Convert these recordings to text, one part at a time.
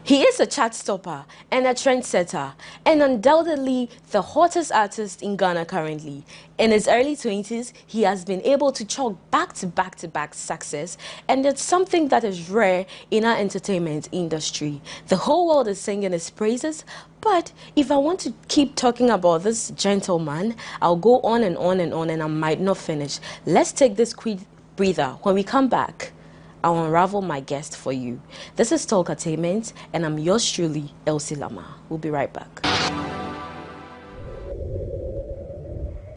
He is a chart stopper and a trendsetter, and undoubtedly the hottest artist in Ghana currently. In his early 20s, he has been able to chalk back-to-back success, and it's something that is rare in our entertainment industry. The whole world is singing his praises, but if I want to keep talking about this gentleman, I'll go on and on and on, and I might not finish. Let's take this quick breather. When we come back, I'll unravel my guest for you. This is Talkatainment, and I'm yours truly, Elsie Lama. We'll be right back.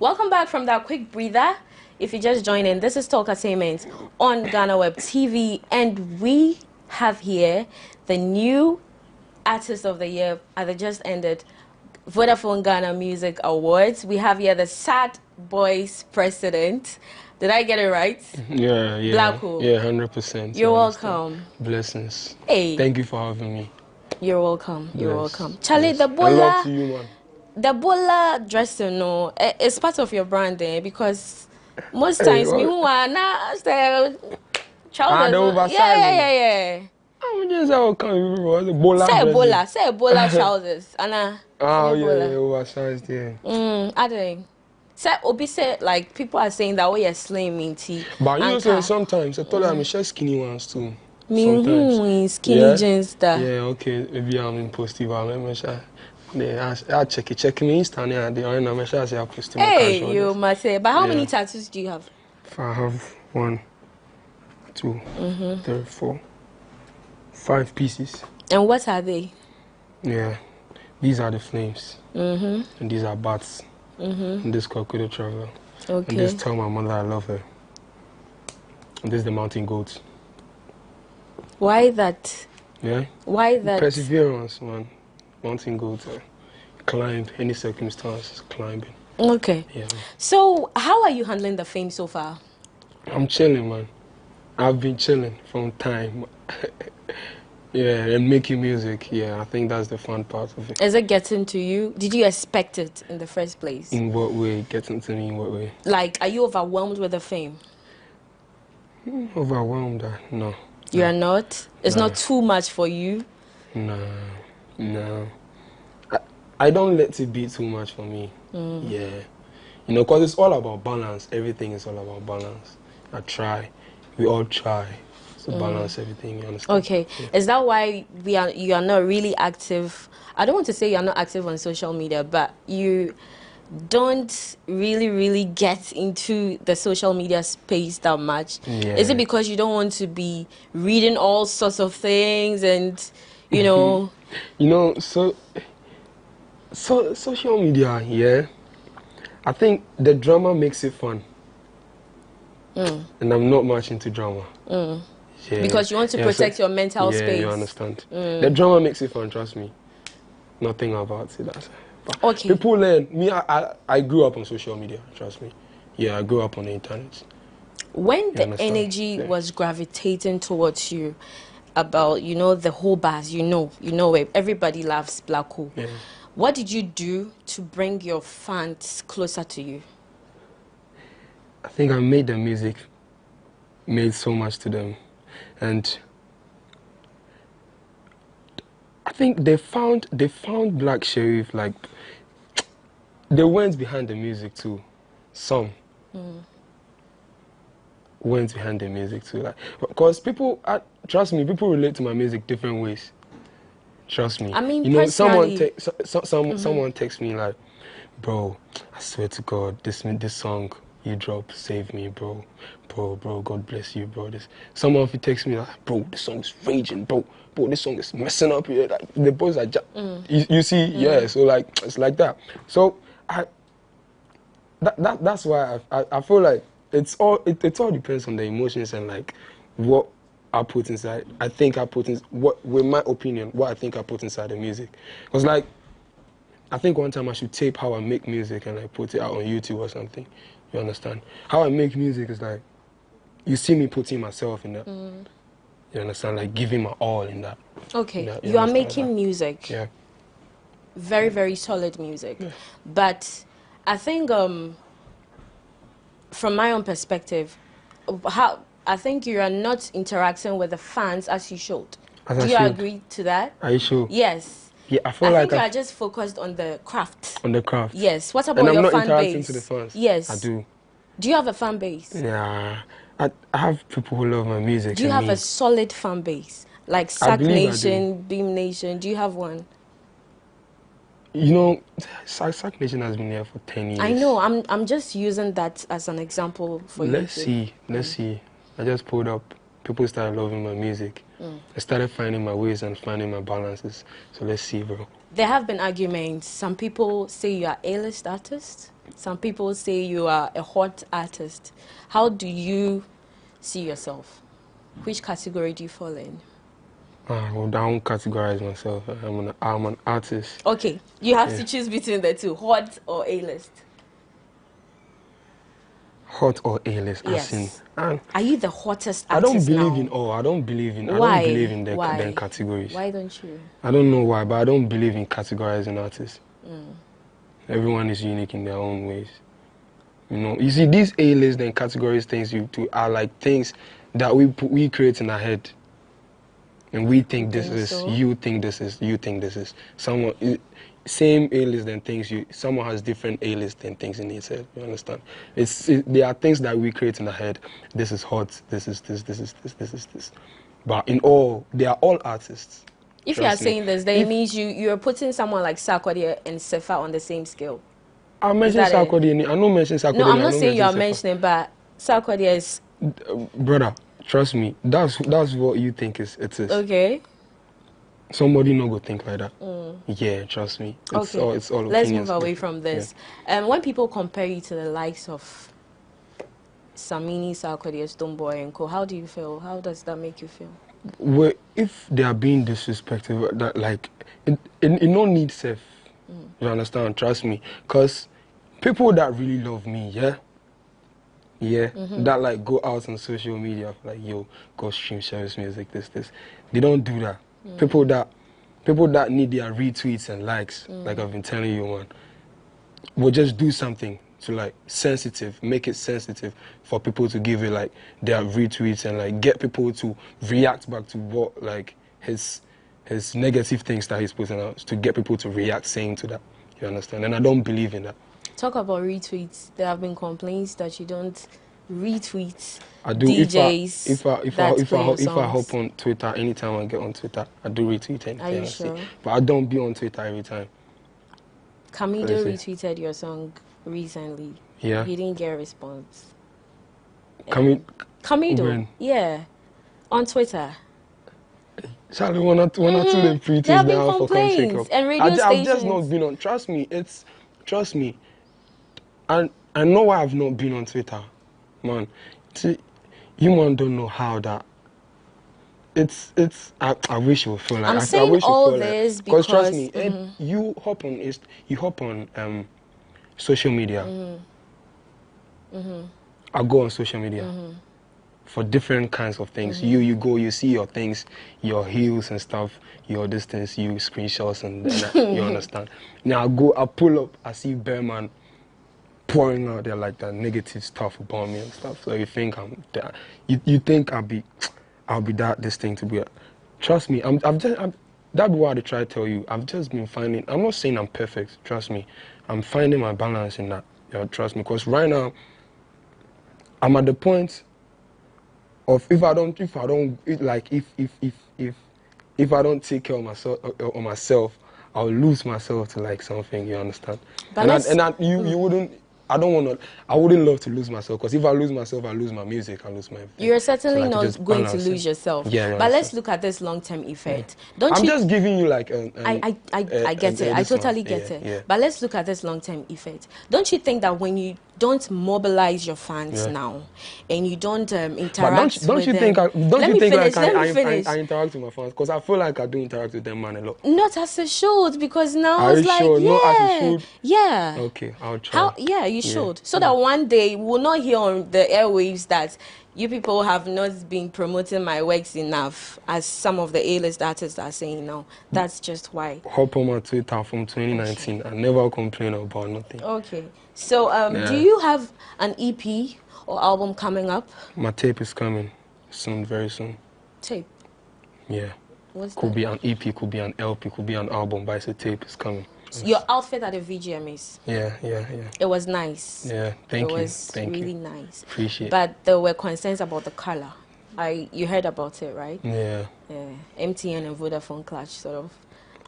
Welcome back from that quick breather. If you just joined in, this is Talkatainment on GhanaWeb TV, and we have here the new Artist of the Year at the just ended Vodafone Ghana Music Awards. We have here the Sad Boys president. Did I get it right? Yeah. Blacko. Yeah, 100%. You're welcome. Blessings. Hey. Thank you for having me. You're welcome. You're Yes. welcome. Charlie, Yes. the I love to bola, you, man. the bola dressing, no, it's part of your branding because most times me who are now the trousers. the oversized. Yeah. I'm just how come you bola. Say bola trousers, Anna. Oh yeah, oversized, yeah. I think. Say Obi say like people are saying that you're slim in tea. But you know, so sometimes I thought I'm share skinny ones too. Me skinny jeans that. Yeah, okay. Maybe I'm in positive. I'm sure. I check me Insta and the I'm sure I say I post my Hey, you must say. But how many tattoos do you have? I have 1, 2, 3, 4, 5 pieces. And what are they? Yeah, these are the flames. And these are bats. And this crocodile travel. Okay. And this tell my mother I love her. And this is the mountain goat. Why that? Yeah? Why that? Perseverance, man. Mountain goat. Climb any circumstances, climbing. Okay. Yeah. So, how are you handling the fame so far? I'm chilling, man. I've been chilling from time. Yeah, and making music. Yeah, I think that's the fun part of it. Is it getting to you? Did you expect it in the first place? In what way? Getting to me in what way? Like, are you overwhelmed with the fame? Overwhelmed? No. You are not? It's No. not too much for you? No. I don't let it be too much for me. Yeah. You know, because it's all about balance. Everything is all about balance. I try. We all try to balance everything, you understand? Okay. Yeah. Is that why you are not really active? I don't want to say you're not active on social media, but you don't really get into the social media space that much. Yeah. Is it because you don't want to be reading all sorts of things and, you know... You know, so social media, yeah, I think the drama makes it fun. And I'm not much into drama. Yeah. Because you want to protect your mental space. Yeah, you understand. The drama makes it fun, trust me. Nothing about it. But Okay. people learn. Me, I grew up on social media, trust me. Yeah, I grew up on the internet. When the energy was gravitating towards you about, you know, the whole buzz, you know it, everybody loves Blacko. Yeah. What did you do to bring your fans closer to you? I think I made the music, made so much to them. And I think they found Black Sheriff, like, they went behind the music too. Some went behind the music too. Like, because people, trust me, people relate to my music different ways. Trust me. I mean, you know, personally, someone texts me like, bro, I swear to God, this song you dropped saved me, bro. Bro, God bless you, bro. Someone if he texts me like, bro, this song is raging, bro, this song is messing up here. Like the boys are you see, yeah. So like it's like that. So that's why I feel like it all depends on the emotions and like what I put inside. I think I put in with my opinion, what I think I put inside the music. Because like I think one time I should tape how I make music and like put it out on YouTube or something. You understand? How I make music is like, you see me putting myself in that. You understand? Like giving my all in that. Okay, you are making music. Yeah. Very solid music. Yeah. But I think from my own perspective, I think you are not interacting with the fans as you should. Do you agree to that? Are you sure? Yes. Yeah, I feel I like think you are just focused on the craft. on the craft. Yes. What And about I'm your not fan interacting base? to the fans. Yes. I do. Do you have a fan base? Yeah. I have people who love my music. Do you and have me. a solid fan base? Like I Sack believe I Nation, Beam Nation. Do you have one? You know, Sack Nation has been here for 10 years. I know. I'm just using that as an example for you. Let's see. I just pulled up. People started loving my music. I started finding my ways and finding my balances. So let's see, bro. There have been arguments. Some people say you are A-list artist. Some people say you are a hot artist. How do you see yourself? Which category do you fall in? Well, I don't categorize myself. I'm an artist. Okay, you have to choose between the two, hot or A-list. Hot or A-list? Yes. Are you the hottest artist now? I don't believe in all. I don't believe in them categories. Why don't you? I don't know why, but I don't believe in categorizing artists. Everyone is unique in their own ways. You know, you see, these A-list and categories things you do are like things that we create in our head. And we think this is, so? you think this is, you think this is. Someone, same A-list than things someone has different A-list than things in his head, you understand? There are things that we create in our head. This is hot, this is this, this is this, this is this. But in all, they are all artists. If you are saying this, then it means you're putting someone like Sarkodie and Sefa on the same scale. I mentioned Sarkodie, I don't mention Sarkodie. No, I'm not saying you are mentioning, but Sarkodie is... Brother, trust me, that's what you think it is. Okay. Somebody no go think like that. Yeah, trust me. It's all opinions. Let's move away from this. Yeah. When people compare you to the likes of Samini, Sarkodie, Stonebwoy and co, how do you feel? How does that make you feel? Well, if they are being disrespectful, that like it no need safe. You understand? Trust me, because people that really love me, that like go out on social media like, yo, go stream Sheriff's music, this. They don't do that. People that need their retweets and likes, like I've been telling you, man, will just do something to like make it sensitive for people to give it like their retweets and like get people to react back to what like his negative things that he's putting out, to get people to react saying to that. You understand? And I don't believe in that. Talk about retweets. There have been complaints that you don't retweet I do. DJs. If I hop on Twitter, anytime I get on Twitter, I do retweet anything. Are you sure? But I don't be on Twitter every time. Camido retweeted your song recently. Yeah. He didn't get a response. Camido? When? Yeah. On Twitter. Charlie, one or two them pretty there have been down complaints for and radio stations. I've just not been on. Trust me. And I know why I've not been on Twitter, man. See, you man don't know how that. I wish you would feel like. I'm saying all this because trust me, you hop on social media. I go on social media. For different kinds of things. You go, you see your things, your heels and stuff, your distance, you screenshots and then you understand. Now I pull up, I see Bearman pouring out there like that negative stuff about me and stuff. So you think I'm that, you think I'll be that this thing to be. Trust me, that's what I try to tell you. I've just been finding. I'm not saying I'm perfect. Trust me, I'm finding my balance in that. Trust me, because right now I'm at the point of if I don't take care of myself, I'll lose myself to like something. You understand? But you wouldn't. I wouldn't love to lose myself, because if I lose myself, I lose my music, I lose my everything. You're certainly not going to lose yourself. Yeah, but let's look at this long-term effect. I'm just giving you like I get it. I totally get it. Yeah. But let's look at this long-term effect. Don't you think that when you don't mobilize your fans now, and you don't interact with them... Don't you think I interact with my fans? Because I feel like I do interact with them, man, a lot. Not as it should, because now it's like, Not as it should? Yeah. Okay, I'll try. You should. So that one day we'll not hear on the airwaves that you people have not been promoting my works enough, as some of the A-list artists are saying now. That's just why. Hop on my Twitter from 2019. Okay. I never complain about nothing. Okay. So do you have an EP or album coming up? My tape is coming soon, very soon. Tape? Yeah. What's Could that? be an EP, could be an LP, could be an album, but it's a tape. It's coming. Your outfit at the VGMAs. Yeah. It was nice. Yeah, thank you. It was Thank really you. nice. Appreciate it. But there were concerns about the color. You heard about it, right? Yeah. Yeah. MTN and Vodafone clash, sort of.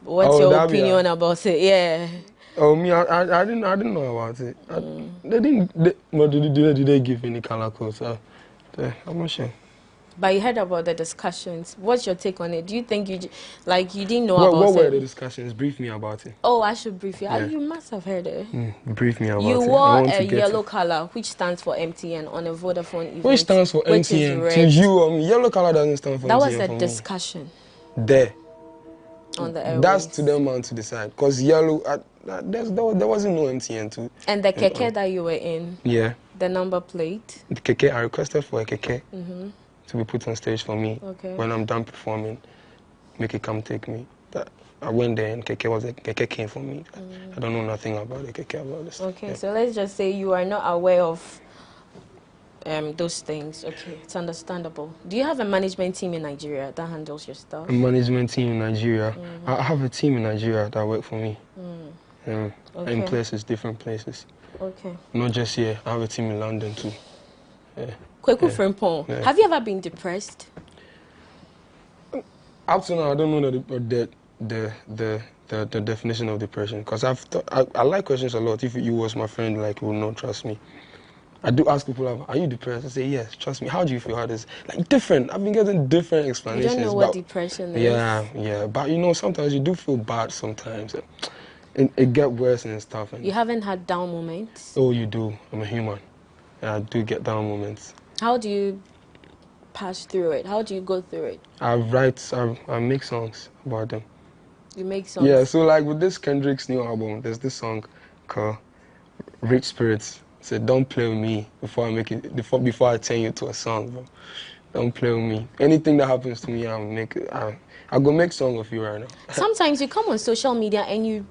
What's Oh, your that'd be opinion about it? Yeah. Oh, me, I didn't know about it. They didn't. Did they give any color codes? I'm not sure. But you heard about the discussions. What's your take on it? Do you think you didn't know What about were it? the discussions? Brief me about it. Oh, I should brief you. Yeah. You must have heard it. Brief me about You it. wore I want a to get yellow it. color, which stands for MTN, on a Vodafone event. Which stands for which is MTN? red. To you, yellow color doesn't stand for That MTN was a for me. discussion There. on the airwaves. That's to them man to decide. Because yellow, there wasn't no MTN too. And the keke that you were in, Yeah. the number plate. The keke, I requested for a keke to be put on stage for me. Okay. When I'm done performing, make it come take me. I went there and keke came for me. I don't know nothing about the keke about this. Okay, Yeah. so let's just say you are not aware of those things. Okay, it's understandable. Do you have a management team in Nigeria that handles your stuff? A management team in Nigeria. I have a team in Nigeria that work for me. In Okay. places, different places. Okay. Not just here. I have a team in London too. Yeah. Kweku Frimpong, Yeah. have you ever been depressed? Up to now, I don't know the definition of depression, because I like questions a lot. If you was my friend, like, you would not trust me. I do ask people, like, are you depressed? I say, yes, trust me. How do you feel? How does, like, different. I've been getting different You explanations. don't know what depression is. Yeah. But, sometimes you do feel bad sometimes. It get worse and stuff. And You haven't had down moments? oh, you do. I'm a human. And I do get down moments. How do you pass through it? How do you go through it? I make songs about them. You make songs? Yeah, so like with this Kendrick's new album, there's this song called Rich Spirits. It said, don't play with me before I turn you to a song, bro. Don't play with me. Anything that happens to me, I'll go make song with you right now. Sometimes you come on social media and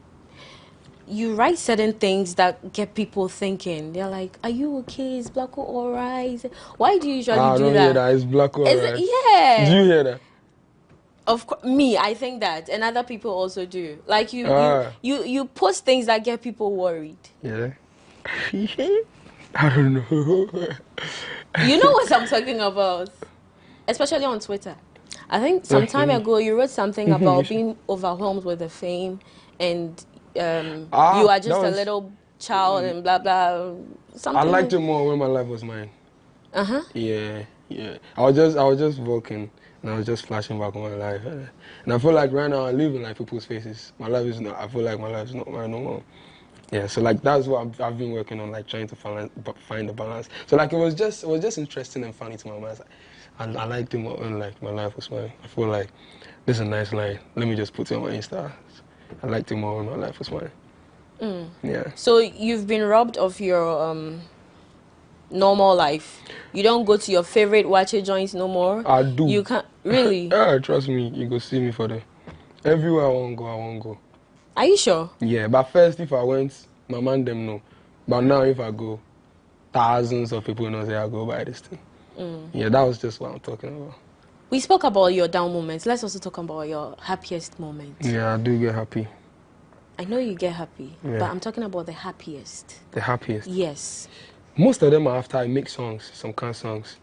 you write certain things that get people thinking. They're like, are you okay? Is Blacko alright? Why do you usually do I don't that? hear that. It's Blacko Is alright. it? Yeah. Do you hear that? Of course, me, I think that, and other people also do. Like you post things that get people worried. Yeah. I don't know. You know what I'm talking about, especially on Twitter. I think some time ago you wrote something about being overwhelmed with the fame, and you are just a little child and blah blah. Something. I liked it more when my life was mine. Yeah. I was just walking and I was just flashing back on my life, and I feel like right now I live in like people's faces. My life is not. I feel like my life is not mine no more. Yeah, so like that's what I've been working on, like trying to find the balance. So like it was just interesting and funny to my mind. I liked it more when like my life was mine. I feel like this is a nice line. Let me just put it on my Insta. I liked it more when my life was mine. Yeah. So you've been robbed of your normal life. You don't go to your favorite watcher joints no more. I do. You can't really. Yeah, trust me. You go see me for the. Everywhere I won't go. Are you sure? Yeah, but first if I went, my man them know. But now if I go, thousands of people know say I go by this thing. Yeah, that was just what I'm talking about. We spoke about your down moments. Let's also talk about your happiest moments. Yeah, I do get happy. I know you get happy, Yeah. but I'm talking about the happiest. The happiest. Yes. Most of them are after I make songs, some kind of songs.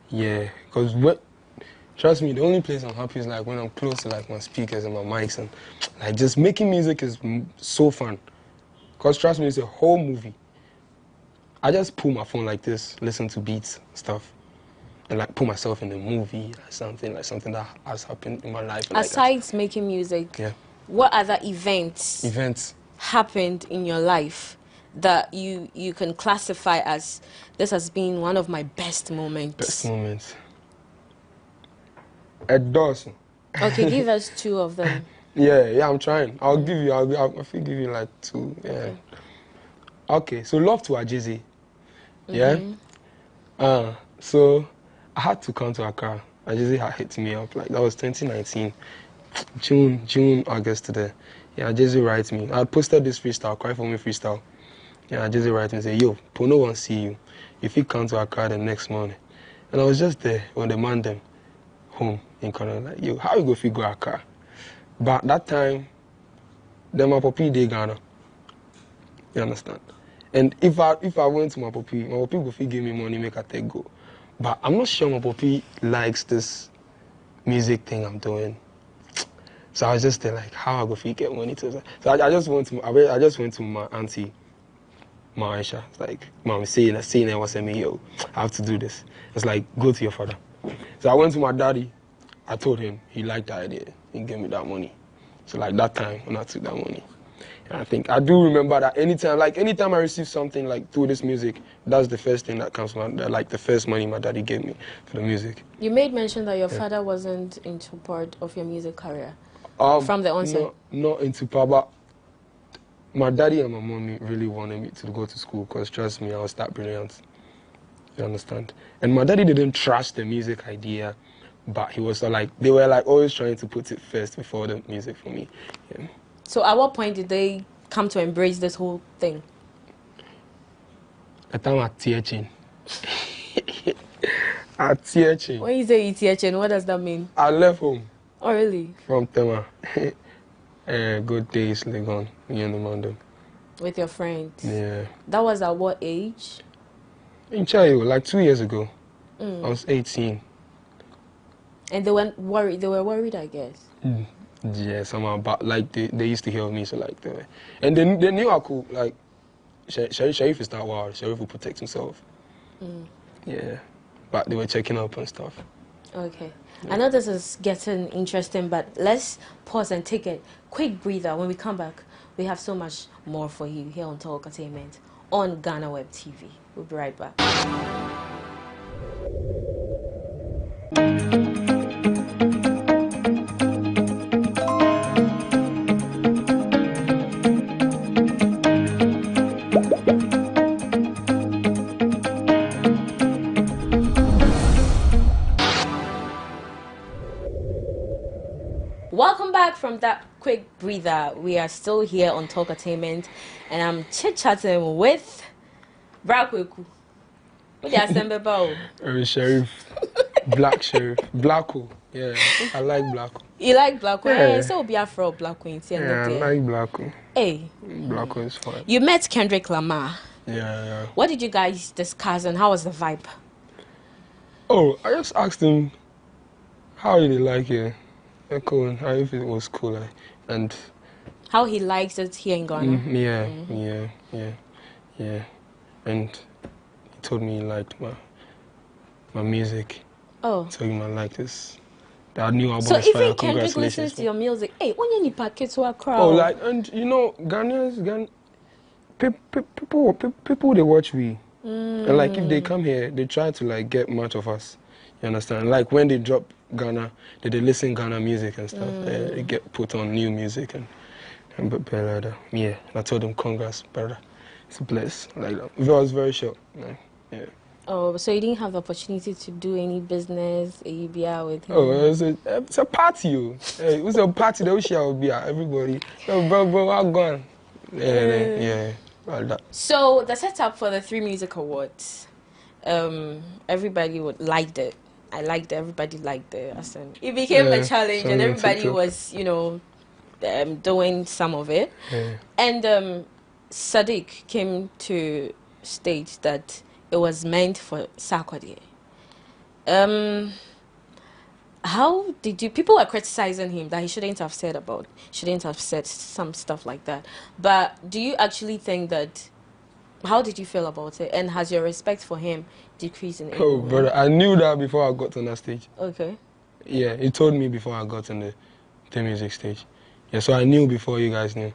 Yeah, because trust me, the only place I'm happy is like when I'm close to like my speakers and my mics, and like just making music is so fun. Because trust me, it's a whole movie. I just pull my phone like this, listen to beats, stuff, and like put myself in a movie, something that has happened in my life. Aside making music, yeah. What other events happened in your life that you can classify as this has been one of my best moments? Best moments. A dozen. Okay, give us two of them. Yeah, I'm trying. I'll give you like two. Yeah. Okay, so love to Ajizzy. Yeah. So I had to come to Accra. Ajizzy had hit me up, like that was 2019, June, August today. Yeah, Ajizzy writes me. I had posted this freestyle, Cry For Me freestyle. Yeah, Ajizzy writes me and say, yo, Pono won't see you. If you come to Accra the next morning. And I was just there when the man them home in Canada. Like, yo, how you go figure a car? But that time, then my puppy dey Ghana. You understand? And if I went to my puppy go fit give me money, make I take go. But I'm not sure my puppy likes this music thing I'm doing. So I was just there like, how I go fit get money to? So I just went to my auntie, my Aisha. It's like, mom, seeing her was saying me, yo, I have to do this. It's like, go to your father. So I went to my daddy. I told him, he liked the idea. He gave me that money. So like that time when I took that money. And I think I do remember that anytime I receive something like through this music, that's the first thing that comes to my, like the first money my daddy gave me for the music. You made mention that your father wasn't into part of your music career from the onset. Not into part, but my daddy and my mommy really wanted me to go to school because trust me, I was that brilliant. You understand? And my daddy didn't trust the music idea, but he was like, they were like always trying to put it first before the music for me. Yeah. So at what point did they come to embrace this whole thing? At time at teaching. At teaching. When you say teaching, what does that mean? I left home. Oh, really? From Tema. Good days, Legon, me and the Mountain. With your friends? Yeah. That was at what age? In Chayo, like 2 years ago. I was 18. And they were worried, I guess. Yeah, somehow, but like they used to hear of me, so like and they knew I could, like, Sharif is that wild. Sharif will protect himself. Yeah, but they were checking up and stuff. Okay. I know this is getting interesting, but let's pause and take a quick breather. When we come back, we have so much more for you here on Talk Entertainment on GhanaWeb TV. We'll be right back. Welcome back from that quick breather. We are still here on Talk Entertainment, and I'm chit-chatting with Brakweku. What do you say, Sheriff. Black Sheriff. Blacko. Yeah, I like Blacko. You like Blacko? Yeah. So be afraid of Blacko. Yeah, I like Blacko. Hey. Blacko is fine. You met Kendrick Lamar. Yeah. What did you guys discuss and how was the vibe? Oh, I just asked him, how did he like it? Cool. How if it was cool, and how he likes it here in Ghana. Yeah. And he told me he liked my music. Oh. He told him I like this. That new album so is fire. Even Kendrick listens to your music. Hey, when you need packets to a crowd. Oh, like, and you know, people they watch we, and like if they come here, they try to like get much of us. You understand? Like when they drop Ghana, they listen Ghana music and stuff. They get put on new music and yeah. I told them congrats, brother. It's a bless. Like that. It was very short. Yeah. Oh, so you didn't have the opportunity to do any business, ABR with him? Oh, it's a party, yo. Hey, it was a party that we shall be at everybody. So, bro, I'm gone. Yeah. Like that. So the setup for the 3 Music Awards, everybody liked it. I liked it. Everybody liked it. It became a challenge, and everybody was, doing some of it. Yeah. And Sadiq came to state that it was meant for Sarkodie. How did you? People were criticizing him that he shouldn't have said some stuff like that. But do you actually think that? How did you feel about it? And has your respect for him decreased in any way? Oh, brother, I knew that before I got on that stage. Okay. Yeah, he told me before I got on the music stage. Yeah, so I knew before you guys knew.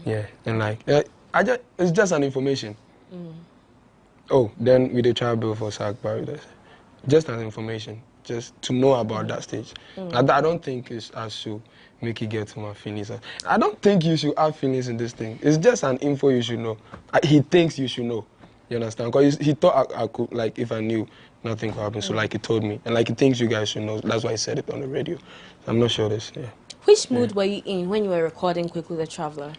Yeah, and like, it's just an information. Oh, then we did try bill for SAG Barry. Just as information, just to know about that stage. I don't think I should make you get to my feelings. I don't think you should have feelings in this thing. It's just an info you should know. He thinks you should know. You understand? Because he thought I could, like, if I knew, nothing could happen. So, like, he told me. And, like, he thinks you guys should know. That's why he said it on the radio. I'm not sure this, yeah. Which mood were you in when you were recording Quickly the Traveler?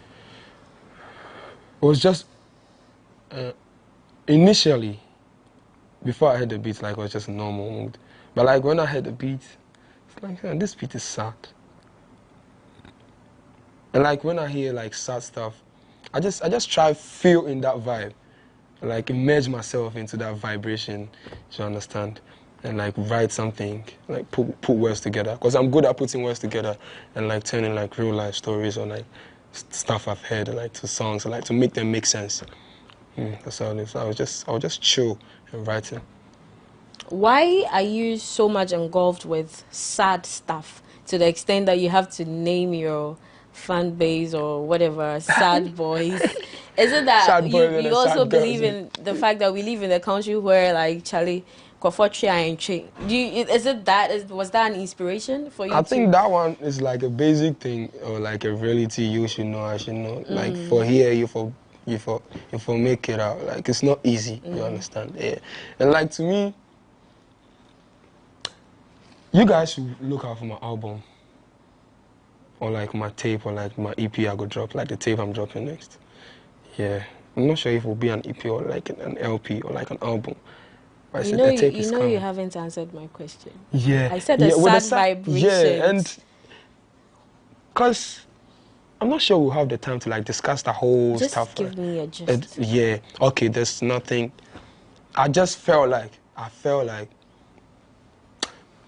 It was just, initially, before I heard the beat, like, it was just a normal mood. But, like, when I heard the beat, Like, man, this beat is sad. And like when I hear like sad stuff, I just try to feel in that vibe, like immerse myself into that vibration. You understand? And like write something, like put words together. Because I'm good at putting words together and like turning like real life stories or like stuff I've heard like to songs, like to make them make sense. That's how it is. I was just chill and writing. Why are you so much engulfed with sad stuff to the extent that you have to name your fan base or whatever sad boys? Is it that Sad boys and you also sad girls. believe in the fact that we live in a country where like Charlie Kofotri and Che? Is it that was that an inspiration for you? I think that one is like a basic thing or like a reality you should know. I should know. Like for here, you for make it out. Like it's not easy. You understand? Yeah. And like to me, you guys should look out for my album or like my tape or like my EP I go drop, like the tape I'm dropping next. Yeah. I'm not sure if it will be an EP or like an LP or like an album. But I said the tape is coming. You haven't answered my question. Yeah. I said the sad vibrations. Yeah, and because I'm not sure we'll have the time to like discuss the whole stuff. Just give me a gist. Yeah. Okay, there's nothing. I felt like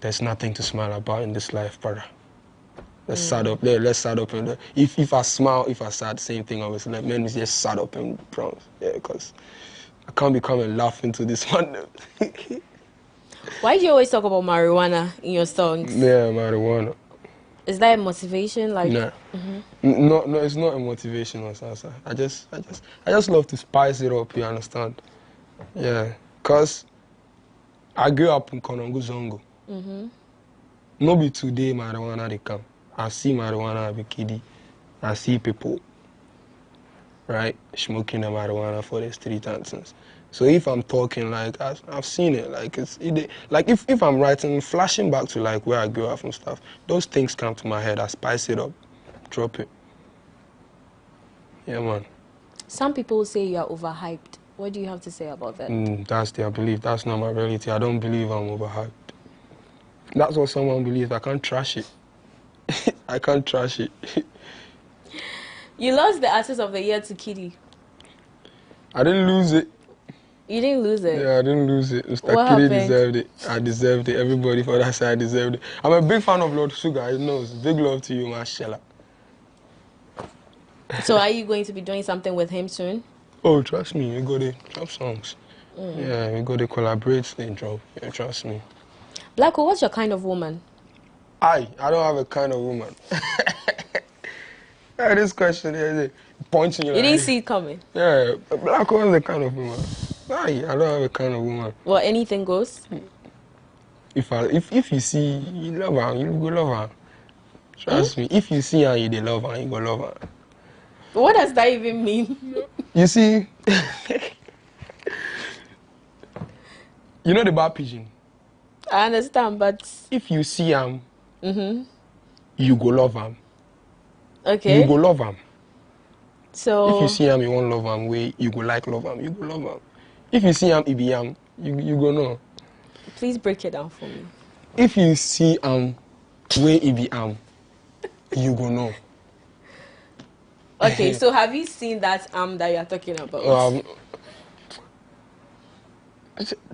there's nothing to smile about in this life, brother. Let's sad up there. Let's sad up in there. If I smile, if I sad, same thing. Obviously, like men is just sad up in bronze. Yeah, because I can't be coming laughing to this one. Why do you always talk about marijuana in your songs? Yeah, marijuana. Is that a motivation? Like, no, no, it's not a motivation or something. I just love to spice it up. You understand? Yeah, cause I grew up in Konongo Zongo. No be today marijuana they come. I see marijuana as a kiddie. I see people, right, smoking the marijuana for the street dancers. So if I'm talking, like, I've seen it, like, like if I'm writing, flashing back to, like, where I grew up and stuff, those things come to my head, I spice it up, drop it. Yeah, man. Some people say you're overhyped. What do you have to say about that? That's their belief. That's not my reality. I don't believe I'm overhyped. That's what someone believes. I can't trash it. I can't trash it. You lost the Artist of the Year to Kitty. I didn't lose it. You didn't lose it? Yeah, I didn't lose it. Mr. What Kitty happened? deserved it. I deserved it. Everybody for that side deserved it. I'm a big fan of Lord Sugar. He knows. Big love to you, Marshalla. So are you going to be doing something with him soon? Oh, trust me. We go to drop songs. Yeah, we go to collaborate and drop. Yeah, trust me. Blacko, what's your kind of woman? I don't have a kind of woman. Yeah, this question is pointing you. You didn't see it coming? Yeah, Blacko is the kind of woman. I don't have a kind of woman. Well, anything goes? If you see you love her, you go love her. Trust me. If you see her, you love her, you go love her. What does that even mean? You see, you know the bar pigeon. I understand, but If you see him, you go love him. okay. You go love him. So If you see him, you won't love him. Way you go like love him, you go love him. If you see him, he be him, you go know. please break it down for me. If you see him, way he be him, you go know. Okay, so have you seen that that you're talking about?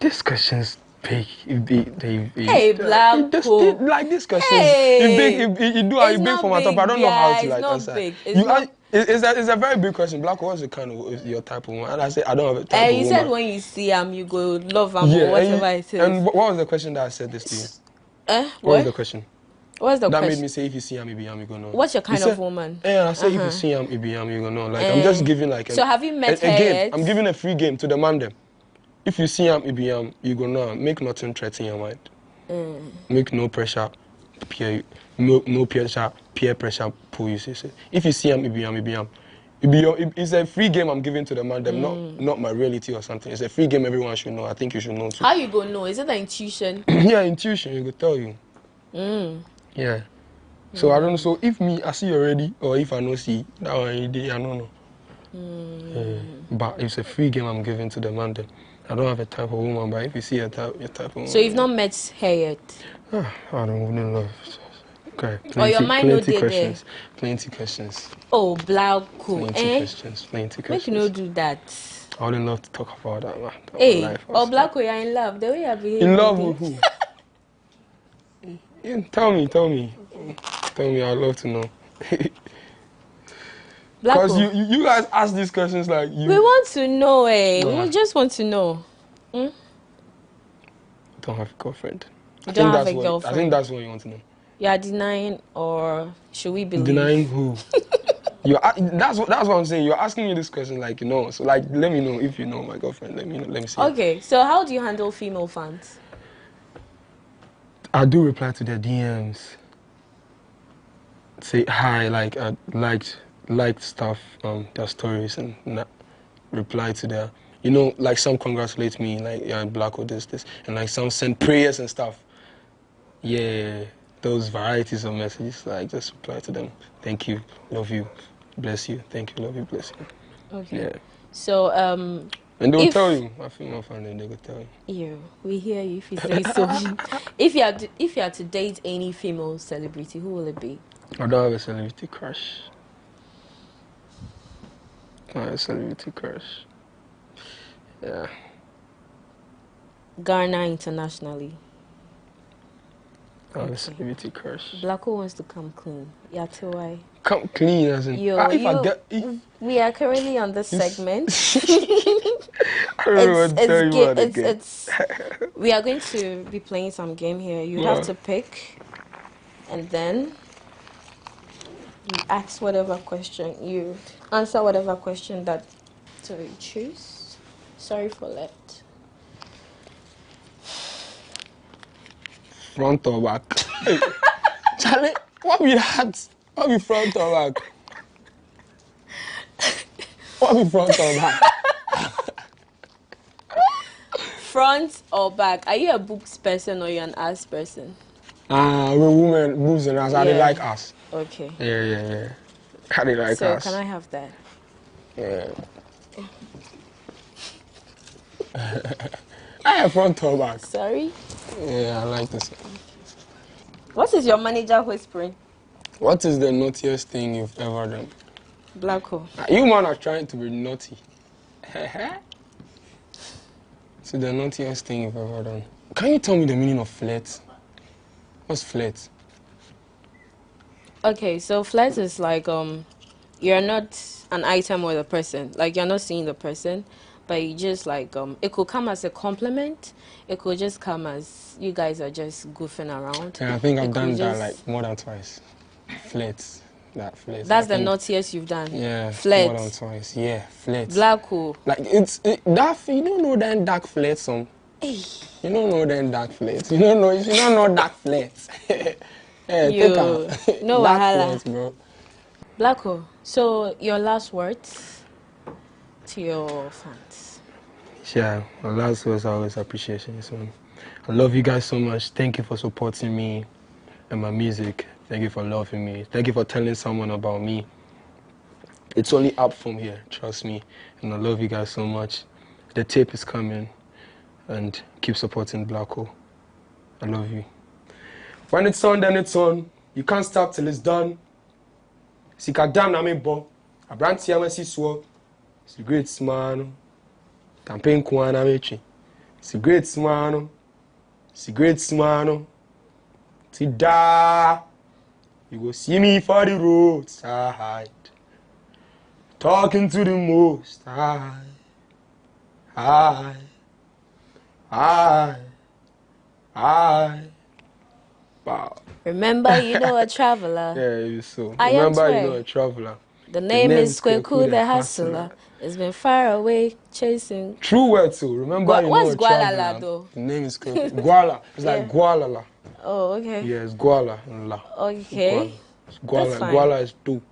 This question's big. Hey, Blacko. Like this question, Hey. you do It's big not for my top. I big, don't know how to yeah, like it's not answer. big. It's It's a very big question. Blacko, what's the kind of your type of woman? And I say I don't have a type of you woman. said when you see him, you go love him or whatever it is. And what was the question that I said this to you? What was the question? What's the That question? made me say if you see him, you go know. What's your kind of woman? Yeah, I say if you see him, you go know. Like I'm just giving like So have you met a her game. yet? I'm giving a free game to the man them. If you see him, you go know. Make nothing threaten your mind. Make no pressure, no pressure, peer pressure pull you. Say. If you see him, it's a free game I'm giving to the man them, not my reality or something. It's a free game everyone should know. I think you should know too. How you go know? Is it the intuition? Yeah, intuition. You go tell you. Yeah. So I don't know. So if I see you already, or if I don't see that one, I don't know. But it's a free game I'm giving to the man them. I don't have a type of woman, but if you see your type of woman. So you've not met her yet? I don't even know. Okay, Or your mind no plenty dey questions. Plenty questions. Oh, Blauko, Plenty questions. Plenty Make you questions. no do that. I would love to talk about that, man. Hey, Life. or Blauko, you're in love. The way you're behaving. In love with who? Yeah, tell me. Okay. Tell me, I'd love to know. Blauko. Because you guys ask these questions like you. We want to know, Nah. We just want to know. I don't have a girlfriend. You don't have a girlfriend. I think that's what you want to know. You are denying, or should we believe? Denying who? That's what I'm saying. You're asking me this question like you know. So like, let me know if you know my girlfriend. Let me know. Let me see. Okay. So how do you handle female fans? I do reply to their DMs. Say hi, like I liked stuff, their stories, and reply to their, like some congratulate me, like yeah, Black or this, and like some send prayers and stuff. Yeah, those varieties of messages, like just reply to them. Thank you, love you, bless you. Thank you, love you, bless you. Okay. Yeah. So and they'll tell you. My female fan, then they will tell you. Yeah, we hear you if you say so. If you are to date any female celebrity, who will it be? I don't have a celebrity crush. I have a celebrity crush. Yeah. Ghana internationally. I have a celebrity crush. Blacko wants to come clean. Yeah, too why? Come clean as in. We are currently on this segment. I don't know what to tell you about again. We are going to be playing some game here. You have to pick, and then you ask whatever question, you answer whatever question that you choose. Sorry for that. Front or back? Hey, Charlie, what be that? What be front or back? What be front or back? Front or back? Are you a boobs person or you're an ass person? We're women, boobs and ass. I they like us. Okay. Yeah. How they like us. So can I have that? Yeah. I have front or back. Sorry? Yeah, I like this. What is your manager whispering? What is the naughtiest thing you've ever done? Blacko. You man are trying to be naughty. So the naughtiest thing you've ever done. Can you tell me the meaning of flirt? What's flirt? Okay, so flirt is like you're not an item with a person. Like you're not seeing the person, but you just like it could come as a compliment. It could just come as you guys are just goofing around. Yeah, I think I've done that like more than twice. Flirt. That flirt. That's the naughtiest you've done. Yeah. Flirt. More than twice. Yeah, flirt. Blacko. Like that you don't know that dark flirt song. Hey. You don't know that dark flirt. You don't know dark flirt. Yeah, no wahala. Flirt, bro. Blacko, so your last words to your fans. Yeah, my last words are always appreciation. So I love you guys so much. Thank you for supporting me and my music. Thank you for loving me. Thank you for telling someone about me. It's only up from here, trust me. And I love you guys so much. The tape is coming, and keep supporting Blacko. I love you. When it's on, then it's on. You can't stop till it's done. Sikadam na me bo. Abranti amasi swo. It's a great smile. Campaign kuana mechi. It's a great smile. It's a great smile. Tida. You go see me for the roadside. Talking to the most high. Wow. Remember, you know a traveler. Yeah, you so. I Remember, am you know a traveler. The name is Kweku the Hustler. It's been far away chasing. True word too. Remember, you know a traveler. Though? The name is Kweku. Guala. It's like Gualala. Oh, okay. Yeah, it's Guala and La. Okay. Guala. Guala is dough.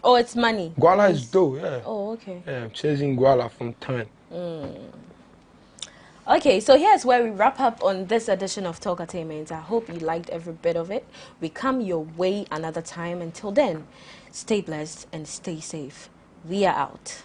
Oh, it's money. Guala is dough, yeah. Oh, okay. Yeah, I'm chasing Guala from time. Okay, so here's where we wrap up on this edition of Talkatainment. I hope you liked every bit of it. We come your way another time. Until then, stay blessed and stay safe. We are out.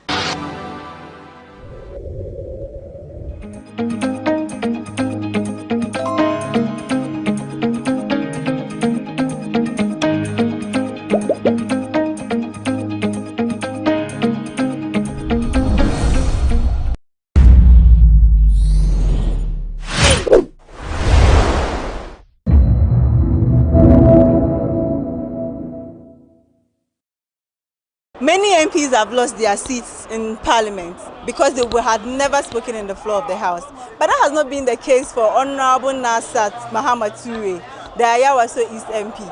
Many MPs have lost their seats in Parliament because they had never spoken in the floor of the House. But that has not been the case for Honorable Nasat Muhammad Ture, the Ayawaso East MP.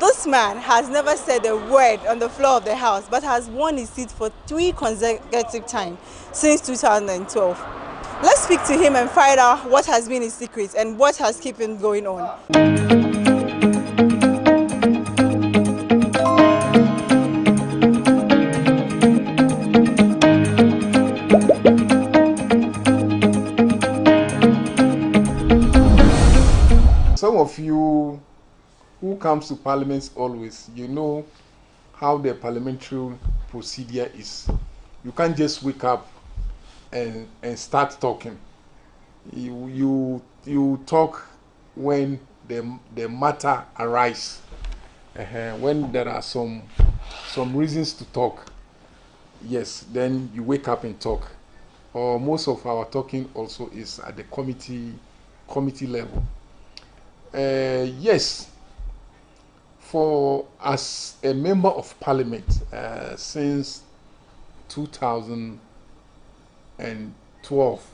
This man has never said a word on the floor of the House, but has won his seat for 3 consecutive times since 2012. Let's speak to him and find out what has been his secret and what has kept him going on. Some of you who comes to parliaments always, you know how the parliamentary procedure is. You can't just wake up and start talking. You talk when the matter arise. When there are some reasons to talk, yes, then you wake up and talk. Or most of our talking also is at the committee level. Yes, for as a member of parliament since 2012,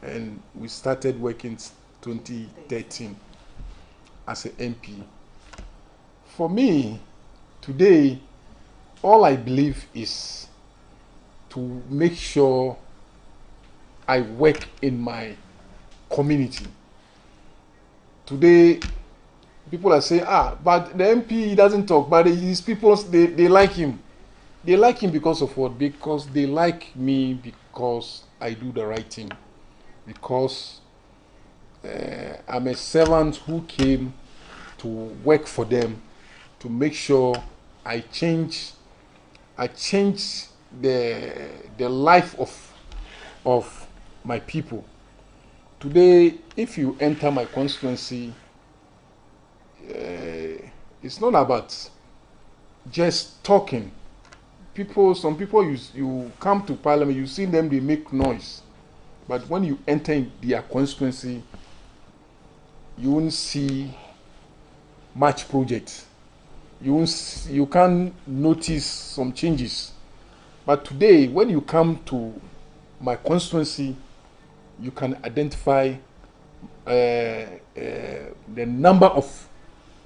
and we started working 2013 as an MP. For me, today, all I believe is to make sure I work in my community. Today, people are saying, but the MP doesn't talk, but his people, they like him. They like him because of what? Because they like me because I do the right thing. Because I'm a servant who came to work for them, to make sure I change the life of my people. Today, if you enter my constituency, it's not about just talking. Some people, you come to parliament, you see them, they make noise. But when you enter in their constituency, you won't see much project. You can notice some changes. But today, when you come to my constituency, you can identify the number of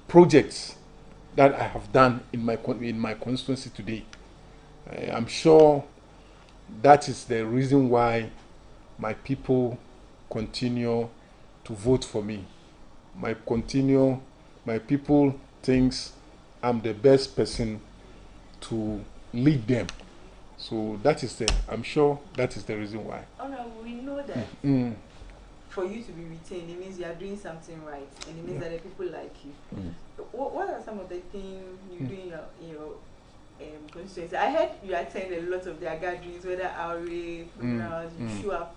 projects that I have done in my constituency today. I'm sure that is the reason why my people continue to vote for me. My people thinks I'm the best person to lead them. So I'm sure that is the reason why. We know that for you to be retained, it means you are doing something right, and it means that the people like you. What are some of the things you do in your constituency? I heard you attend a lot of their gatherings, whether RA, funerals, you show up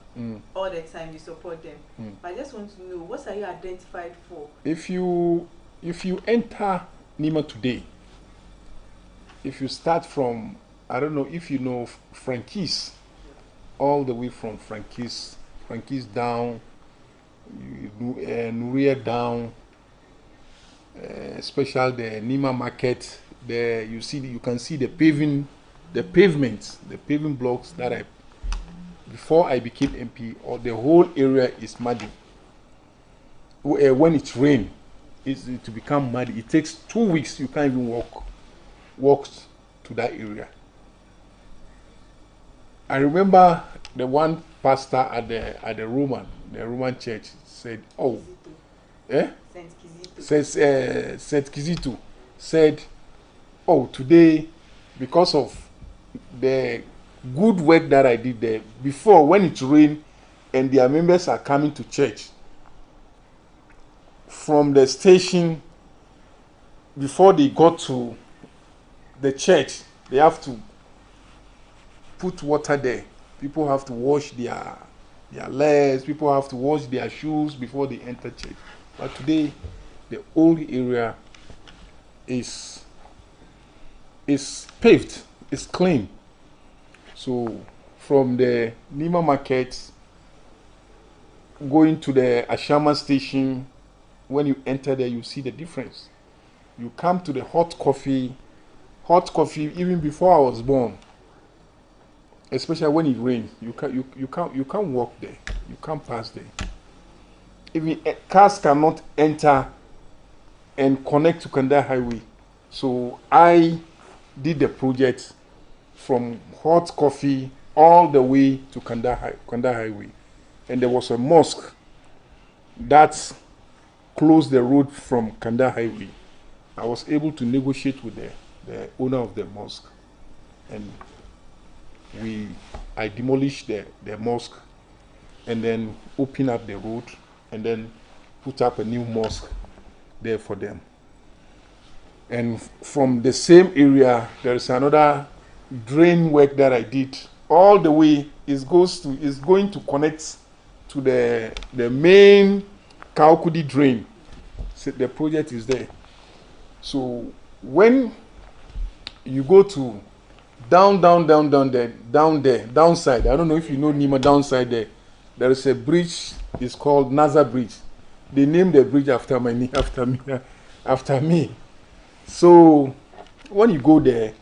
all the time, you support them. But I just want to know, what are you identified for? If you enter Nima today, if you start from, I don't know if you know Frankies, all the way from Frankies down, Nuria down, especially the Nima market. There you can see the paving blocks that before I became MP, or the whole area is muddy. When it rains, to become muddy. It takes 2 weeks. You can't even walk to that area. I remember the one pastor at the Roman church said, Saint Kizito said, today, because of the good work that I did there, before when it rained and their members are coming to church, from the station, before they got to the church, they have to put water there. People have to wash their legs, people have to wash their shoes before they enter church. But today, the old area is paved, it's clean. So from the Nima market going to the Ashama station, when you enter there, you see the difference. You come to the hot hot coffee even before I was born. Especially when it rains, you can't walk there. You can't pass there. Even cars cannot enter and connect to Kanda Highway. So I did the project from hot coffee all the way to Kanda Highway. And there was a mosque that closed the road from Kanda Highway. I was able to negotiate with the owner of the mosque, and I demolished the mosque and then opened up the road and then put up a new mosque there for them. And from the same area, there is another drain work that I did. All the way is going to connect to the main Kaukudi drain. So the project is there. So when you go to downside, I don't know if you know Nima, downside there is a bridge. It's called Naza Bridge. They named the bridge after me. So when you go there,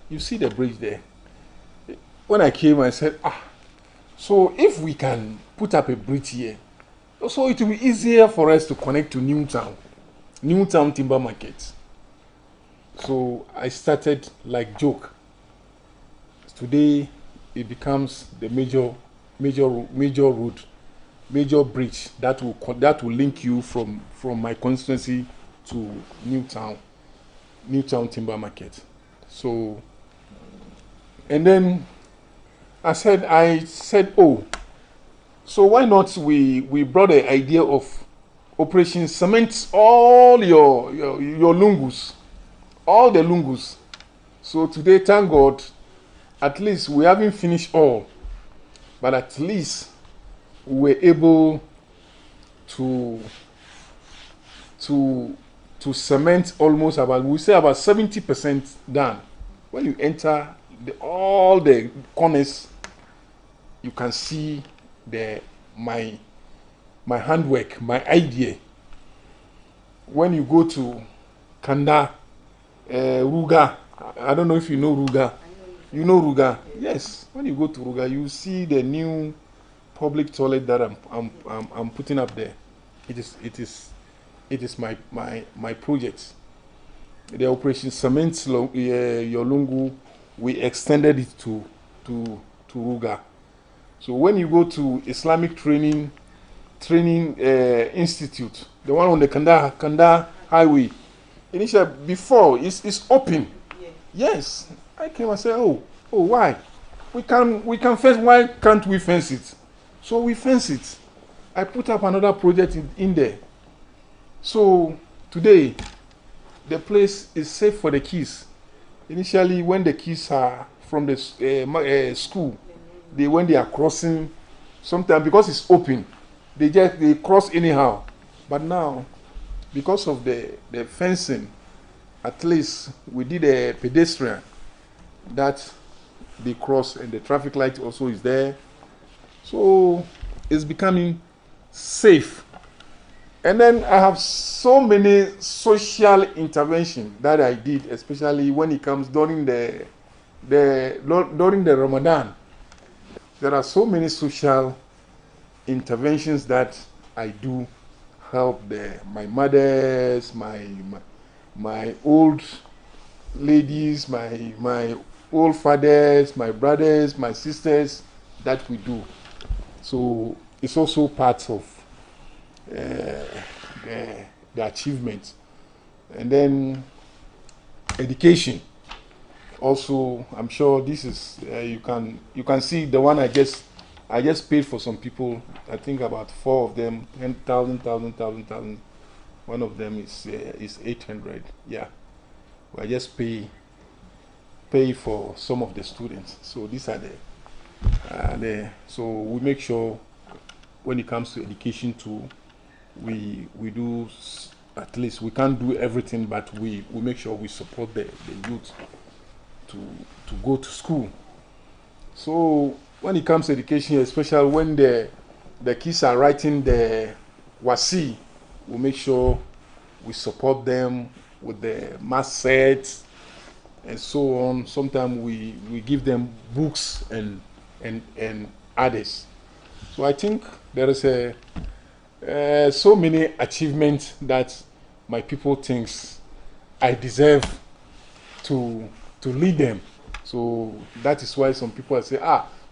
you see the bridge there. When I came, I said, so if we can put up a bridge here, so it will be easier for us to connect to Newtown Timber Market. So I started like joke. Today it becomes the major road, major bridge that will link you from my constituency to Newtown Timber Market. So, and then I said, oh, so why not we brought the idea of Operation Cement all your lungus, all the lungus. So today, thank God, at least we haven't finished all, but at least we were able to cement almost about 70% done. When you enter all the corners, you can see my handwork, my idea. When you go to Kanda, Ruga, I don't know if you know Ruga. You know Ruga? Yes. When you go to Ruga, you see the new public toilet that I'm putting up there. It is my project. The Operation Cement Yolungu, we extended it to Ruga. So when you go to Islamic Training Institute, the one on the Kanda Highway, initially before it's open. Yes, I came and said, oh, why? We can fence. Why can't we fence it? So we fence it. I put up another project in there. So today, the place is safe for the kids. Initially, when the kids are from the school, when they are crossing, sometimes because it's open, they cross anyhow. But now, because of the fencing, at least we did a pedestrian that they cross, and the traffic light also is there. So it's becoming safe. And then I have so many social interventions that I did, especially when it comes during the Ramadan. There are so many social interventions that I do help my mothers, my old ladies, my old fathers, my brothers, my sisters, that we do. So it's also part of the achievement. And then education. Also, I'm sure this is you can see the one I just paid for some people. I think about 4 of them, 10,000. One of them is 800. Yeah, I just pay for some of the students. So these are so we make sure when it comes to education too, we do, at least we can't do everything, but we make sure we support the youth to go to school. So when it comes to education, especially when the kids are writing the WASI, we make sure we support them with the math sets and so on. Sometimes we give them books and others. So I think there is so many achievements that my people thinks I deserve to lead them. So that is why some people say,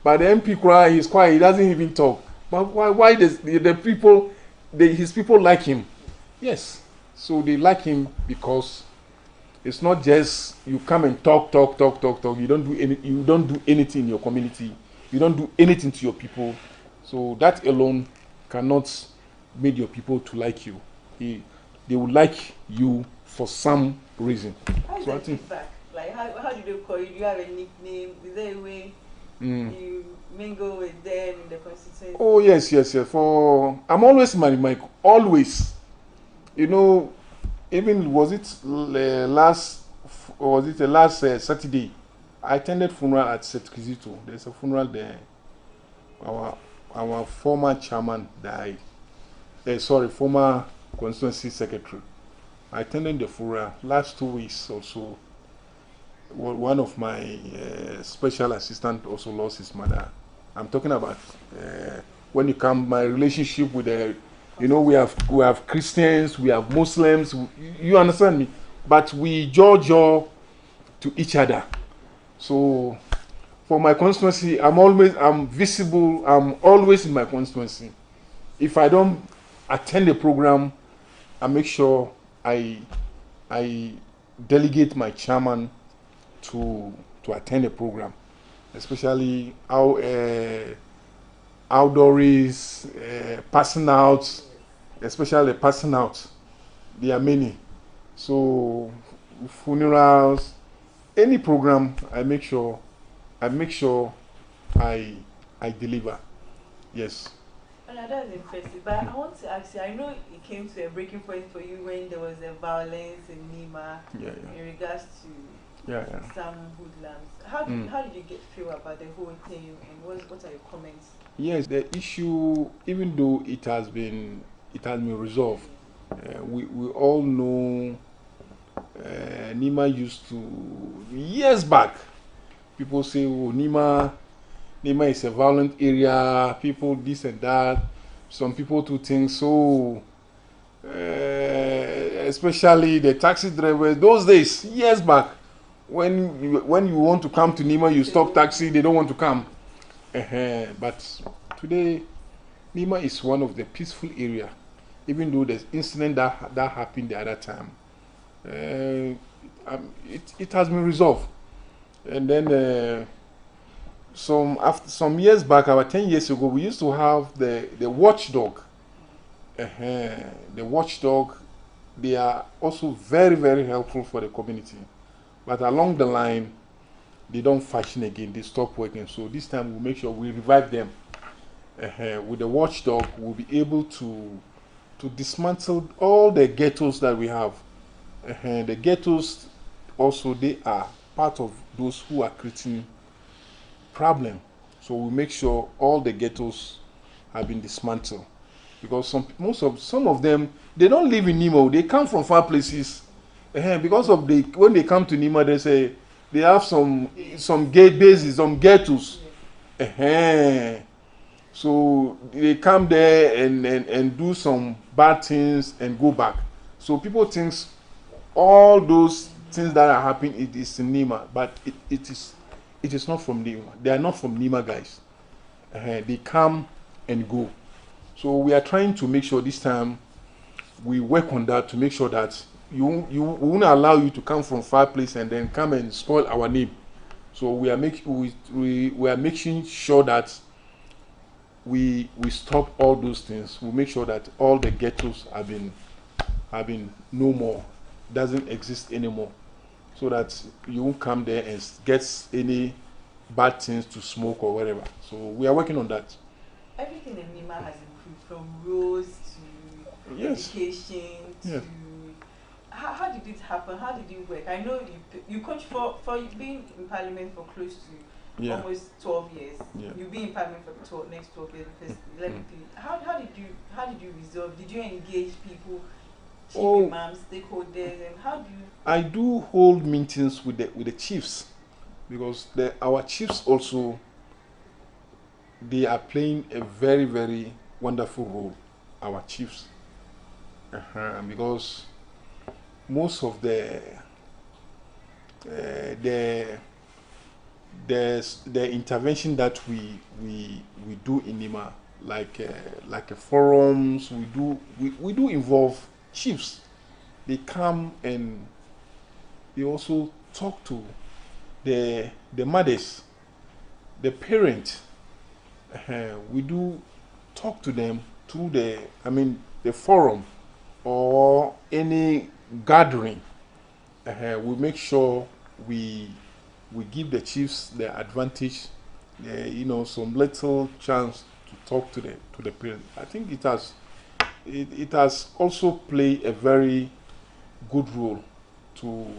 but the MP cry, he's quiet, he doesn't even talk. But why does the people, his people like him? Yes. So they like him because it's not just you come and talk. You don't do anything in your community. You don't do anything to your people. So that alone cannot make your people to like you. They will like you for some reason. How is that feedback? Like how do they call you? Do you have a nickname? Is there a way you mingle with them in the constituency? Oh yes. For I'm always in my mic. Always. You know, even was it last Saturday? I attended funeral at Setkizito. There's a funeral there. Our former chairman died. Former constituency secretary. I attended the funeral last 2 weeks or so. One of my special assistant also lost his mother. I'm talking about when you come, my relationship with we have Christians, we have Muslims. You understand me? But we judge to each other. So for my constituency, I'm visible. I'm always in my constituency. If I don't attend the program, I make sure I delegate my chairman to attend the program, especially outdoors, passing out, especially passing out. There are many. So funerals, any program, I make sure I deliver. Yes. Well, that's impressive. But I want to ask you, I know it came to a breaking point for you when there was a violence in Nima in regards to some hoodlums. How did you feel about the whole thing, and what are your comments? Yes, the issue, even though it has been resolved, we all know Nima used to, years back, people say, oh, Nima is a violent area, people this and that. Some people do think so, especially the taxi drivers. Those days, years back, when you want to come to Nima, you stop taxi, they don't want to come. But today, Nima is one of the peaceful area, even though there's incident that happened the other time. It has been resolved. And then some years back, about 10 years ago, we used to have the watchdog. The watchdog, they are also very, very helpful for the community. But along the line, they don't function again. They stop working. So this time we'll make sure we revive them. With the watchdog, we'll be able to dismantle all the ghettos that we have. The ghettos also, they are part of those who are creating problem. So we make sure all the ghettos have been dismantled, because some of them, they don't live in Nima. They come from far places. Because of when they come to Nima, they say they have some gate bases, some ghettos. So they come there and do some bad things and go back. So people think all those things that are happening, it is in Nima, but it is not from Nima. They are not from Nima, guys. They come and go. So we are trying to make sure this time we work on that to make sure that we won't allow you to come from far place and then come and spoil our name. So we are making sure that we stop all those things. We make sure that all the ghettos have been no more, doesn't exist anymore, so that you won't come there and get any bad things to smoke or whatever. So we are working on that. Everything in Nima has improved, from roads to education to... How did it happen? How did it work? I know you coach for being in parliament for close to almost 12 years. You've been in parliament for next 12 years. How did you resolve? Did you engage people, chief imams, stakeholders, and how I do hold meetings with the chiefs, because our chiefs also, they are playing a very, very wonderful role. Our chiefs, because most of the intervention that we do in Nima, like forums, we do involve chiefs. They come and they also talk to the mothers, the parents. We do talk to them through the forum or any gathering. We make sure we give the chiefs the advantage, some little chance to talk to the parents. I think it has also played a very good role.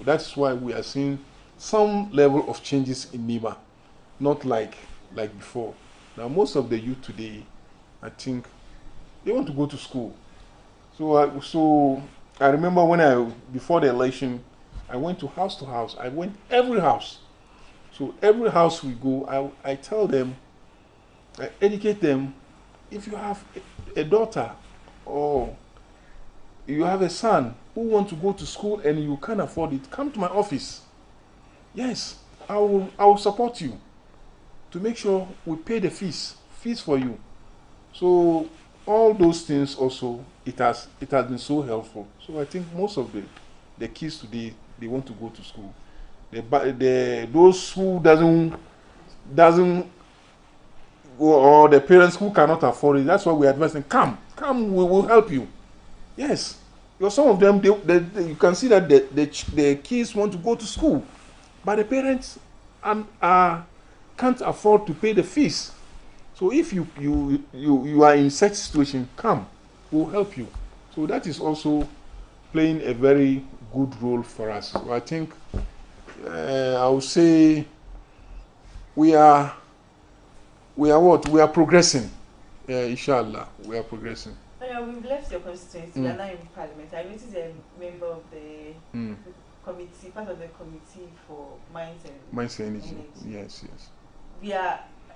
That's why we are seeing some level of changes in Nima, not like before. Now most of the youth today, I think, they want to go to school. So I remember before the election, I went to house. I went every house. So every house we go, I tell them, I educate them. If you have a daughter or you have a son who wants to go to school and you can't afford it, come to my office. Yes, I will support you to make sure we pay the fees for you. So all those things also, it has been so helpful. So I think most of the kids today, they want to go to school. Those who doesn't or the parents who cannot afford it, that's why we advise them, come, we will help you. Yes, because some of them, you can see that the kids want to go to school, but the parents can't afford to pay the fees. So if you are in such situation, come, we'll help you. So that is also playing a very good role for us. So I think I would say we are what? We are progressing. Inshallah, we are progressing. We've left your constituency. We are now in Parliament. I noticed a member of the committee, part of the committee for mines and energy. Yes.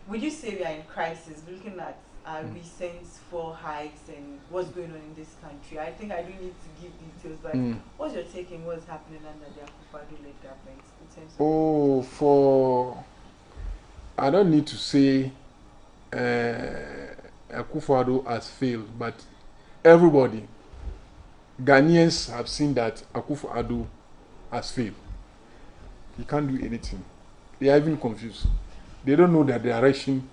Would you say we are in crisis, looking at our recent 4 hikes and what's going on in this country? I think I don't need to give details, but what's your take on what's happening under the Akufo-Addo-led government in terms of... I don't need to say Akufo-Addo has failed, but everybody, Ghanaians have seen that Akufo-Addo has failed. He can't do anything. They are even confused. They don't know the direction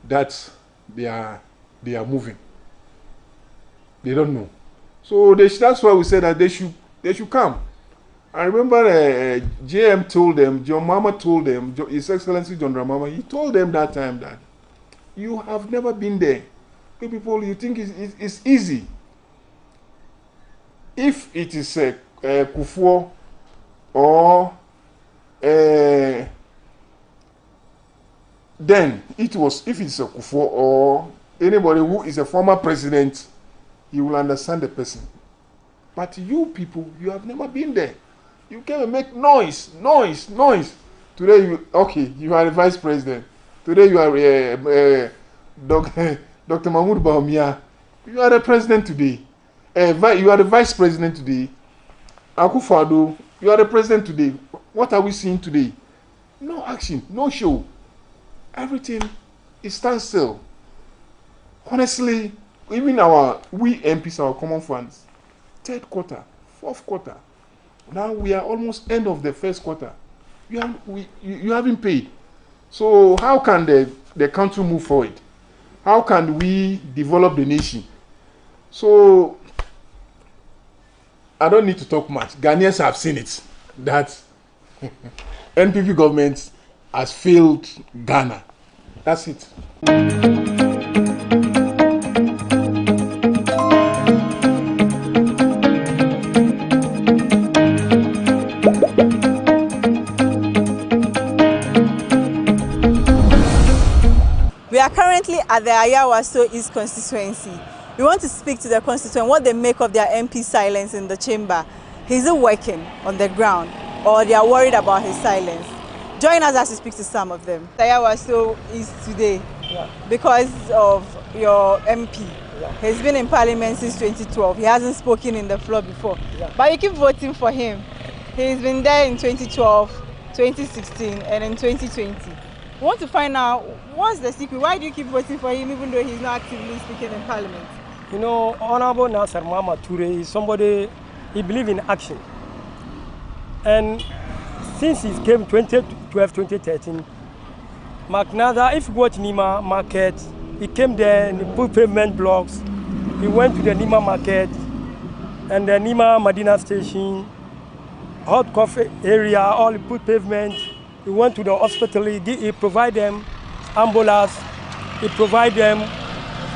that they are moving. They don't know. So that's why we said that they should come. I remember JM told them, John Mama told them, His Excellency John Dramama, he told them that time that you have never been there. People, you think it's easy. If it is Kufuor or then it was, if it's a Kufuor or anybody who is a former president, you will understand the person. But you people, you have never been there. You came and make noise. Today you are the vice president. Today you are Dr. Mahmoud Bawumia. You are the president today. You are the vice president today. Akufo-Addo, you are the president today. What are we seeing today? No action, no show. Everything is standstill. Honestly, even we MPs, our common funds, 3rd quarter, 4th quarter. Now we are almost end of the 1st quarter. You haven't paid. So how can the country move forward? How can we develop the nation? So I don't need to talk much. Ghanaians have seen it. That NPP government has failed Ghana. That's it. We are currently at the Ayawaso East constituency. We want to speak to the constituent what they make of their MP silence in the chamber. Is it working on the ground, or they are worried about his silence? Join us as we speak to some of them. Tayawa so is today because of your MP. He's been in Parliament since 2012. He hasn't spoken in the floor before. But you keep voting for him. He's been there in 2012, 2016, and in 2020. We want to find out what's the secret. Why do you keep voting for him even though he's not actively speaking in Parliament? You know, Honorable Nasser Muhammad Toure is somebody, he believes in action. And since he came 2012, 2013, McNaza, if you go to Nima Market, he came there and he put pavement blocks. He went to the Nima Market and the Nima Madina Station, hot coffee area, all he put pavement. He went to the hospital, he provide them ambulance, he provide them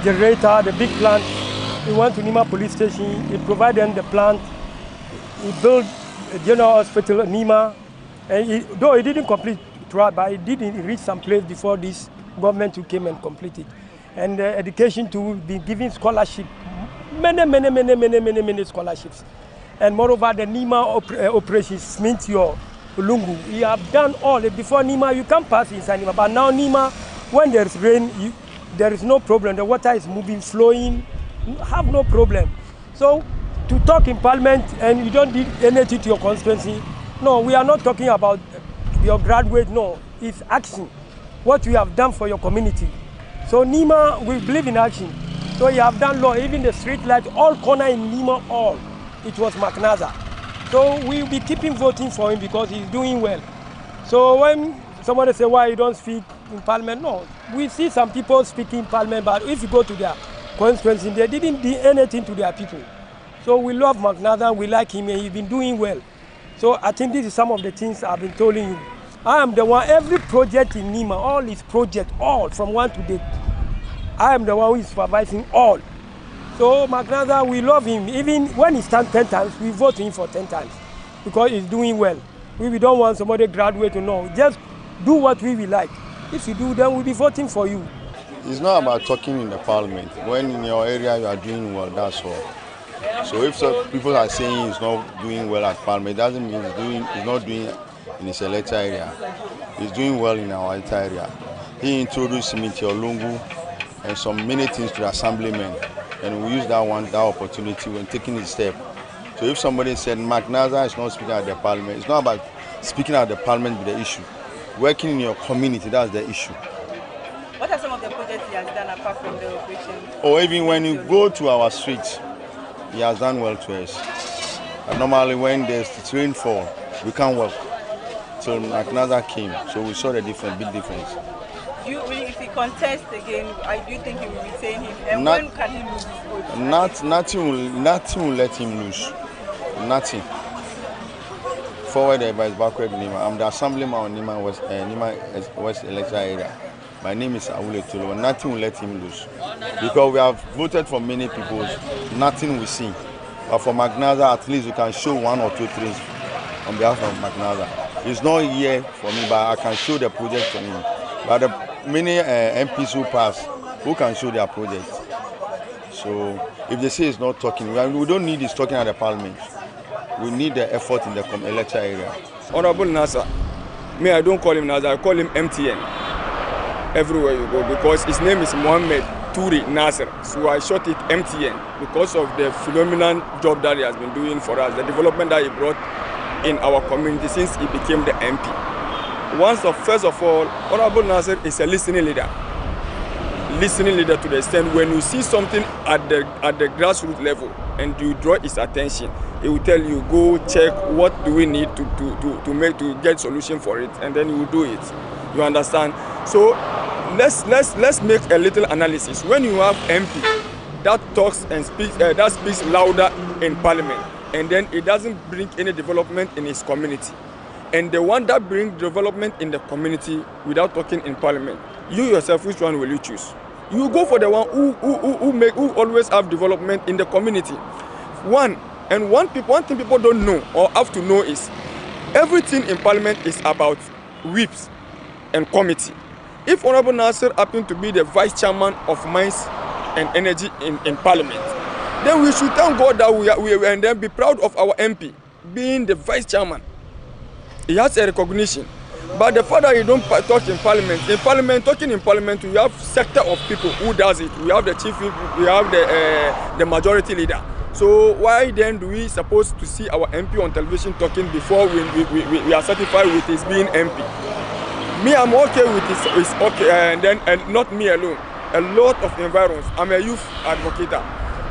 generator, the big plant. He went to Nima police station, he provide them the plant. He built a general hospital at Nima. And though he didn't complete throughout, but he did reach some place before this government who came and completed. And education to be giving scholarship, many scholarships. And moreover, the Nima operations, Smintio, Lungu, we have done all. Before Nima, you can't pass inside Nima. But now Nima, when there's rain, there is no problem. The water is moving, flowing, you have no problem. So to talk in Parliament and you don't need anything to your constituency, no, we are not talking about your graduate, no, it's action. What we have done for your community. So Nima, we believe in action. So you have done law, even the street light, all corner in Nima, all. It was McNaza. So we'll be keeping voting for him because he's doing well. So when somebody say why you don't speak in Parliament, no. We see some people speaking in Parliament, but if you go to their constituency, they didn't do anything to their people. So we love McNaza, we like him, and he's been doing well. So I think this is some of the things I've been telling you. I am the one, every project in Nima, all his projects, all from 1 to 8. I am the one who is supervising all. So McNaza, we love him. Even when he stands 10 times, we vote him for 10 times because he's doing well. We don't want somebody graduate to know. Just do what we will like. If you do, then we'll be voting for you. It's not about talking in the Parliament. When in your area you are doing well, that's all. So if people are saying he's not doing well at Parliament, it doesn't mean he's not doing in his electoral area. He's doing well in our electoral area. He introduced Simiti Olungu and some many things to the assemblymen, and we use that opportunity when taking his step. So if somebody said McNaza is not speaking at the Parliament, it's not about speaking at the Parliament with the issue. Working in your community, that's the issue. What are some of the projects he has done apart from the operation? Or even when you go to our streets, he has done well to us. And normally when there's rainfall, we can't work. So McNaza came, so we saw the difference, big difference. If he contests again, do you think he will retain him? And when can he lose his vote? Nothing will let him lose. Nothing. Forward advice, backward Nima. I'm the assemblyman on Nima West electoral area. My name is Awule Tolo. Nothing will let him lose. Because we have voted for many people, nothing we see. But for McNaza, at least we can show 1 or 2 things on behalf of McNaza. It's not here for me, but I can show the project for him. But the many MPs who pass, who can show their project. So if they say he's not talking, we don't need his talking at the Parliament. We need the effort in the electoral area. Honorable Nasser, me, I don't call him Nasser, I call him MTN. Everywhere you go, because his name is Mohammed Toure Nasser. So I short it MTN because of the phenomenal job that he has been doing for us, the development that he brought in our community since he became the MP. First of all, Honorable Nasser is a listening leader to the extent when you see something at the grassroots level and you draw his attention, he will tell you, go check what do we need to get solution for it, and then you will do it. You understand? So let's make a little analysis. When you have MP that talks and speaks louder in Parliament, and then it doesn't bring any development in his community, and the one that brings development in the community without talking in Parliament, you yourself, which one will you choose? You go for the one who always have development in the community. One thing people don't know or have to know is everything in Parliament is about whips and committee. If Honorable Nasser happened to be the vice chairman of Mines and Energy in Parliament, then we should thank God that we and then be proud of our MP. being the vice chairman. He has a recognition. But the fact that you don't talk in parliament, talking in parliament, we have sector of people who does it. We have the chief whip, we have the majority leader. So why then do we supposed to see our MP on television talking before we are certified with his being MP? Me, I'm okay with his okay, and not me alone. A lot of environs. I'm a youth advocate.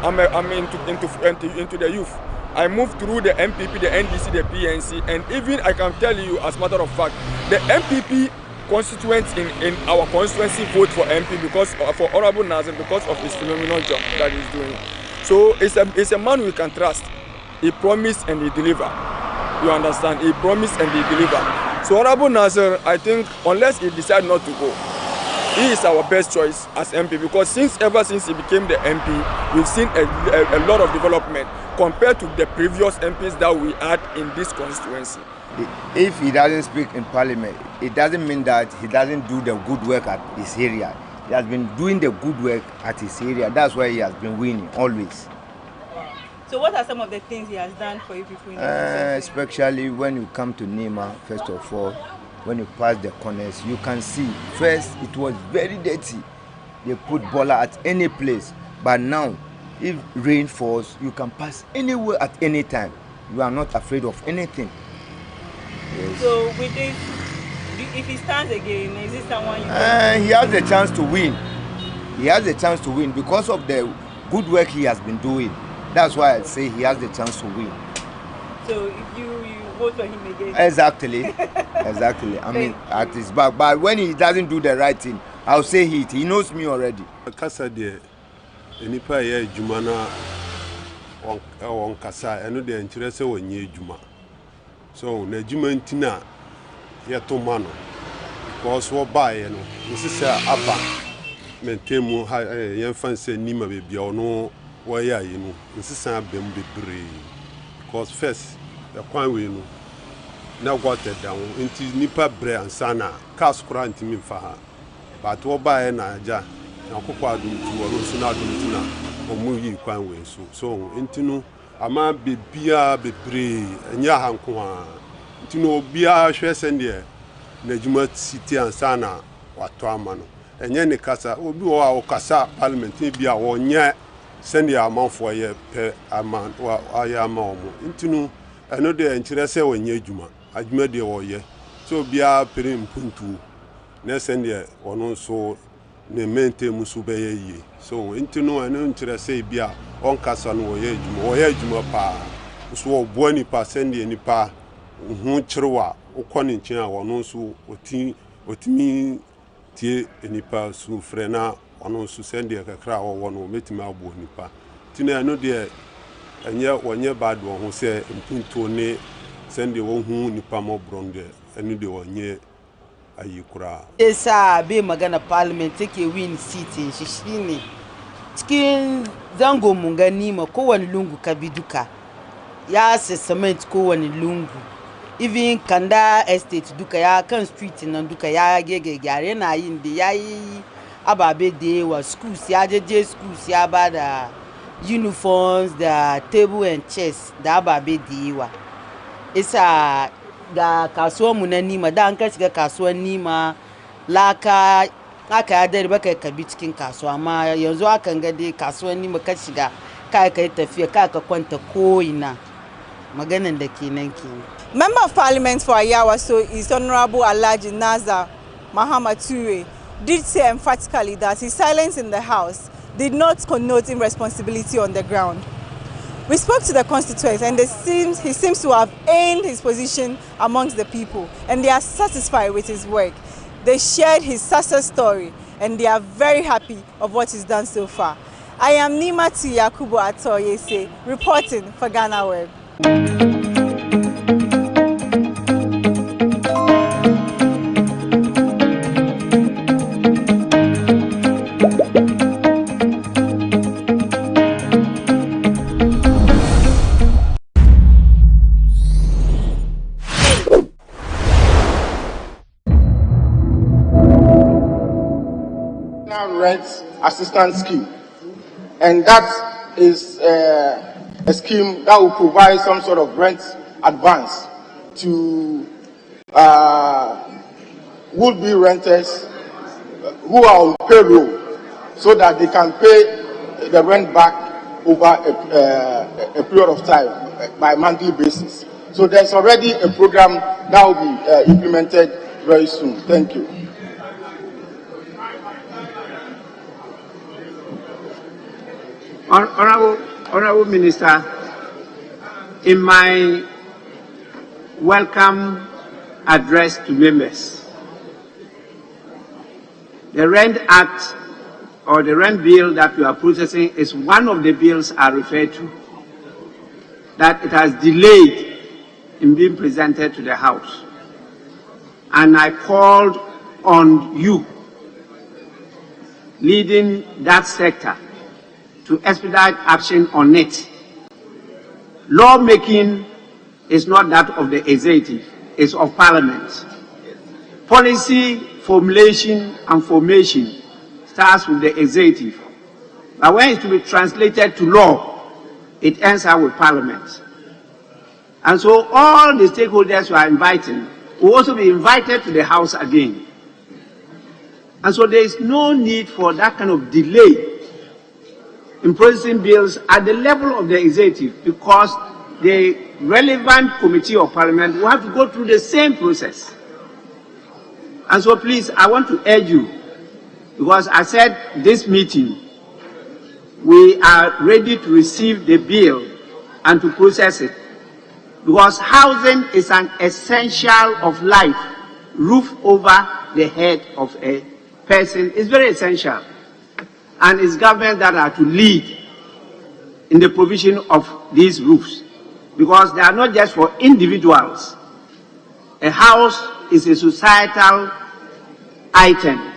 I'm into the youth. I moved through the MPP, the NDC, the PNC, and even I can tell you, as a matter of fact, the MPP constituents in our constituency vote for MP because for Honorable Nazir because of his phenomenal job that he's doing. So it's a man we can trust. He promised and he deliver. You understand? He promised and he deliver. So Honorable Nazir, I think, unless he decide not to go, he is our best choice as MP because ever since he became the MP, we've seen a lot of development compared to the previous MPs that we had in this constituency. If he doesn't speak in parliament, it doesn't mean that he doesn't do the good work at his area. He has been doing the good work at his area. That's why he has been winning always. So what are some of the things he has done for you people in the especially when you come to Nima, first of all, when you pass the corners, you can see, first it was very dirty. They put bola at any place. But now, if rain falls, you can pass anywhere at any time. You are not afraid of anything. Yes. So with this, if he stands again, is this someone you he has a chance to win. He has a chance to win because of the good work he has been doing. That's why I say he has the chance to win. So if you vote for him again? Exactly. Exactly. I mean, at his back. But when he doesn't do the right thing, I'll say he knows me already. Kasa de enipa ye adwuma na on kasa eno de nkyere se wonye adwuma. So na adwuma ntina ye to ma no. Because wo bae no, nsisa aba mentemu ha ye fanse nima be bia ono wo ya yi no. Nsisa abem bebre. Because first the kwan we no na water down into nipa bre ansana cars kura ntimi mfa ha. But wo bae na aja na kokwa adum tu wo so na adum tu na omu yi kwan we so ntinu ama bebia bebre nya hanko ha ntinu obia hwe sende na juma city ansana wato ama no enye ne kasa obi wo a kasa parliament bia wo nya sende amanfo ye pe ama wa aya ama omo ntinu eno de nkyere se wo nya adwuma de wo ye so bia pere mpuntu na sende wono so ne mente musu be ye so ntinu eno nkyere se bia on kasa no wo ye adwuma pa so wo bo ni pa sende ni pa hu kyerwa ukoni nkyia wono so otimi tie nipa su frena wono so sende kakra wo no metimi abo nipa tina no de enye wonye bad wo ho se mpuntu ne sende wo hu nipa mo bronde enu de wonye ayikura esa be magana parliament take win seat in shishini cikin zango mungani ma kowane lungu kabiduka ya se cement kowane lungu even Kanda estate duka ya kan street nan duka ya gege gyare na yin da yayi ababe da wa schools ya je schools ya bada uniforms da table and chairs da ababe da yawa isa ga kasuwar mu na Nima da an ka shiga kasuwar Nima laka aka ya dare baka ka bi cikin kasuwa amma yanzu akan ga dai kasuwar Nima ka shiga kai tafiya ka kwanta ko ina maganan da kenan kenan. Member of Parliament for Ayawaso is Honorable Alhaji Nazar Muhammad Ture did say emphatically that his silence in the House did not connote irresponsibility on the ground. We spoke to the constituents and he seems to have earned his position amongst the people and they are satisfied with his work. They shared his success story and they are very happy of what he's done so far. I am Nimatu Yakubu Atoyese reporting for GhanaWeb. Rent assistance scheme, and that is a scheme that will provide some sort of rent advance to would-be renters who are on payroll, so that they can pay the rent back over a period of time by monthly basis. So there's already a program that will be implemented very soon. Thank you. Honorable Minister, in my welcome address to members, the Rent Act or the rent bill that we are processing is one of the bills I referred to, that it has delayed in being presented to the House. And I called on you, leading that sector, to expedite action on it. Lawmaking is not that of the executive, it's of Parliament. Policy formulation and formation starts with the executive. But when it's to be translated to law, it ends up with Parliament. And so all the stakeholders who are inviting will also be invited to the House again. And so there is no need for that kind of delay in processing bills at the level of the executive, because the relevant committee of Parliament will have to go through the same process. And so please, I want to urge you, because I said this meeting, we are ready to receive the bill and to process it, because housing is an essential of life. Roof over the head of a person is very essential. And it's governments that are to lead in the provision of these roofs, because they are not just for individuals. A house is a societal item,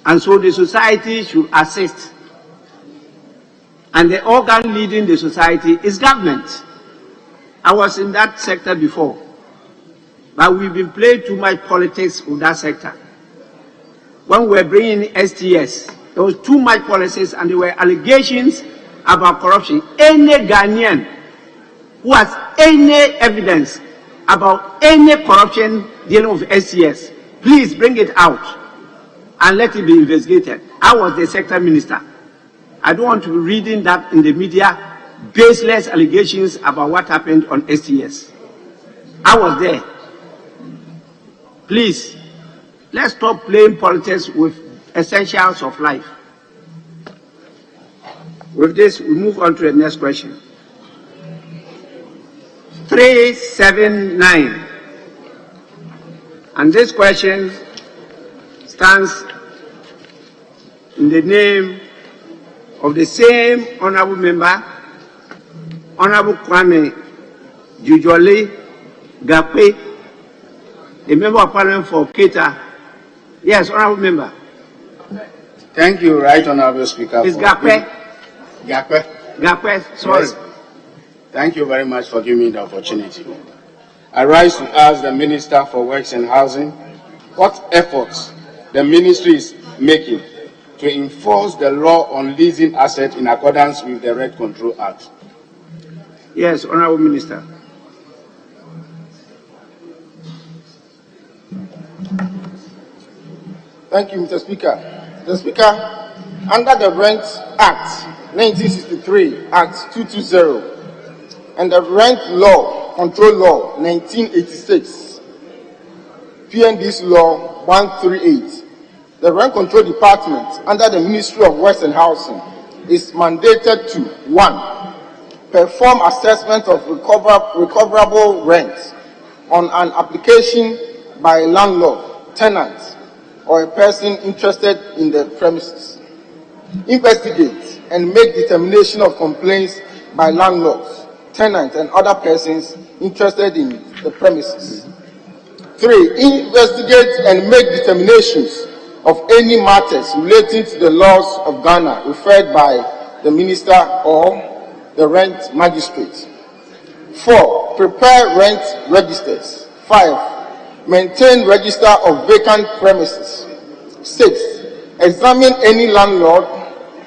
and so the society should assist. And the organ leading the society is government. I was in that sector before, but we've been playing too much politics with that sector. When we were bringing in STS, there was too much policies and there were allegations about corruption. Any Ghanaian who has any evidence about any corruption dealing with STS, please bring it out and let it be investigated. I was the sector minister. I don't want to be reading that in the media, baseless allegations about what happened on STS. I was there. Please, let's stop playing politics with essentials of life. With this, we move on to the next question. 379. And this question stands in the name of the same honorable member, Honorable Kwame Jujoli Gakwe, the member of Parliament for Keita. Yes, honorable member. Thank you, Right Honorable Speaker. It's Gakwe. Gakwe, sorry. Yes. Thank you very much for giving me the opportunity. I rise to ask the Minister for Works and Housing what efforts the ministry is making to enforce the law on leasing assets in accordance with the Rent Control Act. Yes, Honorable Minister. Thank you, Mr. Speaker. Mr. Speaker, under the Rent Act 1963, Act 220, and the Rent Law, Control Law 1986, PND's Law 138, the Rent Control Department under the Ministry of Works and Housing is mandated to 1. Perform assessment of recoverable rent on an application by a landlord, tenant, or a person interested in the premises. Investigate and make determination of complaints by landlords, tenants, and other persons interested in the premises. 3. Investigate and make determinations of any matters relating to the laws of Ghana referred by the minister or the rent magistrate. 4. Prepare rent registers. 5. Maintain register of vacant premises. 6. Examine any landlord,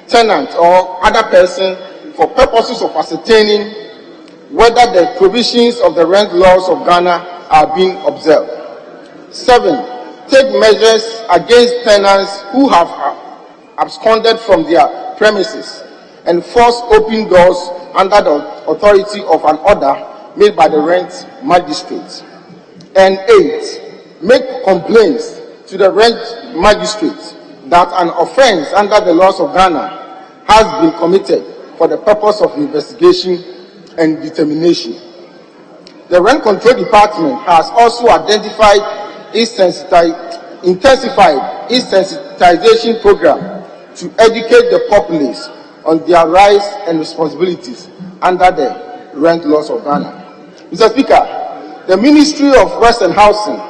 tenant, or other person for purposes of ascertaining whether the provisions of the rent laws of Ghana are being observed. 7. Take measures against tenants who have absconded from their premises and force open doors under the authority of an order made by the rent magistrate. And 8. Make complaints to the rent magistrate that an offense under the laws of Ghana has been committed for the purpose of investigation and determination. The Rent Control Department has also intensified its sensitization program to educate the populace on their rights and responsibilities under the rent laws of Ghana. Mr. Speaker, the Ministry of Works and Housing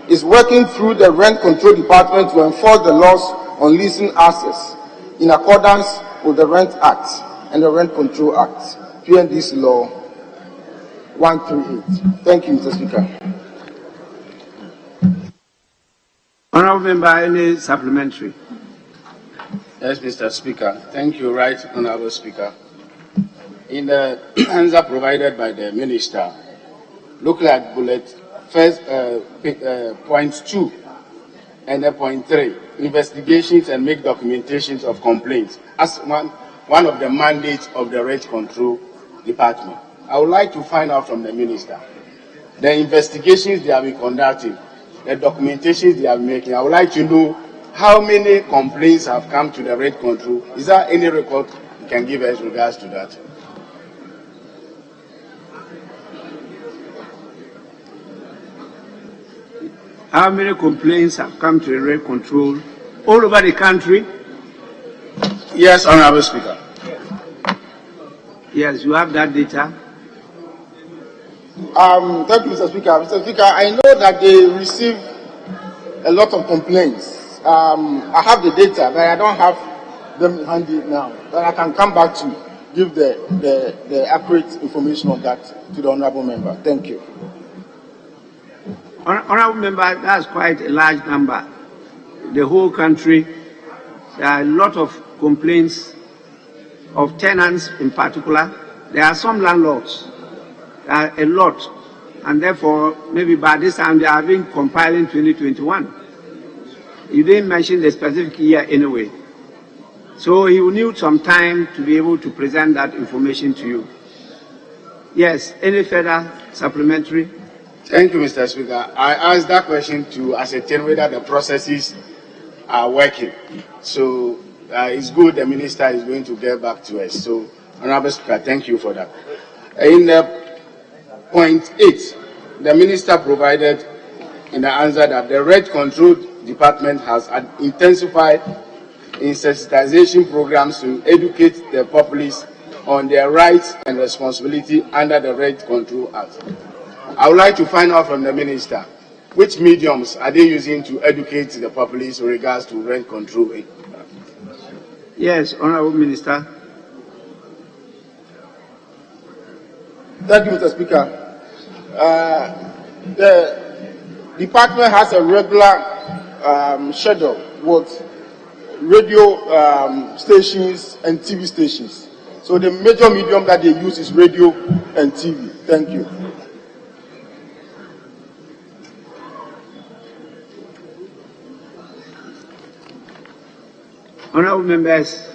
is working through the Rent Control Department to enforce the laws on leasing assets in accordance with the Rent Act and the Rent Control Act, PNDC Law 138. Thank you, Mr. Speaker. Honourable Member, any supplementary? Yes, Mr. Speaker. Thank you, Right Honourable Speaker. In the answer provided by the Minister, look at bullet first point 2 and point 3, investigations and make documentations of complaints as one of the mandates of the Rent Control Department. I would like to find out from the Minister the investigations they have been conducting, the documentations they are making. I would like to know how many complaints have come to the Rent Control. Is there any record you can give us regards to that? How many complaints have come to the Rent Control all over the country? Yes, Honourable Speaker. Yes, you have that data. Thank you, Mr. Speaker. Mr. Speaker, I know that they receive a lot of complaints. I have the data, but I don't have them handy now. But I can come back to give the accurate information on that to the Honourable Member. Thank you. Honourable Member, that's quite a large number. The whole country, there are a lot of complaints of tenants in particular. There are some landlords, there are a lot, and therefore maybe by this time they have been compiling 2021. You didn't mention the specific year anyway. So he will need some time to be able to present that information to you. Yes, any further supplementary? Thank you, Mr. Speaker. I asked that question to ascertain whether the processes are working. So it's good the Minister is going to get back to us. So, Honourable Speaker, thank you for that. In point 8, the Minister provided in the answer that the Rent Control Department has intensified its sensitization programs to educate the populace on their rights and responsibility under the Rent Control Act. I would like to find out from the Minister, which mediums are they using to educate the populace with regards to rent control? Yes, Honourable Minister. Thank you, Mr. Speaker. The department has a regular schedule with radio stations and TV stations. So the major medium that they use is radio and TV. Thank you. Honourable members.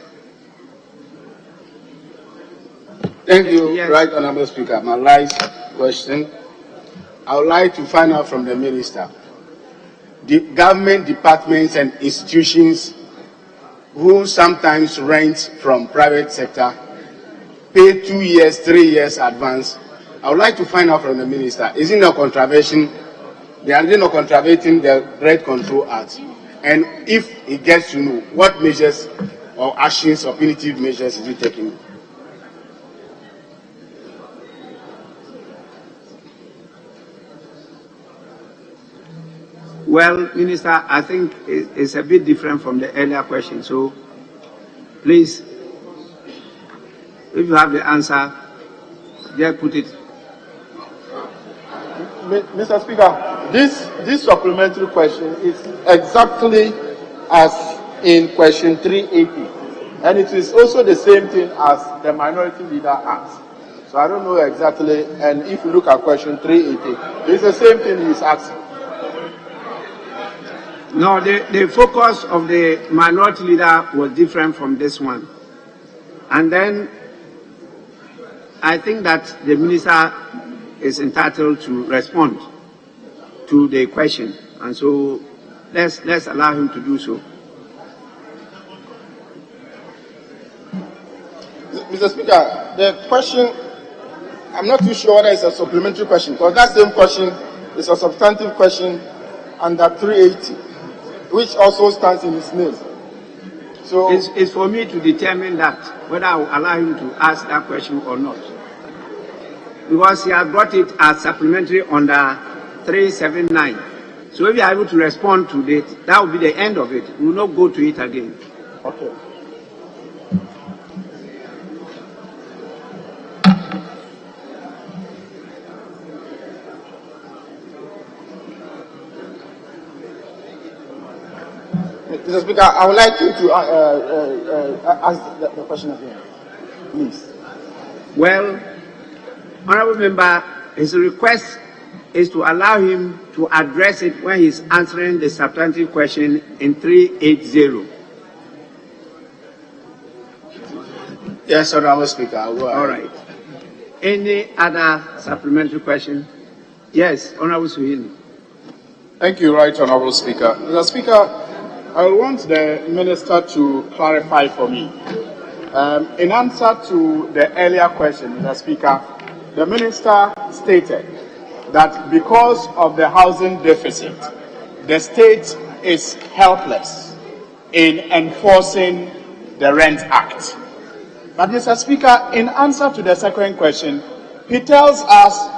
Thank you, yes. Right Honourable Speaker. My last question. I would like to find out from the Minister, the government departments and institutions who sometimes rent from private sector pay 2 years, 3 years advance. I would like to find out from the Minister, is it no contravention? They are not contravening the Rent Control Act. And if he gets to know, what measures or actions or punitive measures is he taking? Well, Minister, I think it's a bit different from the earlier question. So, please, if you have the answer, just put it. Mr. Speaker, this supplementary question is exactly as in question 380, and it is also the same thing as the Minority Leader asked. So I don't know exactly. And if you look at question 380, it's the same thing he's asking. No, the focus of the minority leader was different from this one. And then I think that the minister is entitled to respond to the question. And so let's allow him to do so. Mr. Speaker, the question, I'm not too sure whether it's a supplementary question, because that same question is a substantive question under 380, which also stands in his name. So it's for me to determine that, whether I will allow him to ask that question or not. Because he has brought it as supplementary under 379. So if you are able to respond to it, that will be the end of it. We will not go to it again. Okay. Mr. Speaker, I would like you to ask the question again, please. Well, Honorable Member, his request is to allow him to address it when he's answering the substantive question in 380. Yes, Honorable Speaker. All right. Any other supplementary question? Yes, Honorable Suhili. Thank you, Right Honorable Speaker. Mr. Speaker, I want the Minister to clarify for me. In answer to the earlier question, Mr. Speaker, the Minister stated that because of the housing deficit, the state is helpless in enforcing the Rent Act. But, Mr. Speaker, in answer to the second question, he tells us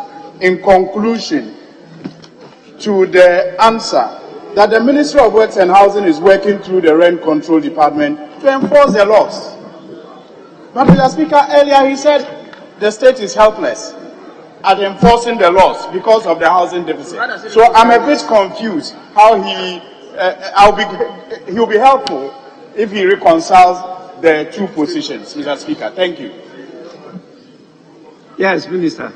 in conclusion to the answer that the Ministry of Works and Housing is working through the Rent Control Department to enforce the laws. But, Mr. Speaker, earlier he said the state is helpless at enforcing the laws because of the housing deficit. So I'm a bit confused how he'll be helpful if he reconciles the two positions, Mr. Speaker. Thank you. Yes, Minister.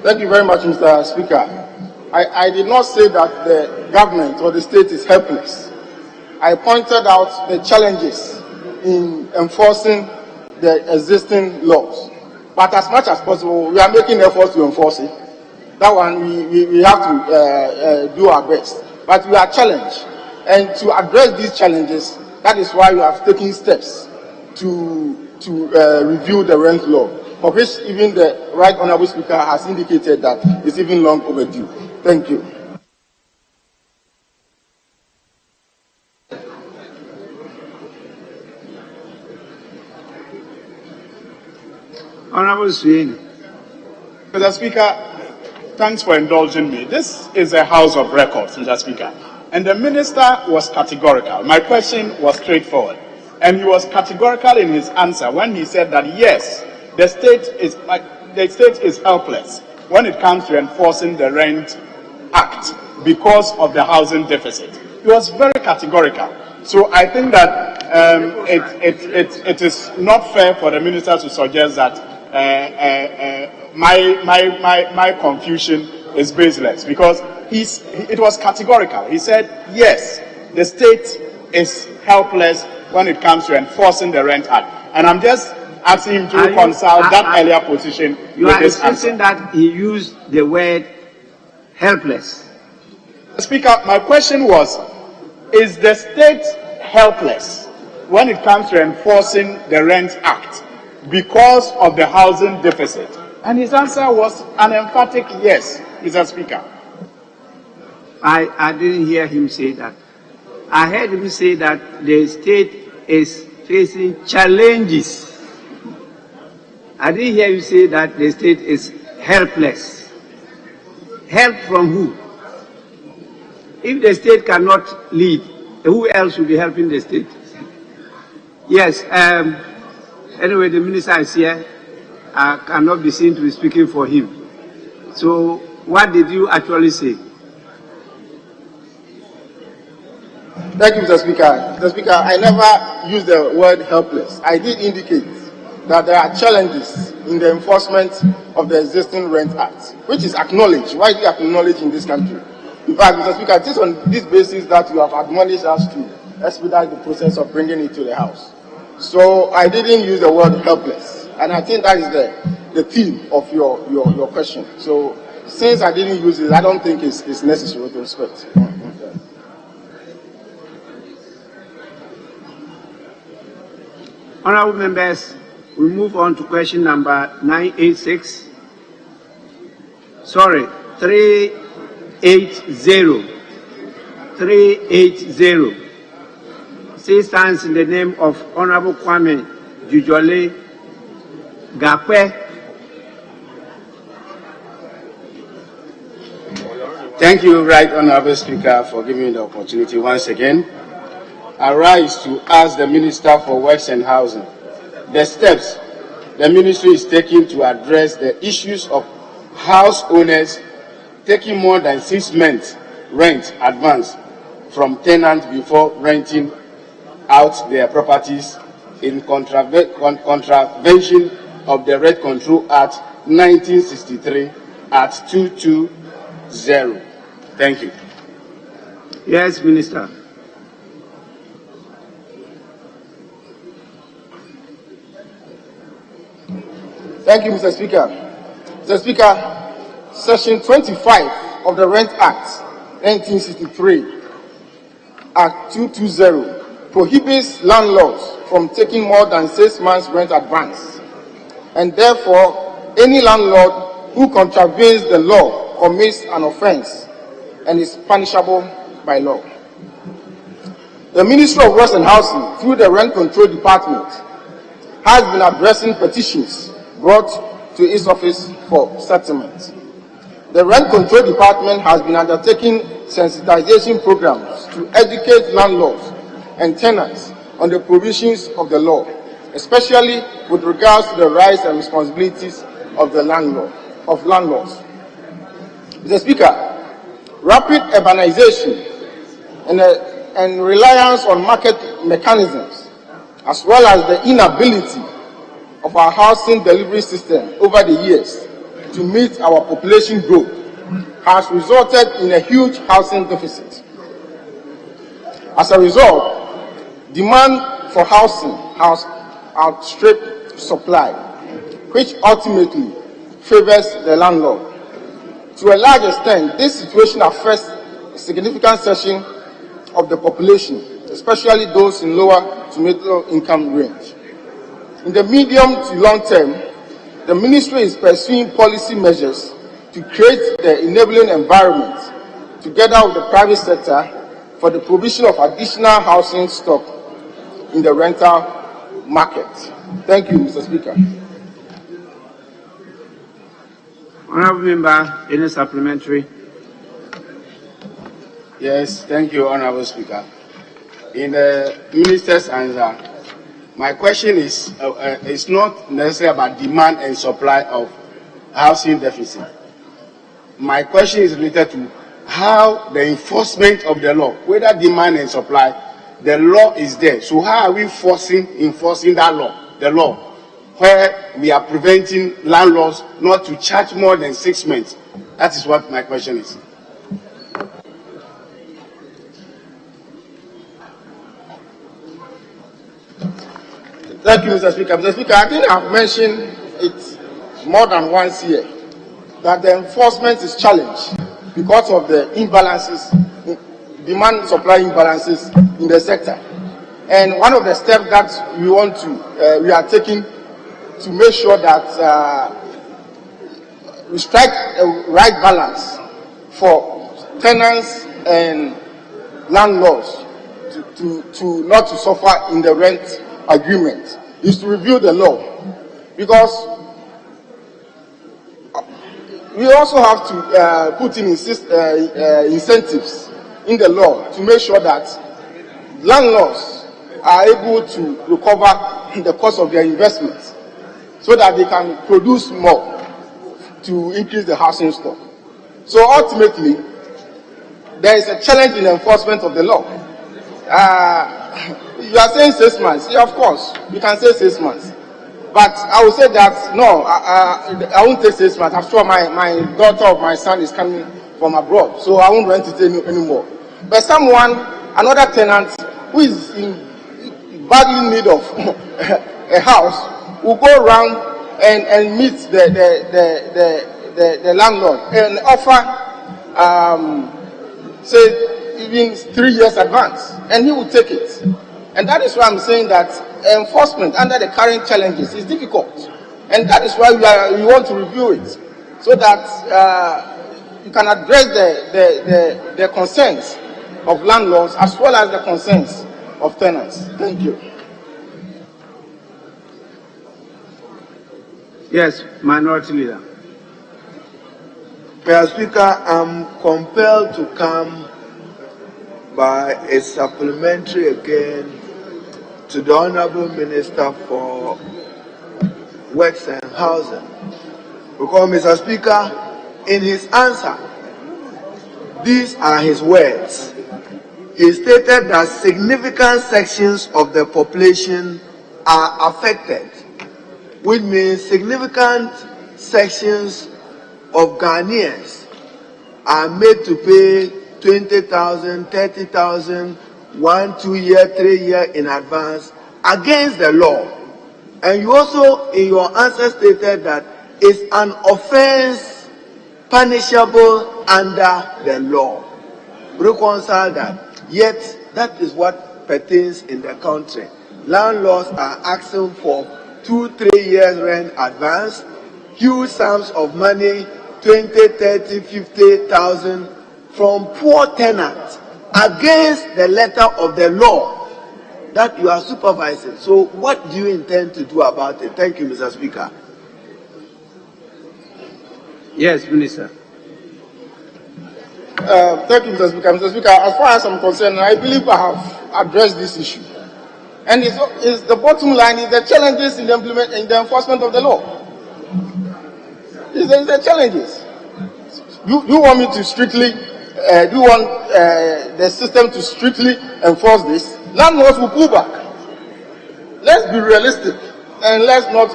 Thank you very much, Mr. Speaker. I did not say that the government or the state is helpless. I pointed out the challenges in enforcing the existing laws. But as much as possible, we are making efforts to enforce it. That one, we have to do our best. But we are challenged. And to address these challenges, that is why we have taken steps to review the rent law, for which even the Right Honourable Speaker has indicated that it's even long overdue. Thank you. Honourable Sweeney. Mr. Speaker, thanks for indulging me. This is a house of records, Mr. Speaker. And the minister was categorical. My question was straightforward. And he was categorical in his answer when he said that, yes, the state is helpless when it comes to enforcing the Rent Act because of the housing deficit. He was very categorical. So I think that it is not fair for the minister to suggest that my confusion is baseless, because it was categorical. He said, yes, the state is helpless when it comes to enforcing the Rent Act. And I'm just asking him to reconcile that earlier position with this answer. You are insisting that he used the word helpless. Speaker, my question was, is the state helpless when it comes to enforcing the Rent Act because of the housing deficit? And his answer was an emphatic yes, Mr. Speaker. I didn't hear him say that. I heard him say that the state is facing challenges. I didn't hear you say that the state is helpless. Help from who? If the state cannot lead, who else will be helping the state? Yes, anyway, the minister is here. I cannot be seen to be speaking for him. So, what did you actually say? Thank you, Mr. Speaker. Mr. Speaker, I never used the word helpless. I did indicate that there are challenges in the enforcement of the existing Rent Act, which is acknowledged, widely acknowledged in this country. In fact, Mr. Speaker, it is on this basis that you have admonished us to expedite the process of bringing it to the House. So I didn't use the word helpless, and I think that is the theme of your question. So since I didn't use it, I don't think it's necessary with respect. Honorable members, we move on to question number 986. Sorry, 380. 380. Say stands in the name of Honorable Kwame Jujole Gapwe. Thank you, Right Honorable Speaker, for giving me the opportunity once again. I rise to ask the Minister for Works and Housing the steps the ministry is taking to address the issues of house owners taking more than 6 months rent advance from tenants before renting out their properties in contravention of the Rent Control Act 1963 at 220. Thank you. Yes, Minister. Thank you, Mr. Speaker. Mr. Speaker, Section 25 of the Rent Act 1963 Act 220 prohibits landlords from taking more than 6 months rent advance, and therefore any landlord who contravenes the law commits an offense and is punishable by law. The Ministry of Works and Housing, through the Rent Control Department, has been addressing petitions brought to its office for settlement. The Rent Control Department has been undertaking sensitization programs to educate landlords and tenants on the provisions of the law, especially with regards to the rights and responsibilities of the landlords. Mr. Speaker, rapid urbanization and reliance on market mechanisms, as well as the inability of our housing delivery system over the years to meet our population growth, has resulted in a huge housing deficit. As a result, demand for housing has outstripped supply, which ultimately favors the landlord. To a large extent, this situation affects a significant section of the population, especially those in lower to middle income range. In the medium to long term, the ministry is pursuing policy measures to create the enabling environment, together with the private sector, for the provision of additional housing stock in the rental market. Thank you, Mr. Speaker. Honorable Member, any supplementary? Yes, thank you, Honorable Speaker. In the Minister's answer, my question is it's not necessarily about demand and supply of housing deficit. My question is related to how the enforcement of the law, whether demand and supply, the law is there. So how are we enforcing that law, the law, where we are preventing landlords not to charge more than 6 months? That is what my question is. Thank you, Mr. Speaker. Mr. Speaker, I think I've mentioned it more than once here that the enforcement is challenged because of the imbalances, demand-supply imbalances in the sector. And one of the steps that we are taking to make sure that we strike a right balance for tenants and landlords to not to suffer in the rent agreement is to review the law, because we also have to put in incentives in the law to make sure that landlords are able to recover the cost of their investments so that they can produce more to increase the housing stock. So ultimately, there is a challenge in the enforcement of the law. You are saying 6 months. Yeah, of course, you can say 6 months. But I will say that, no, I won't take 6 months. I'm sure my daughter or my son is coming from abroad, so I won't rent it anymore. But another tenant who is in badly need of a house will go around and meet the landlord and offer, say, even 3 years advance, and he will take it. And that is why I'm saying that enforcement under the current challenges is difficult, and that is why we want to review it so that you can address the concerns of landlords as well as the concerns of tenants. Thank you. Yes, Minority Leader. Mr. Speaker, I'm compelled to come by a supplementary again to the Honorable Minister for Works and Housing. Because, Mr. Speaker, in his answer, these are his words. He stated that significant sections of the population are affected, which means significant sections of Ghanaians are made to pay 20,000, 30,000, 1, 2 year, 3 year in advance against the law. And you also, in your answer, stated that it's an offense punishable under the law. Reconcile that. Yet, that is what pertains in the country. Landlords are asking for 2, 3 years rent advance, huge sums of money, 20, 30, 50,000 from poor tenants against the letter of the law that you are supervising. So what do you intend to do about it? Thank you, Mr. Speaker. Yes, Minister. Thank you, Mr. Speaker. Mr. Speaker, as far as I'm concerned, I believe I have addressed this issue. And it's the bottom line is the challenges in the enforcement of the law. It's the challenges. You want me to strictly, do you want the system to strictly enforce this? Landlords will pull back. Let's be realistic and let's not,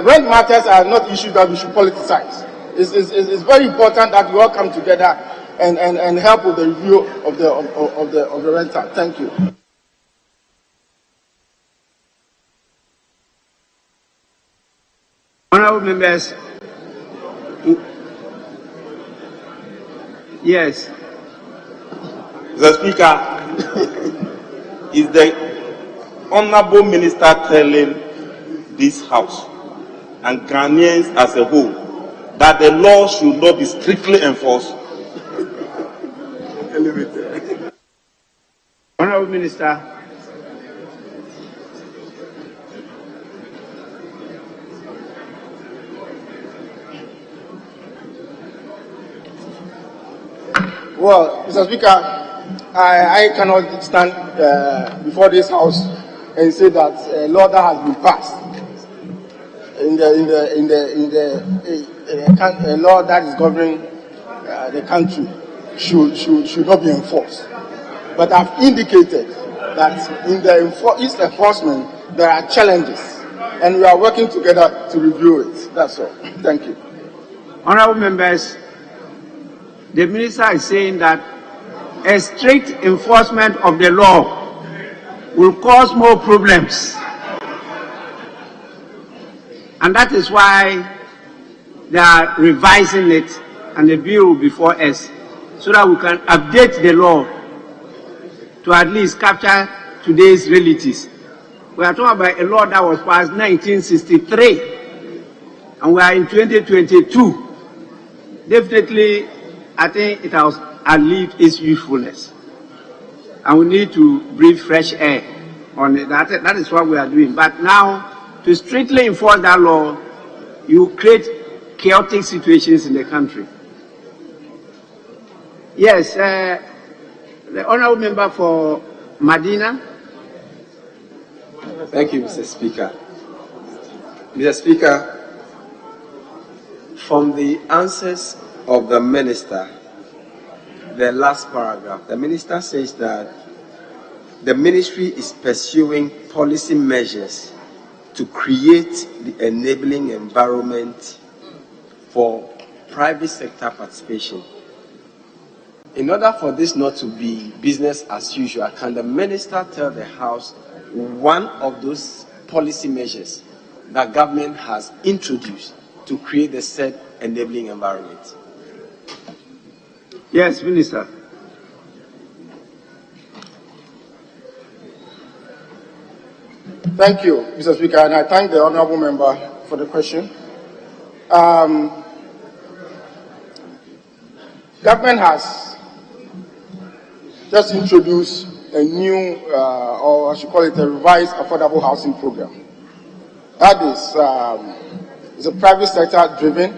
rent matters are not issues that we should politicize. It's very important that we all come together and help with the review of the renter. Thank you. Honorable members, yes. Mr. Speaker, is the Honorable Minister telling this House and Ghanaians as a whole that the law should not be strictly enforced? Honorable Minister. Well, Mr. Speaker, I cannot stand before this House and say that a law that has been passed a law that is governing the country should not be enforced. But I've indicated that in its enforcement there are challenges, and we are working together to review it. That's all. Thank you. Honorable members, the minister is saying that a strict enforcement of the law will cause more problems. And that is why they are revising it and the bill before us so that we can update the law to at least capture today's realities. We are talking about a law that was passed in 1963 and we are in 2022. Definitely, I think it has outlived its usefulness. And we need to breathe fresh air on it. That is what we are doing. But now, to strictly enforce that law, you create chaotic situations in the country. Yes, the honorable member for Medina. Thank you, Mr. Speaker. Mr. Speaker, from the answers of the minister, the last paragraph, the minister says that the ministry is pursuing policy measures to create the enabling environment for private sector participation. In order for this not to be business as usual, can the minister tell the House one of those policy measures that government has introduced to create the said enabling environment? Yes, Minister. Thank you, Mr. Speaker, and I thank the honourable member for the question. Government has just introduced a new, or I should call it a revised affordable housing program. That is a private sector driven,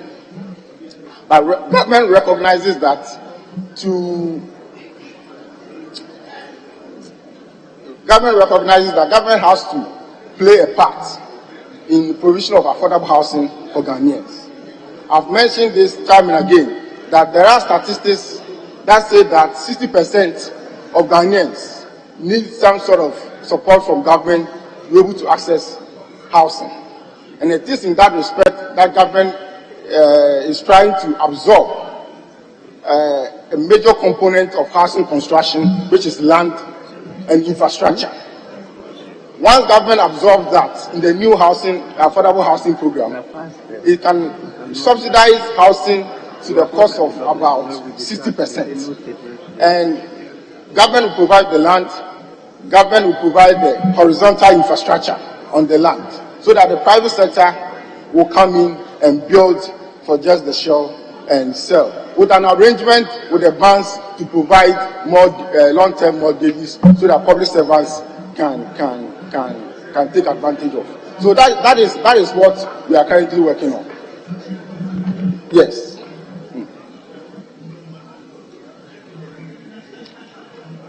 but government recognizes that government has to play a part in the provision of affordable housing for Ghanaians. I've mentioned this time and again that there are statistics that say that 60% of Ghanaians need some sort of support from government to be able to access housing. And it is in that respect that government is trying to absorb a major component of housing construction, which is land and infrastructure. Once government absorbs that in the new housing, affordable housing program, it can subsidize housing to the cost of about 60%. And government will provide the land, government will provide the horizontal infrastructure on the land, so that the private sector will come in and build for just the shell and sell, with an arrangement with the banks to provide more long-term mortgages so that public servants can take advantage of. So that is what we are currently working on. Yes.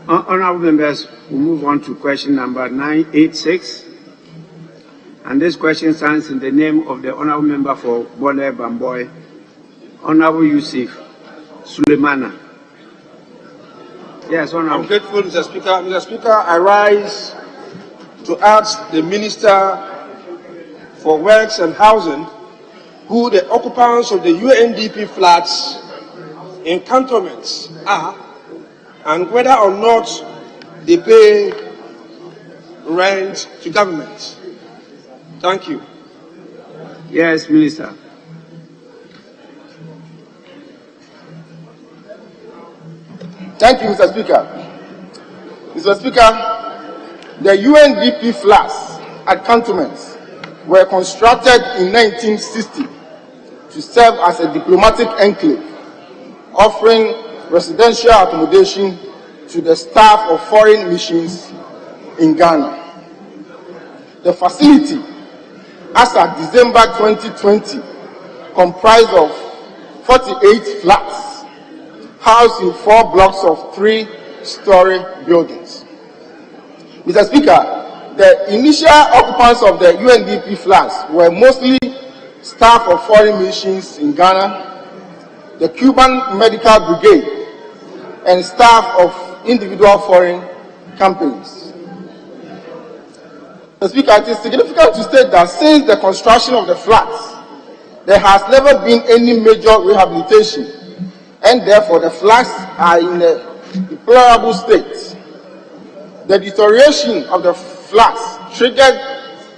Honourable members, we move on to question number 986. And this question stands in the name of the Honourable Member for Bole Bamboy, Honourable Yusuf Suleimana. Yes, Honourable. I'm grateful, Mr. Speaker. Mr. Speaker, I rise to ask the Minister for Works and Housing who the occupants of the UNDP flats in cantonments are, and whether or not they pay rent to government. Thank you. Yes, Minister. Thank you, Mr. Speaker. Mr. Speaker, the UNDP flats at cantonments were constructed in 1960 to serve as a diplomatic enclave, offering residential accommodation to the staff of foreign missions in Ghana. The facility, as at December 2020, comprised of 48 flats, housed in 4 blocks of 3-story buildings. Mr. Speaker, the initial occupants of the UNDP flats were mostly staff of foreign missions in Ghana, the Cuban Medical Brigade, and staff of individual foreign companies. Mr. Speaker, it is significant to state that since the construction of the flats, there has never been any major rehabilitation, and therefore the flats are in a deplorable state. The deterioration of the flats triggered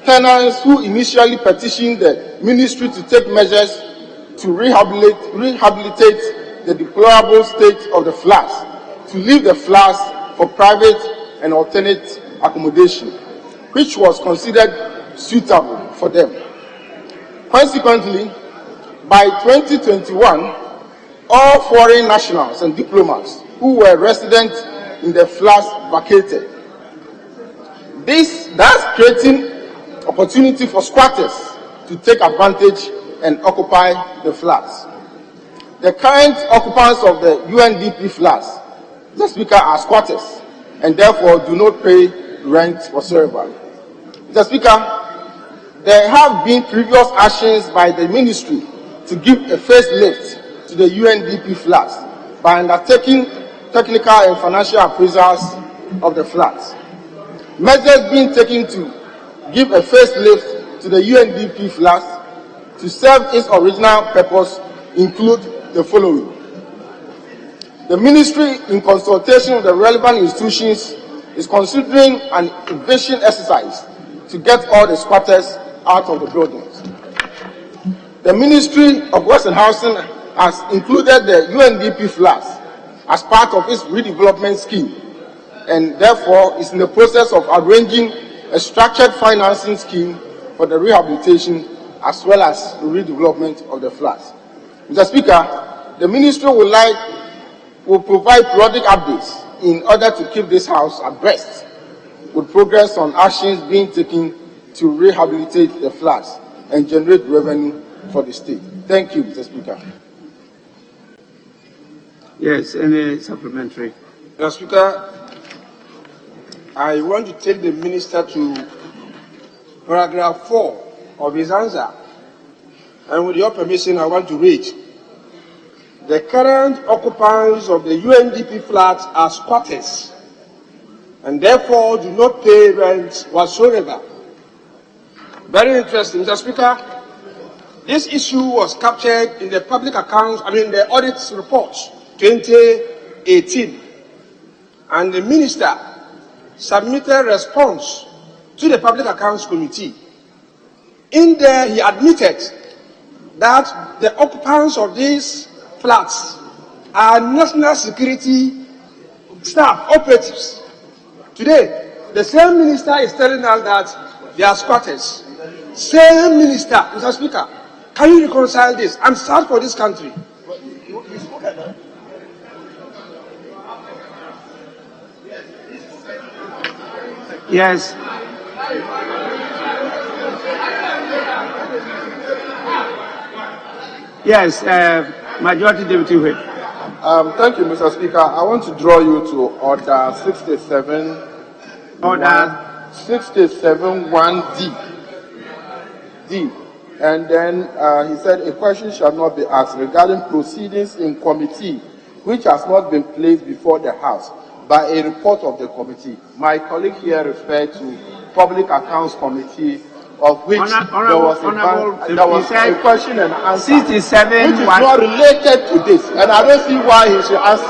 tenants who initially petitioned the ministry to take measures to rehabilitate the deplorable state of the flats, to leave the flats for private and alternate accommodation, which was considered suitable for them. Consequently, by 2021, all foreign nationals and diplomats who were resident in the flats vacated. This thus creating opportunity for squatters to take advantage and occupy the flats. The current occupants of the UNDP flats, Mr. Speaker, are squatters and therefore do not pay rent whatsoever. Mr. Speaker, there have been previous actions by the ministry to give a facelift to the UNDP flats by undertaking technical and financial appraisals of the flats. Measures being taken to give a facelift to the UNDP flats to serve its original purpose include the following. The ministry, in consultation with the relevant institutions, is considering an eviction exercise to get all the squatters out of the buildings. The Ministry of Works and Housing has included the UNDP flats as part of its redevelopment scheme, and therefore is in the process of arranging a structured financing scheme for the rehabilitation as well as the redevelopment of the flats. Mr. Speaker, the Ministry will provide periodic updates in order to keep this House abreast with progress on actions being taken to rehabilitate the flats and generate revenue for the state. Thank you, Mr. Speaker. Yes, any supplementary? Mr. Speaker, I want to take the Minister to paragraph 4 of his answer. And with your permission, I want to read. The current occupants of the UNDP flats are squatters and therefore do not pay rent whatsoever. Very interesting, Mr. Speaker. This issue was captured in the the audit report 2018, and the Minister submitted a response to the Public Accounts Committee. In there, he admitted that the occupants of these flats are national security staff, operatives. Today, the same minister is telling us that they are squatters. Same minister, Mr. Speaker, can you reconcile this? I'm sad for this country. Yes. Yes, Majority Deputy Whip. Thank you, Mr. Speaker. I want to draw you to Order 67. Order 67(1)(d). And then he said a question shall not be asked regarding proceedings in committee which has not been placed before the House by a report of the committee. My colleague here referred to Public Accounts Committee, of which there was a question and answer, 67, which is not related to this, and I don't see why he should ask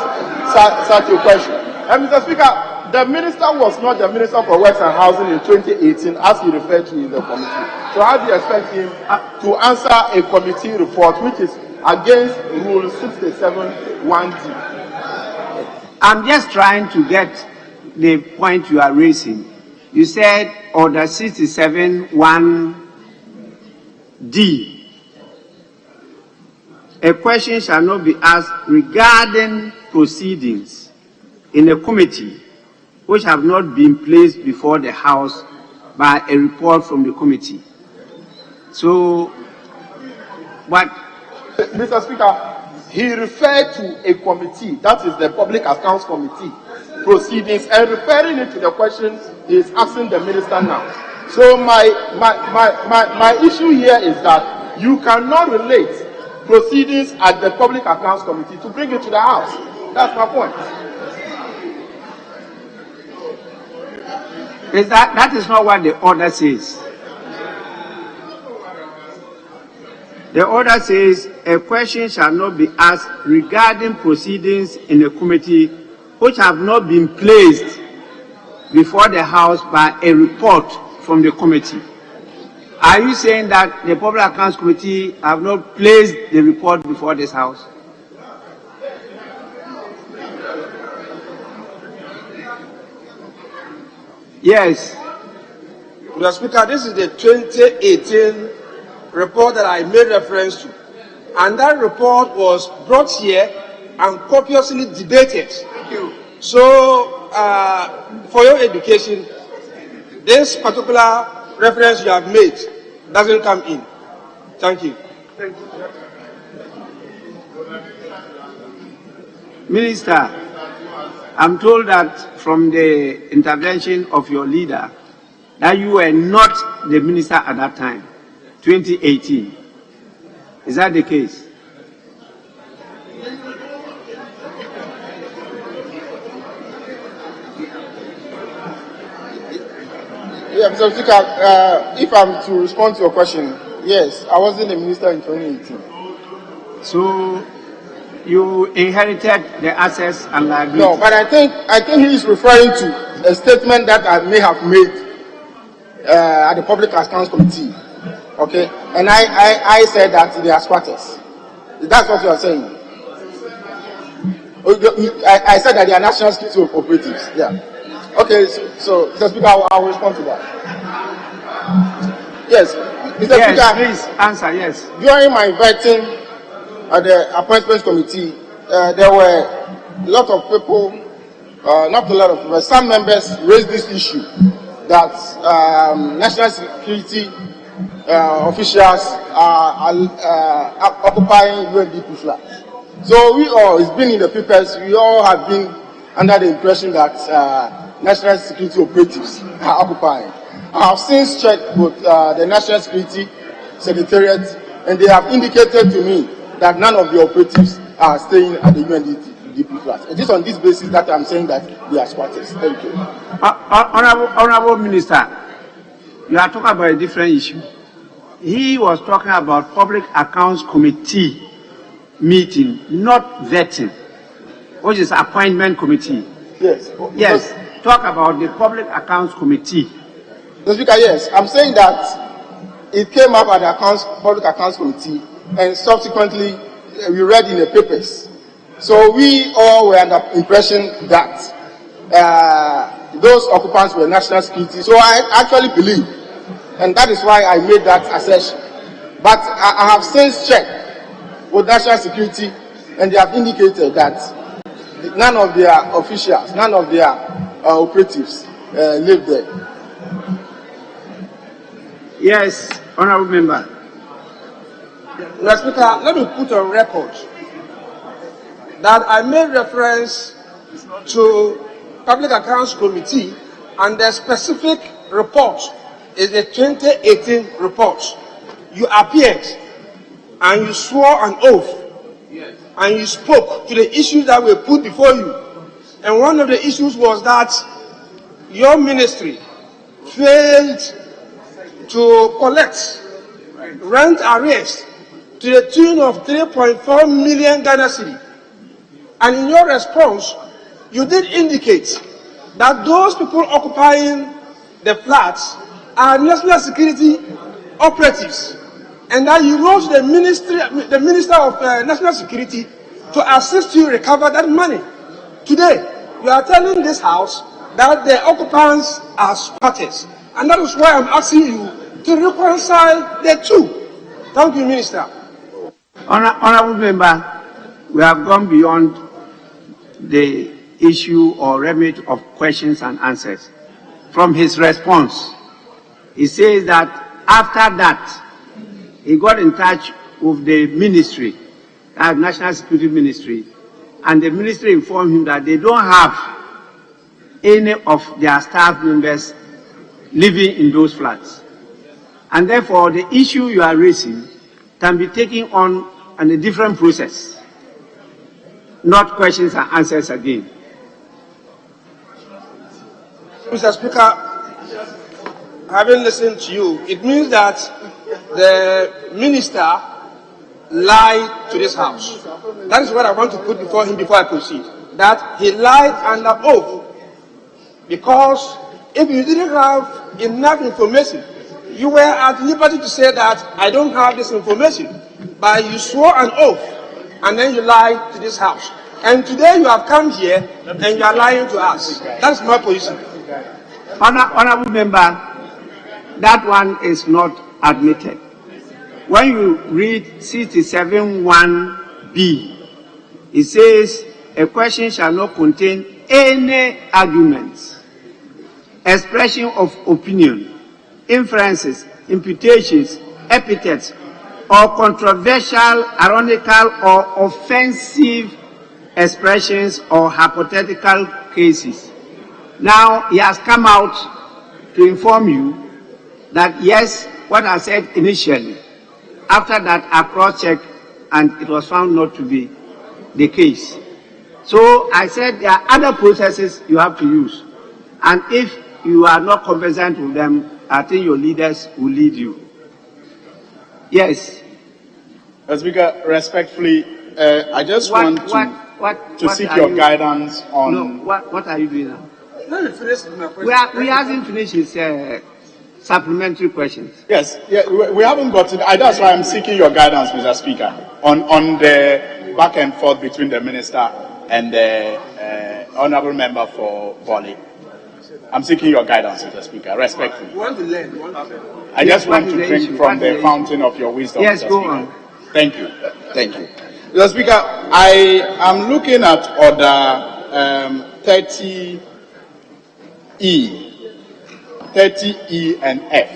such a question. And Mr. Speaker, the minister was not the Minister for Works and Housing in 2018, as he referred to in the committee. So how do you expect him to answer a committee report which is against Rule 67(1)(d)? I'm just trying to get the point you are raising. You said Order 67(1)(d). A question shall not be asked regarding proceedings in a committee which have not been placed before the House by a report from the committee. So, what? Mr. Speaker, he referred to a committee, that is the Public Accounts Committee proceedings, and referring it to the question he is asking the minister now. So my issue here is that you cannot relate proceedings at the Public Accounts Committee to bring it to the House. That's my point. That is not what the order says. The order says a question shall not be asked regarding proceedings in a committee which have not been placed before the House by a report from the committee. Are you saying that the Public Accounts Committee have not placed the report before this House? Yes. Mr. Speaker, this is the 2018 report that I made reference to. And that report was brought here and copiously debated. Thank you. So, for your education, this particular reference you have made doesn't come in. Thank you. Thank you. Minister, I'm told that from the intervention of your leader that you were not the minister at that time, 2018. Is that the case? Yeah, Mr. Speaker, if I'm to respond to your question, yes, I wasn't a minister in 2018. So you inherited the assets and liabilities? No, but I think he is referring to a statement that I may have made at the Public Accounts Committee. Okay, and I said that they are squatters. That's what you are saying. I said that they are national security operatives. Yeah. Okay, so Mr. Speaker, I'll respond to that. Yes, Mr. Speaker. Please answer. Yes. During my vetting at the Appointments Committee, there were a lot of people, not a lot of people, some members raised this issue that national security officials are occupying UNDP flats. So we all, it's been in the papers, we all have been under the impression that national security operatives are occupying. I have since checked with the National Security Secretariat, and they have indicated to me that none of the operatives are staying at the UNDP flats. It is on this basis that I'm saying that they are squatters. Thank you. Honorable Minister, you are talking about a different issue. He was talking about Public Accounts Committee meeting, not vetting, which is appointment committee. Yes. Yes. Talk about the Public Accounts Committee. Mr. Speaker, yes. I'm saying that it came up at the Public Accounts Committee, and subsequently we read in the papers. So we all were under impression that those occupants were national security. So I actually believe, and that is why I made that assertion. But I have since checked with national security, and they have indicated that none of their officials, none of their operatives live there. Yes, honorable member. Mr. Speaker, let me put on record that I made reference to Public Accounts Committee, and the specific report is the 2018 report. You appeared and you swore an oath, and you spoke to the issues that were put before you. And one of the issues was that your ministry failed to collect rent arrears to the tune of 3.4 million Ghana cedi. And in your response, you did indicate that those people occupying the flats are national security operatives, and that you wrote the Minister of National Security to assist you recover that money. Today, you are telling this House that the occupants are squatters, and that is why I'm asking you to reconcile the two. Thank you, Minister. Honorable member, we have gone beyond the issue or remit of questions and answers. From his response, he says that after that, he got in touch with the ministry, National Security Ministry, and the ministry informed him that they don't have any of their staff members living in those flats. And therefore, the issue you are raising can be taken on a different process, not questions and answers again. Mr. Speaker, having listened to you, it means that the minister lied to this House. That is what I want to put before him before I proceed. That he lied under oath, because if you didn't have enough information, you were at liberty to say that I don't have this information, but you swore an oath and then you lied to this House. And today you have come here and you are lying to us. That's my position. Honorable member, that one is not admitted. When you read 67(1)(b), it says a question shall not contain any arguments, expression of opinion, inferences, imputations, epithets, or controversial, ironical, or offensive expressions or hypothetical cases. Now, he has come out to inform you that yes, what I said initially, after that I cross-checked and it was found not to be the case. So I said there are other processes you have to use, and if you are not conversant with them, I think your leaders will lead you. Yes. Mr. Speaker, respectfully, I just want to seek your guidance on... No, what are you doing now? Let me finish my question. We hasn't finished his supplementary questions. Yes, yeah, we haven't got it. That's why I'm seeking your guidance, Mr. Speaker, on the back and forth between the minister and the honourable member for Volley. I'm seeking your guidance, Mr. Speaker, respectfully. You want to learn? I just want to drink from the fountain of your wisdom. Yes, Mr. go Speaker. on. Thank you. Thank you. Mr. Speaker, I am looking at order 30E and F.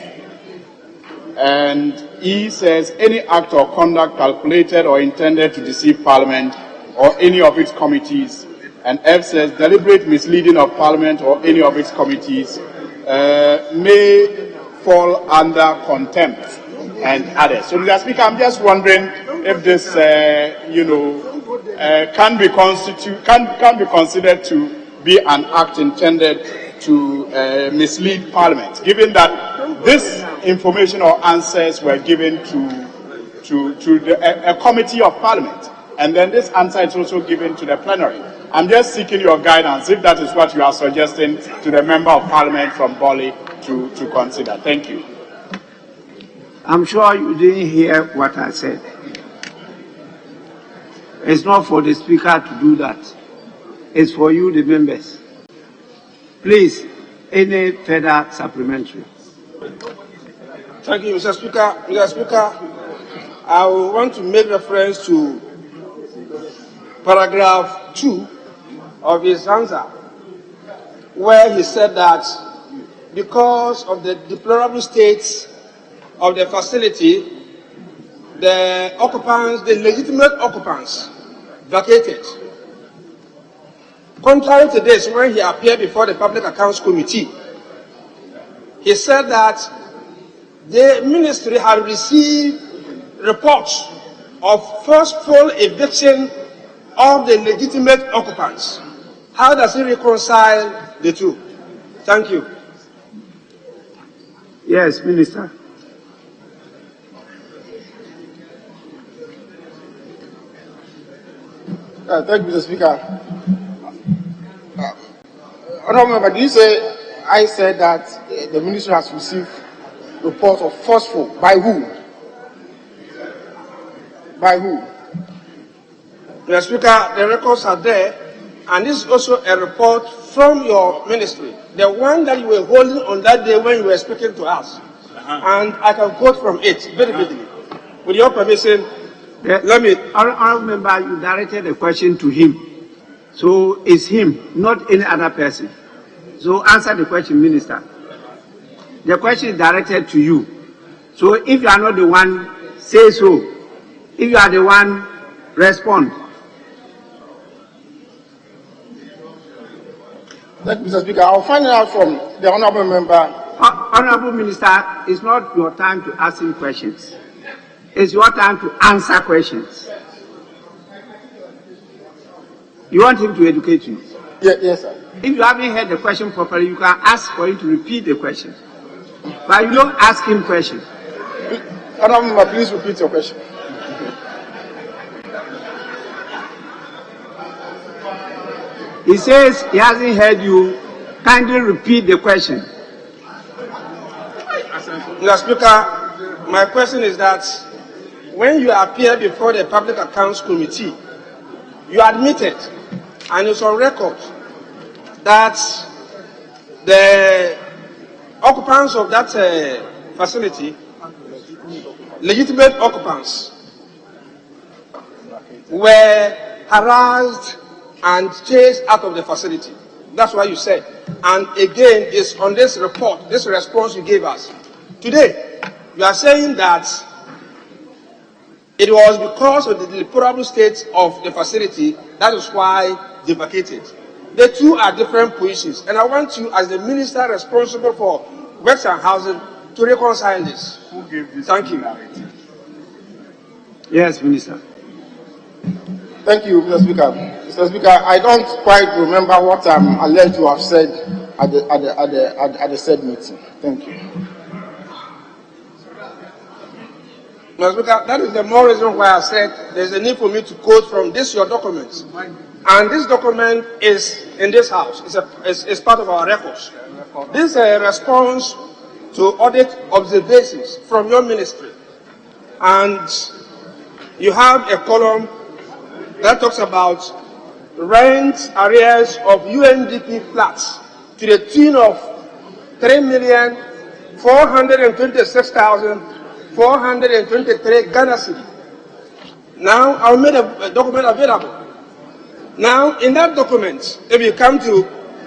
And E says, any act or conduct calculated or intended to deceive Parliament or any of its committees. And F says, deliberate misleading of Parliament or any of its committees may fall under contempt and others. So, Mr. Speaker, I'm just wondering if this, can be considered to be an act intended to mislead Parliament, given that this information or answers were given to a committee of Parliament, and then this answer is also given to the plenary. I'm just seeking your guidance if that is what you are suggesting to the Member of Parliament from Bali to consider. Thank you. I'm sure you didn't hear what I said. It's not for the Speaker to do that. It's for you, the members. Please, any further supplementary? Thank you, Mr. Speaker. Mr. Speaker, I want to make reference to paragraph 2 of his answer, where he said that because of the deplorable state of the facility, the occupants, the legitimate occupants, vacated. Contrary to this, when he appeared before the Public Accounts Committee, he said that the ministry had received reports of forceful eviction of the legitimate occupants. How does he reconcile the two? Thank you. Yes, Minister. Thank you, Mr. Speaker. Honourable Member, do you say I said that the ministry has received reports of forceful? By who? By who? Mr. Speaker, the records are there, and this is also a report from your ministry, the one that you were holding on that day when you were speaking to us. And I can quote from it very quickly. With your permission, let me... Honourable Member, you directed the question to him. So it's him, not any other person. So answer the question, Minister. The question is directed to you. So if you are not the one, say so. If you are the one, respond. Thank you, Mr. Speaker. I'll find it out from the Honourable Member. Honourable Minister, it's not your time to ask him questions. It's your time to answer questions. You want him to educate you? Yes, sir. If you haven't heard the question properly, you can ask for him to repeat the question. But you don't ask him questions. Honourable Member, please repeat your question. He says he hasn't heard you. Kindly repeat the question. Mr. Speaker, my question is that when you appear before the Public Accounts Committee, you admitted, and it's on record, that the occupants of that facility, legitimate occupants, were harassed and chased out of the facility. That's what you said. And again, it's on this report, this response you gave us. Today, you are saying that it was because of the deplorable state of the facility, that is why they vacated. The two are different positions, and I want you, as the minister responsible for works and housing, to reconcile this. Who gave this? Thank you. Yes, Minister. Thank you, Mr. Speaker. Mr. Speaker, I don't quite remember what I'm alleged to have said at the said meeting. Thank you. Mr. Speaker, that is the more reason why I said there's a need for me to quote from this your document. And this document is in this house. It's part of our records. This is a response to audit observations from your ministry. And you have a column that talks about rent arrears of UNDP flats to the tune of 3,426,423 Ghana cedi. Now, I'll make a document available. Now, in that document, if you come to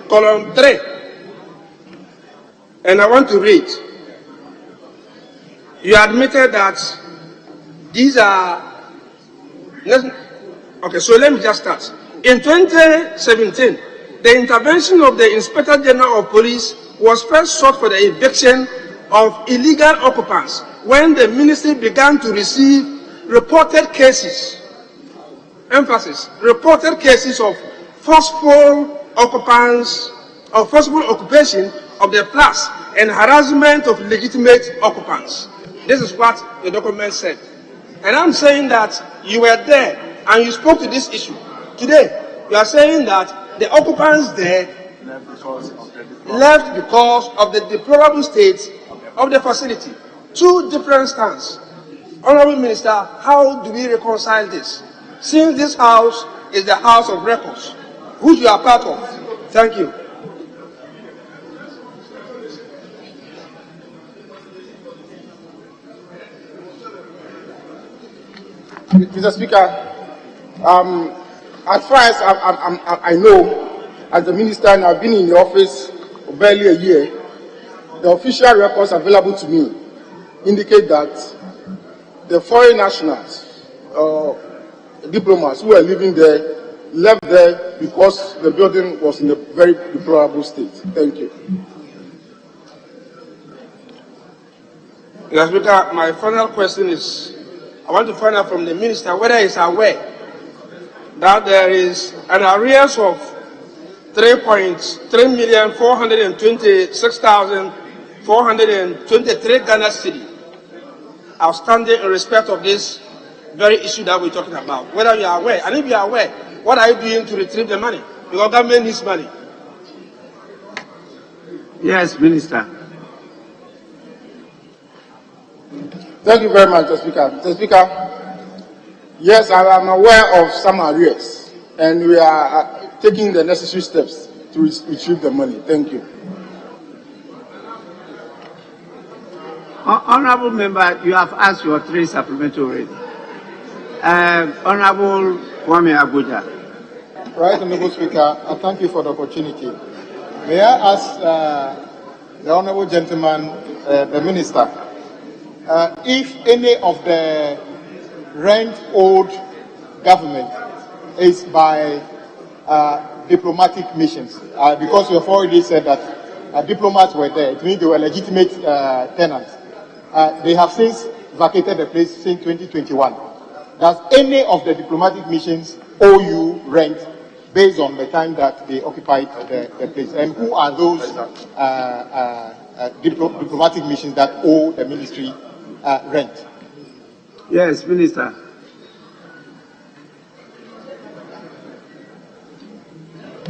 column 3, and I want to read, you admitted that these are, okay, so let me just start. In 2017, the intervention of the Inspector General of Police was first sought for the eviction of illegal occupants when the ministry began to receive reported cases, emphasis, reported cases of forceful occupants, or forceful occupation of the flats and harassment of legitimate occupants. This is what the document said. And I'm saying that you were there and you spoke to this issue. Today, you are saying that the occupants there left because of the deplorable state of the facility. Two different stands. Honorable Minister, how do we reconcile this? Since this house is the house of records, which you are part of. Thank you. Mr. Speaker, as far as I know, as a minister, and I've been in the office for barely a year, the official records available to me indicate that the foreign nationals, diplomats who were living there, left there because the building was in a very deplorable state. Thank you. Mr. Speaker, my final question is, I want to find out from the minister whether he is aware that there is an arrears of 3,426,423 Ghana cedi outstanding in respect of this very issue that we're talking about. Whether you are aware, and if you are aware, what are you doing to retrieve the money? Because government needs money. Yes, Minister. Thank you very much, Mr. Speaker. Mr. Speaker, yes, I am aware of some arrears, and we are taking the necessary steps to retrieve the money. Thank you. Honorable Member, you have asked your 3 supplementary already. Honorable Kwame Abuja. Right, Honorable Speaker, I thank you for the opportunity. May I ask the Honorable Gentleman, the Minister, if any of the rent owed government is by diplomatic missions, because you have already said that diplomats were there, it means they were legitimate tenants. They have since vacated the place since 2021. Does any of the diplomatic missions owe you rent based on the time that they occupied the place? And who are those diplomatic missions that owe the ministry rent? Yes, Minister.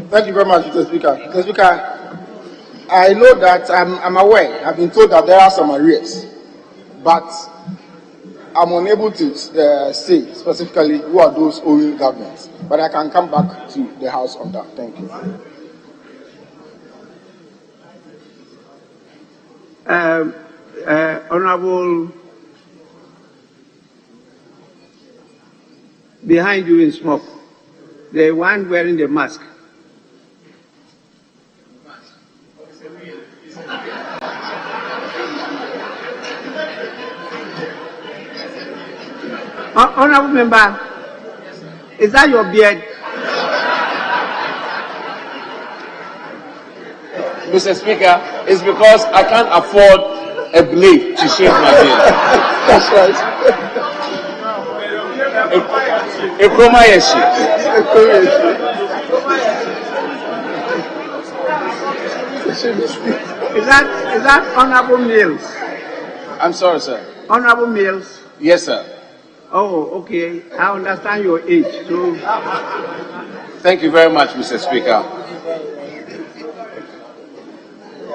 Thank you very much, Mr. Speaker. Mr. Speaker, I know that I'm aware, I've been told that there are some arrears, but I'm unable to say specifically who are those owing governments. But I can come back to the House on that. Thank you. Honorable, behind you in smoke, the one wearing the mask. Honorable Member, is that your beard? Mr. Speaker, it's because I can't afford a blade to shave my beard. That's right. Is that Honorable Mills? I'm sorry, sir. Honorable Mills. Yes, sir. Oh, okay. I understand your age. So, thank you very much, Mr. Speaker.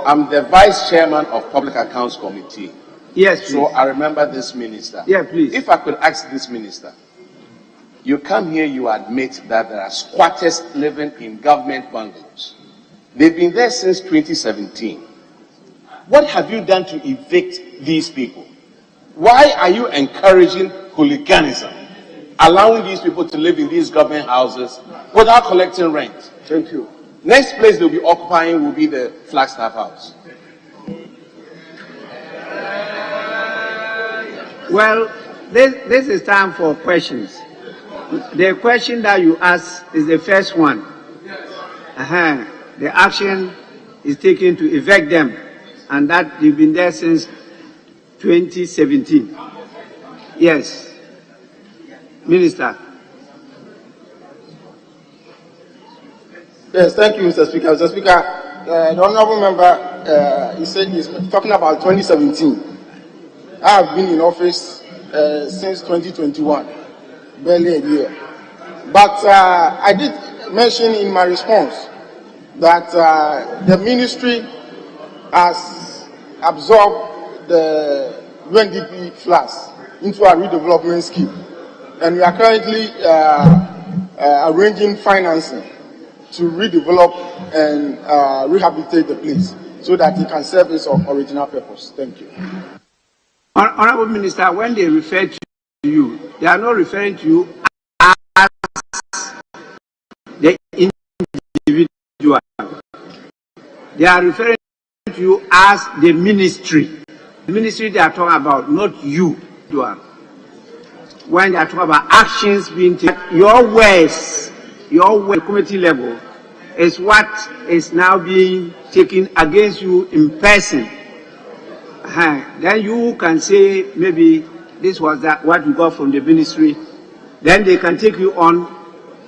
I'm the Vice Chairman of Public Accounts Committee. Yes, please. So I remember this minister. Yeah, please. If I could ask this minister, you come here, you admit that there are squatters living in government bungalows. They've been there since 2017. What have you done to evict these people? Why are you encouraging hooliganism, allowing these people to live in these government houses without collecting rent? Thank you. Next place they'll be occupying will be the Flagstaff House. Well, this is time for questions. The question that you asked is the first one. The action is taken to evict them, and that they've been there since 2017. Yes. Minister. Yes, thank you, Mr. Speaker. Mr. Speaker, the honourable member, he said he's talking about 2017. I have been in office since 2021, barely a year. But I did mention in my response that the ministry has absorbed the UNDP flats into a redevelopment scheme. And we are currently arranging financing to redevelop and rehabilitate the place so that it can serve its original purpose. Thank you. Honorable Minister, when they refer to you, they are not referring to you as the individual. They are referring to you as the ministry. The ministry they are talking about, not you. When they are talking about actions being taken, your words, committee level, is what is now being taken against you in person. Then you can say maybe this was what you got from the ministry. Then they can take you on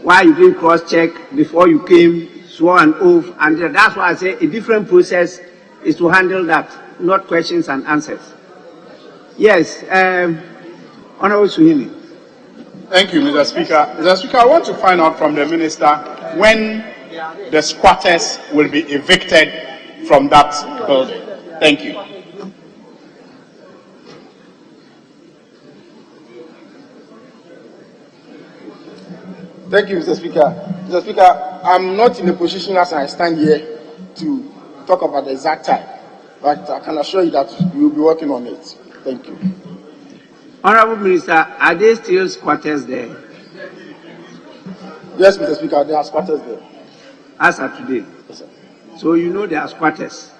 why you didn't cross-check before you came, swore an oath, and that's why I say a different process is to handle that, not questions and answers. Yes, Honorable Suhini. Thank you, Mr. Speaker. Mr. Speaker, I want to find out from the minister when the squatters will be evicted from that building. Thank you. Thank you, Mr. Speaker. Mr. Speaker, I'm not in a position as I stand here to talk about the exact time, but I can assure you that we will be working on it. Thank you. Honorable Minister, are there still squatters there? Yes, Mr. Speaker, there are squatters there. As of today? Yes, sir. So you know there are squatters,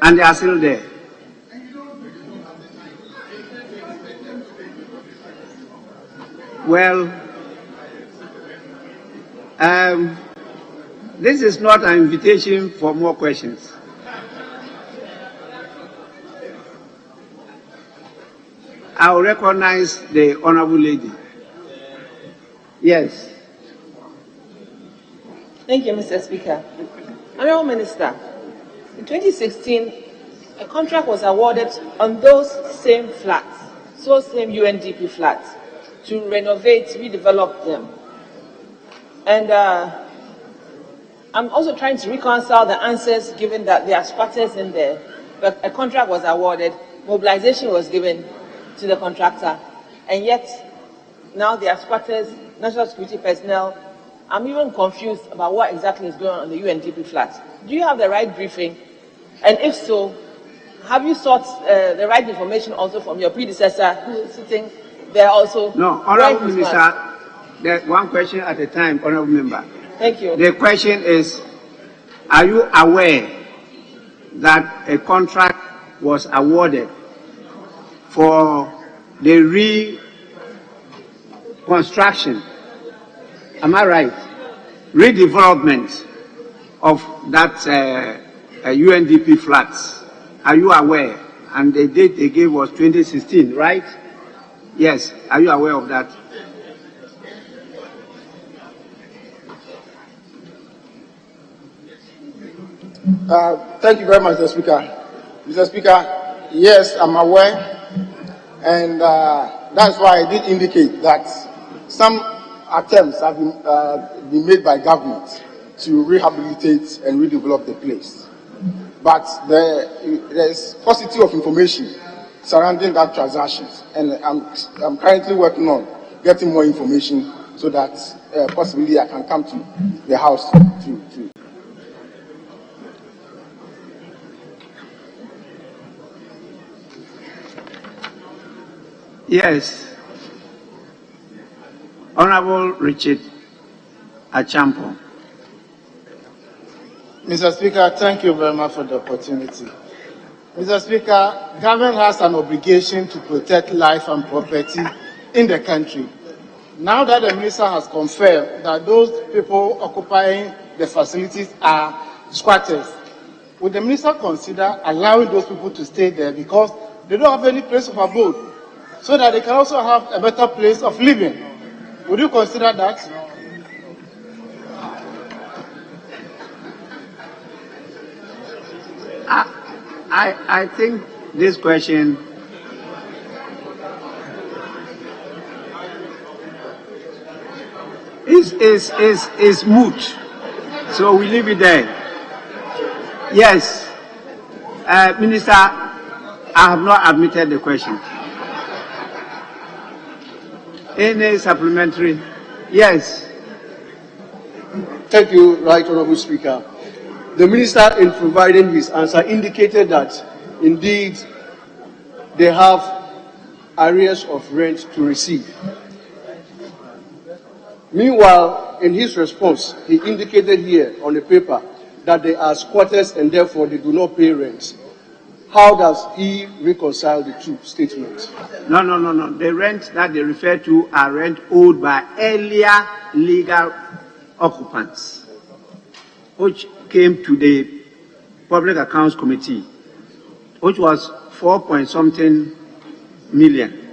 and they are still there. Well, this is not an invitation for more questions. I will recognize the honorable lady. Yes. Thank you, Mr. Speaker. Honorable Minister, in 2016, a contract was awarded on those same flats, those same UNDP flats, to renovate, redevelop them. And I'm also trying to reconcile the answers given that there are squatters in there, but a contract was awarded, mobilization was given to the contractor, and yet now there are squatters, national security personnel. I'm even confused about what exactly is going on the UNDP flats. Do you have the right briefing? And if so, have you sought the right information also from your predecessor who is sitting there also? No, Honorable Minister, there's one question at a time, Honorable Member. Thank you. The question is, are you aware that a contract was awarded for the reconstruction, am I right, redevelopment of that UNDP flats? Are you aware? And the date they gave was 2016, right? Yes, are you aware of that? Thank you very much, Mr. Speaker. Mr. Speaker, yes, I'm aware. And that's why I did indicate that some attempts have been made by government to rehabilitate and redevelop the place. But there's paucity of information surrounding that transaction, and I'm currently working on getting more information so that possibly I can come to the house to. Yes. Honorable Richard Achampo. Mr. Speaker, thank you very much for the opportunity. Mr. Speaker, government has an obligation to protect life and property in the country. Now that the minister has confirmed that those people occupying the facilities are squatters, would the minister consider allowing those people to stay there because they don't have any place of abode, so that they can also have a better place of living? Would you consider that? I think this question is moot, so we leave it there. Yes, Minister, I have not admitted the question. Any supplementary? Yes. Thank you, Right Honourable Speaker. The Minister, in providing his answer, indicated that indeed they have arrears of rent to receive. Meanwhile, in his response, he indicated here on the paper that they are squatters and therefore they do not pay rent. How does he reconcile the two statements? No. The rent that they refer to are rent owed by earlier legal occupants, which came to the Public Accounts Committee, which was 4.something million.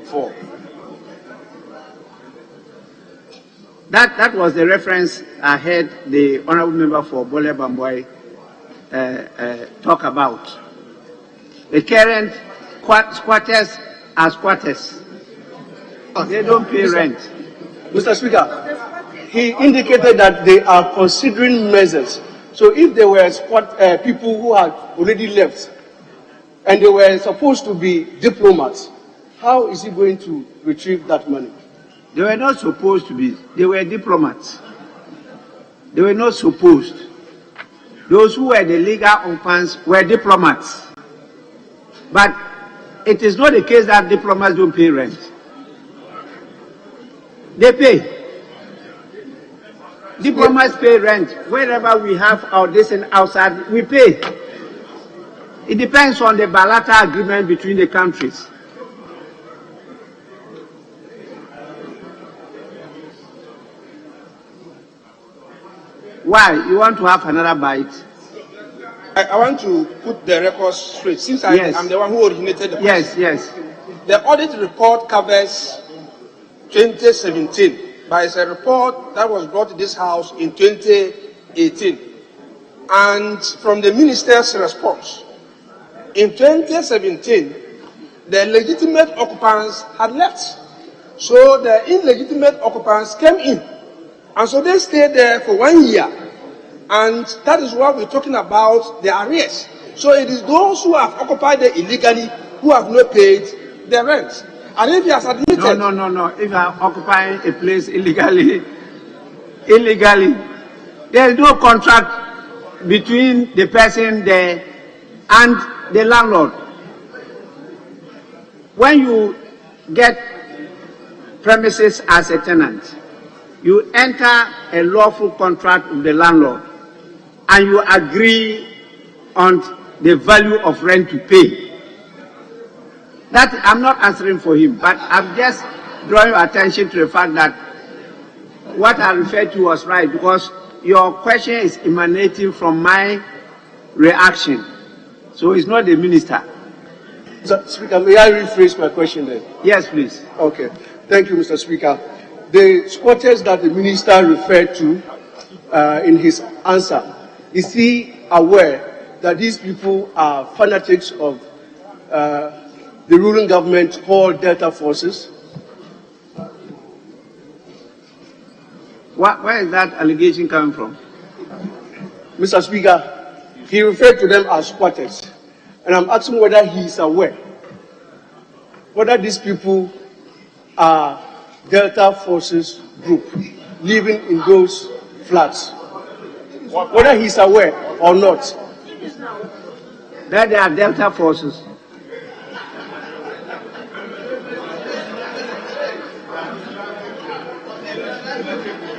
That was the reference I heard the Honourable Member for Bole Bamboi talk about. The current squatters are squatters. They don't pay rent. Mr. Speaker, he indicated that they are considering measures. So if there were people who had already left and they were supposed to be diplomats, how is he going to retrieve that money? They were not supposed to be. They were diplomats. They were not supposed. Those who were the legal occupants were diplomats. But it is not the case that diplomats don't pay rent. They pay. Diplomats pay rent. Wherever we have our descent outside, we pay. It depends on the bilateral agreement between the countries. Why? You want to have another bite? I want to put the records straight, since I'm the one who originated the question. Yes. The audit report covers 2017, but it's a report that was brought to this House in 2018. And from the Minister's response, in 2017, the legitimate occupants had left. So the illegitimate occupants came in. And so they stayed there for 1 year. And that is what we're talking about, the arrears. So it is those who have occupied there illegally who have not paid the rent. And if he has admitted... No. If you are occupying a place illegally, there is no contract between the person there and the landlord. When you get premises as a tenant, you enter a lawful contract with the landlord and you agree on the value of rent to pay. That I'm not answering for him, but I'm just drawing your attention to the fact that what I referred to was right, because your question is emanating from my reaction. So it's not the minister. Mr. Speaker, may I rephrase my question then? Yes, please. Okay. Thank you, Mr. Speaker. The squatters that the minister referred to in his answer, is he aware that these people are fanatics of the ruling government called Delta Forces. Where is that allegation coming from? Mr. Speaker, he referred to them as squatters. And I'm asking whether he is aware whether these people are Delta Forces group living in those flats. Whether he's aware or not. That they are Delta Forces.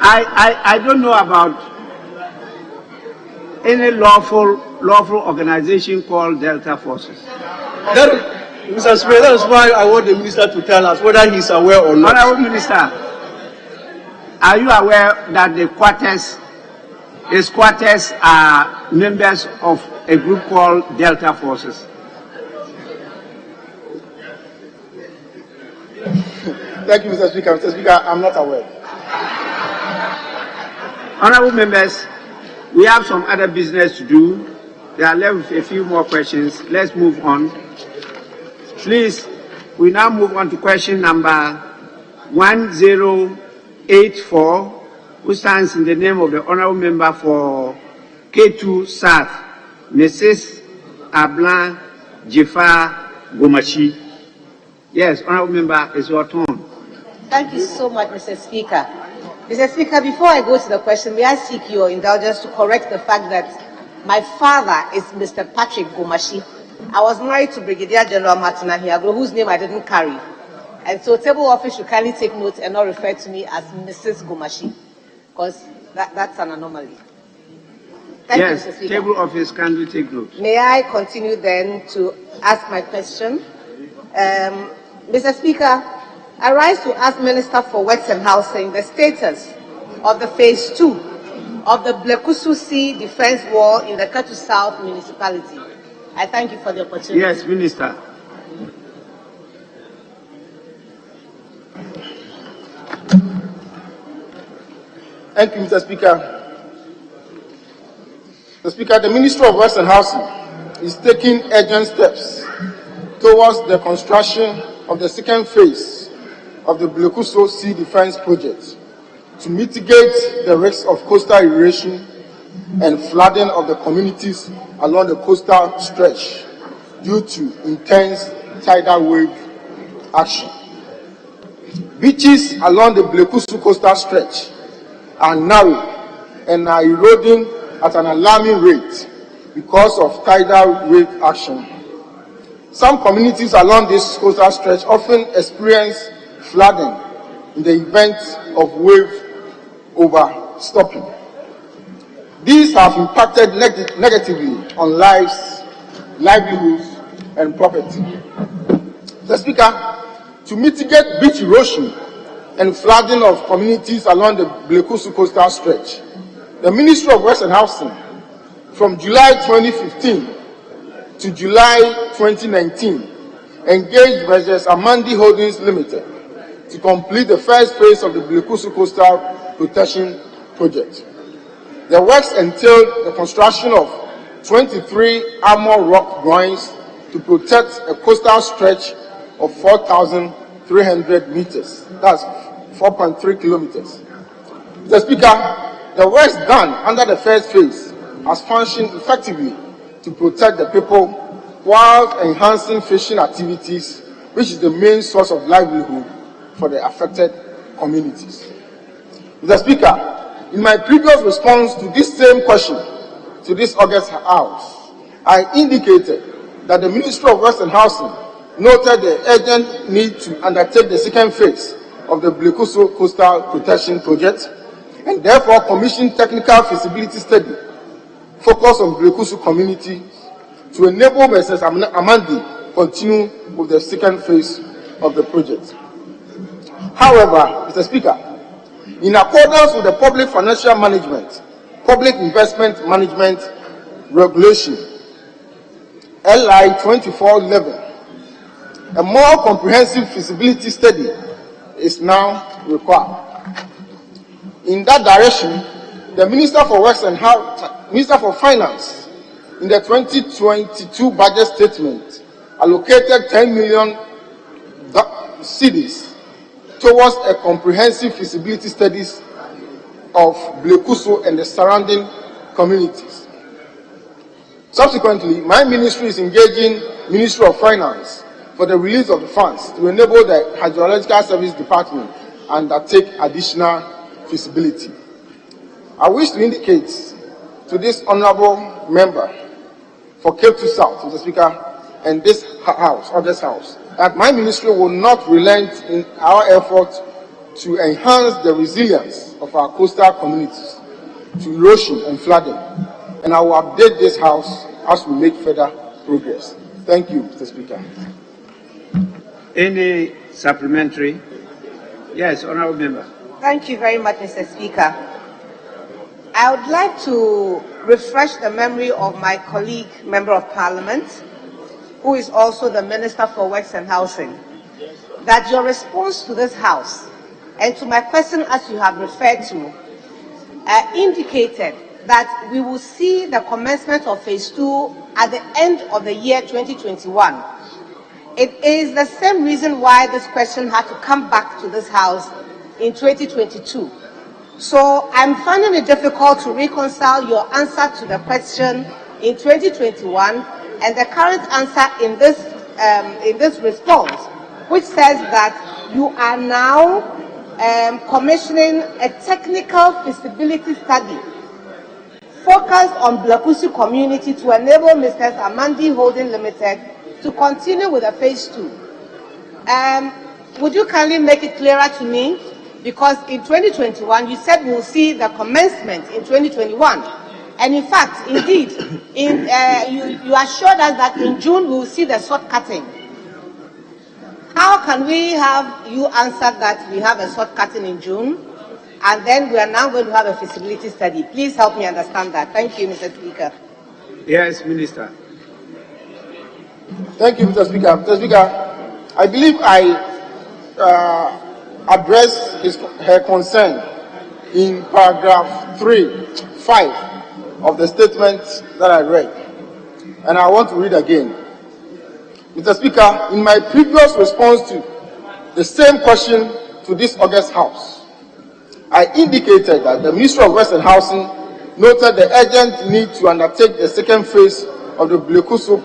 I don't know about any lawful organization called Delta Forces. Mr. Speaker, that is why I want the minister to tell us whether he's aware or not. Honorable Minister, are you aware that the squatters are members of a group called Delta Forces? Thank you, Mr. Speaker. Mr. Speaker, I'm not aware. Honorable members, we have some other business to do. They are left with a few more questions. Let's move on. Please, we now move on to question number 1084, who stands in the name of the honorable member for K2 South, Mrs. Ablan Jafar Gomashi. Yes, honorable member, it's your turn. Thank you so much, Mr. Speaker. Mr. Speaker, before I go to the question, may I seek your indulgence to correct the fact that my father is Mr. Patrick Gomashi. I was married to Brigadier General Martin Ahiagro, whose name I didn't carry. And so table office should kindly take note and not refer to me as Mrs. Gomashi, because that's an anomaly. Thank you, Mr. Speaker. Table office kindly take note. May I continue then to ask my question? Mr. Speaker, I rise to ask Minister for Works and Housing the status of the phase 2 of the Blekusu Sea defense wall in the Katu South municipality. I thank you for the opportunity. Yes, Minister. Thank you, Mr. Speaker. Mr. Speaker, the Ministry of Works and Housing is taking urgent steps towards the construction of the second phase of the Blekusu Sea Defense Project to mitigate the risks of coastal erosion and flooding of the communities along the coastal stretch due to intense tidal wave action. Beaches along the Blekusu coastal stretch are narrow and are eroding at an alarming rate because of tidal wave action. Some communities along this coastal stretch often experience flooding in the event of wave overstopping. These have impacted negatively on lives, livelihoods, and property. Mr. Speaker, to mitigate beach erosion and flooding of communities along the Blekusu coastal stretch, the Ministry of Works and Housing, from July 2015 to July 2019, engaged Messrs. Amandi Holdings Limited to complete the first phase of the Blekusu Coastal Protection Project. The works entailed the construction of 23 armor rock groins to protect a coastal stretch of 4,300 meters. That's 4.3 kilometers. Mr. Speaker, the works done under the first phase has functioned effectively to protect the people while enhancing fishing activities, which is the main source of livelihood for the affected communities. Mr. Speaker, in my previous response to this same question to this August House, I indicated that the Ministry of Works and Housing noted the urgent need to undertake the second phase of the Blekusu Coastal Protection Project and therefore commissioned technical feasibility study focused on Blekusu community to enable Messrs. Amandi continue with the second phase of the project. However, Mr. Speaker, in accordance with the Public Financial Management, Public Investment Management Regulation, LI 2411, a more comprehensive feasibility study is now required. In that direction, the Minister for Works and Minister for Finance, in the 2022 budget statement, allocated 10 million cedis towards a comprehensive feasibility studies of Blekuso and the surrounding communities. Subsequently, my ministry is engaging Ministry of Finance for the release of the funds to enable the Hydrological Service Department and undertake additional feasibility. I wish to indicate to this honorable member for Cape 2 South, Mr. Speaker, and this house, that my ministry will not relent in our effort to enhance the resilience of our coastal communities to erosion and flooding. And I will update this house as we make further progress. Thank you, Mr. Speaker. Any supplementary? Yes, honorable member. Thank you very much, Mr. Speaker. I would like to refresh the memory of my colleague, Member of Parliament, who is also the Minister for Works and Housing, that your response to this House and to my question as you have referred to indicated that we will see the commencement of phase 2 at the end of the year 2021. It is the same reason why this question had to come back to this House in 2022. So I'm finding it difficult to reconcile your answer to the question in 2021 and the current answer in this response, which says that you are now commissioning a technical feasibility study focused on Blekuso community to enable Mr. Amandi Holding Limited to continue with the phase 2. Would you kindly make it clearer to me? Because in 2021, you said we'll see the commencement in 2021. And in fact, indeed, you assured us that in June we will see the short cutting. How can we have you answer that we have a short cutting in June, and then we are now going to have a feasibility study? Please help me understand that. Thank you, Mr. Speaker. Yes, Minister. Thank you, Mr. Speaker. Mr. Speaker, I believe I addressed her concern in paragraph 5 of the statement that I read, and I want to read again. Mr. Speaker, in my previous response to the same question to this August House, I indicated that the Ministry of Works and Housing noted the urgent need to undertake the second phase of the Blekuso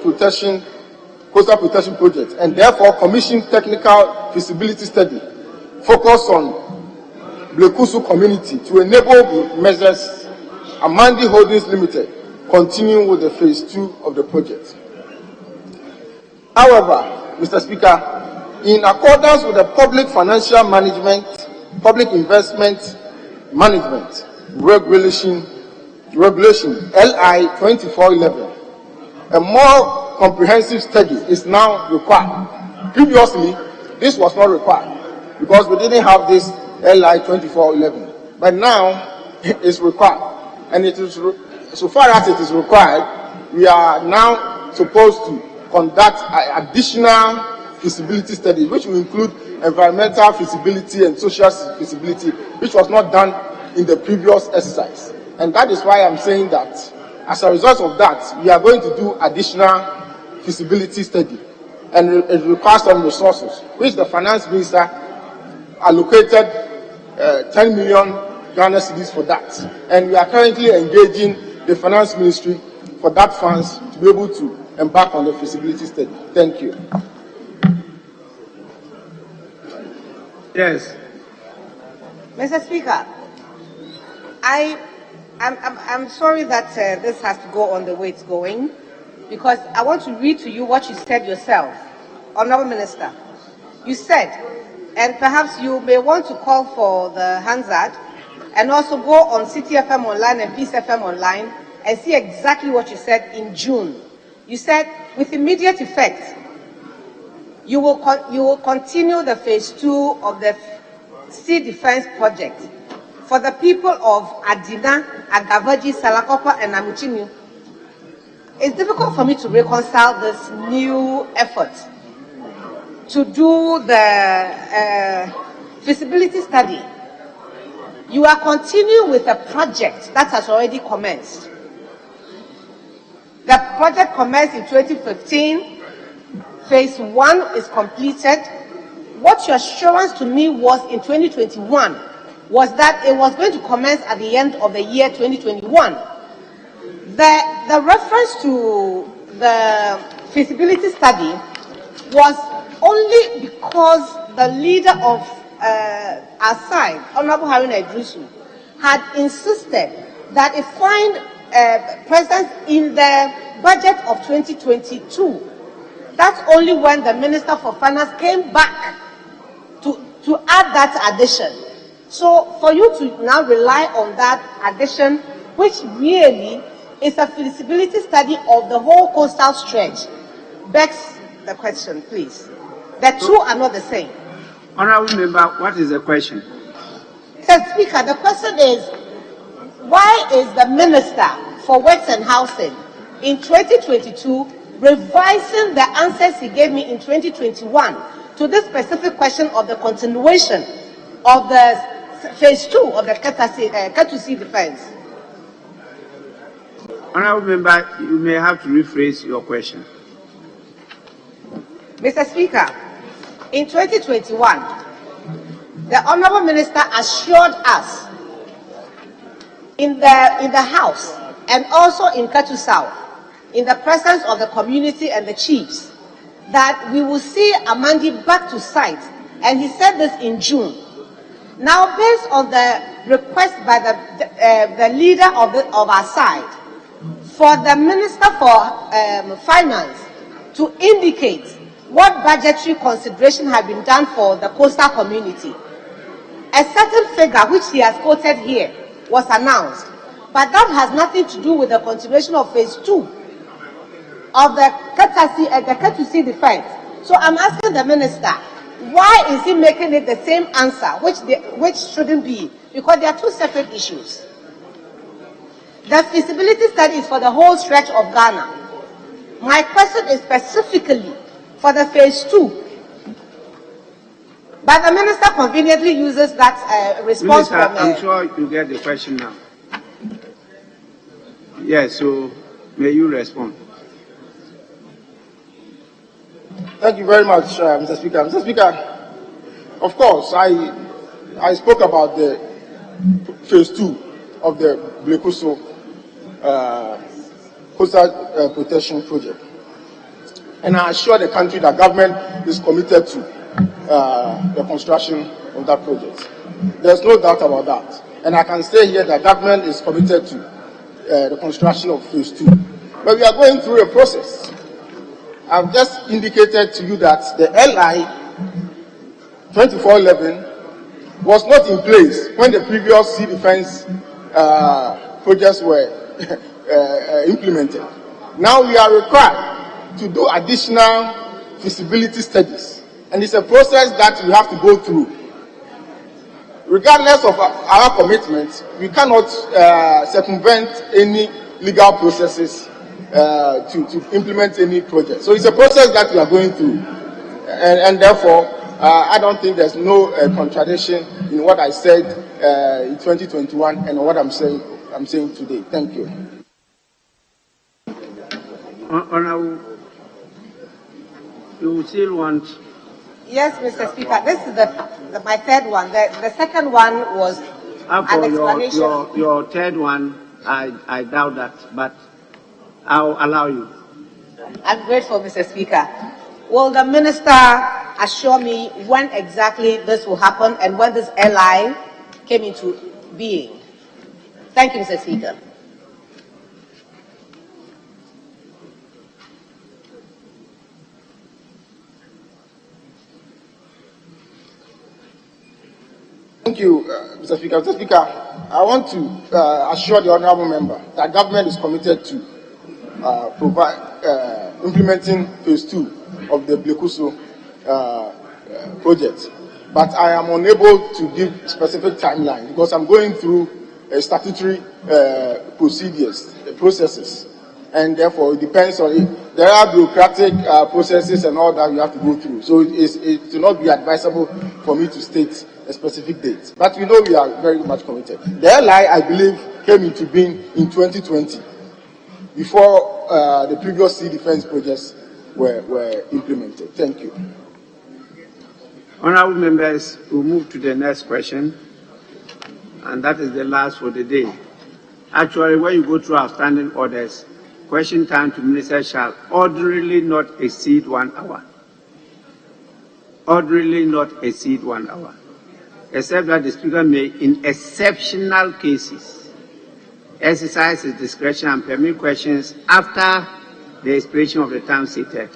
Coastal Protection Project, and therefore commissioned technical feasibility study focused on Blekuso community to enable measures Amandi Holdings Limited continuing with the phase 2 of the project. However, Mr. Speaker, in accordance with the Public Financial Management, Public Investment Management Regulation LI 2411, a more comprehensive study is now required. Previously, this was not required because we didn't have this LI 2411, but now it's required. And it is, so far as it is required, we are now supposed to conduct additional feasibility studies, which will include environmental feasibility and social feasibility, which was not done in the previous exercise. And that is why I'm saying that as a result of that, we are going to do additional feasibility study, and it requires some resources, which the finance minister allocated 10 million Ghana cedis for that. And we are currently engaging the finance ministry for that funds to be able to embark on the feasibility study. Thank you. Yes. Mr. Speaker, I'm sorry that this has to go on the way it's going, because I want to read to you what you said yourself, Honourable Minister. You said, and perhaps you may want to call for the Hansard and also go on City FM Online and Peace FM Online and see exactly what you said in June. You said, with immediate effect, you will continue the phase 2 of the Sea Defence Project for the people of Adina, Agavaji, Salakopa, and Amuchinu. It's difficult for me to reconcile this new effort to do the feasibility study. You are continuing with a project that has already commenced. The project commenced in 2015. phase 1 is completed, what your assurance to me was in 2021 was that it was going to commence at the end of the year 2021. The reference to the feasibility study was only because the leader of our side, Honorable Haruna Idrisu, had insisted that it find presence in the budget of 2022. That's only when the Minister for Finance came back to add that addition. So for you to now rely on that addition, which really is a feasibility study of the whole coastal stretch, begs the question, please. The two are not the same. Honourable Member, what is the question? Mr. Speaker, the question is, why is the Minister for Works and Housing in 2022 revising the answers he gave me in 2021 to this specific question of the continuation of the phase 2 of the Katusi defense? Honourable Member, you may have to rephrase your question. Mr. Speaker, in 2021, the Honourable Minister assured us in the House and also in Katu South, in the presence of the community and the chiefs, that we will see Amandi back to site, and he said this in June. Now, based on the request by the leader of our side, for the Minister for Finance to indicate what budgetary consideration had been done for the coastal community, a certain figure which he has quoted here was announced, but that has nothing to do with the continuation of phase 2 of the Katusi defense. So I'm asking the Minister, why is he making it the same answer, which shouldn't be? Because they are two separate issues. The feasibility study is for the whole stretch of Ghana. My question is specifically for the phase 2. But the Minister conveniently uses that response Minister, from... I'm sure you get the question now. Yes, so may you respond. Thank you very much, Mr. Speaker. Mr. Speaker, of course, I spoke about the phase 2 of the Blekuso coastal protection project. And I assure the country that government is committed to the construction of that project. There's no doubt about that. And I can say here that government is committed to the construction of phase 2. But we are going through a process. I've just indicated to you that the LI 2411 was not in place when the previous sea defense projects were implemented. Now we are required to do additional feasibility studies, and it's a process that we have to go through. Regardless of our commitment, we cannot circumvent any legal processes to implement any project. So it's a process that we are going through, and therefore I don't think there's no contradiction in what I said in 2021 and what I'm saying today. Thank you. Honourable, you still want? Yes, Mr. Speaker. This is my third one. The second one was an explanation. Your third one, I doubt that, but I'll allow you. I'm grateful, Mr. Speaker. Will the Minister assure me when exactly this will happen and when this LI came into being? Thank you, Mr. Speaker. Thank you, Mr. Speaker. Mr. Speaker, I want to assure the honourable member that government is committed to implementing phase 2 of the Blekuso project. But I am unable to give specific timeline because I'm going through statutory processes, and therefore it depends on it. There are bureaucratic processes and all that you have to go through. So it will not be advisable for me to state a specific date. But we know we are very much committed. The LI, I believe, came into being in 2020, before the previous sea defense projects were implemented. Thank you. Honorable members, we'll move to the next question, and that is the last for the day. Actually, when you go through our standing orders, question time to minister shall ordinarily not exceed 1 hour. Ordinarily not exceed 1 hour, except that the Speaker may, in exceptional cases, exercise his discretion and permit questions after the expiration of the time stated,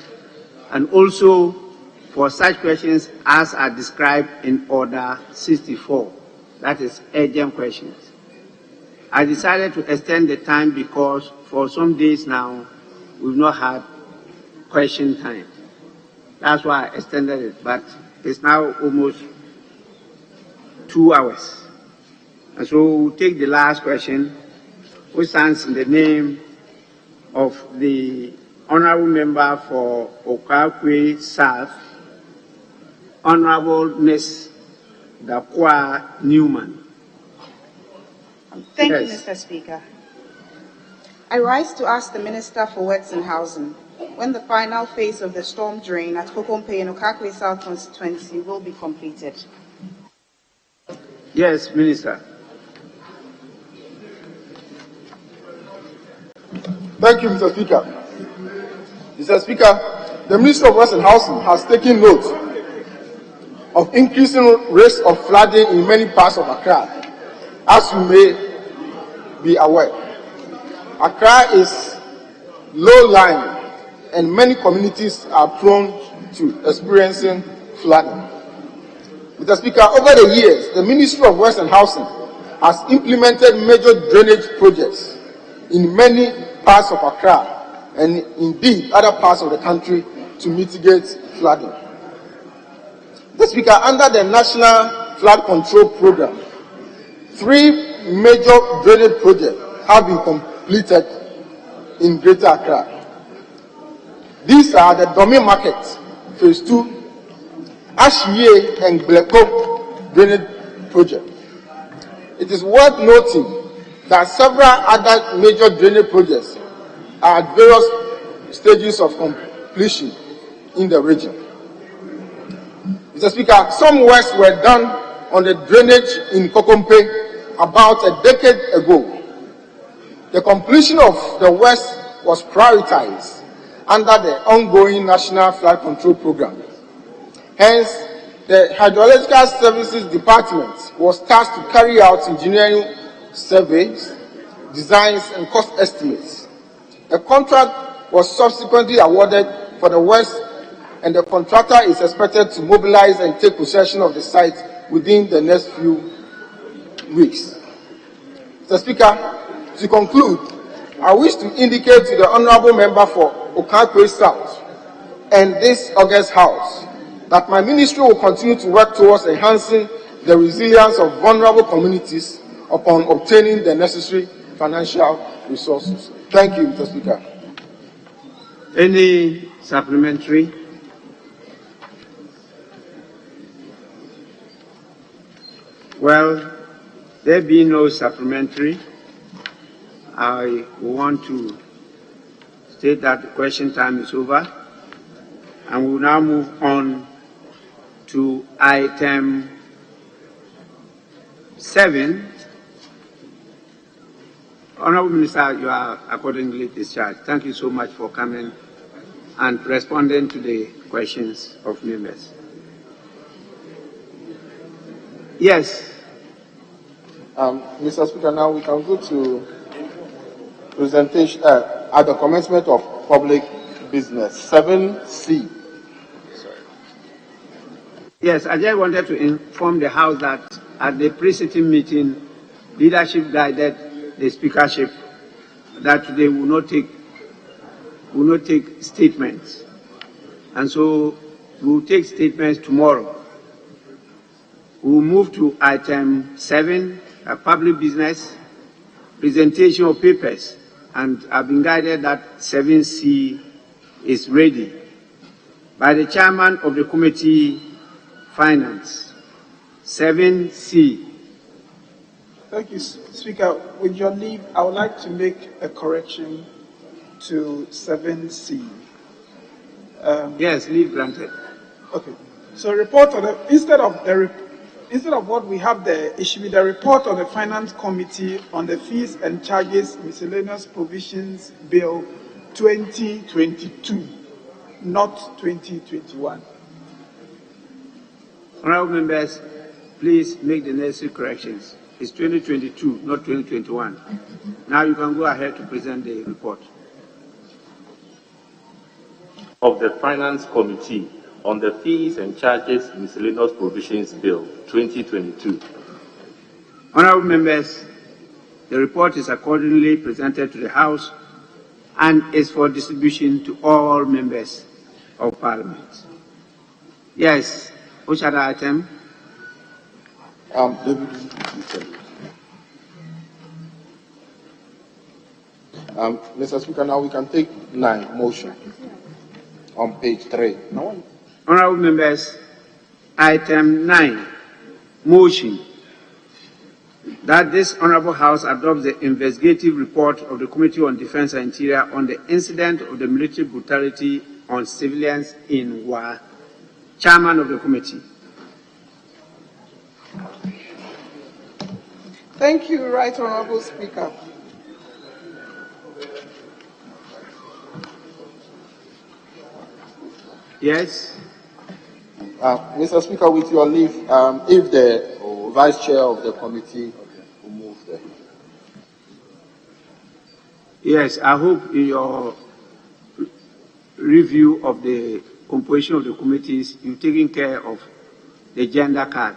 and also for such questions as are described in Order 64, that is urgent questions. I decided to extend the time because for some days now, we've not had question time. That's why I extended it, but it's now almost 2 hours. And so we'll take the last question, which stands in the name of the Honorable Member for Okakwe South, Honorable Ms. Dakwa Newman. Thank Yes. you, Mr. Speaker. I rise to ask the Minister for Works and Housing when the final phase of the storm drain at Kokompe in Okakwe South constituency will be completed. Yes, Minister. Thank you, Mr. Speaker. Mr. Speaker, the Minister of Works and Housing has taken note of increasing rates of flooding in many parts of Accra, as you may be aware. Accra is low-lying, and many communities are prone to experiencing flooding. Mr. Speaker, over the years, the Ministry of Works and Housing has implemented major drainage projects in many parts of Accra and indeed other parts of the country to mitigate flooding. Mr. Speaker, under the National Flood Control Program, 3 major drainage projects have been completed in Greater Accra. These are the Domi Market, Phase 2, Ashie and Bleko drainage project. It is worth noting that several other major drainage projects are at various stages of completion in the region. Mr. Speaker, some works were done on the drainage in Kokompe about a decade ago. The completion of the works was prioritized under the ongoing National Flood Control Program. Hence, the Hydrological Services Department was tasked to carry out engineering surveys, designs, and cost estimates. A contract was subsequently awarded for the works, and the contractor is expected to mobilize and take possession of the site within the next few weeks. Mr. Speaker, to conclude, I wish to indicate to the Honourable Member for Okakwe South and this August House that my ministry will continue to work towards enhancing the resilience of vulnerable communities upon obtaining the necessary financial resources. Thank you, Mr. Speaker. Any supplementary? Well, there being no supplementary, I want to state that the question time is over, and we will now move on to item 7. Honourable Minister, you are accordingly discharged. Thank you so much for coming and responding to the questions of members. Yes. Mr. Speaker, now we can go to presentation at the commencement of public business. 7C. Yes, I just wanted to inform the House that at the pre-sitting meeting, leadership guided the speakership that they will not take statements, and so we will take statements tomorrow. We will move to item 7, public business, presentation of papers, and I've been guided that 7C is ready by the chairman of the committee, Finance. 7C. Thank you, Speaker. With your leave, I would like to make a correction to 7C. Yes, leave granted. Okay. So report on the instead of what we have there, it should be the report of the Finance Committee on the Fees and Charges Miscellaneous Provisions Bill 2022, not 2021. Honorable members, please make the necessary corrections. It's 2022, not 2021. Now you can go ahead to present the report. Of the Finance Committee on the Fees and Charges Miscellaneous Provisions Bill 2022. Honorable members, the report is accordingly presented to the House and is for distribution to all members of Parliament. Yes, which other item? Mr. Speaker, now we can take 9, motion, on page 3. Honorable members, item 9, motion that this Honorable House adopts the investigative report of the Committee on Defence and Interior on the incident of the military brutality on civilians in Wa. Chairman of the committee. Thank you, Right Honorable Speaker. Yes. Mr. Speaker, with your leave, if the Vice Chair of the committee will move there. Yes, I hope in your review of the composition of the committees, you've taken care of the gender card.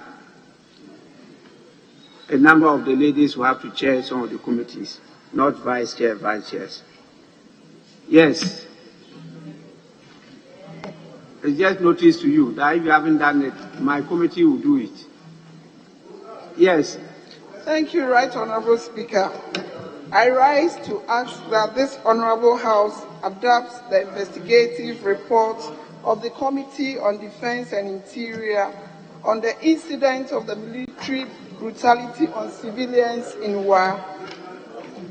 A number of the ladies will have to chair some of the committees, not vice chairs. Yes. It's just notice to you that if you haven't done it, my committee will do it. Yes. Thank you, Right Honorable Speaker. I rise to ask that this Honorable House adopts the investigative report of the Committee on Defence and Interior on the incident of the military brutality on civilians in Wa.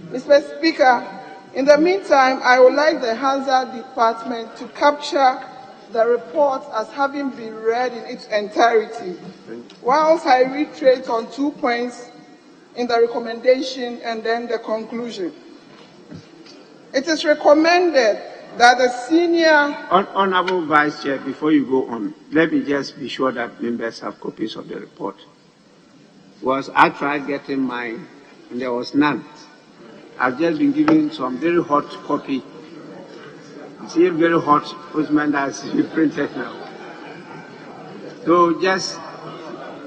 Mr. Speaker, in the meantime, I would like the Hansard Department to capture the report as having been read in its entirety, whilst I reiterate on 2 points in the recommendation and then the conclusion. It is recommended that the senior... Honorable Vice Chair, before you go on, let me just be sure that members have copies of the report. Because I tried getting mine and there was none. I've just been given some very hot copy. See, very hot, which meant that it's been printed now. So just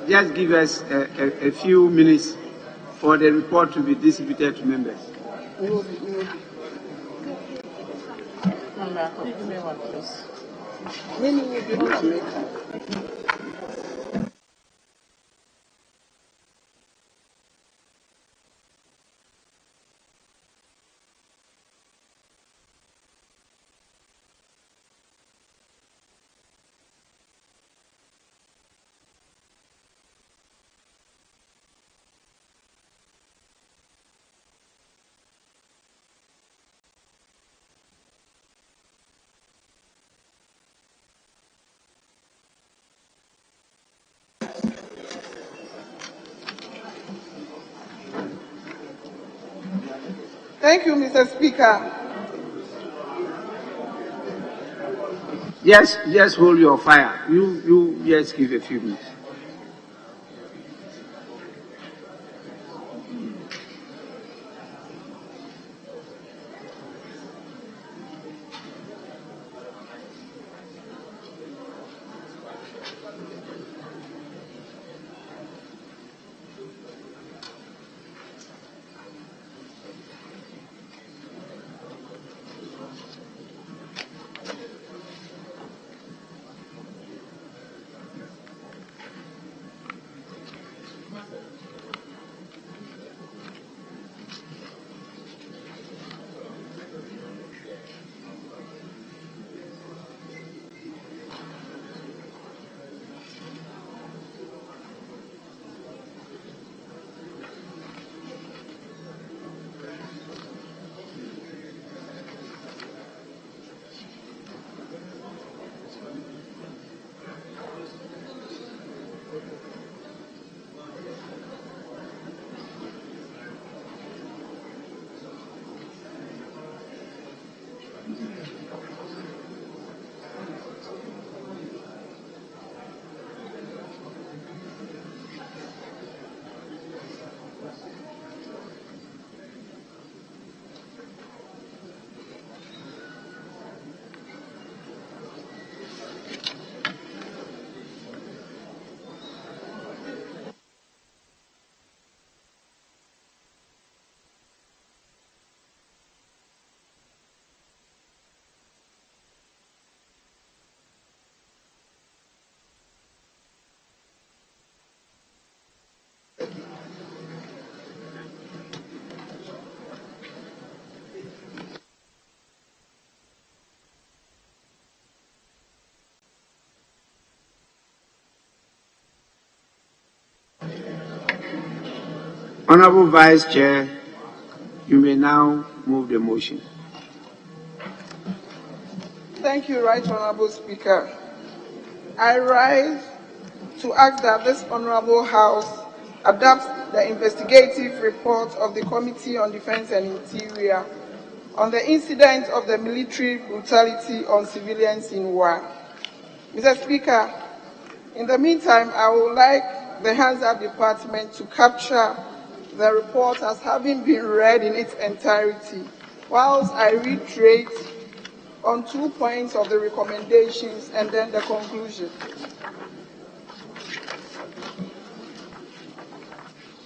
give us a few minutes for the report to be distributed to members. Thank you, Mr. Speaker. Just hold your fire. You just give a few minutes. Honorable Vice Chair, you may now move the motion. Thank you, Right Honorable Speaker. I rise to ask that this Honorable House adopts the investigative report of the Committee on Defense and Interior on the incident of the military brutality on civilians in war. Mr. Speaker, in the meantime, I would like the Hands-Up Department to capture the report as having been read in its entirety, whilst I reiterate on 2 points of the recommendations and then the conclusion.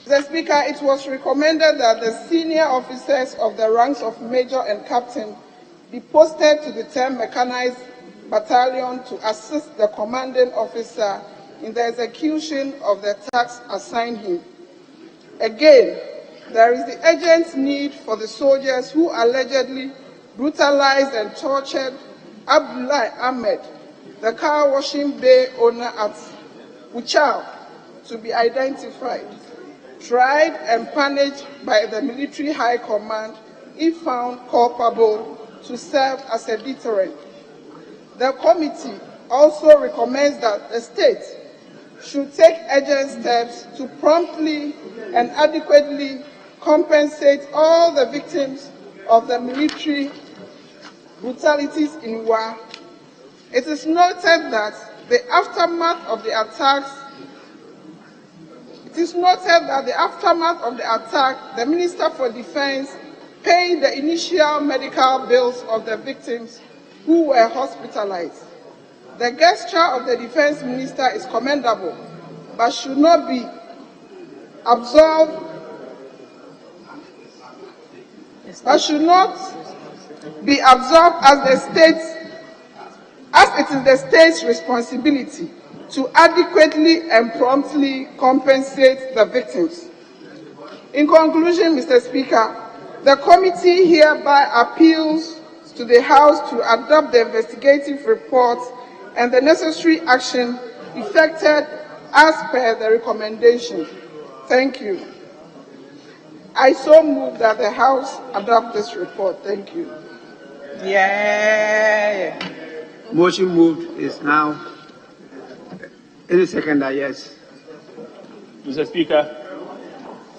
Mr. Speaker, it was recommended that the senior officers of the ranks of Major and Captain be posted to the 10th Mechanized Battalion to assist the commanding officer in the execution of the tasks assigned him. Again, there is the urgent need for the soldiers who allegedly brutalized and tortured Abdullah Ahmed, the car washing bay owner at Uchao, to be identified, tried and punished by the military high command if found culpable to serve as a deterrent. The committee also recommends that the state should take urgent steps to promptly and adequately compensate all the victims of the military brutalities in war. It is noted that the aftermath of the attacks the Minister for Defense paid the initial medical bills of the victims who were hospitalized. The gesture of the Defense Minister is commendable, but should not be absorbed as it is the state's responsibility to adequately and promptly compensate the victims. In conclusion, Mr. Speaker, the committee hereby appeals to the House to adopt the investigative report and the necessary action effected as per the recommendation. Thank you. I so move that the House adopt this report. Thank you. Yeah. Motion moved is now. Any seconder, yes. Mr. Speaker,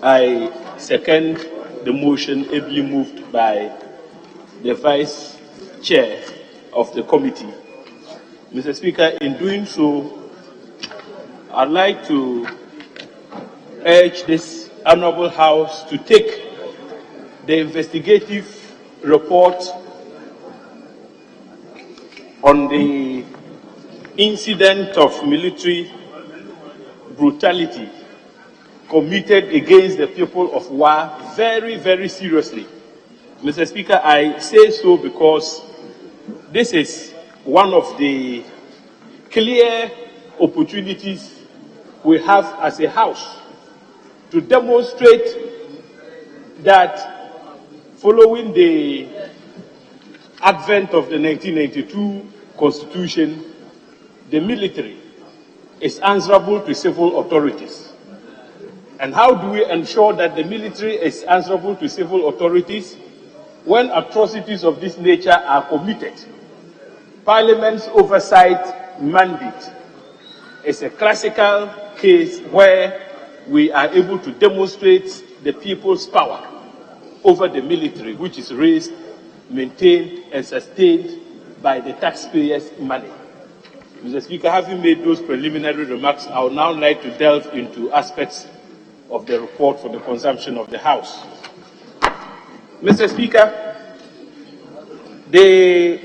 I second the motion ably moved by the Vice Chair of the committee. Mr. Speaker, in doing so, I'd like to urge this Honorable House to take the investigative report on the incident of military brutality committed against the people of Wa very, very seriously. Mr. Speaker, I say so because this is one of the clear opportunities we have as a House to demonstrate that following the advent of the 1992 Constitution, the military is answerable to civil authorities. And how do we ensure that the military is answerable to civil authorities? When atrocities of this nature are committed, Parliament's oversight mandate is a classical case where we are able to demonstrate the people's power over the military, which is raised, maintained, and sustained by the taxpayers' money. Mr. Speaker, having made those preliminary remarks, I would now like to delve into aspects of the report for the consumption of the House. Mr. Speaker, the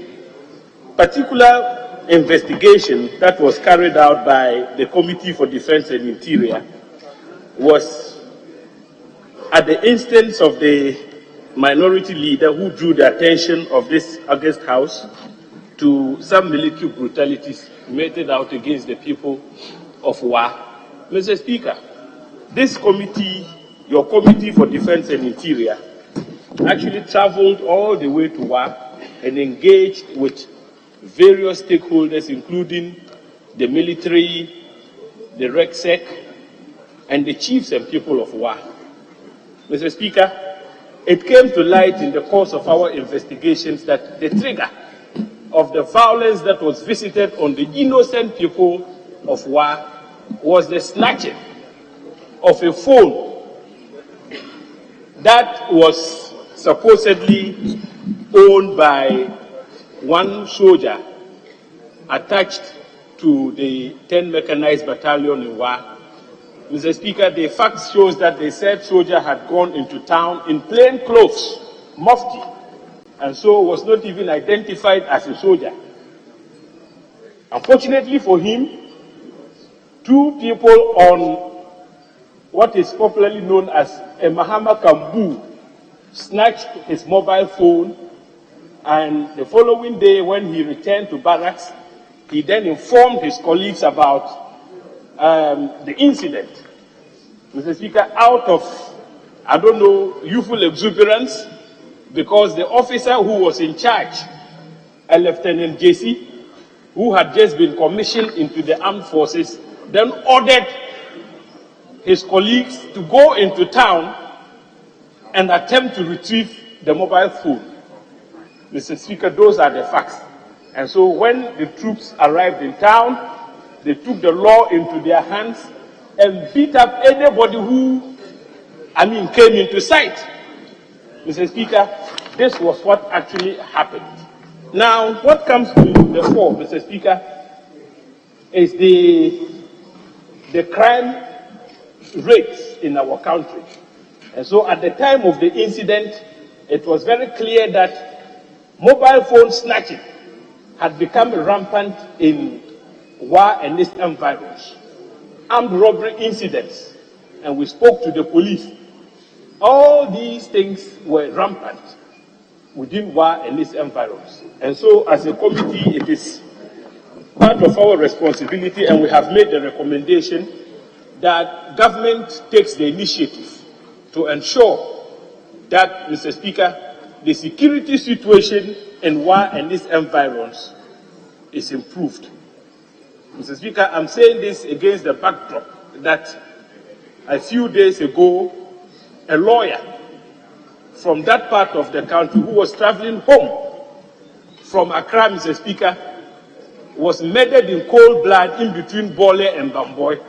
particular investigation that was carried out by the Committee for Defense and Interior was at the instance of the minority leader who drew the attention of this august House to some military brutalities meted out against the people of Wa. Mr. Speaker, this committee, your Committee for Defense and Interior, actually traveled all the way to Wa and engaged with various stakeholders, including the military, the RECSEC, and the chiefs and people of Wa. Mr. Speaker, it came to light in the course of our investigations that the trigger of the violence that was visited on the innocent people of Wa was the snatching of a phone that was supposedly owned by one soldier attached to the 10 Mechanized Battalion in Wa. Mr. Speaker, the fact shows that the said soldier had gone into town in plain clothes, mufti, and so was not even identified as a soldier. Unfortunately for him, two people on what is popularly known as a Mahama Kambu snatched his mobile phone, and the following day when he returned to barracks, he then informed his colleagues about the incident. Mr. Speaker, out of, I don't know, youthful exuberance, because the officer who was in charge, a Lieutenant JC, who had just been commissioned into the armed forces, then ordered his colleagues to go into town and attempt to retrieve the mobile phone. Mr. Speaker, those are the facts. And so when the troops arrived in town, they took the law into their hands and beat up anybody who, came into sight. Mr. Speaker, this was what actually happened. Now, what comes to the fore, Mr. Speaker, is the crime rates in our country. And so at the time of the incident, it was very clear that mobile phone snatching had become rampant in Wa and its environs. Armed robbery incidents, and we spoke to the police. All these things were rampant within Wa and its environs. And so as a committee, it is part of our responsibility, and we have made the recommendation that government takes the initiative to ensure that, Mr. Speaker, the security situation in Wa and its environs is improved. Mr. Speaker, I'm saying this against the backdrop that a few days ago, a lawyer from that part of the country who was traveling home from Accra, Mr. Speaker, was murdered in cold blood in between Bole and Bamboy.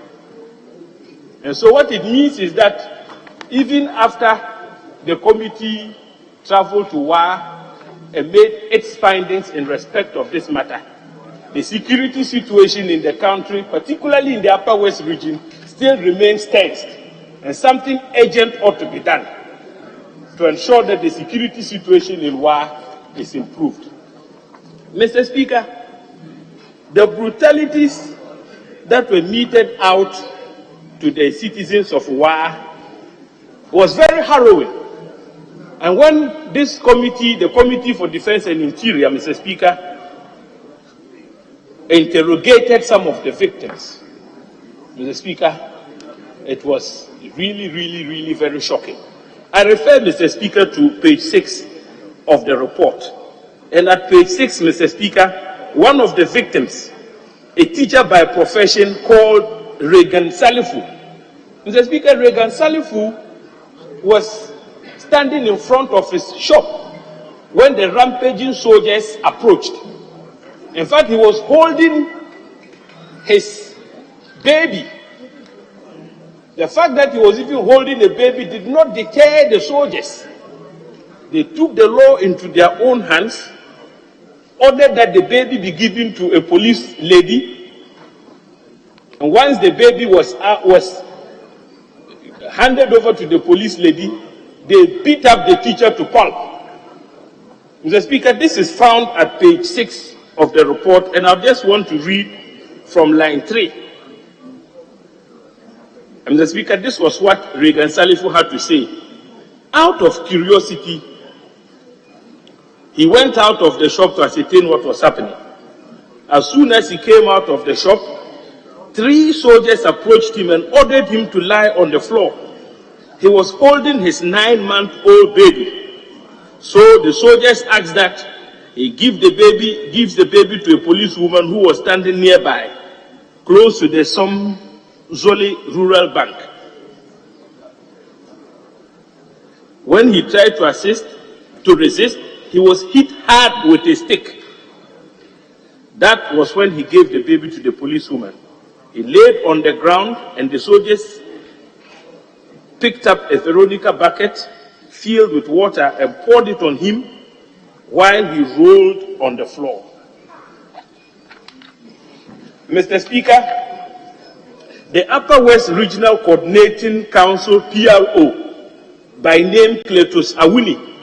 And so what it means is that even after the committee traveled to Wa and made its findings in respect of this matter, the security situation in the country, particularly in the Upper West region, still remains tensed, and something urgent ought to be done to ensure that the security situation in Wa is improved. Mr. Speaker, the brutalities that were meted out to the citizens of Wa was very harrowing. And when this committee, the Committee for Defense and Interior, Mr. Speaker, interrogated some of the victims, Mr. Speaker, it was really very shocking. I refer, Mr. Speaker, to page 6 of the report. And at page 6, Mr. Speaker, one of the victims, a teacher by profession called Regan Salifu. Mr. Speaker, Regan Salifu was standing in front of his shop when the rampaging soldiers approached. In fact, he was holding his baby. The fact that he was even holding a baby did not deter the soldiers. They took the law into their own hands, ordered that the baby be given to a police lady, and once the baby was handed over to the police lady, they beat up the teacher to pulp. Mr. Speaker, this is found at page 6 of the report, and I just want to read from line 3. And Mr. Speaker, this was what Regan Salifu had to say. Out of curiosity, he went out of the shop to ascertain what was happening. As soon as he came out of the shop, 3 soldiers approached him and ordered him to lie on the floor. He was holding his 9-month-old baby. So the soldiers asked that he gives the baby to a policewoman who was standing nearby, close to the Zoli Rural Bank. When he tried to resist, he was hit hard with a stick. That was when he gave the baby to the policewoman. He laid on the ground and the soldiers picked up a Veronica bucket filled with water and poured it on him while he rolled on the floor. Mr. Speaker, the Upper West Regional Coordinating Council PRO, by name Cletus Awuni,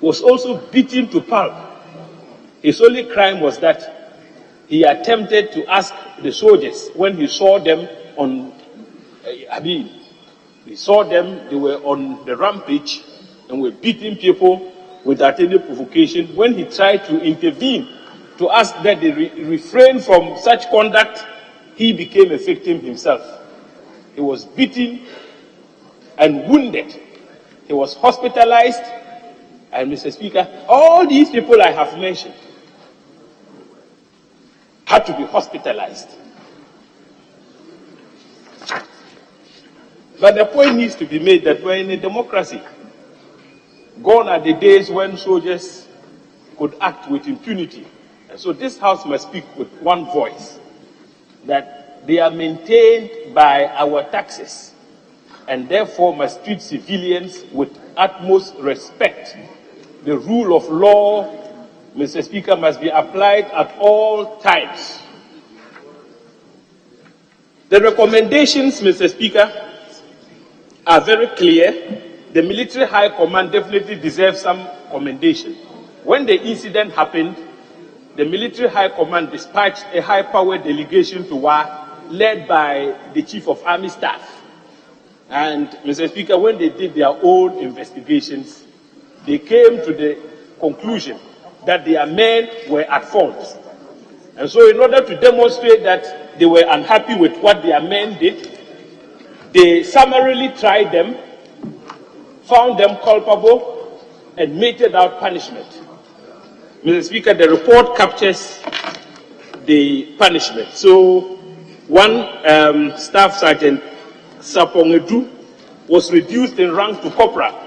was also beaten to pulp. His only crime was that he attempted to ask the soldiers when he saw them on, he saw them, they were on the rampage and were beating people without any provocation. When he tried to intervene to ask that they refrain from such conduct, he became a victim himself. He was beaten and wounded. He was hospitalized. And Mr. Speaker, all these people I have mentioned had to be hospitalized. But the point needs to be made that we're in a democracy. Gone are the days when soldiers could act with impunity. And so this House must speak with one voice, that they are maintained by our taxes and therefore must treat civilians with utmost respect. The rule of law, Mr. Speaker, must be applied at all times. The recommendations, Mr. Speaker, are very clear. The military high command definitely deserves some commendation. When the incident happened, the military high command dispatched a high-powered delegation to Wa, led by the Chief of Army Staff. And, Mr. Speaker, when they did their own investigations, they came to the conclusion that their men were at fault. And so in order to demonstrate that they were unhappy with what their men did, they summarily tried them, found them culpable, and meted out punishment. Mr. Speaker, the report captures the punishment. So one Staff Sergeant Sapongedu was reduced in rank to corporal.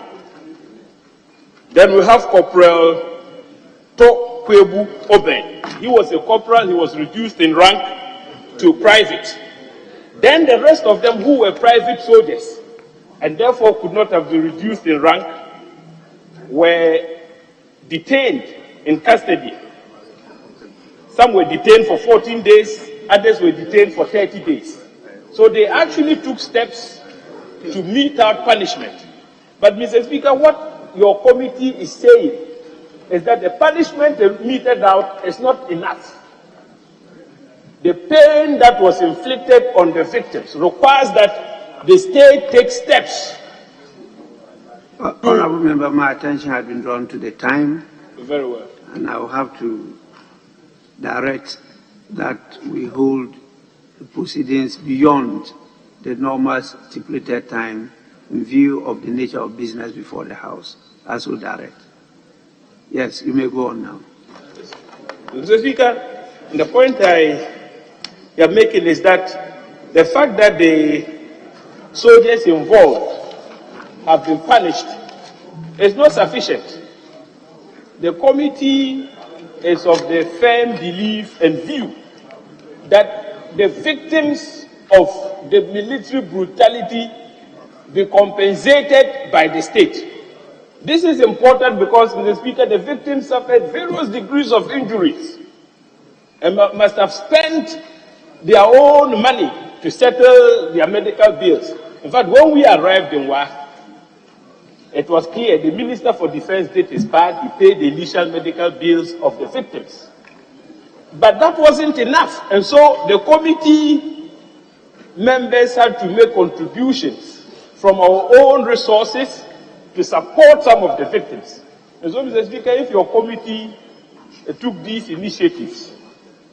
Then we have Corporal To Kwebu Oben. He was a corporal, he was reduced in rank to private. Then the rest of them who were private soldiers and therefore could not have been reduced in rank were detained in custody. Some were detained for 14 days, others were detained for 30 days. So they actually took steps to mete out punishment. But Mr. Speaker, what your committee is saying is that the punishment meted out is not enough. The pain that was inflicted on the victims requires that the state take steps. Honourable Member, my attention has been drawn to the time. Very well. And I will have to direct that we hold the proceedings beyond the normal stipulated time in view of the nature of business before the House. As will direct. Yes, you may go on now. Mr. Speaker, the point I am making is that the fact that the soldiers involved have been punished is not sufficient. The committee is of the firm belief and view that the victims of the military brutality be compensated by the state. This is important because, Mr. Speaker, the victims suffered various degrees of injuries and must have spent their own money to settle their medical bills. In fact, when we arrived in Wa, it was clear the Minister for Defense did his part. He paid the initial medical bills of the victims. But that wasn't enough. And so the committee members had to make contributions from our own resources to support some of the victims. And so, Mr. Speaker, if your committee took these initiatives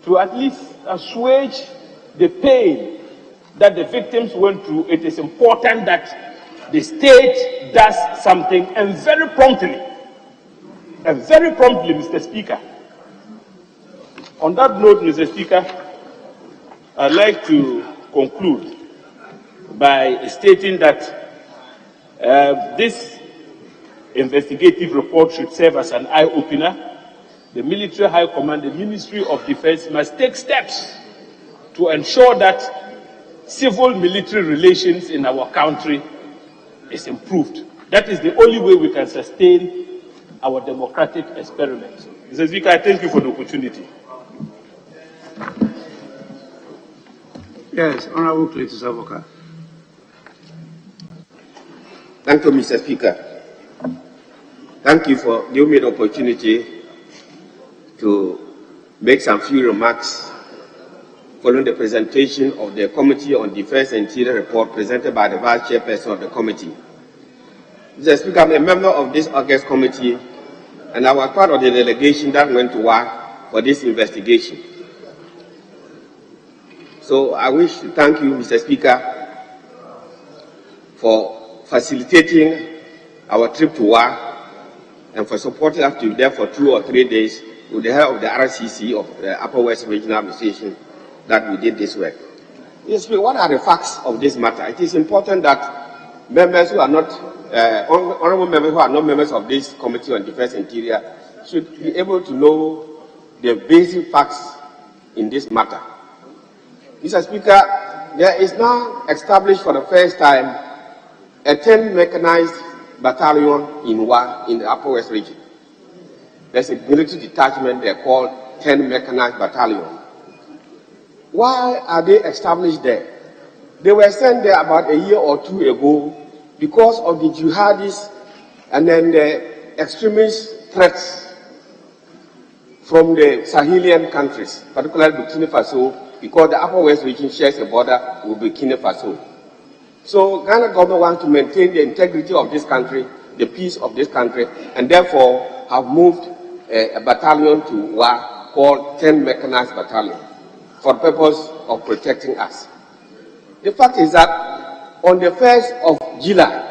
to at least assuage the pain that the victims went through, it is important that the state does something, and very promptly, Mr. Speaker. On that note, Mr. Speaker, I'd like to conclude by stating that this investigative report should serve as an eye-opener. The Military High Command, the Ministry of Defense must take steps to ensure that civil-military relations in our country is improved. That is the only way we can sustain our democratic experiment. Mr. Speaker, I thank you for the opportunity. Yes, Honorable Cletus Avoka. Thank you, Mr. Speaker. Thank you for giving me the opportunity to make some few remarks following the presentation of the Committee on Defense and Interior report presented by the Vice Chairperson of the committee. Mr. Speaker, I'm a member of this August committee, and I was part of the delegation that went to work for this investigation. So I wish to thank you, Mr. Speaker, for facilitating our trip to work and for supporting us to be there for 2 or 3 days with the help of the RCC of the Upper West Regional Administration that we did this work. Yes, what are the facts of this matter? It is important that members who are not, honorable members who are not members of this Committee on Defense and Interior should be able to know the basic facts in this matter. Mr. Speaker, there is now established for the first time a 10 mechanized battalion in the Upper West region. There's a military detachment there called 10 mechanized battalion. Why are they established there? They were sent there about a year or 2 ago because of the jihadists and then the extremist threats from the Sahelian countries, particularly Burkina Faso, because the Upper West region shares a border with Burkina Faso. So Ghana government wants to maintain the integrity of this country, the peace of this country, and therefore have moved a battalion to Wa called 10 Mechanized Battalion for the purpose of protecting us. The fact is that on the 1st of July,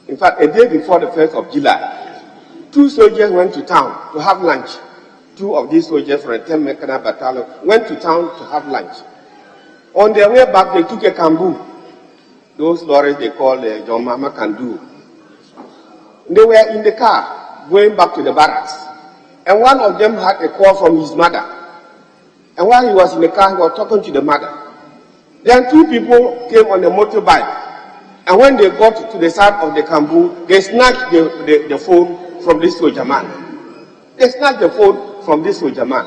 in fact a day before the 1st of July, 2 soldiers went to town to have lunch. 2 of these soldiers from the 10 Mechanized Battalion went to town to have lunch. On their way back, they took a kambu. Those lorries they call John Mama Kandu. They were in the car going back to the barracks. And one of them had a call from his mother. And while he was in the car, he was talking to the mother. Then 2 people came on a motorbike. And when they got to the side of the kambu, they snatched the phone from this soldier man. They snatched the phone from this soldier man.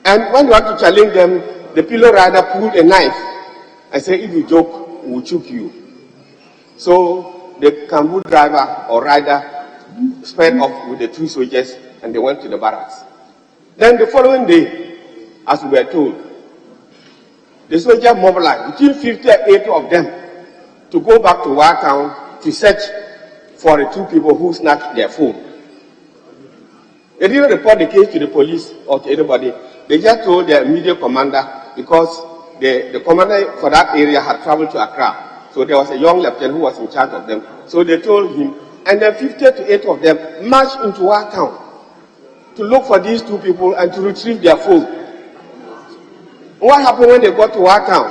And when you want to challenge them, the pillow rider pulled a knife and said, if you joke, we'll choke you. So the kambu driver or rider sped off with the 2 soldiers and they went to the barracks. Then the following day, as we were told, the soldiers mobilized, between 50 and 80 of them, to go back to Wa Town to search for the 2 people who snatched their phone. They didn't report the case to the police or to anybody. They just told their immediate commander because the commander for that area had traveled to Accra. So there was a young lieutenant who was in charge of them. So they told him, and then 50 to 80 of them marched into Wa Town to look for these 2 people and to retrieve their phone. What happened when they got to Wa Town?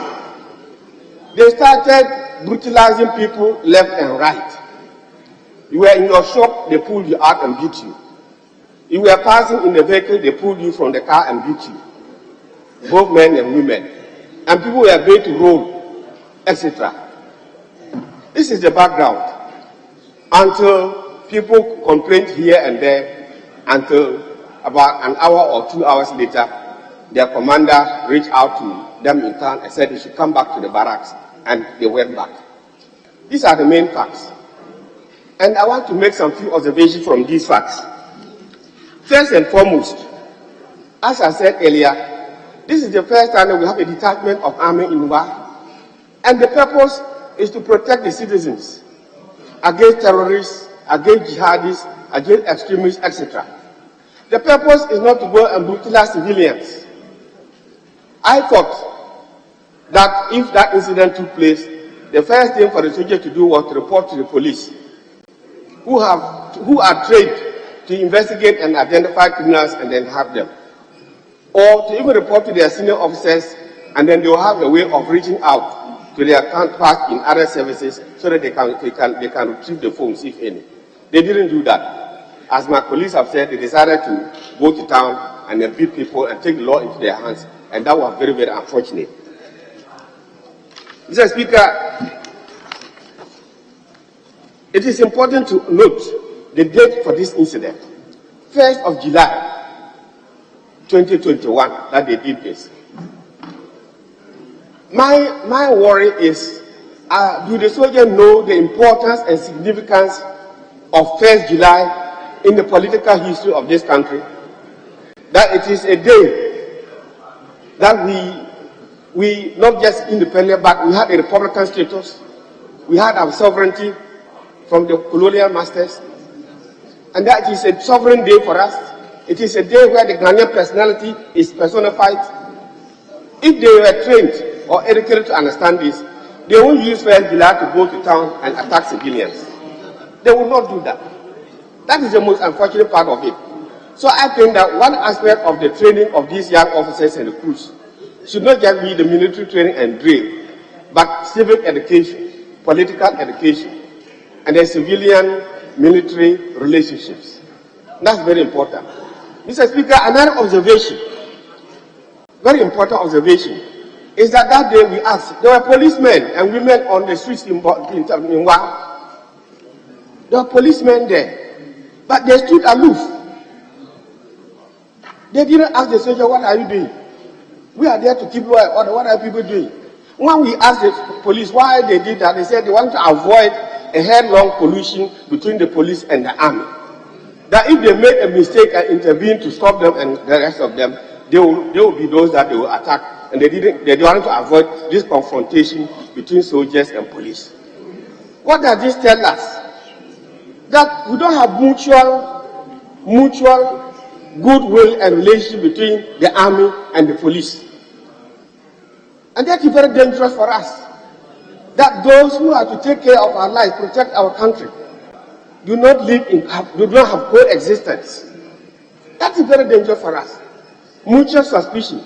They started brutalizing people left and right. You were in your shop, they pulled you out and beat you. You were passing in the vehicle, they pulled you from the car and beat you. Both men and women. And people were made to roll, etc. This is the background. Until people complained here and there, until about an hour or 2 hours later, their commander reached out to them in town and said they should come back to the barracks, and they went back. These are the main facts. And I want to make some few observations from these facts. First and foremost, as I said earlier, this is the first time that we have a detachment of army in Wa, and the purpose is to protect the citizens against terrorists, against jihadists, against extremists, etc. The purpose is not to go and brutalize civilians. I thought that if that incident took place, the first thing for the soldiers to do was to report to the police, who are trained to investigate and identify criminals and then have them. Or to even report to their senior officers, and then they will have a way of reaching out to their counterparts in other services so that they can retrieve the phones, if any. They didn't do that. As my colleagues have said, they decided to go to town and then beat people and take the law into their hands, and that was very, very unfortunate. Mr. Speaker, it is important to note the date for this incident, 1st of July, 2021, that they did this. My worry is, do the soldiers know the importance and significance of 1st July in the political history of this country? That it is a day that we not just independent, but we had a republican status, we had our sovereignty from the colonial masters, and that it is a sovereign day for us. It is a day where the Ghanaian personality is personified. If they were trained or educated to understand this, they won't use 1st July to go to town and attack civilians. They will not do that. That is the most unfortunate part of it. So I think that one aspect of the training of these young officers and the crews should not just be the military training and drill, but civic education, political education, and the civilian-military relationships. That's very important. Mr. Speaker, another observation, very important observation, is that that day we asked, there were policemen and women on the streets in Wa. There were policemen there, but they stood aloof. They didn't ask the soldier, what are you doing? We are there to keep law. What are people doing? When we asked the police why they did that, they said they want to avoid a headlong collision between the police and the army. That if they made a mistake and intervened to stop them and the rest of them, they will be those that they will attack. And they wanted to avoid this confrontation between soldiers and police. What does this tell us? That we don't have mutual goodwill and relationship between the army and the police. And that is very dangerous for us. That those who are to take care of our lives, protect our country, do not have coexistence. That is very dangerous for us. Mutual suspicion,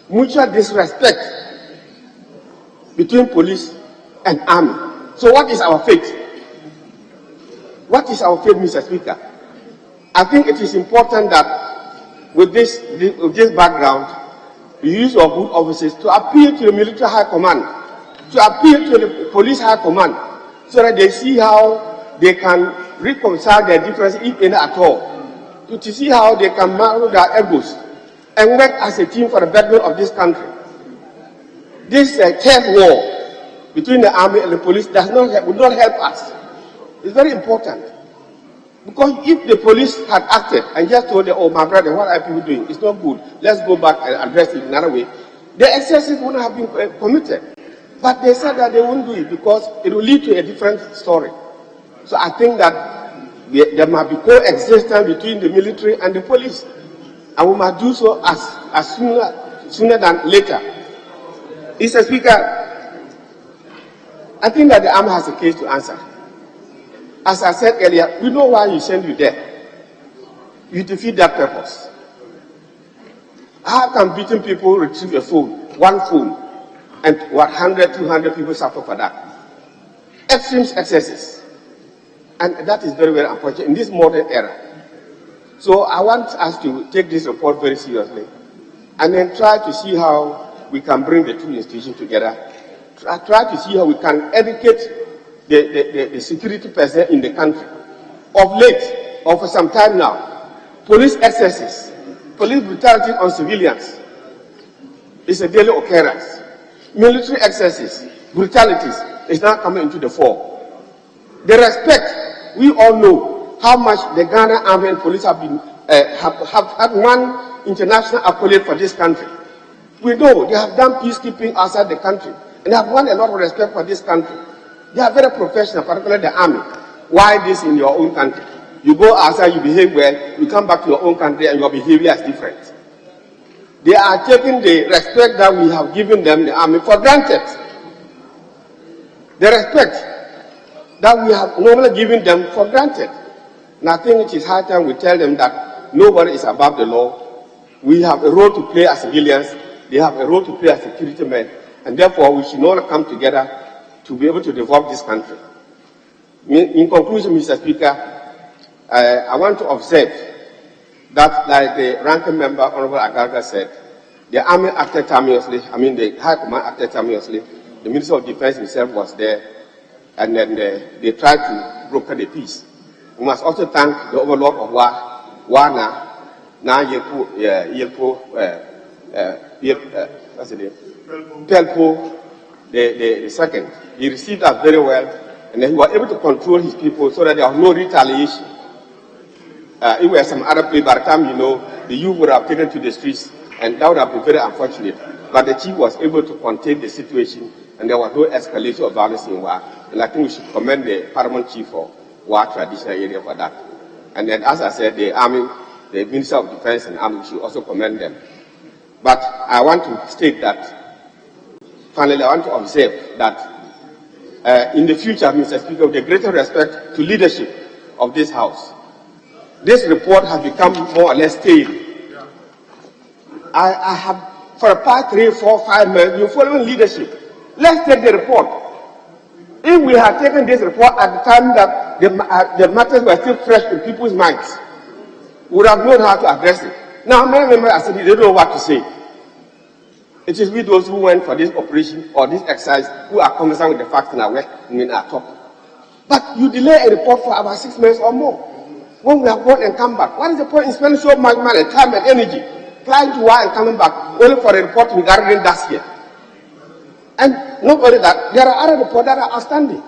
mutual disrespect between police and army. So what is our fate? What is our fate, Mr. Speaker? I think it is important that with this background, the use of good officers to appeal to the military high command, to appeal to the police high command, so that they see how they can reconcile their differences, if any at all, to see how they can manage their egos and work as a team for the betterment of this country. This third war between the army and the police would not help us. It's very important. Because if the police had acted and just told them, oh, my brother, what are people doing? It's not good. Let's go back and address it another way. The excesses wouldn't have been committed. But they said that they wouldn't do it because it will lead to a different story. So I think that there must be coexistence between the military and the police. And we must do so as sooner than later. Mr. Speaker, I think that the army has a case to answer. As I said earlier, we know why you send you there. You defeat that purpose. How can beating people retrieve a phone, one phone, and 100, 200 people suffer for that? Extreme excesses. And that is very, very unfortunate in this modern era. So I want us to take this report very seriously and then try to see how we can bring the two institutions together. Try to see how we can educate the security personnel in the country. Of late, or for some time now, police excesses, police brutality on civilians is a daily occurrence. Military excesses, brutalities is now coming into the fore. The respect, we all know how much the Ghana Army and Police have been have had one international accolade for this country. We know they have done peacekeeping outside the country and have won a lot of respect for this country. They are very professional, particularly the army. Why this in your own country? You go outside, you behave well, you come back to your own country and your behavior is different. They are taking the respect that we have given them, the army, for granted. The respect that we have normally given them for granted. And I think it is high time we tell them that nobody is above the law. We have a role to play as civilians. They have a role to play as security men. And therefore, we should all come together to be able to develop this country. In conclusion, Mr. Speaker, I want to observe that, like the ranking member, Honorable Agarga, said, the army acted timeously, the High Command acted timeously, the Minister of Defense himself was there, and then they tried to broker the peace. We must also thank the Overlord of Wana, Pelpo, the second. He received us very well, and then he was able to control his people so that there was no retaliation. If there were some other place, by the time, the youth would have taken to the streets, and that would have been very unfortunate. But the chief was able to contain the situation, and there was no escalation of violence in Wa. And I think we should commend the paramount chief for Wa traditional area for that. And then, as I said, the army, the Minister of Defense and Army, we should also commend them. But I want to state that, finally, I want to observe that in the future, Mr. Speaker, with the greater respect to leadership of this House, this report has become more or less stale. I have, for the past 3, 4, 5 months, been following leadership. Let's take the report. If we had taken this report at the time that the matters were still fresh in people's minds, we would have known how to address it. Now, many members are saying they don't know what to say. It is we those who went for this operation or this exercise who are concerned with the facts and our talk. But you delay a report for about 6 months or more. When we have gone and come back, what is the point in spending so much money, time, and energy trying to work and coming back only for a report to be gathering dust here? And not only that, there are other reports that are outstanding.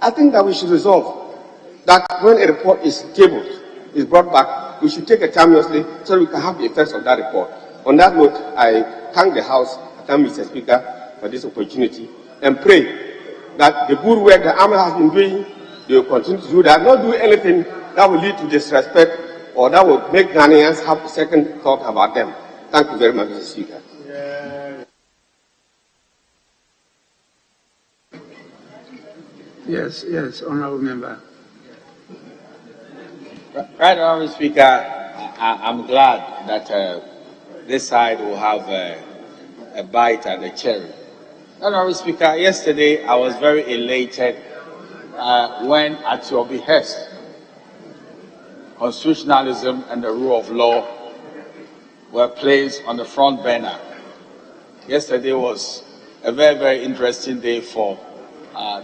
I think that we should resolve that when a report is tabled, is brought back, we should take it timeously so that we can have the effects of that report. On that note, I thank the House, I thank Mr. Speaker for this opportunity, and pray that the good work the Army has been doing, they will continue to do that, not do anything that will lead to disrespect or that will make Ghanaians have a second thought about them. Thank you very much, Mr. Speaker. Yes, Honourable Member. Right, Honourable Speaker, I'm glad that this side will have a bite at the cherry. Honourable Speaker, yesterday I was very elated when, at your behest, constitutionalism and the rule of law were placed on the front burner. Yesterday was a very, very interesting day for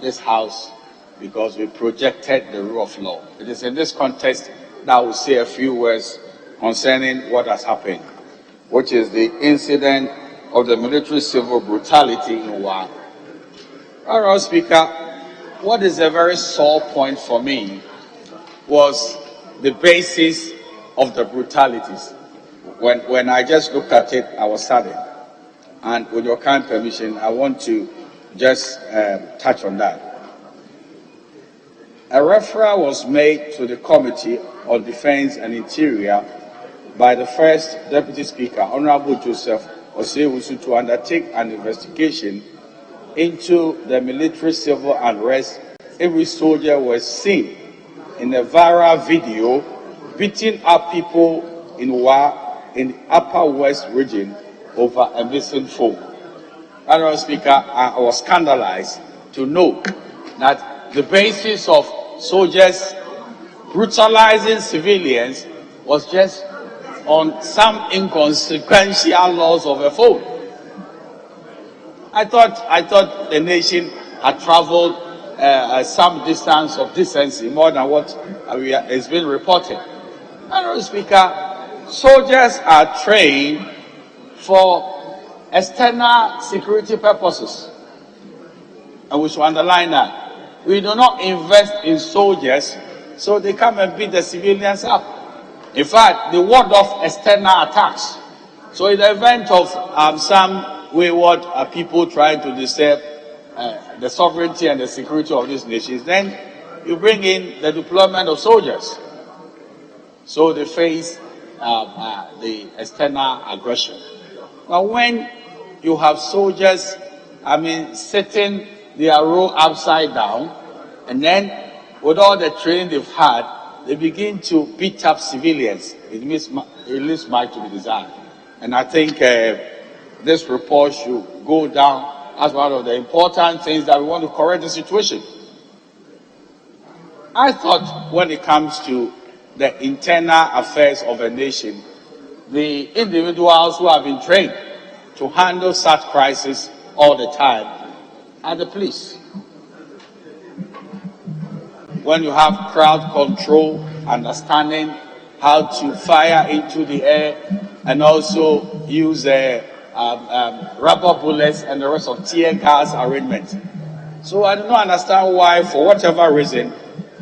this House because we projected the rule of law. It is in this context that I will say a few words concerning what has happened, which is the incident of the military-civil brutality in Wa. Honourable Speaker, what is a very sore point for me was the basis of the brutalities. When I just looked at it, I was saddened. And with your kind permission, I want to just touch on that. A referral was made to the Committee on Defense and Interior by the first Deputy Speaker, Honorable Joseph Osei-Wusu, to undertake an investigation into the military-civil unrest every soldier was seen in a viral video beating up people in Wa in the Upper West region over a missing phone. Honourable Speaker, I was scandalized to know that the basis of soldiers brutalizing civilians was just on some inconsequential loss of a phone. I thought the nation had traveled some distance of decency, more than what is being reported. Honourable Speaker, soldiers are trained for external security purposes, and we should underline that. We do not invest in soldiers so they come and beat the civilians up. In fact, they ward off external attacks. So in the event of some wayward people trying to disturb the sovereignty and the security of these nations, then you bring in the deployment of soldiers. So they face the external aggression. But when you have soldiers, setting their role upside down, and then with all the training they've had, they begin to beat up civilians, it leaves much to be desired. And I think this report should go down as one of the important things that we want to correct the situation. I thought when it comes to the internal affairs of a nation, the individuals who have been trained to handle such crises all the time are the police. When you have crowd control, understanding how to fire into the air and also use rubber bullets and the rest of tear gas arrangement. So I do not understand why, for whatever reason,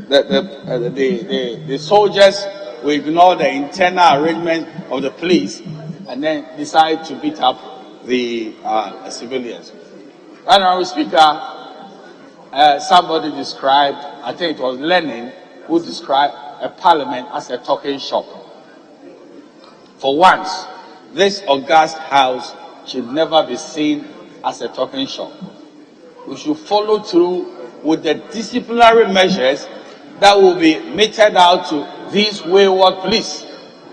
the soldiers will ignore the internal arrangement of the police and then decide to beat up the civilians. Honorable Speaker, somebody described, I think it was Lenin, who described a parliament as a talking shop. For once, this august house should never be seen as a talking shop. We should follow through with the disciplinary measures that will be meted out to these wayward police.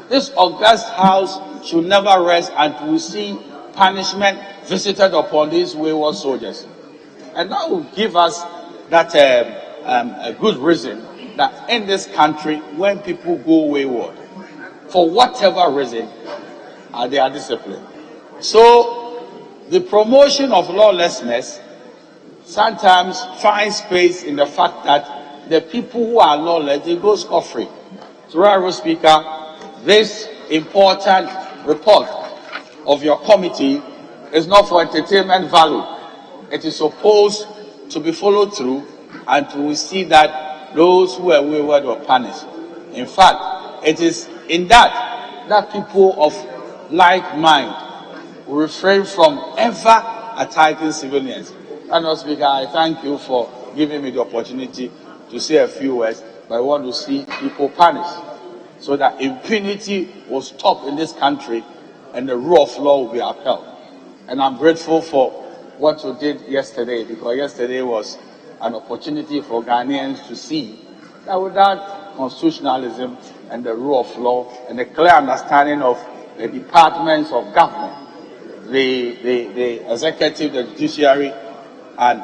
This august house should never rest until we see punishment visited upon these wayward soldiers. And that will give us that a good reason that in this country, when people go wayward, for whatever reason, they are disciplined. So the promotion of lawlessness sometimes finds space in the fact that the people who are lawless, they go scot-free. So, Honorable Speaker, this important report of your committee is not for entertainment value. It is supposed to be followed through and to see that those who are wayward were punished. In fact, it is in that people of like mind will refrain from ever attacking civilians. Honorable Speaker, I thank you for giving me the opportunity to say a few words, but I want to see people punished so that impunity will stop in this country and the rule of law will be upheld. And I'm grateful for what you did yesterday, because yesterday was an opportunity for Ghanaians to see that without constitutionalism and the rule of law and the clear understanding of the departments of government, the executive, the judiciary, and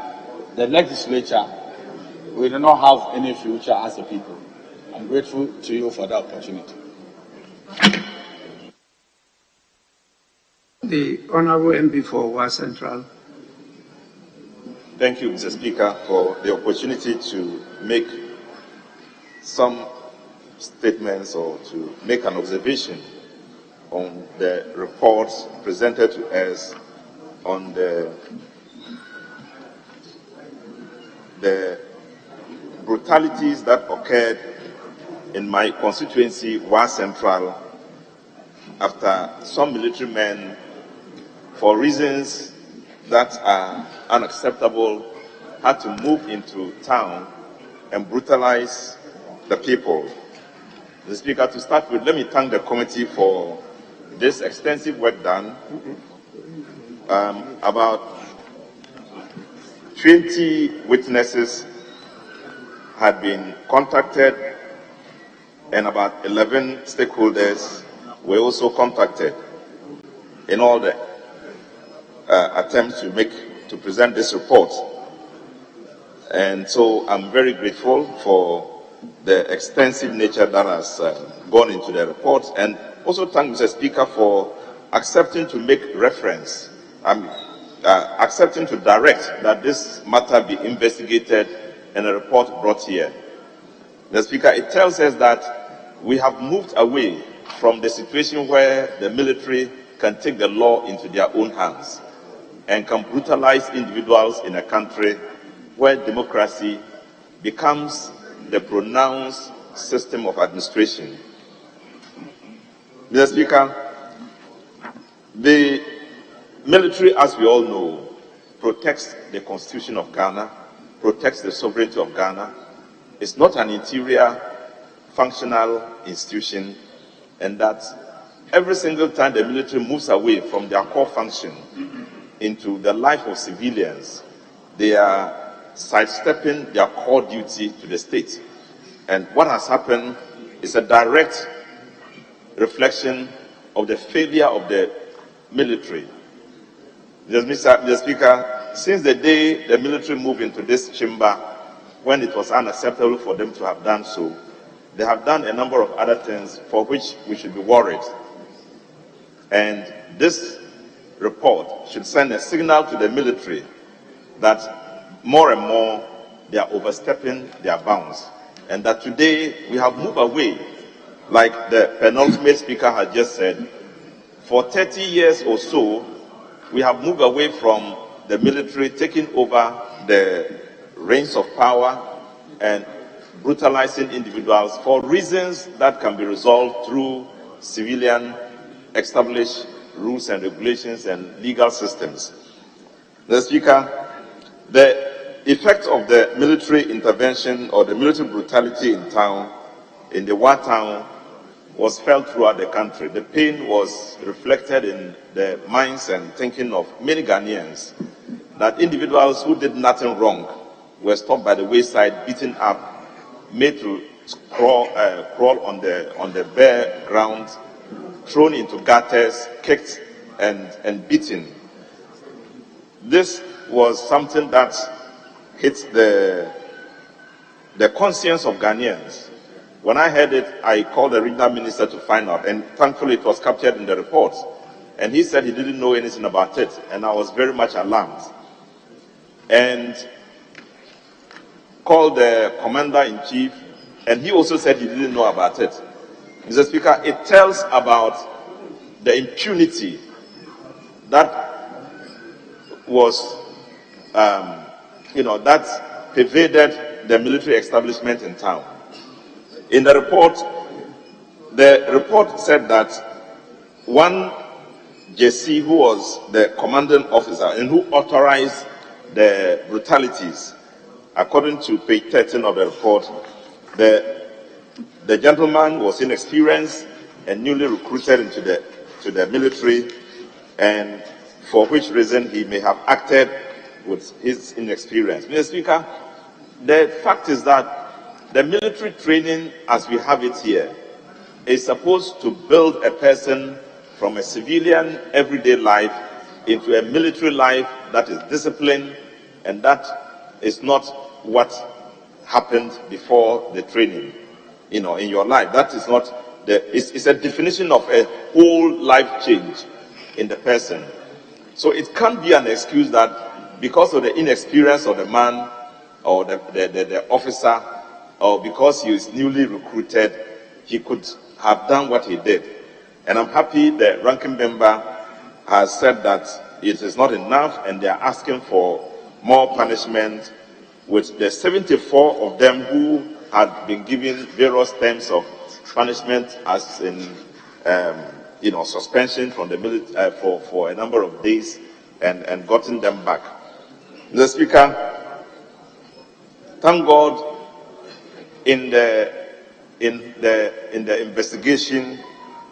the legislature, we do not have any future as a people. I'm grateful to you for that opportunity. The Honorable MP for Wa Central. Thank you, Mr. Speaker, for the opportunity to make some statements or to make an observation on the reports presented to us on the brutalities that occurred in my constituency, Wa Central, after some military men, for reasons that are unacceptable, had to move into town and brutalize the people. Mr. Speaker, to start with, let me thank the committee for this extensive work done. About 20 witnesses had been contacted and about 11 stakeholders were also contacted in all the attempts to present this report. And so I'm very grateful for the extensive nature that has gone into the report, and also thank Mr. Speaker for accepting to make reference, accepting to direct that this matter be investigated and a report brought here. Mr. Speaker, it tells us that we have moved away from the situation where the military can take the law into their own hands and can brutalize individuals in a country where democracy becomes the pronounced system of administration. Mr. Speaker, the military, as we all know, protects the Constitution of Ghana, protects the sovereignty of Ghana. It's not an interior functional institution, and that every single time the military moves away from their core function into the life of civilians, they are sidestepping their core duty to the state. And what has happened is a direct reflection of the failure of the military. Mr. Speaker, since the day the military moved into this chamber, when it was unacceptable for them to have done so, they have done a number of other things for which we should be worried. And this report should send a signal to the military that more and more they are overstepping their bounds. And that today we have moved away, like the penultimate speaker has just said, for 30 years or so, we have moved away from the military taking over the reins of power and brutalizing individuals for reasons that can be resolved through civilian established rules and regulations and legal systems. The Speaker, the effect of the military intervention or the military brutality in town, in the war town, was felt throughout the country. The pain was reflected in the minds and thinking of many Ghanaians, that individuals who did nothing wrong were stopped by the wayside, beaten up, made to crawl on the bare ground, thrown into gutters, kicked and beaten. This was something that hit the conscience of Ghanaians. When I heard it, I called the regional minister to find out, and thankfully it was captured in the report. And he said he didn't know anything about it, and I was very much alarmed. And called the commander-in-chief, and he also said he didn't know about it. Mr. Speaker, it tells about the impunity that was, that pervaded the military establishment in town. In the report said that one JC, who was the commanding officer and who authorized the brutalities, according to page 13 of the report, the gentleman was inexperienced and newly recruited into the military, and for which reason he may have acted with his inexperience. Mr. Speaker, the fact is that the military training, as we have it here, is supposed to build a person from a civilian everyday life into a military life that is disciplined, and that is not what happened before the training, in your life. That is not it's a definition of a whole life change in the person. So it can't be an excuse that because of the inexperience of the man or the officer, or because he is newly recruited, he could have done what he did. And I'm happy the ranking member has said that it is not enough, and they are asking for more punishment, with the 74 of them who had been given various terms of punishment, as in suspension from the military for a number of days, and gotten them back. Mr. Speaker, thank God, in the investigation,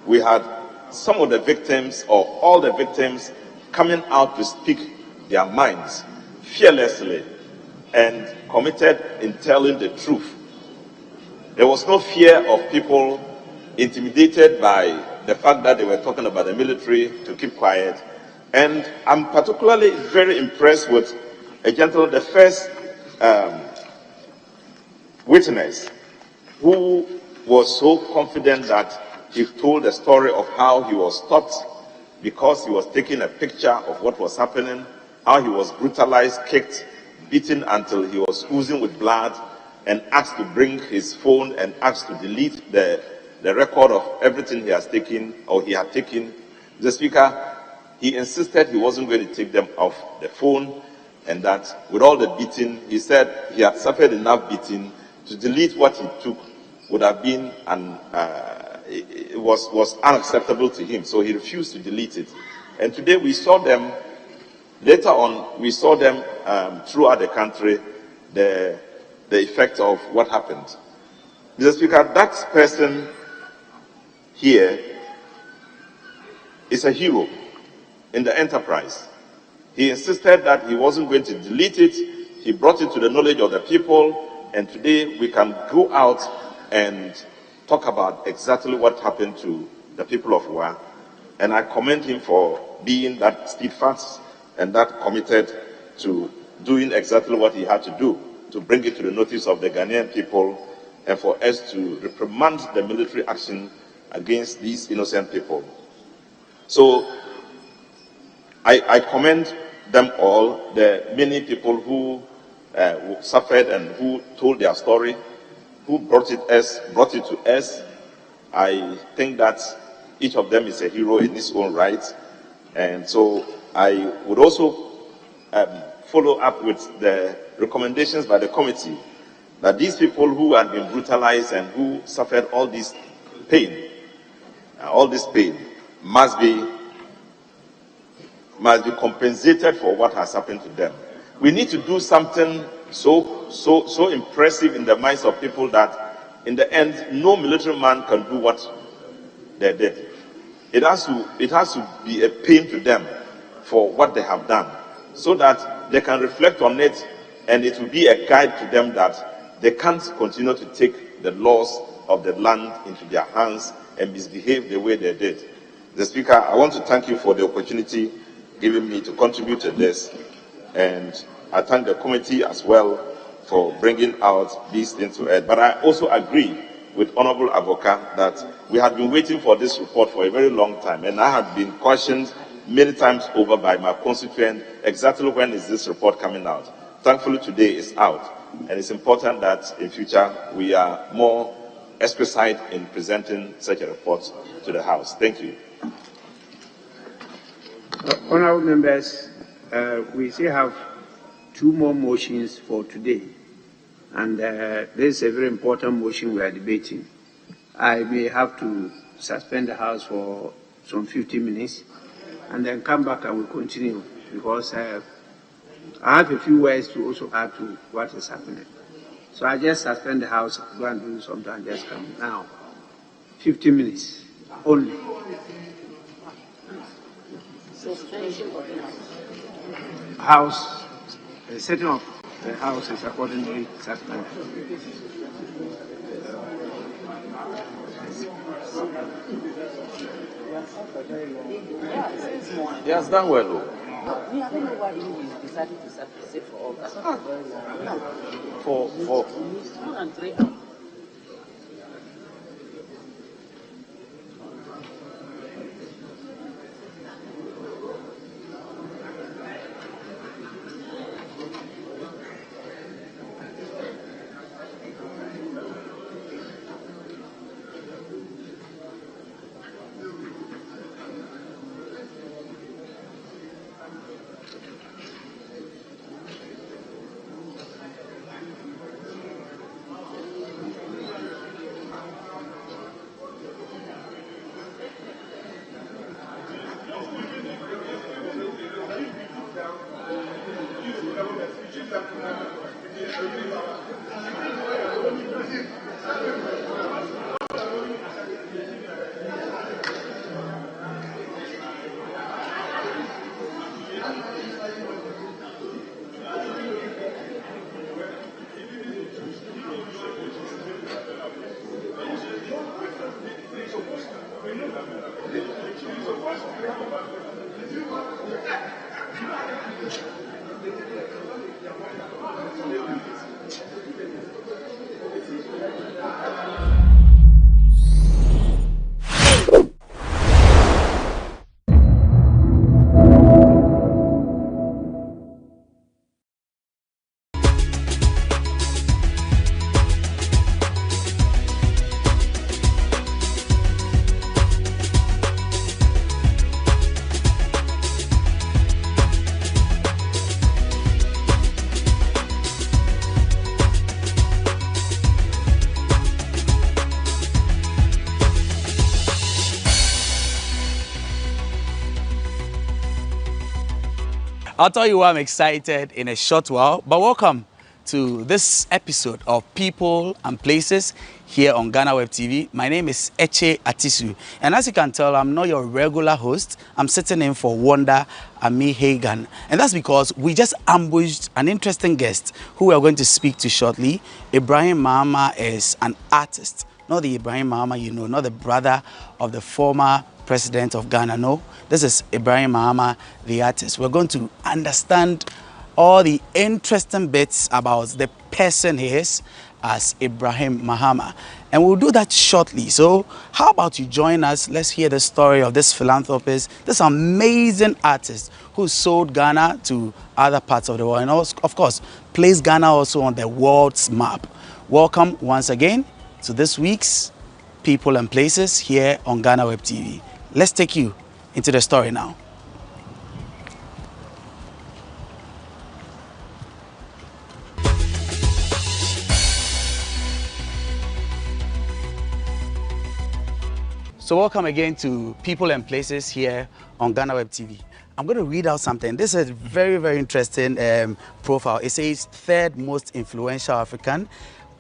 we had some of the victims, or all the victims, coming out to speak their minds fearlessly and committed in telling the truth. There was no fear of people intimidated by the fact that they were talking about the military to keep quiet. And I'm particularly very impressed with a gentleman, the first witness, who was so confident that he told the story of how he was stopped because he was taking a picture of what was happening, how he was brutalized, kicked, beaten until he was oozing with blood, and asked to bring his phone and asked to delete the record of everything he has taken, or he had taken. The Speaker, he insisted he wasn't going to take them off the phone, and that with all the beating, he said he had suffered enough beating to delete what he took would have been it was unacceptable to him, so he refused to delete it. And today we saw them, later on, we saw them throughout the country, the effect of what happened. Mr. Speaker, that person here is a hero in the enterprise. He insisted that he wasn't going to delete it. He brought it to the knowledge of the people, and today we can go out and talk about exactly what happened to the people of Wa. And I commend him for being that steadfast and that committed to doing exactly what he had to do, to bring it to the notice of the Ghanaian people and for us to reprimand the military action against these innocent people. So I commend them all, the many people who suffered and who told their story, who brought it to us. I think that each of them is a hero in his own right. And so I would also follow up with the recommendations by the committee that these people who had been brutalized and who suffered all this pain must be compensated for what has happened to them. We need to do something so impressive in the minds of people that in the end no military man can do what they did. It has to be a pain to them for what they have done, so that they can reflect on it, and it will be a guide to them that they can't continue to take the laws of the land into their hands and misbehave the way they did. The Speaker, I want to thank you for the opportunity given me to contribute to this, and I thank the committee as well for bringing out these things to it. But I also agree with Honorable Avoka that we had been waiting for this report for a very long time, and I had been questioned many times over by my constituent exactly when is this report coming out. Thankfully today it's out, and it's important that in future we are more explicit in presenting such a report to the House. Thank you. Honourable members, we still have 2 more motions for today, and this is a very important motion we are debating. I may have to suspend the House for some 15 minutes and then come back and we'll continue, because I have a few words to also add to what is happening. So I just suspend the House, go and do something and just come now. 15 minutes only. House, the setting of the House is accordingly suspended. He has done well, though. I don't know why he decided to say for August. For 2 and 3 hours. I'll tell you why I'm excited in a short while, but welcome to this episode of People and Places here on GhanaWeb TV. My name is Eche Atisu, and as you can tell, I'm not your regular host. I'm sitting in for Wanda Ami Hagan, and that's because we just ambushed an interesting guest who we are going to speak to shortly. Ibrahim Mahama is an artist, not the Ibrahim Mahama you know, not the brother of the former president of Ghana. No, this is Ibrahim Mahama, the artist. We're going to understand all the interesting bits about the person he is as Ibrahim Mahama. And we'll do that shortly. So how about you join us? Let's hear the story of this philanthropist, this amazing artist who sold Ghana to other parts of the world and also, of course, placed Ghana also on the world's map. Welcome once again to this week's People and Places here on GhanaWeb TV. Let's take you into the story now. So welcome again to People and Places here on GhanaWeb TV. I'm going to read out something. This is a very, very interesting profile. It says third most influential African,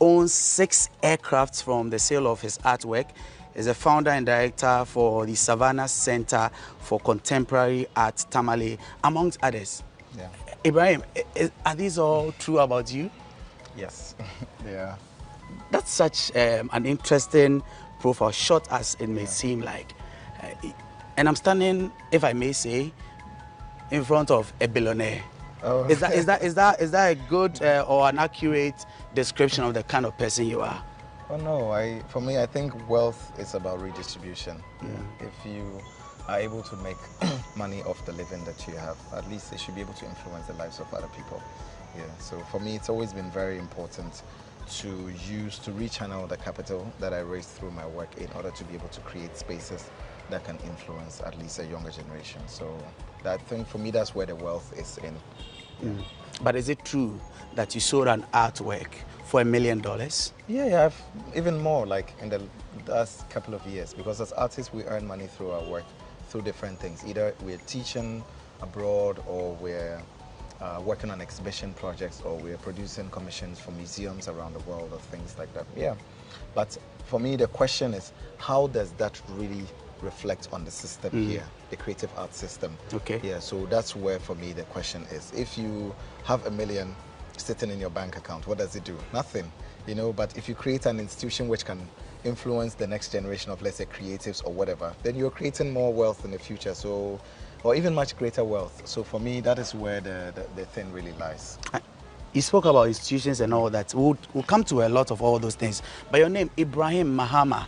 owns 6 aircrafts from the sale of his artwork, is a founder and director for the Savannah Center for Contemporary Art, Tamale, amongst others. Yeah. Ibrahim, are these all true about you? Yes, they are. That's such an interesting profile, short as it may seem like. And I'm standing, if I may say, in front of a billionaire. Oh. Is that a good or an accurate description of the kind of person you are? Oh no, for me, I think wealth is about redistribution. Yeah. If you are able to make money off the living that you have, at least it should be able to influence the lives of other people. Yeah. So for me, it's always been very important to rechannel the capital that I raised through my work in order to be able to create spaces that can influence at least a younger generation. So I think for me, that's where the wealth is in. Yeah. But is it true that you sold an artwork for $1 million? Yeah, even more, like in the last couple of years, because as artists, we earn money through our work, through different things. Either we're teaching abroad, or we're working on exhibition projects, or we're producing commissions for museums around the world, or things like that. Yeah, but for me, the question is, how does that really reflect on the system here, the creative art system? Okay. Yeah, so that's where for me the question is. If you have $1 million sitting in your bank account, what does it do? Nothing, you know. But if you create an institution which can influence the next generation of, let's say, creatives or whatever, then you're creating more wealth in the future. So, or even much greater wealth. So for me, that is where the thing really lies. You spoke about institutions and all that. We'll come to a lot of all those things. But your name, Ibrahim Mahama,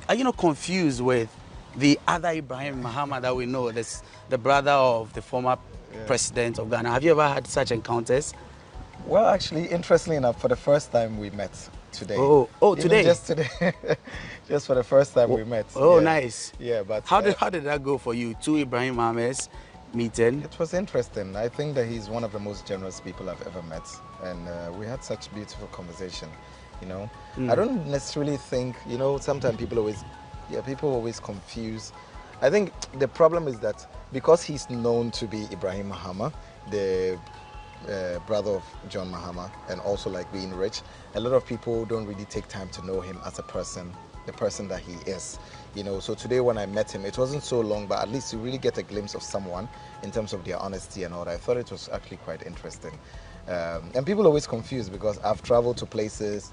are you not confused with the other Ibrahim Mahama that we know, this, the brother of the former president of Ghana? Have you ever had such encounters? Well, actually, interestingly enough, for the first time we met today. Oh, today? Just today. Just for the first time we met. Oh, yeah. Nice. Yeah, but how did that go for you? 2 Ibrahim Mahamas meeting? It was interesting. I think that he's one of the most generous people I've ever met, and we had such beautiful conversation. You know, I don't necessarily think, you know, sometimes people always confuse. I think the problem is that because he's known to be Ibrahim Mahama, the brother of John Mahama, and also like being rich, a lot of people don't really take time to know him as a person, the person that he is. You know, so today when I met him, it wasn't so long, but at least you really get a glimpse of someone in terms of their honesty and all that. I thought it was actually quite interesting. And people always confused because I've traveled to places,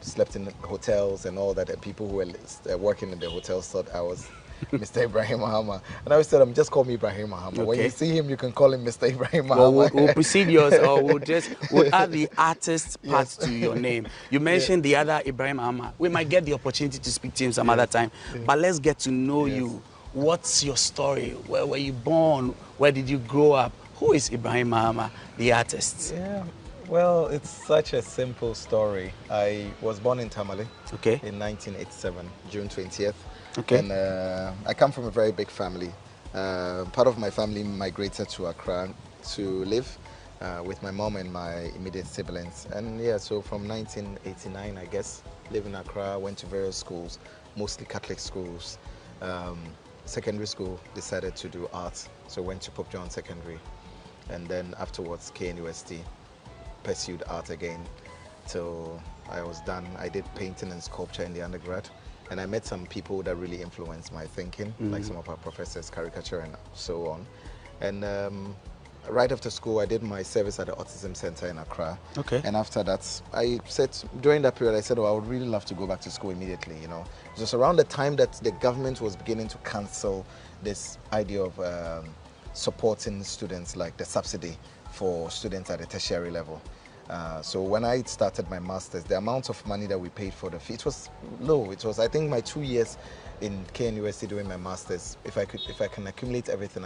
slept in hotels and all that, and people who were working in the hotels thought I was Mr. Ibrahim Mahama. And I always tell them, just call me Ibrahim Mahama. Okay. When you see him, you can call him Mr. Ibrahim Mahama. Well, we'll precede yours, or we'll add the artist part to your name. You mentioned the other Ibrahim Mahama. We might get the opportunity to speak to him some other time, but let's get to know you. What's your story? Where were you born? Where did you grow up? Who is Ibrahim Mahama, the artist? Yeah. Well, it's such a simple story. I was born in Tamale in 1987, June 20th. Okay. And I come from a very big family. Part of my family migrated to Accra to live with my mom and my immediate siblings. And yeah, so from 1989, I guess, lived in Accra, went to various schools, mostly Catholic schools. Secondary school, decided to do art, so went to Pope John Secondary. And then afterwards, KNUST, pursued art again till I was done. I did painting and sculpture in the undergrad, and I met some people that really influenced my thinking, like some of our professors, caricature and so on. And right after school, I did my service at the Autism Center in Accra. Okay. And after that, I said, during that period, I said, oh, I would really love to go back to school immediately, you know. It was around the time that the government was beginning to cancel this idea of supporting students, like the subsidy for students at the tertiary level. So when I started my master's, the amount of money that we paid for the fee, it was low. It was, I think, my 2 years in KNUST doing my master's. If I can accumulate everything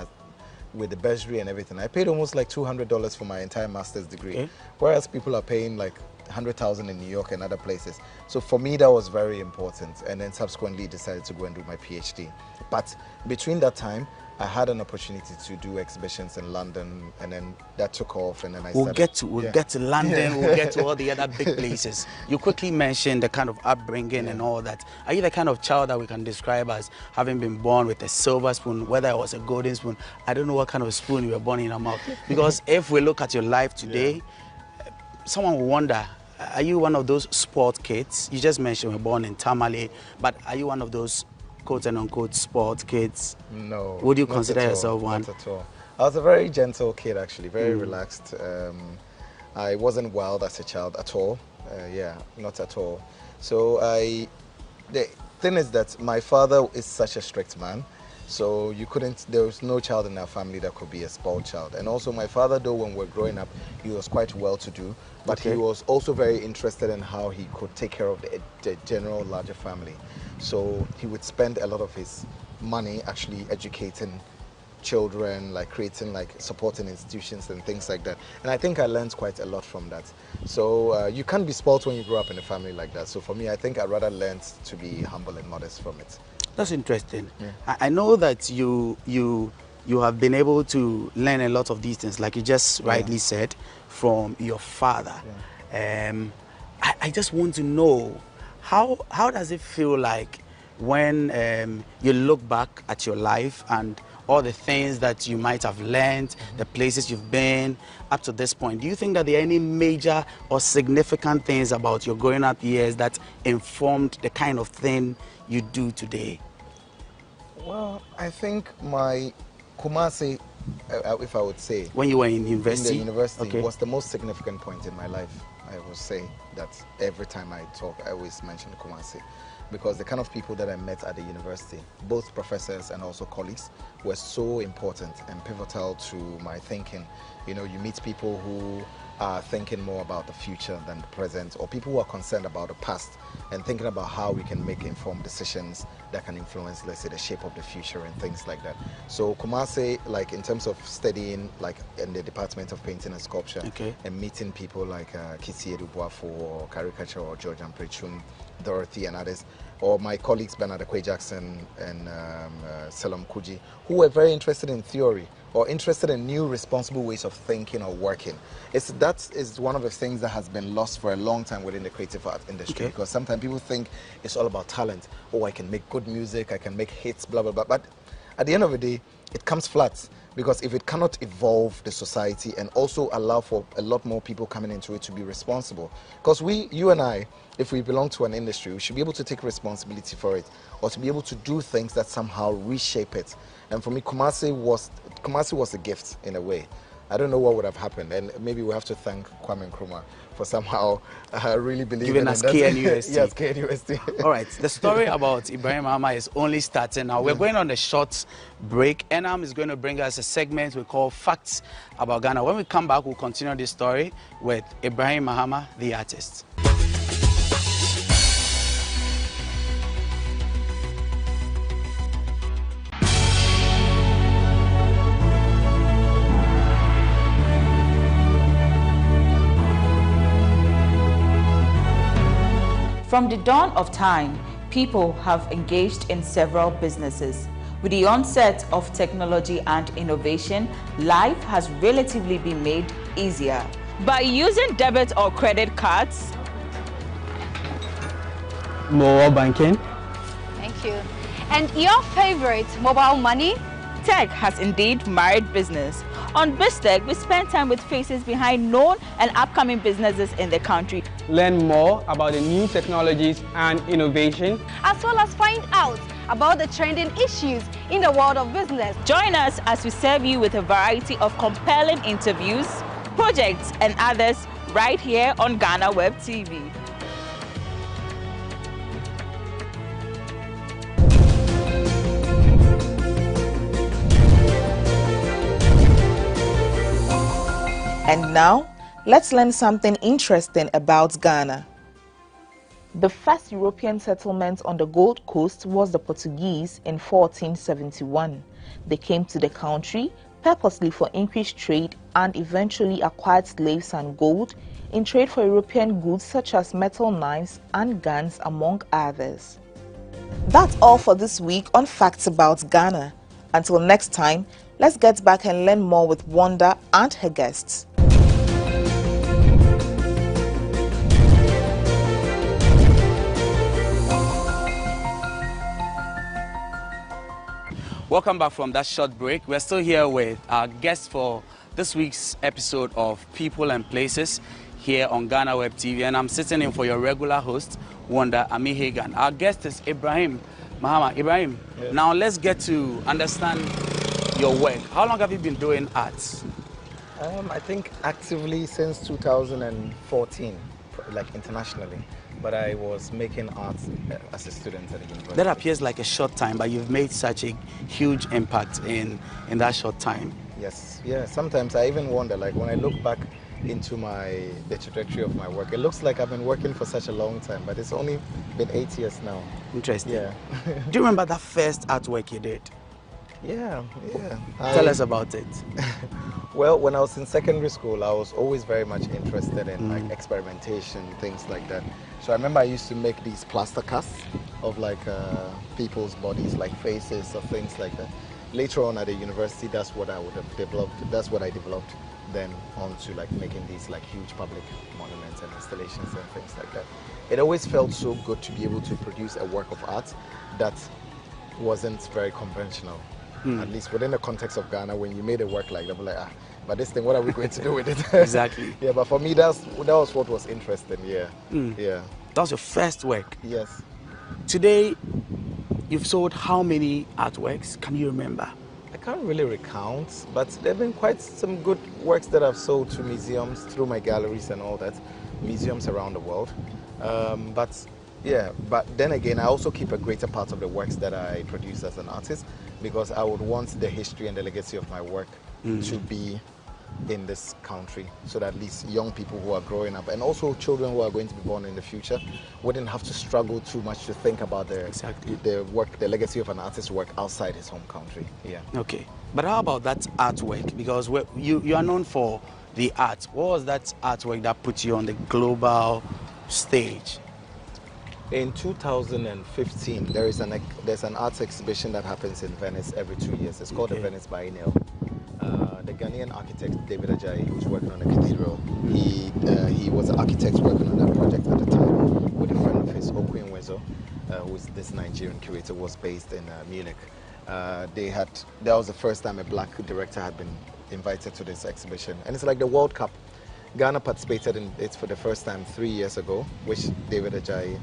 with the bursary and everything, I paid almost like $200 for my entire master's degree. Okay. Whereas people are paying like 100,000 in New York and other places. So for me, that was very important. And then subsequently decided to go and do my PhD. But between that time, I had an opportunity to do exhibitions in London, and then that took off, and then I We'll get to London, we'll get to all the other big places. You quickly mentioned the kind of upbringing and all that. Are you the kind of child that we can describe as having been born with a silver spoon, whether it was a golden spoon? I don't know what kind of spoon you were born in your mouth. Because if we look at your life today, someone will wonder, are you one of those sport kids? You just mentioned you were born in Tamale, but are you one of those quote and unquote sport kids? No. Would you consider yourself one? Not at all. I was a very gentle kid, actually, very relaxed. I wasn't wild as a child at all. Yeah, not at all. So the thing is that my father is such a strict man. So there was no child in our family that could be a spoiled child. And also my father, though, when we were growing up, he was quite well-to-do, but he was also very interested in how he could take care of the general larger family. So he would spend a lot of his money actually educating children, like creating, like supporting institutions and things like that. And I think I learned quite a lot from that. So you can't be spoiled when you grow up in a family like that. So for me, I think I rather learned to be humble and modest from it. That's interesting. Yeah. I know that you have been able to learn a lot of these things, like you just rightly said, from your father. Yeah. I just want to know, how does it feel like when you look back at your life and all the things that you might have learned, the places you've been up to this point? Do you think that there are any major or significant things about your growing up years that informed the kind of thing you do today? Well, I think my Kumasi, if I would say, when you were in university, was the most significant point in my life. I will say that every time I talk, I always mention Kumasi, because the kind of people that I met at the university, both professors and also colleagues, were so important and pivotal to my thinking. You know, you meet people who are thinking more about the future than the present, or people who are concerned about the past and thinking about how we can make informed decisions that can influence, let's say, the shape of the future and things like that. So Kumasi, like in terms of studying, like in the Department of Painting and Sculpture, and meeting people like Kisi Edubuafo or Caricature or George Amprechun, Dorothy and others, or my colleagues Bernard Akwe Jackson and Selam Kuji, who were very interested in theory or interested in new responsible ways of thinking or working. That is one of the things that has been lost for a long time within the creative art industry, because sometimes people think it's all about talent. Oh, I can make good music, I can make hits, blah, blah, blah. But at the end of the day, it comes flat, because if it cannot evolve the society and also allow for a lot more people coming into it to be responsible. Because you and I, if we belong to an industry, we should be able to take responsibility for it, or to be able to do things that somehow reshape it. And for me, Kumasi was a gift in a way. I don't know what would have happened, and maybe we have to thank Kwame Nkrumah for somehow really believing giving us KNUST. Yes, KNUST. All right, the story about Ibrahim Mahama is only starting now. We're going on a short break. Enam is going to bring us a segment we call Facts About Ghana. When we come back, we'll continue this story with Ibrahim Mahama, the artist. From the dawn of time, people have engaged in several businesses. With the onset of technology and innovation, life has relatively been made easier. By using debit or credit cards, mobile banking. Thank you. And your favorite, mobile money? Tech has indeed married business. On BizTech, we spend time with faces behind known and upcoming businesses in the country. Learn more about the new technologies and innovation, as well as find out about the trending issues in the world of business. Join us as we serve you with a variety of compelling interviews, projects, and others right here on GhanaWeb TV. And now, let's learn something interesting about Ghana. The first European settlement on the Gold Coast was the Portuguese in 1471. They came to the country purposely for increased trade and eventually acquired slaves and gold in trade for European goods such as metal knives and guns, among others. That's all for this week on Facts About Ghana. Until next time, let's get back and learn more with Wanda and her guests. Welcome back from that short break. We're still here with our guest for this week's episode of People and Places here on GhanaWeb TV, and I'm sitting in for your regular host, Wanda Amihegan. Our guest is Ibrahim Mahama. Ibrahim, yes. Now let's get to understand your work. How long have you been doing arts? I think actively since 2014, like internationally. But I was making art as a student at the university. That appears like a short time, but you've made such a huge impact in that short time. Yes, yeah. Sometimes I even wonder, like when I look back into the trajectory of my work, it looks like I've been working for such a long time, but it's only been 8 years now. Interesting. Yeah. Do you remember that first artwork you did? Yeah. Tell us about it. Well, when I was in secondary school, I was always very much interested in like experimentation, things like that. So I remember I used to make these plaster casts of like people's bodies, like faces or things like that. Later on at the university, that's what I would have developed. That's what I developed then onto like making these like huge public monuments and installations and things like that. It always felt so good to be able to produce a work of art that wasn't very conventional. At least within the context of Ghana, when you made a work like that, we're like, but this thing, what are we going to do with it? Exactly. Yeah, but for me, that was what was interesting. Yeah. Yeah. That was your first work. Yes. Today, you've sold how many artworks? Can you remember? I can't really recount, but there have been quite some good works that I've sold to museums through my galleries and all that, museums around the world. But then again, I also keep a greater part of the works that I produce as an artist, because I would want the history and the legacy of my work to be in this country, so that at least young people who are growing up and also children who are going to be born in the future wouldn't have to struggle too much to think about the legacy of an artist's work outside his home country. Yeah. Okay. But how about that artwork? Because you are known for the art. What was that artwork that put you on the global stage? In 2015, there's an arts exhibition that happens in Venice every 2 years. It's called the Venice Biennial. The Ghanaian architect David Ajayi, who was working on the cathedral, he was an architect working on that project at the time with a friend of his, Okwin Wezo, who is this Nigerian curator, was based in Munich. That was the first time a black director had been invited to this exhibition, and it's like the World Cup. Ghana participated in it for the first time 3 years ago, which David Ajayi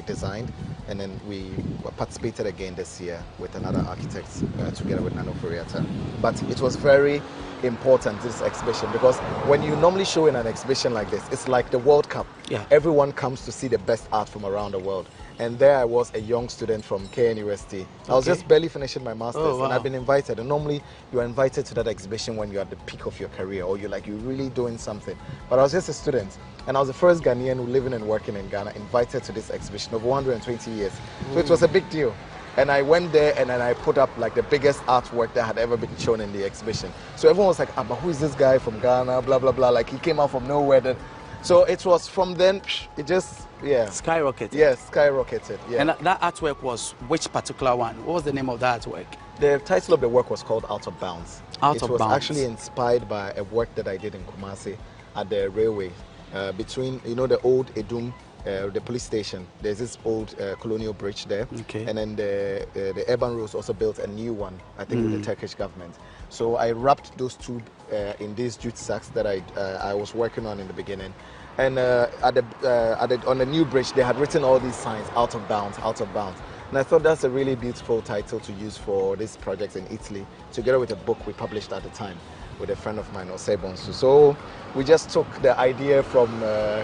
designed, and then we participated again this year with another architect together with Nano Furiata. But it was very important, this exhibition, because when you normally show in an exhibition like this, it's like the World Cup. Yeah. Everyone comes to see the best art from around the world. And there I was, a young student from KNUST. I was just barely finishing my master's, and I've been invited. And normally you are invited to that exhibition when you're at the peak of your career, or you're really doing something. But I was just a student, and I was the first Ghanaian who living and working in Ghana invited to this exhibition of 120 years. So it was a big deal. And I went there, and then I put up like the biggest artwork that had ever been shown in the exhibition. So everyone was like, but who is this guy from Ghana, blah, blah, blah. Like he came out from nowhere. So it was from then, it just, skyrocketed. Yes, skyrocketed. Yeah. And that artwork was which particular one? What was the name of that artwork? The title of the work was called Out of Bounds. It was actually inspired by a work that I did in Kumasi at the railway between, the old Edum, the police station. There's this old colonial bridge there. Okay. And then the urban roads also built a new one, I think, with the Turkish government. So I wrapped those two in these jute sacks that I was working on in the beginning. And on the new bridge, they had written all these signs, out of bounds, out of bounds. And I thought that's a really beautiful title to use for this project in Italy, together with a book we published at the time with a friend of mine, Osebonsu. So we just took the idea from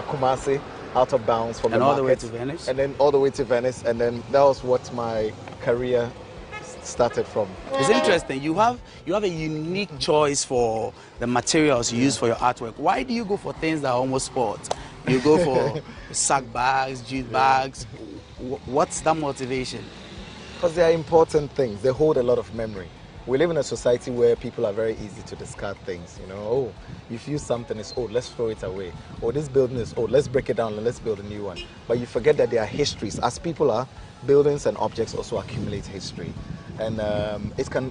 Kumasi, out of bounds, from the market, all the way to Venice? And then all the way to Venice. And then that was what my career started from. It's interesting. You have a unique choice for the materials you use for your artwork. Why do you go for things that are almost sport? You go for sack bags, jute bags. What's that motivation? Because they are important things. They hold a lot of memory. We live in a society where people are very easy to discard things. You know, oh, if you something is old, let's throw it away. Or this building is old, let's break it down and let's build a new one. But you forget that there are histories. As people are, buildings and objects also accumulate history. And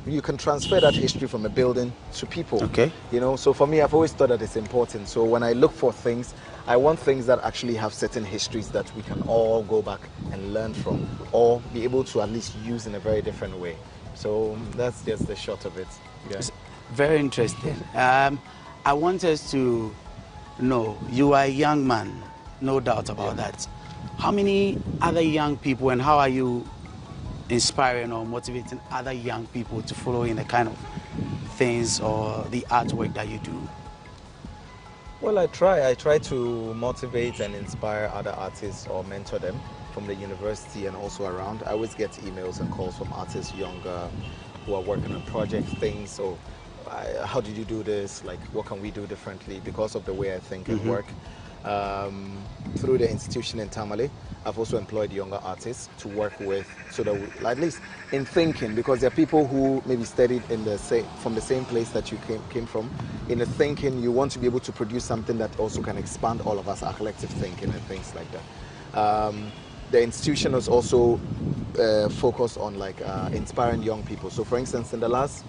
you can transfer that history from a building to people. Okay. You know, so for me, I've always thought that it's important. So when I look for things, I want things that actually have certain histories that we can all go back and learn from, or be able to at least use in a very different way. So that's just the short of it. Yeah. It's very interesting. I want us to know, you are a young man, no doubt about that. How many other young people, and how are you inspiring or motivating other young people to follow in the kind of things or the artwork that you do? Well, I try to motivate and inspire other artists or mentor them from the university and also around. I always get emails and calls from artists younger who are working on project things. So how did you do this? Like, what can we do differently because of the way I think and work? Through the institution in Tamale, I've also employed younger artists to work with, so that we, at least in thinking, because there are people who maybe studied in from the same place that you came from. In the thinking, you want to be able to produce something that also can expand all of us, our collective thinking and things like that. The institution is also focused on like inspiring young people. So for instance, in the last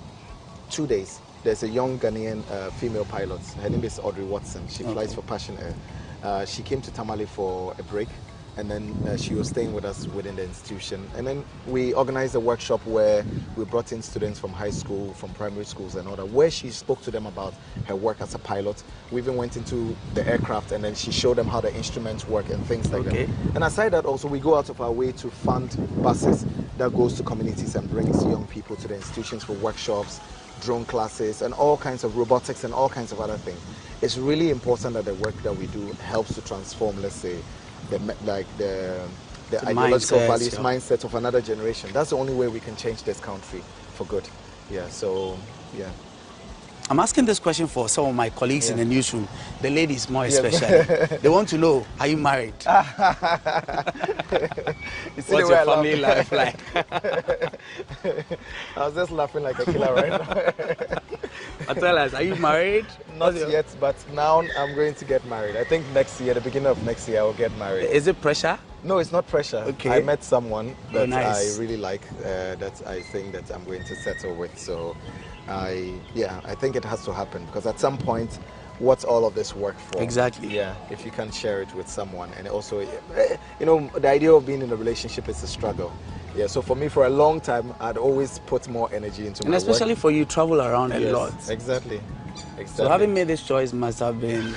2 days, there's a young Ghanaian female pilot. Her name is Audrey Watson. She flies for Passion Air. She came to Tamale for a break, and then she was staying with us within the institution. And then we organized a workshop where we brought in students from high school, from primary schools and all that, where she spoke to them about her work as a pilot. We even went into the aircraft, and then she showed them how the instruments work and things like that. And aside that, also we go out of our way to fund buses that goes to communities and brings young people to the institutions for workshops, drone classes, and all kinds of robotics and all kinds of other things. It's really important that the work that we do helps to transform, let's say, the ideological values, mindset of another generation. That's the only way we can change this country for good. Yeah, so, yeah. I'm asking this question for some of my colleagues in the newsroom, the ladies more especially. They want to know, are you married? What's your family life like? I was just laughing like a killer right now. Tell us, are you married? Not yet, but now I'm going to get married. I think next year, the beginning of next year, I will get married. Is it pressure? No, it's not pressure. Okay. I met someone that nice. I really like, that I think that I'm going to settle with. So, I think it has to happen, because at some point, what's all of this work for? Exactly. Yeah, if you can share it with someone. And also, you know, the idea of being in a relationship is a struggle. Yeah, so for me, for a long time, I'd always put more energy into my work. And especially for you, travel around a lot. Exactly. So having made this choice must have been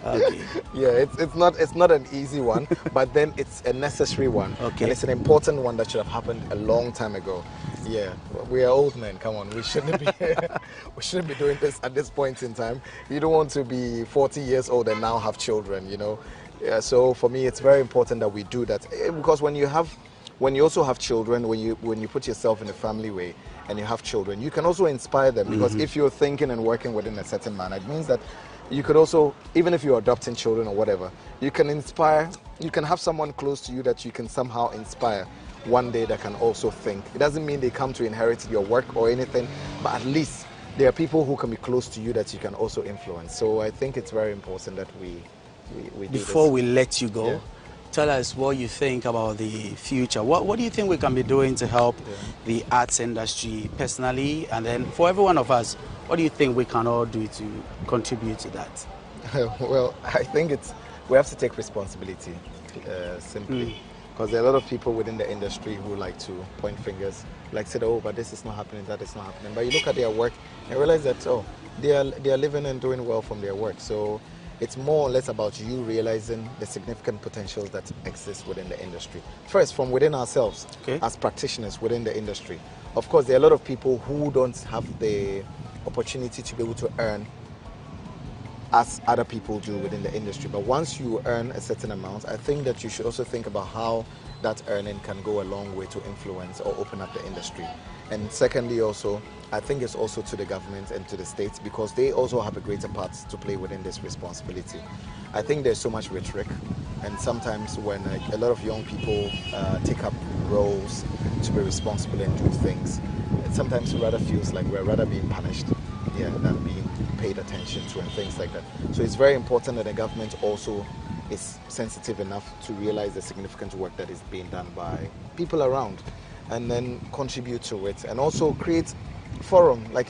okay. Yeah, it's not an easy one, but then it's a necessary one. Okay. And it's an important one that should have happened a long time ago. Yeah, we are old men. Come on, we shouldn't be doing this at this point in time. You don't want to be 40 years old and now have children, you know. Yeah, so for me, it's very important that we do that, because when you also have children, when you put yourself in a family way and you have children, you can also inspire them, because if you're thinking and working within a certain manner, it means that you could also, even if you're adopting children or whatever, you can inspire, you can have someone close to you that you can somehow inspire one day that can also think. It doesn't mean they come to inherit your work or anything, but at least there are people who can be close to you that you can also influence. So I think it's very important that we do this. Before we let you go, tell us what you think about the future. What do you think we can be doing to help the arts industry personally, and then for every one of us, what do you think we can all do to contribute to that? Well, I think we have to take responsibility, simply. Because there are a lot of people within the industry who like to point fingers, like say, oh, but this is not happening, that is not happening. But you look at their work and realize that, oh, they are living and doing well from their work. So it's more or less about you realizing the significant potentials that exist within the industry. First, from within ourselves, as practitioners within the industry. Of course, there are a lot of people who don't have the opportunity to be able to earn as other people do within the industry. But once you earn a certain amount, I think that you should also think about how that earning can go a long way to influence or open up the industry. And secondly, also, I think it's also to the government and to the states, because they also have a greater part to play within this responsibility. I think there's so much rhetoric, and sometimes when a lot of young people take up roles to be responsible and do things, sometimes it rather feels like we're rather being punished, than being paid attention to and things like that. So it's very important that the government also is sensitive enough to realize the significant work that is being done by people around, and then contribute to it, and also create forum, like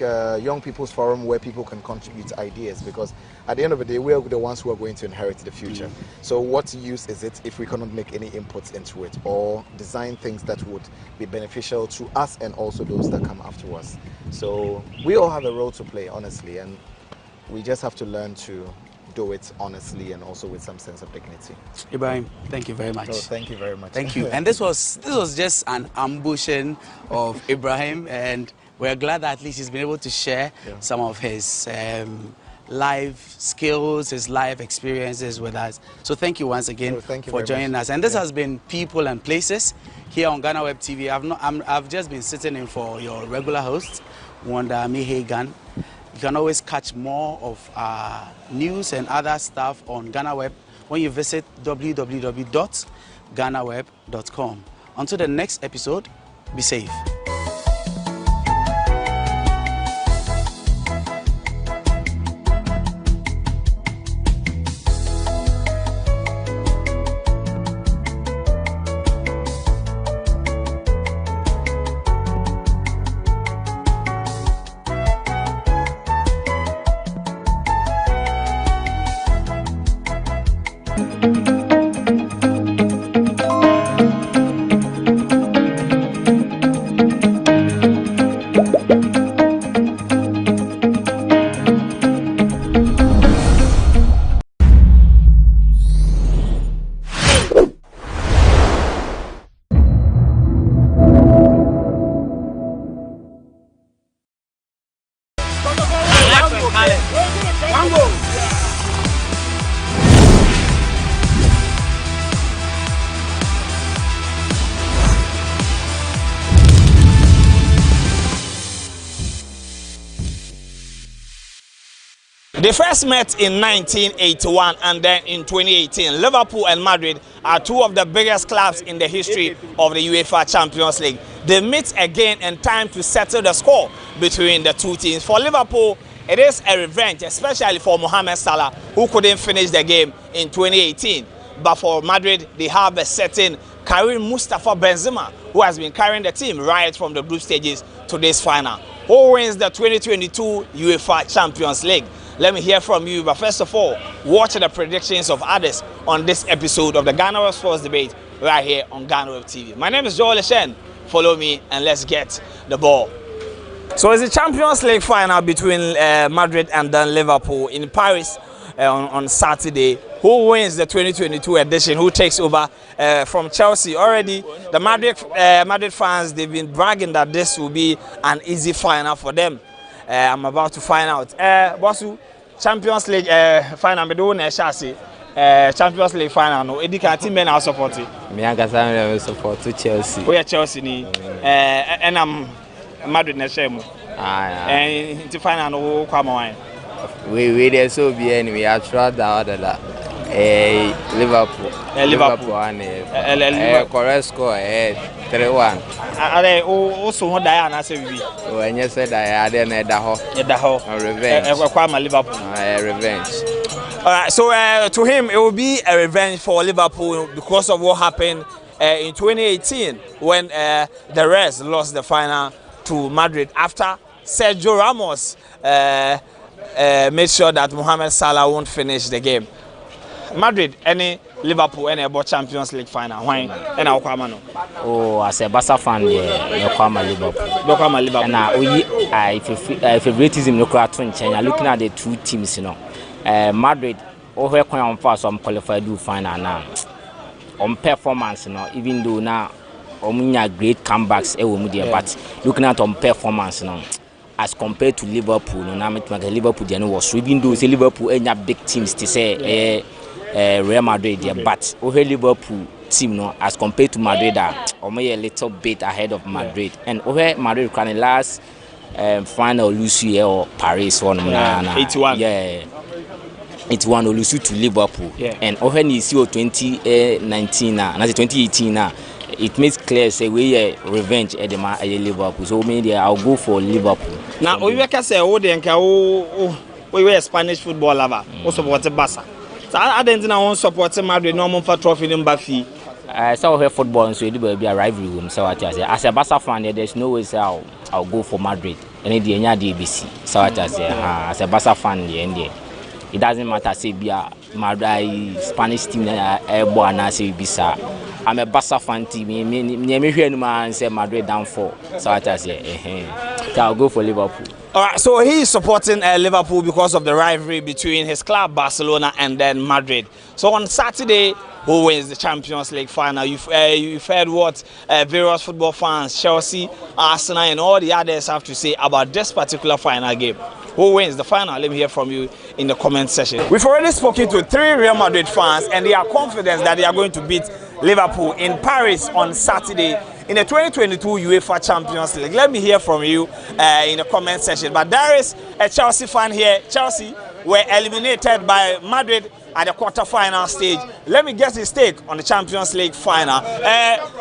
a young people's forum where people can contribute ideas, because at the end of the day, we're the ones who are going to inherit the future. So what use is it if we cannot make any inputs into it or design things that would be beneficial to us and also those that come after us? So we all have a role to play, honestly, and we just have to learn to do it honestly and also with some sense of dignity. Ibrahim, thank you very much. Oh, thank you very much. Thank you. And this was just an ambushing of Ibrahim, and we're glad that at least he's been able to share some of his life skills, his life experiences with us. So thank you once again for joining us. And this has been People and Places here on GhanaWeb TV. I've just been sitting in for your regular host, Wanda Mihegan. You can always catch more of our news and other stuff on GhanaWeb when you visit www.ghanaweb.com. Until the next episode, be safe. They first met in 1981 and then in 2018. Liverpool and Madrid are two of the biggest clubs in the history of the UEFA Champions League. They meet again in time to settle the score between the two teams. For Liverpool, it is a revenge, especially for Mohamed Salah, who couldn't finish the game in 2018. But for Madrid, they have a certain Karim Mustafa Benzema, who has been carrying the team right from the group stages to this final. Who wins the 2022 UEFA Champions League? Let me hear from you, but first of all, watch the predictions of others on this episode of the GhanaWeb Sports Debate right here on GhanaWeb TV. My name is Joel Leshen. Follow me and let's get the ball. So it's the Champions League final between Madrid and then Liverpool in Paris on Saturday. Who wins the 2022 edition? Who takes over from Chelsea? Already, the Madrid fans, they've been bragging that this will be an easy final for them. I'm about to find out. Bossu, Champions League final, me do na Chelsea. Champions League final no. Edika team men are supporting. Me and support to Chelsea. We are Chelsea ni. And I'm Madrid na share. And to final no kwama wine. We there so be anyway. I try that Liverpool. Liverpool and correct score 3-1. Ale also what Diana say we. When you said I then revenge. Liverpool. Revenge. Alright, so to him it will be a revenge for Liverpool because of what happened in 2018 when the Reds lost the final to Madrid after Sergio Ramos made sure that Mohamed Salah won't finish the game. Madrid, any Liverpool, any about Champions League final? Why? And Okwamano. Oh, as a Barca fan, yeah, Okwama Liverpool. Okwama Liverpool. And if favoritism look at you're looking at the two teams, you know, Madrid, over on first, some qualified do final now. On performance, you know, even though now, great comebacks, but looking at on performance, you know. as compared to Liverpool. No, now Liverpool they was even though say Liverpool any big teams to say Real Madrid there, but over Liverpool team no as compared to Madrid a little bit ahead of Madrid, and over Madrid can last final lose here or Paris one 81. Yeah. It won or lose to Liverpool, and over the 2019 now, 2018 now, it makes clear say we revenge at the Liverpool. So maybe I'll go for Liverpool. Now we can say we were a Spanish football lover, we support Barca. So I didn't know support Madrid no for trophy number fee. I saw her football, so it will be a rivalry. So I say, as a Barca fan, there's no way I'll go for Madrid. And the DBC. So I say, as a Barca fan, it doesn't matter say be a Madrid Spanish team born as say bisa. I'm a Barca fan team. Me hear no man say Madrid down for. So I say, so I'll go for Liverpool. All right, so he is supporting Liverpool because of the rivalry between his club Barcelona and then Madrid. So on Saturday, who wins the Champions League final? You've heard what various football fans, Chelsea, Arsenal, and all the others have to say about this particular final game. Who wins the final? Let me hear from you in the comment section. We've already spoken to 3 Real Madrid fans, and they are confident that they are going to beat Liverpool in Paris on Saturday in the 2022 UEFA Champions League. Let me hear from you in the comment section. But there is a Chelsea fan here. Chelsea were eliminated by Madrid at the quarter-final stage. Let me get his take on the Champions League final.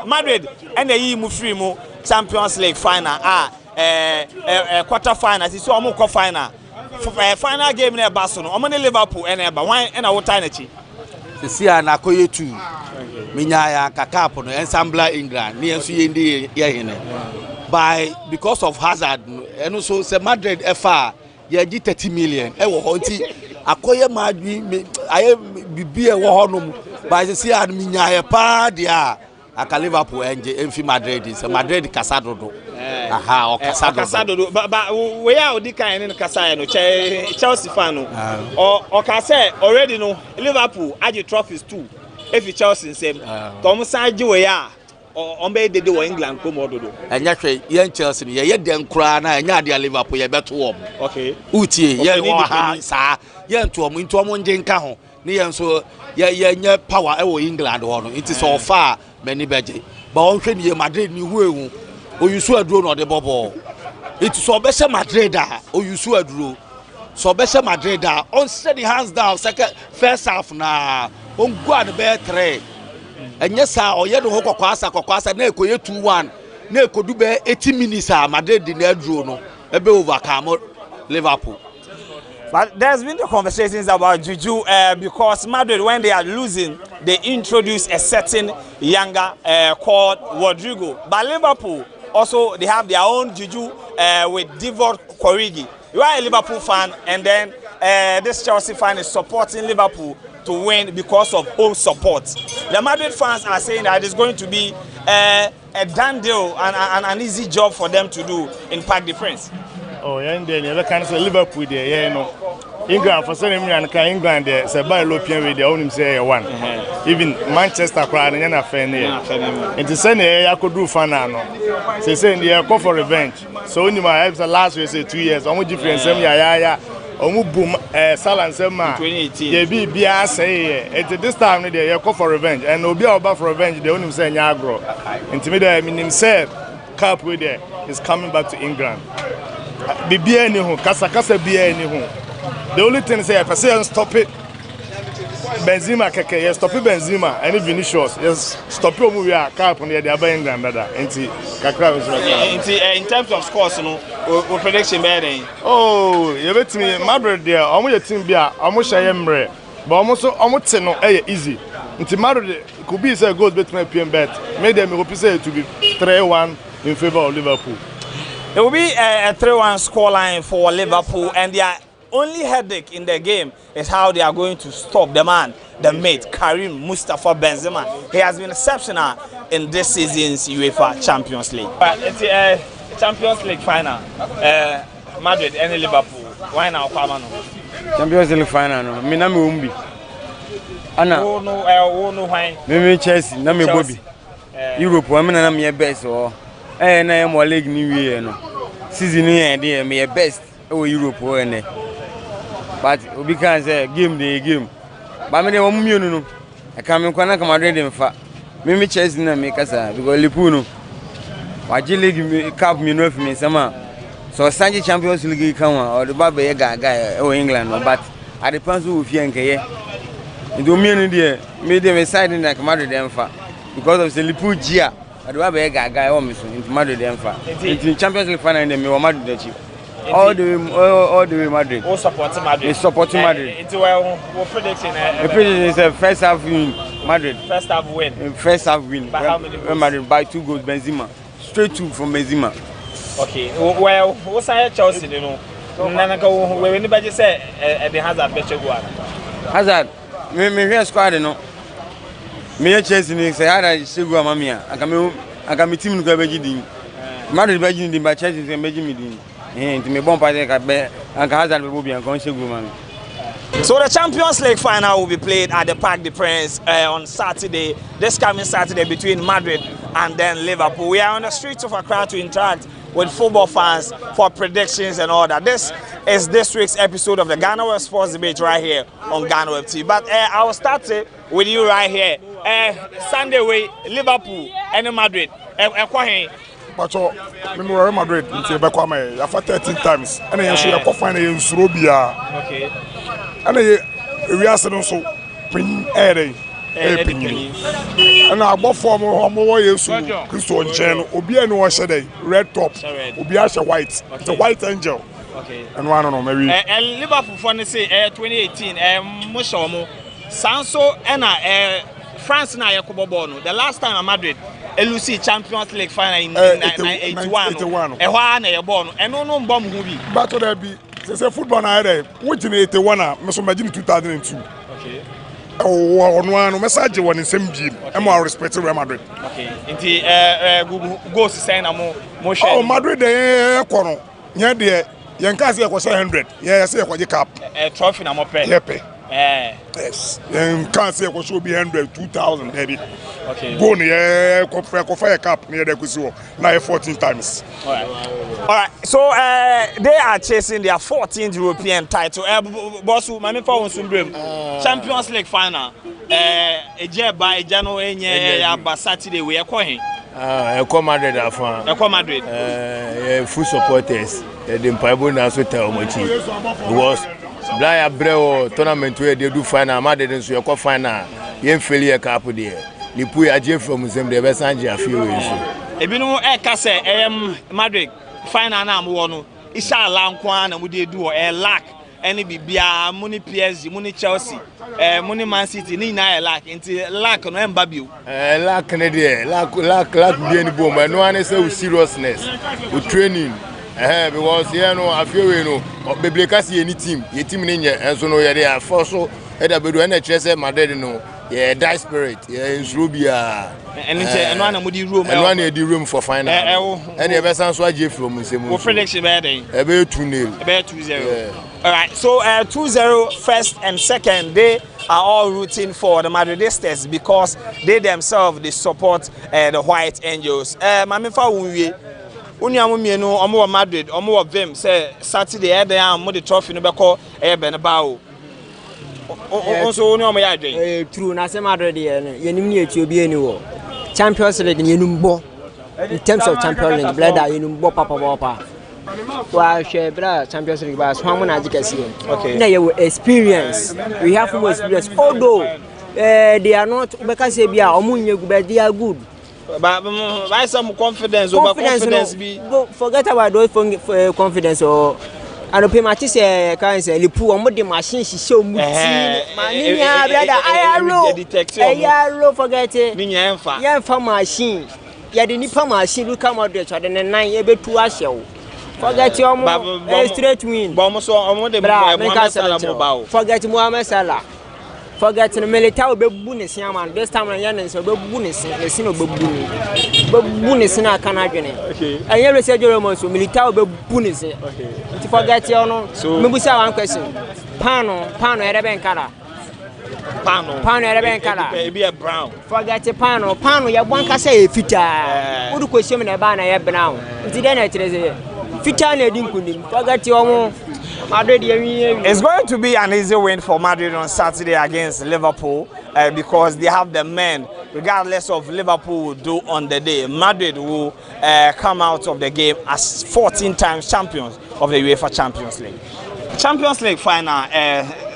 Madrid and the Mufrimu Champions League final quarter-final. It's almost final. Final game near Barcelona. I'm on Liverpool and why and our tiny. See, I na koye tu. Minya kakapo no ensembler England. Ni ensu yendi ye by because of hazard and also say Madrid FA ye gi 30 million. E wo ho nti akoye madwi aye bibi e wo ho no by see an minya pa dia aka Liverpool enje enfi Madrid. So Madrid kasadodo. Aha, o kasadodo. But we are odikan in Kasaya no Chelsea fan no. Or Kasaya already no Liverpool aje trophies too. If you Chelsea same, Tom Sanji we are on be de do England come ododo. Enya hwe ye Chelsea ye dem kura na enya de Liverpool ye beto wo. Okay. Utie ye wo ha sa ye nto mo nje nka ho ne ye nso ye nya power e wo England ho no. It is so far many beje. But on hwe ni Madrid ni hu ehu. Oyusu aduro no de bobo. It is so be Madrid oyusu aduro. So be Madrid on steady hands down second first half na on go and be 3 enye sa oye no kokwasa na ekoye 2-1 na ekodu be 80 minutes Madrid na aduro no ebe overcome Liverpool. But there's been the conversations about Juju because Madrid, when they are losing, they introduce a certain younger called Rodrigo. But Liverpool also they have their own Juju with Divock Origi. You are a Liverpool fan, and then this Chelsea fan is supporting Liverpool to win because of home support. The Madrid fans are saying that it's going to be a done deal and an easy job for them to do in Parc des Princes. Oh, yeah, and then you can say Liverpool there, yeah, no. England for some reason, England there, say by European way, they only say one. Even Manchester crowd, and you're fan here. And to send I could do fun now. Say they call for revenge. So when my helps the last year, say 2 years, almost different, yeah. Boom, Salah Sema. 2018. They be say at this time they call for revenge, and no be about for revenge. They only say Nyagro. Intimidate me himself. Cup with there is coming back to England. Be anyhow, Kasa be anyhow. The only thing is I say stop it. Benzema keke, yes, stop it Benzema, and Vinicius, yes, stop your movie cap on the other England brother. In terms of scores, you know, prediction better. Oh, you bet me, Madrid there, almost your team beer, almost I am rare, but almost no easy. Until Madrid could be a goal bet my PM bet. Made them represent to be 3-1 in favor of Liverpool. It will be a 3-1 scoreline for Liverpool, and their only headache in the game is how they are going to stop the man, the mate, Karim Mustafa Benzema. He has been exceptional in this season's UEFA Champions League. It's a Champions League final. Madrid and Liverpool. Why now, Pamano? Champions League final, no. Me na me umbi. Ana. Oh no, why? Me Chelsea, na me Bobby. Europe, I mean na me best or. Na mo league ni wie no. season here me best o Europe o ene but obi can say game dey game but me dey o mienu no e kan me kwana ka Madrid mfa me Chelsea na me kasa because Liverpool no waje league cup me no fi me sama so Sanji Champions League kan wa or the baba ye gaga o England no but at the point we fear nkeye ndo mienu dey me dey me side na ka Madrid mfa because of Liverpool gia or the baba ye gaga o me so into Madrid mfa into Champions League final me o Madrid chief all the way Madrid. All supporting Madrid. It's supporting Madrid. Into we're predicting. The prediction is a first half win Madrid. First half win. First half win. By how many goals? Madrid by 2 goals Benzema. Straight 2 from Benzema. Okay. Well, what's Chelsea you know? Nanaka we anybody say the Hazard better go. Hazard. Me squad no. Me Chelsea ni say Hazard segu amamia. Aka me team no go beji din. Madrid beji din by Chelsea say beji me din. So the Champions League final will be played at the Parc des Princes on Saturday, this coming Saturday between Madrid and then Liverpool. We are on the streets of Accra to interact with football fans for predictions and all that. This is this week's episode of the GhanaWeb Sports Debate right here on GhanaWeb TV. But I will start with you right here. Sunday way, Liverpool and Madrid. But Real Madrid until Bekwame after 13 times and then you go find in Surobia. Okay. And we are so pin and I bought for more years Christo Chen Obia no shade red top Obia white the white angel. Okay. And one no maybe and Liverpool for say 2018 Mushomo Sanso and France na Yakobo no the last time Madrid LUC Champions League final in 1981. Na ye born and no bomb movie. But there be say football na there which in 81 me so imagine 2002. Okay. Oh no message one in same game. Am I respect Real Madrid. Okay. Inti go say na mo share. Oh Madrid dey kono. Nya dey yen ka say e ko 100. Yeah say e ko cup. Trophy na mo pay. Yepe. Yes. Can't say we should be 100, 2,000, baby. Okay. Go near fire cup near the Kusu. Now 14 times. Alright. So they are chasing their 14th European title. Boss, my for Champions League final. Ejeba Ejano Enye Saturday we are calling. Eko Madrid afan. Eko Madrid. Full supporters. The Mpaibo na so tell mochi. Because Blaya Breo tournament where they do final, Madrid so you final. Yen failure cup there. Lipu aje from them the best anje afio so. Ebinu ka say Madrid final na am wo no. Inshallah nkwa na mu dey do lack any bibia money PSG, money Chelsea, money Man City ni na lack into lack no emba bio. Lack ne there. Lack be any bomb. No one say with seriousness. With training. Because you know, I feel you know, because any team, your team in here, and so no, they are forced so. Either be doing a Chelsea, Madrid, no, yeah, die spirit, yeah, in Rubia, and one of the room, and one of the room for final. And the best answer Jeff from Museum. Prediction bad day. About 2-0. About 2-0. All right, so 2-0 first and second, they are all rooting for the Madridistas because they themselves they support the White Angels. Mami fa unwe. Unya mumienu omo Madrid omo of them say Saturday e dey am mo the trophy no be call e be na bawo so unya omo ya adwen true na say Madrid yenim ni eti obi eni wo Champions League ni yenum bo in terms of Champions League brother yenum bo papa wa share brother Champions League ba so mo na jikasi okay na you experience we have more experience although they are not because say bia omo nyegu but they are good. But why some confidence over confidence be go forget about those confidence or and pay match say can say Liverpool omo the machine show mu maninya brother ayaro forget it ninya emfa machine ya the nipa machine look come out there so the 9 e betu ahyew forget omo straight win but omo so omo the Mohamed Salah mo forget Mohamed Salah forget the military bebu ne siaman this time na yan so bebu ne sin no bebu ne sin aka na adwene okay and you say Jerome so military bebu ne sin okay to forget you no me busa one question pano erebe nkara pano erebe nkara e be brown forget pano ya bwanka say e fita udu question na ba na ye brown nti dey na kire say It's going to be an easy win for Madrid on Saturday against Liverpool because they have the men. Regardless of Liverpool will do on the day, Madrid will come out of the game as 14 times champions of the UEFA Champions League. Champions League final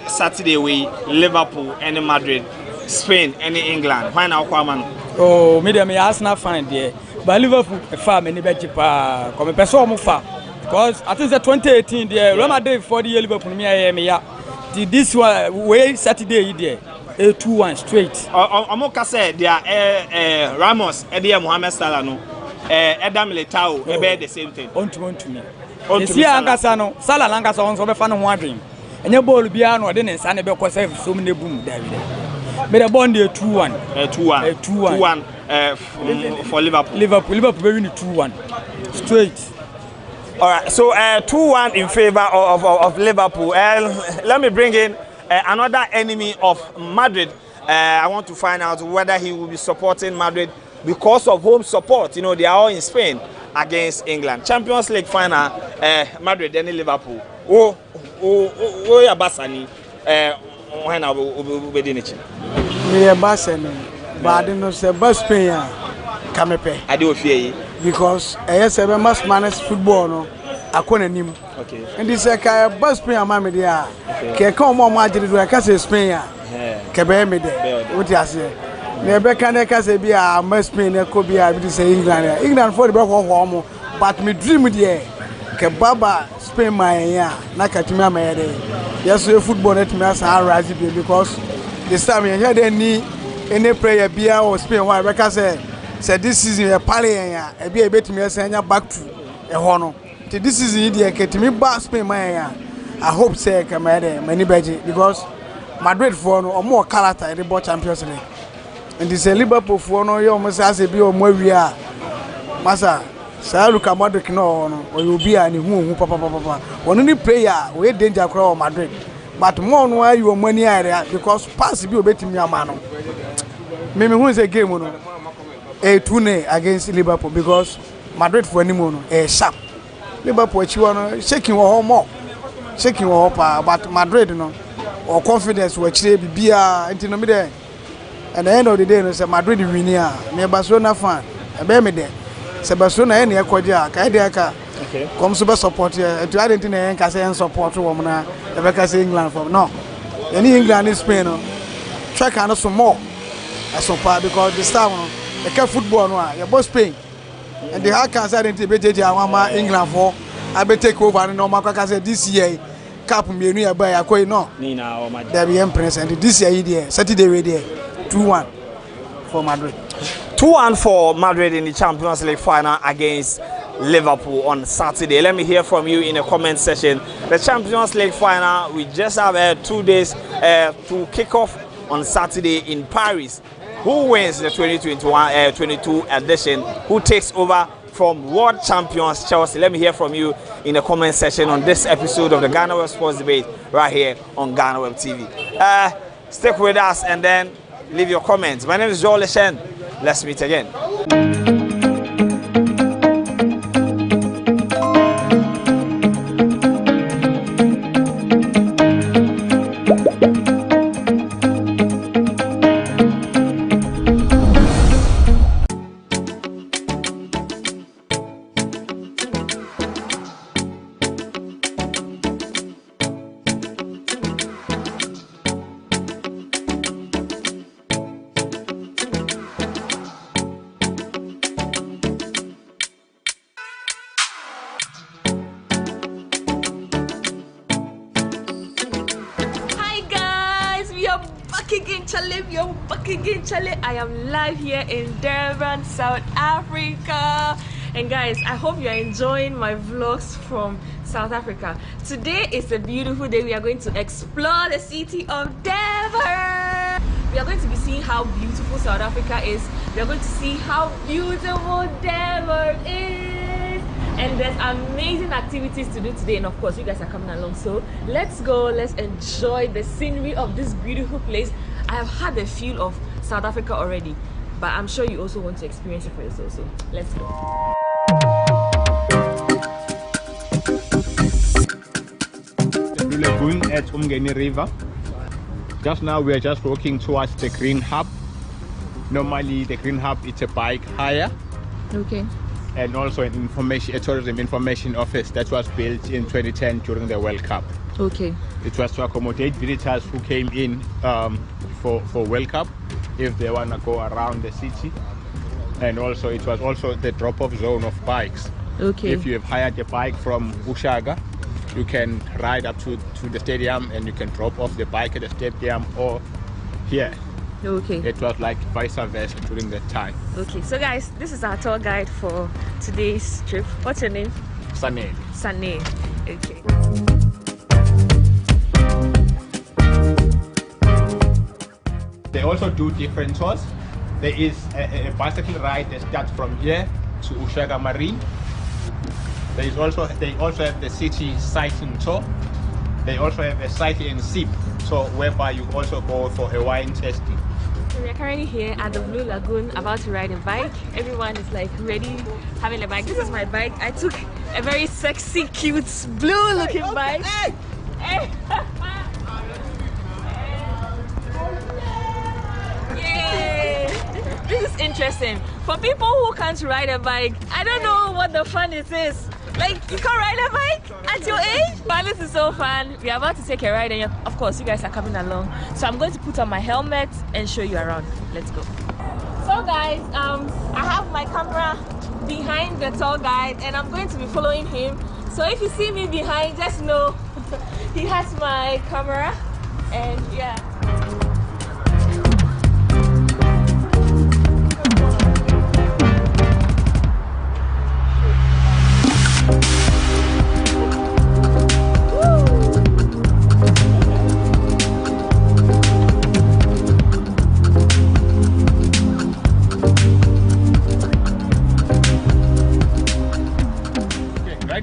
Saturday we Liverpool and Madrid, Spain and England. Final Kwaman. Oh, me Arsenal fan there, but Liverpool far many better come person more far because I think that 2018 there Real Madrid for the Liverpool me this one way Saturday there. 2-1 straight. Omoka said they are Ramos, Eddie Mohamed Salah no, Adam Letao, the same thing. On to me. See Angasano, Salah Langas on so be fan one dream. And your ball be an ordinance and be cause so many boom David. But a bond 2-1. 2-1 for Liverpool. Liverpool win 2-1 straight. All right, so 2-1 in favor of Liverpool. Let me bring in another enemy of Madrid. I want to find out whether he will be supporting Madrid because of home support. You know, they are all in Spain against England. Champions League final, Madrid and Liverpool. Basani. When I will be doing it. Me a Basani, but I don't say Spain. Kamepe. I do fear because I say we must manage football no. Akona nim. Okay. And this ka bus Spain amame dia. Ke come more Madrid do ka say Spain ya. Ke be me de. What you say? Na be kan ka say bia am Spain e ko bia bi say England. England for the be ho mo. But me dream there. Ke baba Spain man ya na ka timi amaya de. Yes football net me as rise because this time here dey ni any player bia or Spain wa be ka say this season a pale ya e bia betimi asanya back to e ho no. This is the Ketimi Bass Spain. I hope say many beji because Madrid for no or more character in the ball Champions League. And this a Liverpool for no you almost as a be or more we are. Masa, say look at Madrid no or you be any who papa. One only player we danger crowd Madrid. But more no why you money area because pass be obey me a man. Maybe who is a game no a 2-0 against Liverpool because Madrid for any mono a sharp. Liverpool chiwano shaking wo more shaking wo pa but Madrid no or confidence we chire bibia enti no me there at the end of the day no say Madrid win here me Barcelona fan e be me there say Barcelona e na ekoje aka dey aka okay come so be support here to add na en ka say en support wo mo na e be ka say England for no any England and Spain no check and some more so far because this time no e ka football no a both Spain. And the hard cancer didn't be England for I be take over and no matter say this year cap me no buy akoi no there be impress and this year Saturday we there 2-1 for Madrid 2-1 for Madrid in the Champions League final against Liverpool on Saturday. Let me hear from you in the comment section. The Champions League final we just have 2 days to kick off on Saturday in Paris. Who wins the 2021-22 edition? Who takes over from world champions Chelsea? Let me hear from you in the comment section on this episode of the GhanaWeb Sports Debate right here on GhanaWeb TV. Stick with us and then leave your comments. My name is Joel Leshen. Let's meet again. I am live here in Durban, South Africa. And guys, I hope you are enjoying my vlogs from South Africa. Today is a beautiful day. We are going to explore the city of Durban. We are going to be seeing how beautiful South Africa is. We are going to see how beautiful Durban is. And there's amazing activities to do today. And of course, you guys are coming along. So let's go. Let's enjoy the scenery of this beautiful place. I have had a feel of South Africa already, but I'm sure you also want to experience it for yourself. So let's go. Lagoon at Umgeni River. Just now we are just walking towards the Green Hub. Normally the Green Hub is a bike hire. Okay. And also an a tourism information office that was built in 2010 during the World Cup. Okay. It was to accommodate visitors who came in for World Cup if they want to go around the city. And also it was also the drop-off zone of bikes. Okay. If you have hired a bike from Ushaga, you can ride up to the stadium and you can drop off the bike at the stadium or here. Okay. It was like vice versa during that time. Okay, so guys, this is our tour guide for today's trip. What's your name? Sane. Sane. Okay. They also do different tours. There is a bicycle ride that starts from here to Ushaga Marine. They also have the city sighting tour. They also have a cycling sip tour whereby you also go for a wine tasting. So we are currently here at the Blue Lagoon about to ride a bike. Everyone is like ready having a bike. This is my bike. I took a very sexy, cute, blue looking bike. Hey. Yay! This is interesting. For people who can't ride a bike, I don't know what the fun it is. Like, you can't ride a bike at your age? But this is so fun. We are about to take a ride and of course you guys are coming along. So I'm going to put on my helmet and show you around. Let's go. So guys, I have my camera behind the tour guide and I'm going to be following him. So if you see me behind, just know he has my camera and yeah.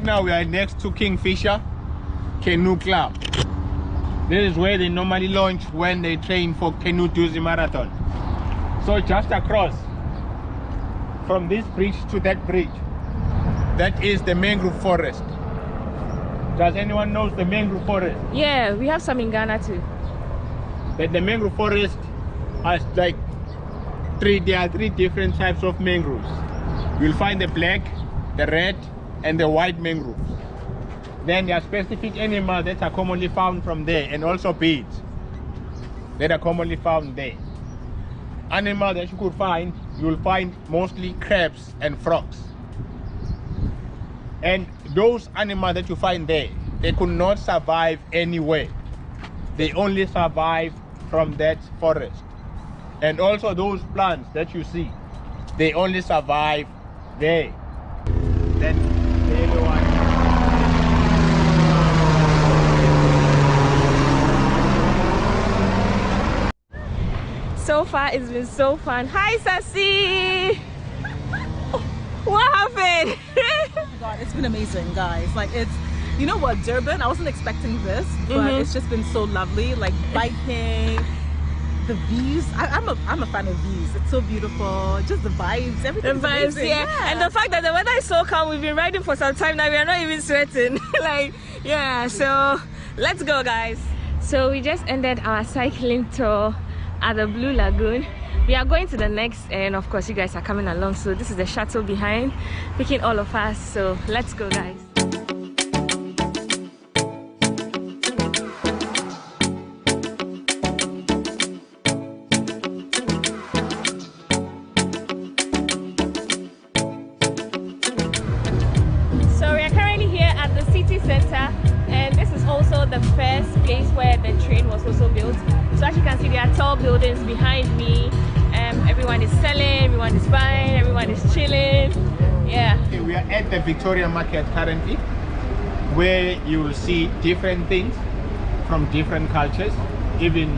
Now we are next to Kingfisher Canoe Club. This is where they normally launch when they train for Canoe Tuesday Marathon. So just across from this bridge to that bridge, that is the mangrove forest. Does anyone know the mangrove forest? Yeah, we have some in Ghana too. But the mangrove forest has like there are three different types of mangroves. You'll find the black, the red, and the white mangroves. Then there are specific animals that are commonly found from there, and also birds that are commonly found there. Animals that you could find, you'll find mostly crabs and frogs. And those animals that you find there, they could not survive anywhere. They only survive from that forest. And also those plants that you see, they only survive there. Then so far it's been so fun. Hi Sassy! What happened? Oh my God, it's been amazing, guys. Like, it's, you know what, Durban, I wasn't expecting this, but it's just been so lovely. Like biking, the views. I'm a fan of views. It's so beautiful. Just the vibes, everything. The vibes, yeah. And the fact that the weather is so calm. We've been riding for some time now. We are not even sweating. Like, yeah. So let's go, guys. So we just ended our cycling tour at the Blue Lagoon. We are going to the next, and of course you guys are coming along. So this is the shuttle behind, picking all of us. So let's go, guys. So we are currently here at the city center, and this is also the first place where the train was also built. So as you can see, there are tall buildings behind me. Everyone is selling, everyone is buying, everyone is chilling. Yeah. We are at the Victoria Market currently, where you will see different things from different cultures, even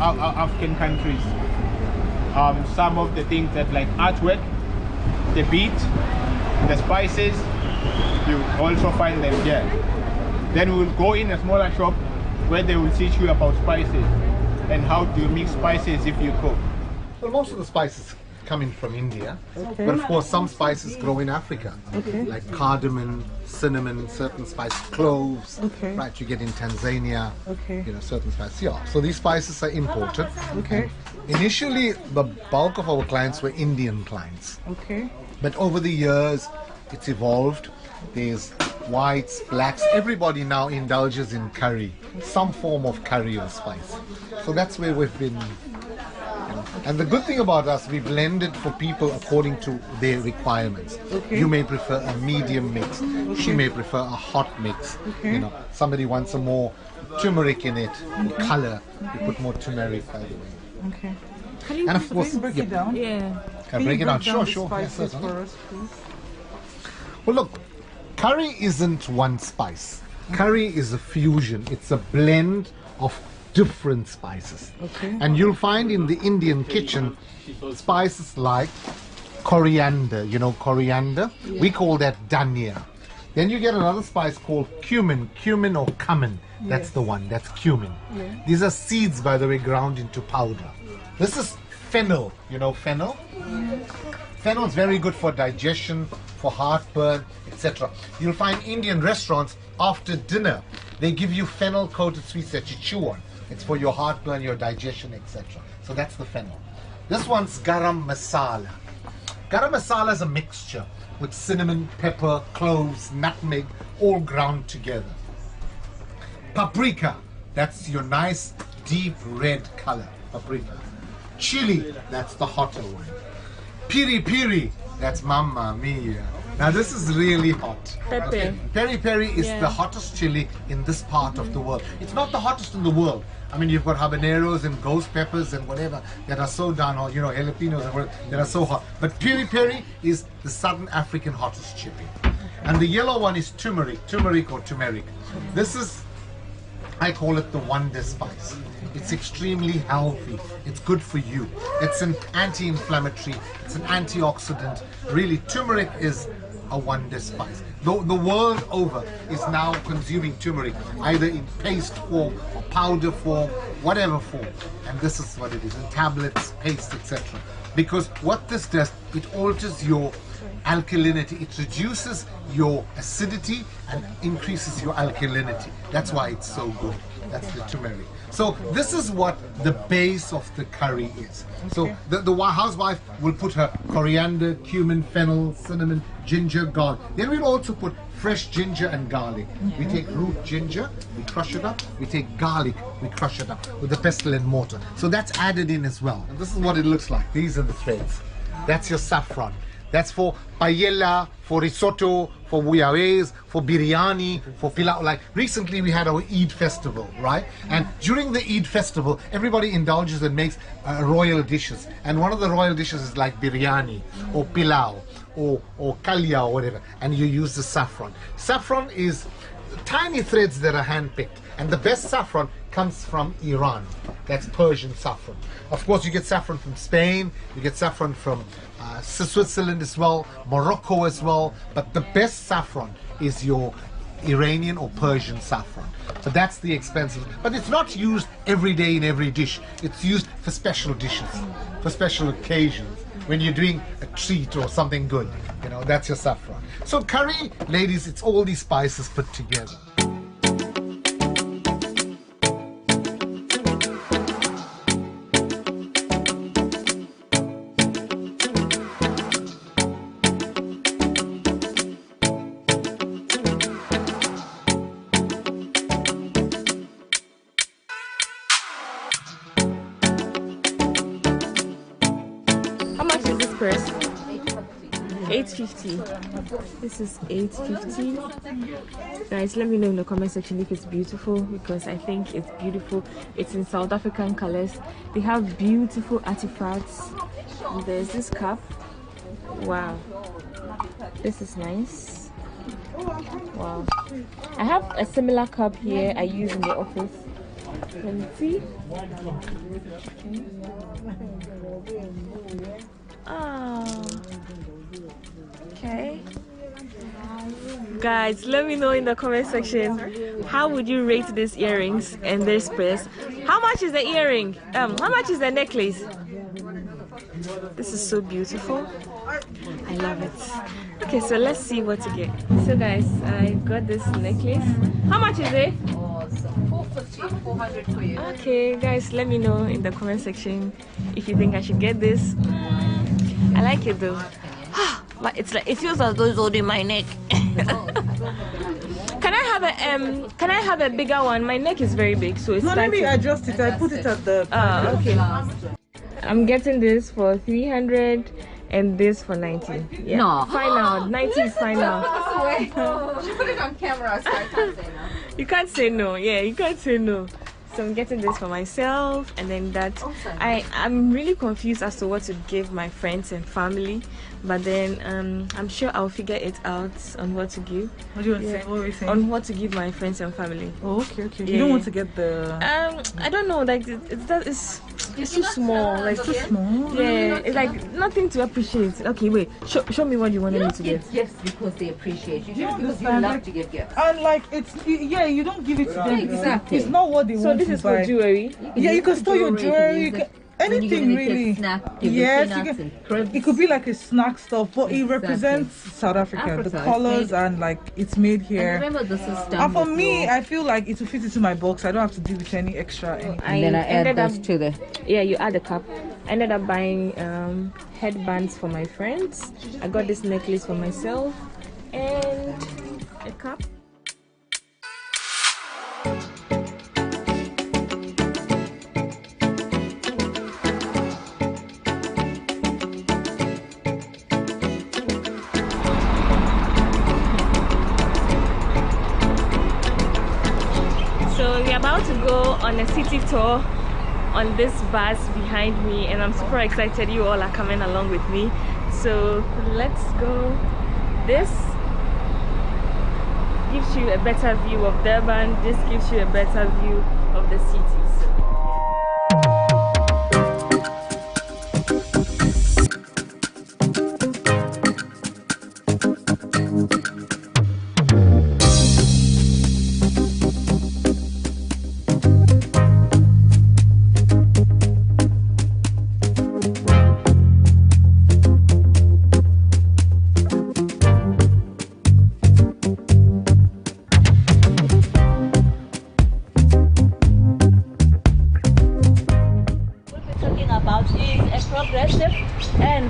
African countries. Some of the things that like artwork, the beads, the spices, you also find them here. Then we will go in a smaller shop where they will teach you about spices and how to mix spices if you cook. Well, most of the spices coming from India. Okay. But of course, some spices grow in Africa, Okay. like cardamom, cinnamon, certain spices, cloves. Okay. Right, you get in Tanzania. Okay. You know, certain spices. Yeah. So these spices are imported. Okay. Initially, the bulk of our clients were Indian clients. Okay. But over the years, it's evolved. There's whites, blacks. Everybody now indulges in curry, some form of curry or spice. So that's where we've been. And the good thing about us, we blend it for people according to their requirements. Okay. You may prefer a medium mix. She may prefer a hot mix. Okay. You know, somebody wants a more turmeric in it, color. You put more turmeric, by the way. Okay. And of course, break yeah. it down? Yeah. Can I break it down? Sure, the sure. Yes, spices certainly. for us, please. Well, look, curry isn't one spice. Curry is a fusion. It's a blend of different spices. Okay. And you'll find in the Indian kitchen spices like coriander. You know coriander? Yeah. We call that dhania. Then you get another spice called cumin or cumin. That's Yes. the one. That's cumin. Yeah. These are seeds, by the way, ground into powder. This is fennel. You know fennel? Fennel is very good for digestion, for heartburn, etc. You'll find Indian restaurants after dinner, they give you fennel-coated sweets that you chew on. It's for your heartburn, your digestion, etc. So that's the fennel. This one's garam masala. Garam masala is a mixture with cinnamon, pepper, cloves, nutmeg, all ground together. Paprika, that's your nice deep red color, paprika. Chili, that's the hotter one. Piri piri, that's mamma mia. Now this is really hot. Pepper. Peri peri is Yeah. the hottest chili in this part of the world. It's not the hottest in the world. I mean, you've got habaneros and ghost peppers and whatever that are so down hot, you know, jalapenos and whatever that are so hot. But peri peri is the Southern African hottest chili. And the yellow one is turmeric or turmeric. This is, I call it the wonder spice. It's extremely healthy. It's good for you. It's an anti-inflammatory. It's an antioxidant. Really, turmeric is a wonder spice. The world over is now consuming turmeric, either in paste form or powder form, whatever form. And this is what it is, in tablets, paste, etc. Because what this does, it alters your alkalinity. It reduces your acidity and increases your alkalinity. That's why it's so good. That's the turmeric. So this is what the base of the curry is. So the housewife will put her coriander, cumin, fennel, cinnamon, ginger, garlic. Then we'll also put fresh ginger and garlic. We take root ginger, we crush it up. We take garlic, we crush it up with the pestle and mortar. So that's added in as well. And this is what it looks like. These are the threads. That's your saffron. That's for paella, for risotto, for bouillabaisse, for biryani, for pilau. Like recently we had our Eid festival, right? And during the Eid festival, everybody indulges and makes royal dishes. And one of the royal dishes is like biryani or pilau or kalia or whatever. And you use the saffron. Saffron is tiny threads that are hand-picked. And the best saffron comes from Iran. That's Persian saffron. Of course, you get saffron from Spain. You get saffron from Switzerland as well, Morocco as well. But the best saffron is your Iranian or Persian saffron. So that's the expensive. But it's not used every day in every dish. It's used for special dishes, for special occasions. When you're doing a treat or something good, you know, that's your saffron. So curry, ladies, it's all these spices put together. $8.50. This is $8.50. Guys, let me know in the comment section if it's beautiful, because I think it's beautiful. It's in South African colors. They have beautiful artifacts. And there's this cup. Wow, this is nice. Wow, I have a similar cup here I use in the office. Let me see. Oh, okay. Guys, let me know in the comment section, how would you rate these earrings and this purse? How much is the earring? How much is the necklace? This is so beautiful. I love it. Okay, so let's see what to get. So guys, I got this necklace. How much is it? 450, 400 for you. Okay, guys, let me know in the comment section if you think I should get this. I like it though. But it's like, it feels as though it's holding my neck. Can I have a bigger one? My neck is very big, so it's no, let me adjust it. I put it at the okay. I'm getting this for 300 and this for 90. Yeah. No. Fine now. 90 is fine now. She put it on camera, so I can't say no. You can't say no. Yeah, you can't say no. So I'm getting this for myself, and then that I'm really confused as to what to give my friends and family, but then I'm sure I'll figure it out on what to give. What do you want to say? What were you saying? On what to give my friends and family. Oh, okay. Yeah. You don't want to get the I don't know, like it's too small. Like too small. Yeah, it's like nothing to appreciate. Okay, wait. Show me what you wanted me to get. Yes, because they appreciate you. Just because you love to give gifts. And like you don't give it to them. Exactly. It's not what they want. So this is for jewelry. You can store your jewelry. Anything really. Yes, it could be like a snack stuff, but it represents South Africa. The colors and like it's made here. And remember, this is and for me, I feel like it will fit into my box. I don't have to deal with any extra. And then I add this to the. Yeah, you add a cup. I ended up buying headbands for my friends. I got this necklace for myself and a cup. So we're about to go on a city tour on this bus behind me, and I'm super excited you all are coming along with me. So let's go. This gives you a better view of Durban. This gives you a better view of the cities.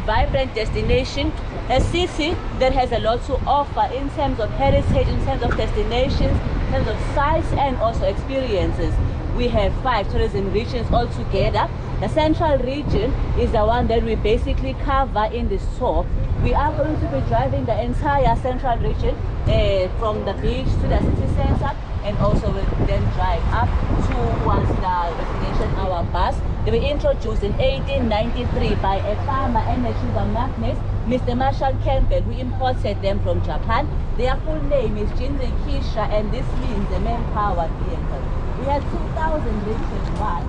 Vibrant destination, a city that has a lot to offer in terms of heritage, in terms of destinations, in terms of sites and also experiences. We have 5 tourism regions altogether. The central region is the one that we basically cover in this tour. We are going to be driving the entire central region from the beach to the city center, and also we'll then drive up towards the destination, our bus. They were introduced in 1893 by a farmer and a sugar magnate, Mr. Marshall Campbell, who imported them from Japan. Their full name is Jinri Kisha, and this means a man-powered vehicle. We had 2,000 rickshaws once.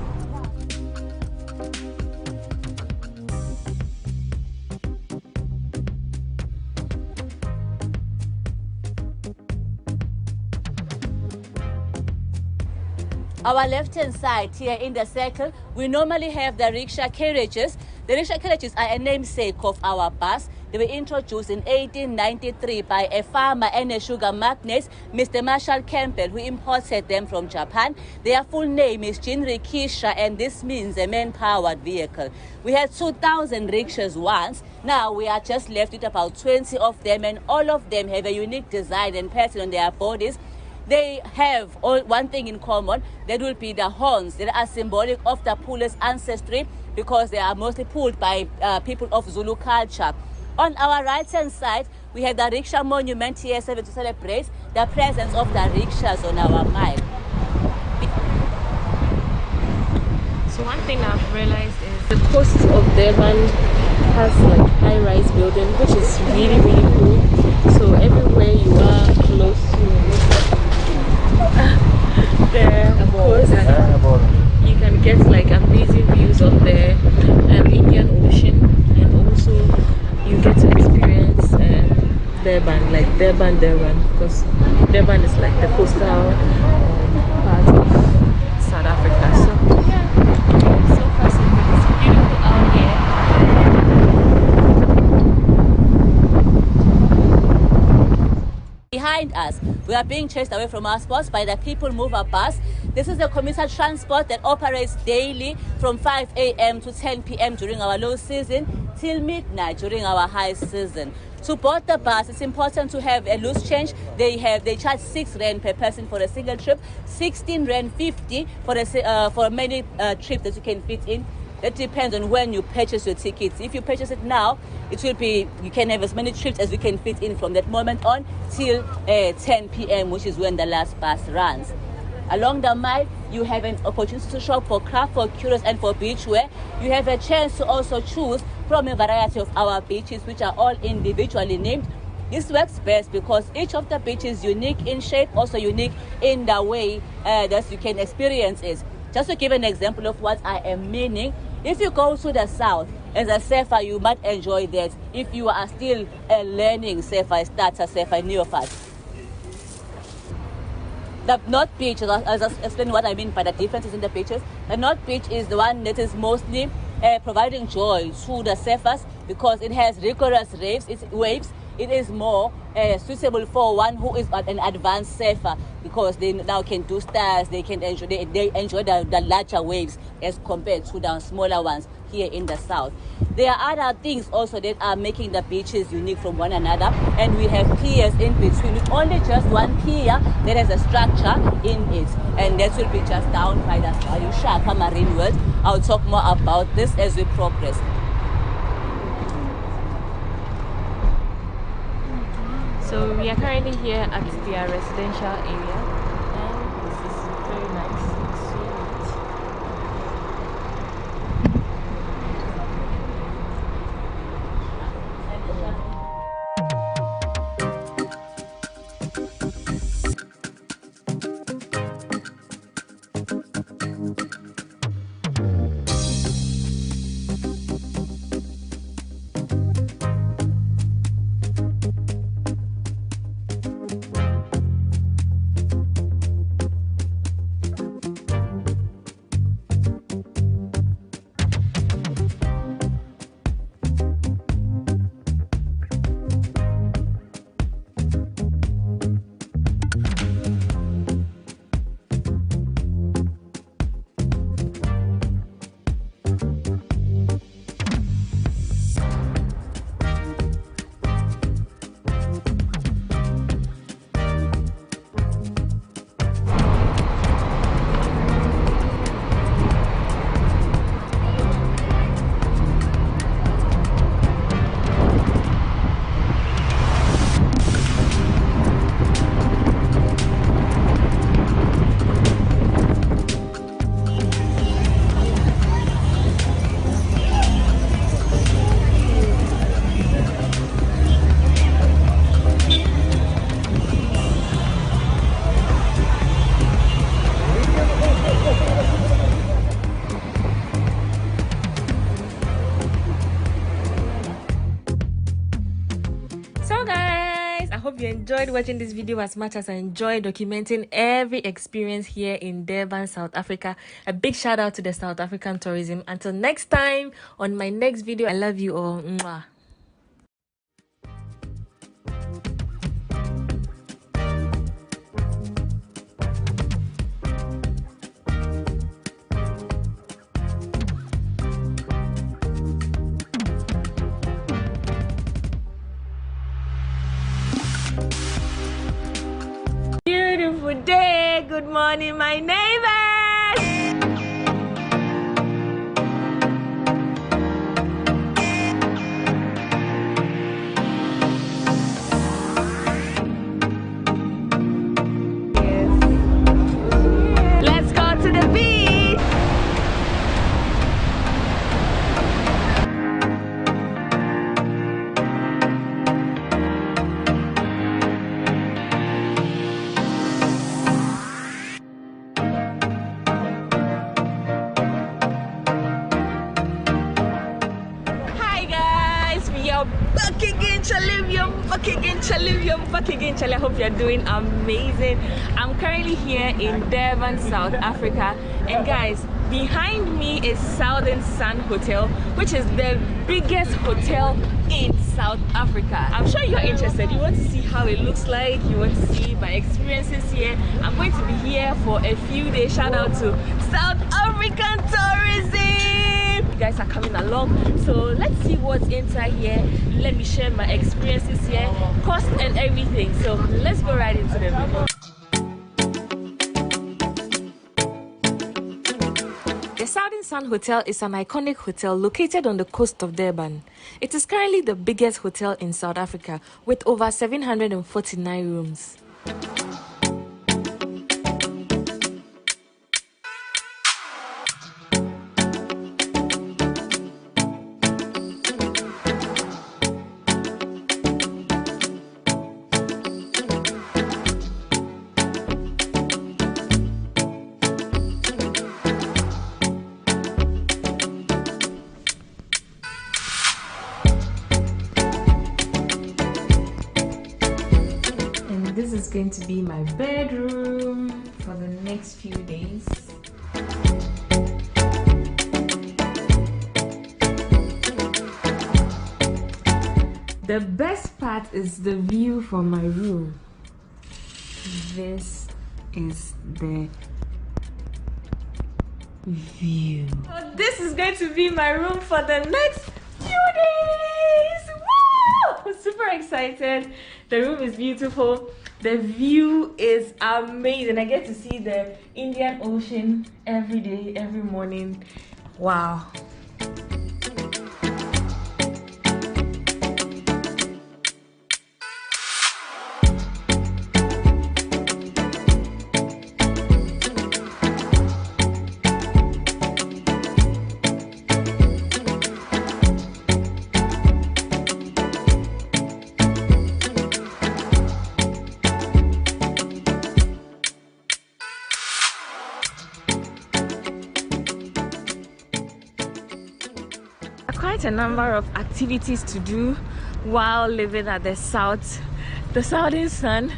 Our left-hand side here in the circle, we normally have the rickshaw carriages. The rickshaw carriages are a namesake of our bus. They were introduced in 1893 by a farmer and a sugar magnate, Mr. Marshall Campbell, who imported them from Japan. Their full name is Jinri Kisha, and this means a man-powered vehicle. We had 2,000 rickshaws once. Now we are just left with about 20 of them, and all of them have a unique design and pattern on their bodies. They have one thing in common. That will be the horns that are symbolic of the Pule's ancestry, because they are mostly pulled by people of Zulu culture. On our right-hand side, we have the rickshaw monument here to celebrate the presence of the rickshaws on our mile. So one thing I've realized is the coast of Durban has like high-rise building, which is really, really cool. So everywhere you are close to the coast, you can get like amazing views of the Indian Ocean, and also you get to experience Durban, like Durban, because Durban is like the coastal part of South Africa. So yeah, so far so good. It's beautiful out here. behind us. We are being chased away from our spots by the People Mover bus. This is the commuter transport that operates daily from 5 a.m. to 10 p.m. during our low season till midnight during our high season. To board the bus, it's important to have a loose change. They charge 6 rand per person for a single trip, 16 rand 50 for many trips that you can fit in. That depends on when you purchase your tickets. If you purchase it now, it will be, you can have as many trips as you can fit in from that moment on till 10 p.m., which is when the last bus runs. Along the mile, you have an opportunity to shop for craft, for curios, and for beachwear. You have a chance to also choose from a variety of our beaches, which are all individually named. This works best because each of the beaches is unique in shape, also unique in the way that you can experience it. Just to give an example of what I am meaning, if you go to the south, as a surfer, you might enjoy that. If you are still a learning surfer, starter surfer, neophyte. The North Beach, I'll just explain what I mean by the differences in the beaches. The North Beach is the one that is mostly providing joy to the surfers because it has rigorous waves. It is more suitable for one who is an advanced surfer because they now can do stars, they enjoy the larger waves as compared to the smaller ones here in the south. There are other things also that are making the beaches unique from one another, and we have piers in between with only just one pier that has a structure in it, and that will be just down by the Shaka Marine World. I'll talk more about this as we progress. So we are currently here at their residential area, and this is very nice. You enjoyed watching this video as much as I enjoyed documenting every experience here in Durban, South Africa. A big shout out to the South African tourism. Until next time, on my next video, I love you all. Mwah. Beautiful day. Good morning, my neighbors. Let's go to the beach. Back again, Charlie. I hope you're doing amazing. I'm currently here in Durban, South Africa, and guys, Behind me is Southern Sun Hotel, which is the biggest hotel in South Africa. I'm sure you're interested. You want to see how it looks like. You want to see my experiences here. I'm going to be here for a few days. Shout out to South African tourism. You guys are coming along. So let's see what's inside here. Let me share my experiences here, cost and everything. So let's go right into the video. The Southern Sun Hotel is an iconic hotel located on the coast of Durban. It is currently the biggest hotel in South Africa with over 749 rooms. This is going to be my bedroom for the next few days. The best part is the view from my room. This is the view. So this is going to be my room for the next few days. Woo! I'm super excited. The room is beautiful. The view is amazing. I get to see the Indian Ocean every day, every morning. Wow. Quite a number of activities to do while living at the Southern Sun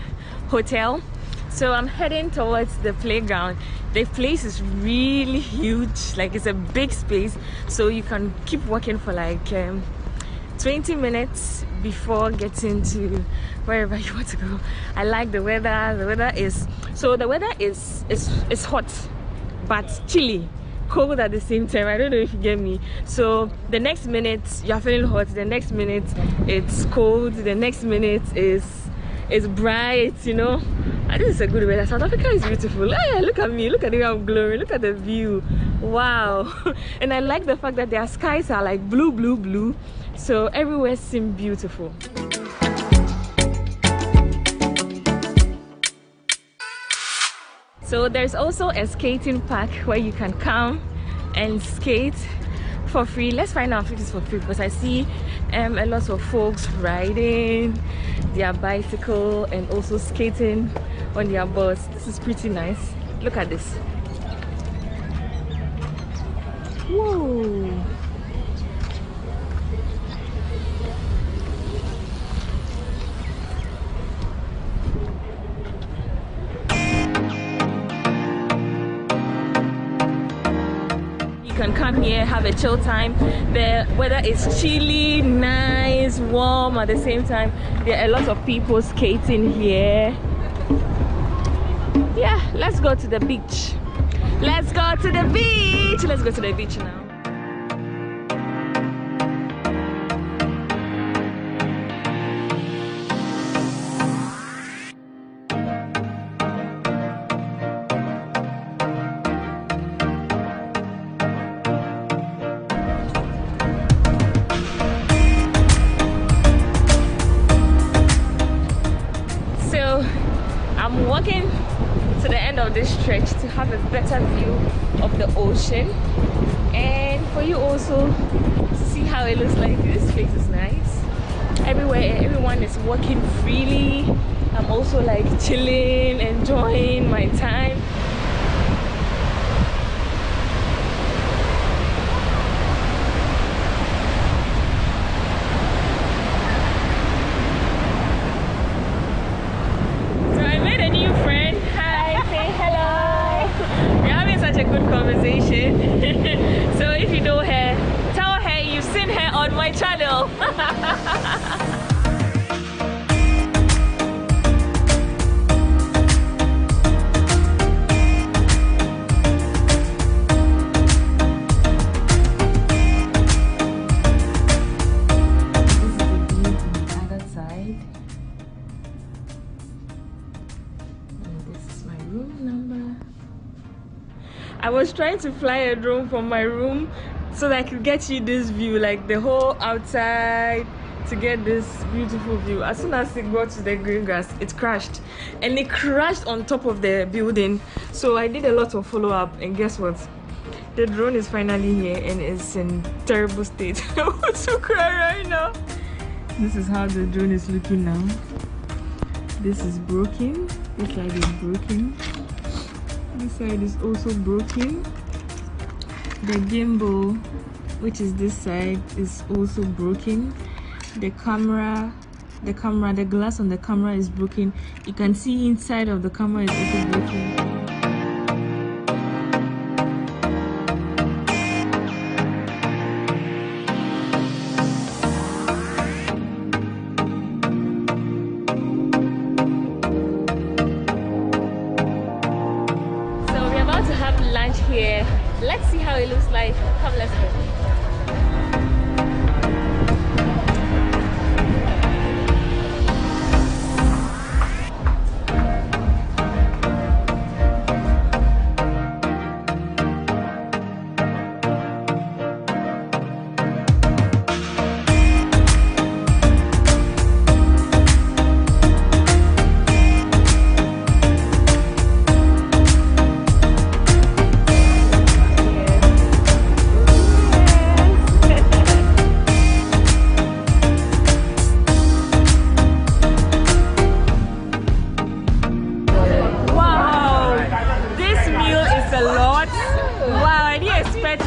Hotel. So I'm heading towards the playground. The place is really huge, like it's a big space, so you can keep walking for like 20 minutes before getting to wherever you want to go. I like the weather. The weather is hot but chilly, cold at the same time. I don't know if you get me. So the next minute you're feeling hot, the next minute it's cold, the next minute is bright, you know. And this is a good weather. South Africa is beautiful. Hey, look at me, look at the way I'm glowing, look at the view. Wow. And I like the fact that their skies are like blue, so everywhere seems beautiful. So there's also a skating park where you can come and skate for free. Let's find out if it is for free, because I see a lot of folks riding their bicycle and also skating on their boards. This is pretty nice. Look at this. Whoa. Can come here, have a chill time. The weather is chilly, nice, warm at the same time. There are a lot of people skating here. Yeah, let's go to the beach. Let's go to the beach. Let's go to the beach now. I'm walking to the end of this stretch to have a better view of the ocean, and for you also to see how it looks like. This place is nice. Everywhere, everyone is walking freely. I'm also like chilling, enjoying my time. A good conversation. my channel. I was trying to fly a drone from my room so that I could get you this view, like the whole outside, to get this beautiful view. As soon as it got to the green grass, it crashed, and it crashed on top of the building. So I did a lot of follow-up, and guess what? The drone is finally here and it's in terrible state. I want to cry right now. This is how the drone is looking now. This is broken. This side is broken. This side is also broken. The gimbal, which is this side, is also broken. The glass on the camera is broken. You can see inside of the camera is also broken. Here, let's see how it looks like. Come, let's go.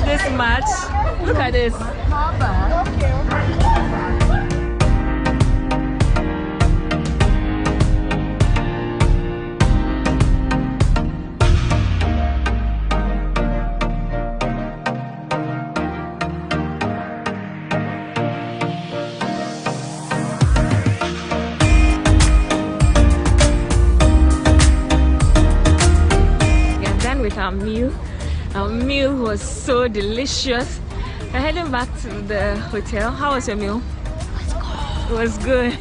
This much. Look at this. We are done with our meal. Our meal was so delicious. We're heading back to the hotel. How was your meal? It was good.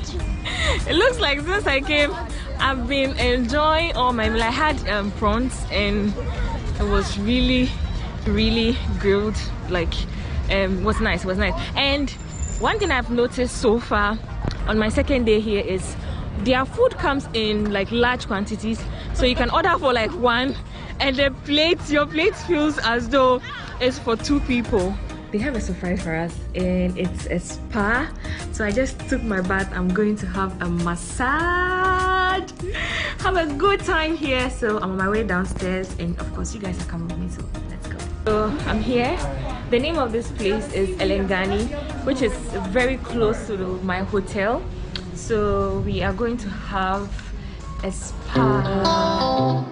It looks like since I came, I've been enjoying all my meal. I had prawns and it was really grilled. Like, was nice. And one thing I've noticed so far on my second day here is their food comes in like large quantities, so you can order for like one. And your plate feels as though it's for two people. They have a surprise for us and it's a spa. So I just took my bath. I'm going to have a massage. Have a good time here. So I'm on my way downstairs and of course you guys are coming with me, so let's go. So I'm here. The name of this place is Elengani, which is very close to my hotel. So we are going to have a spa.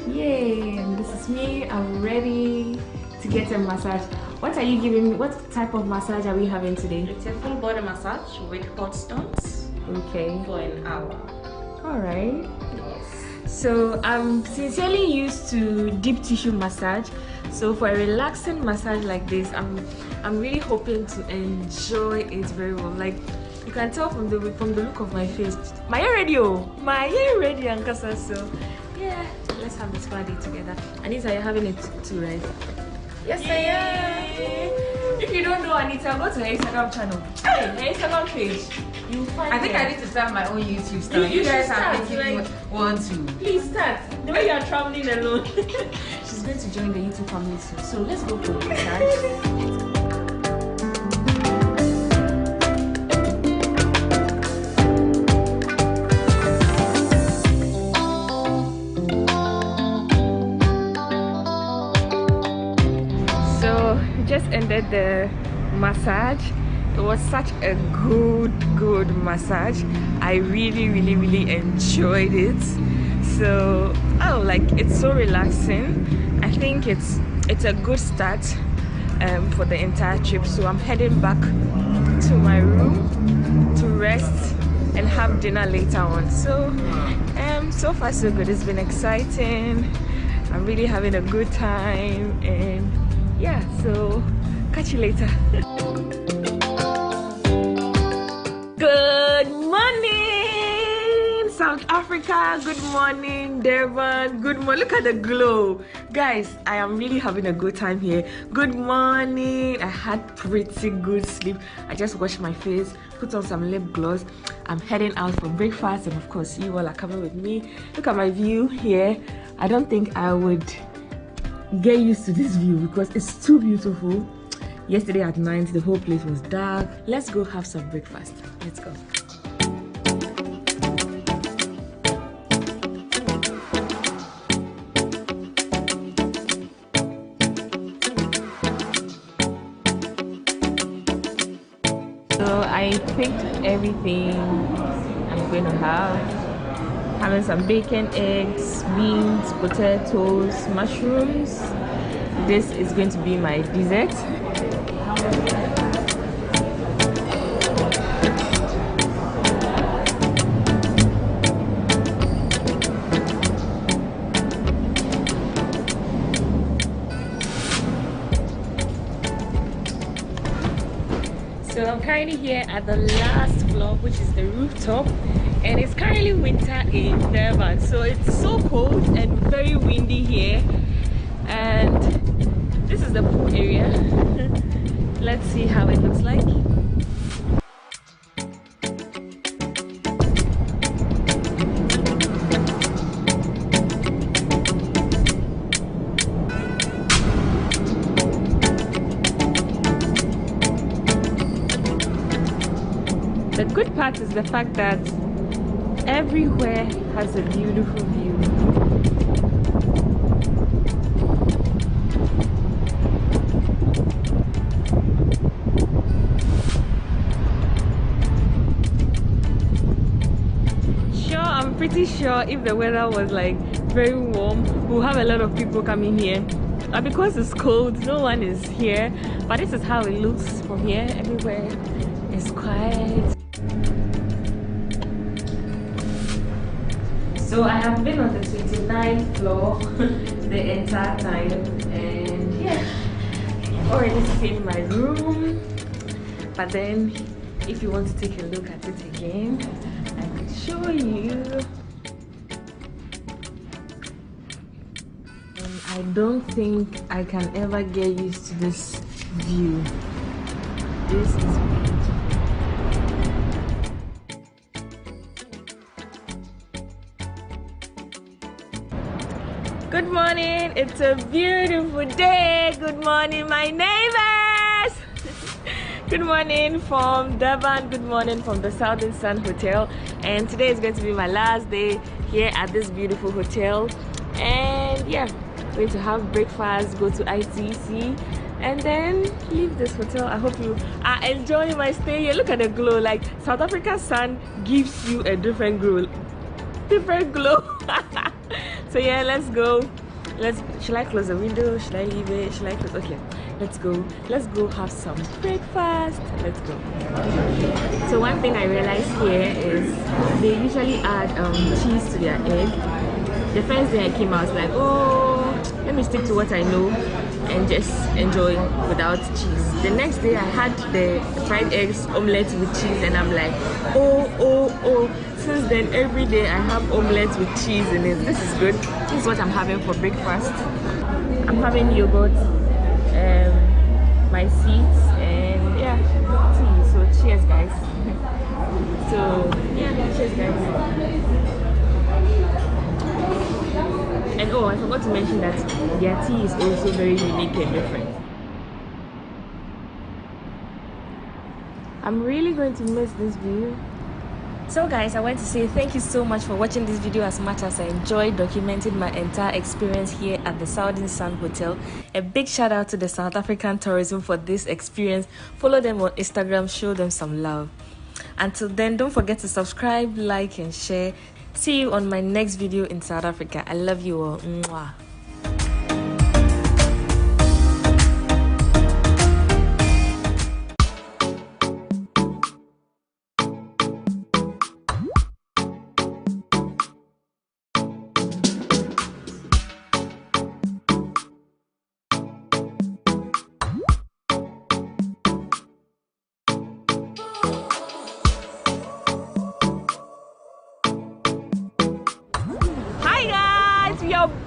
Yay, and this is me. I'm ready to get a massage. What are you giving me? What type of massage are we having today? It's a full body massage with hot stones. Okay. For an hour. All right. Yes. So I'm sincerely used to deep tissue massage. So for a relaxing massage like this, I'm really hoping to enjoy it very well. Like you can tell from the look of my face. My hair ready, Ankasa. So yeah, let's have this party together. Anita, you're having it too, right? Yes, I am. If you don't know Anita, go to her Instagram channel. Hey, her Instagram page. You find I think her. I need to start my own YouTube channel. You guys have making me want to. Please start. The way you are traveling alone. She's going to join the YouTube family soon. So let's go for the just ended the massage. It was such a good massage. I really enjoyed it. So like it's so relaxing. I think it's a good start for the entire trip. So I'm heading back to my room to rest and have dinner later on. So so far so good. It's been exciting. I'm really having a good time, and yeah, so catch you later. Good morning, South Africa. Good morning, Devon. Good morning. Look at the glow. Guys, I am really having a good time here. Good morning. I had pretty good sleep. I just washed my face, put on some lip gloss. I'm heading out for breakfast, and of course, you all are coming with me. Look at my view here. I don't think I would get used to this view because it's too beautiful. Yesterday at night the whole place was dark. Let's go have some breakfast. Let's go. So I picked everything I'm going to have. Having some bacon, eggs, beans, potatoes, mushrooms. This is going to be my dessert. So I'm currently here at the last floor, which is the rooftop, and it's currently winter in Durban, so it's so cold and very windy here. And this is the pool area. Let's see how it looks like. The good part is the fact that everywhere has a beautiful view. I'm pretty sure if the weather was like very warm, we'll have a lot of people coming here. But because it's cold, no one is here. But this is how it looks from here. Everywhere is quiet. So I have been on the 29th floor the entire time, and yeah, I've already seen my room. But then, if you want to take a look at it again, I could show you. And I don't think I can ever get used to this view. This is beautiful. Good morning, it's a beautiful day. Good morning, my neighbors. Good morning from Durban. Good morning from the Southern Sun Hotel. And today is going to be my last day here at this beautiful hotel. And yeah, going to have breakfast, go to ITC, and then leave this hotel. I hope you are enjoying my stay here. Look at the glow. Like South Africa's sun gives you a different glow. So yeah, let's go. Should I close the window? Should I leave it? Should I close? Okay, let's go. Let's go have some breakfast. Let's go. So one thing I realized here is they usually add cheese to their egg. The first day I came, I was like, oh, let me stick to what I know and just enjoy without cheese. The next day I had the fried eggs omelette with cheese, and I'm like, oh. Since then, every day I have omelette with cheese in it. This is good. This is what I'm having for breakfast. I'm having yogurt, my seeds, to mention that their tea is also very unique and different. I'm really going to miss this view. So guys, I want to say thank you so much for watching this video as much as I enjoyed documenting my entire experience here at the Southern Sun Hotel. A big shout out to the South African tourism for this experience. Follow them on Instagram, show them some love. Until then, don't forget to subscribe, like and share. See you on my next video in South Africa. I love you all. Mwah.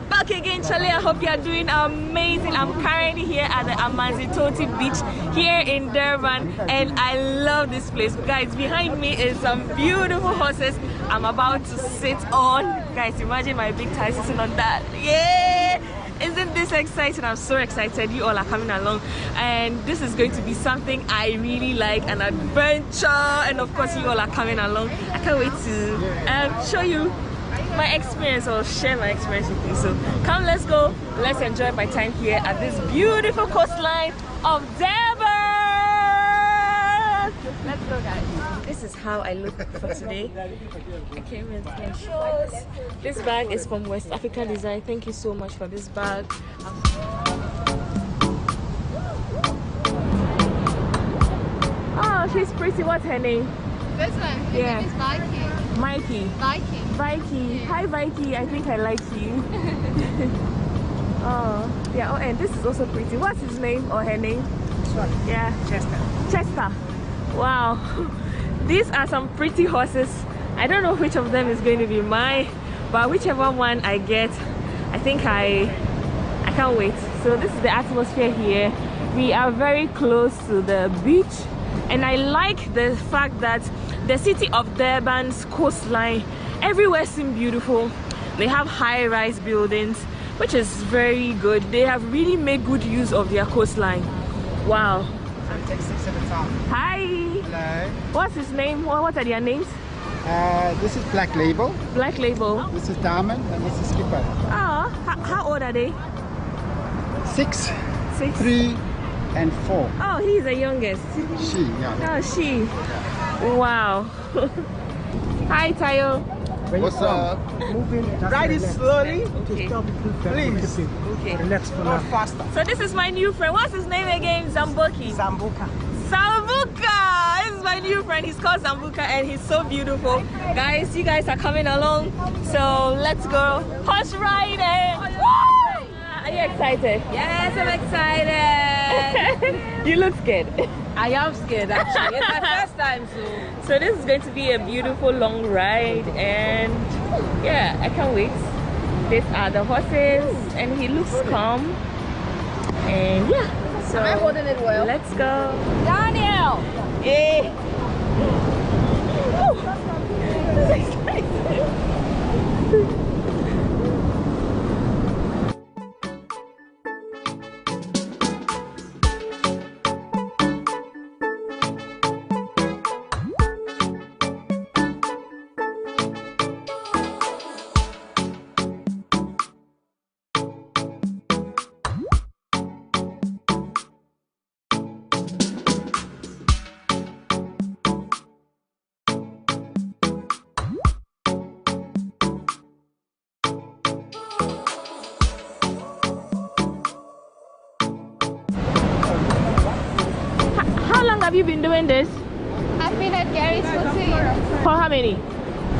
Back again, Charlie. I hope you are doing amazing. I'm currently here at the Amanzitoti Beach here in Durban, and I love this place. Guys, behind me is some beautiful horses I'm about to sit on. Guys, imagine my big tie sitting on that. Yeah! Isn't this exciting? I'm so excited. You all are coming along, and this is going to be something I really like, an adventure, and of course you all are coming along. I can't wait to show you my experience or share my experience with you. So come, let's go, let's enjoy my time here at this beautiful coastline of Durban. Let's go, guys. This is how I look for today. I came with my shorts. This bag is from West African Design. Thank you so much for this bag. Oh, she's pretty. What's her name? This one. His name is Viking. Mikey. Viking. Vikey. Yeah. Hi, Vikey. I think I like you. Oh, yeah. Oh, and this is also pretty. What's his name or her name? This one. Yeah. Chester. Chester. Wow. These are some pretty horses. I don't know which of them is going to be mine, but whichever one I get, I think I can't wait. So this is the atmosphere here. We are very close to the beach, and I like the fact that the city of Durban's coastline, everywhere seems beautiful. They have high-rise buildings, which is very good. They have really made good use of their coastline. Wow. Hi. Hello. What's his name? What are their names? This is Black Label. Black Label. This is Diamond, and this is Skipper. Ah, how old are they? 6, 6, 3, and 4. Oh, he's the youngest. She, yeah. Oh, she. Wow. Hi, Tayo. What's up? Ride it slowly. Okay. Please. Okay. Relax for now. Faster. So this is my new friend. What's his name again? Zamboki. Zambuka. Zambuka! This is my new friend. He's called Zambuka, and he's so beautiful. Guys, you guys are coming along. So let's go horse riding. Woo! Are you excited? Yes, I'm excited. You look scared. I am scared actually. It's my first time, so this is going to be a beautiful long ride, and yeah, I can't wait. These are the horses, and he looks calm. And yeah, so am I holding it well? Let's go. Daniel! Yeah. This is exciting. Have you been doing this? I've been at Gary's for 2 years. For how many?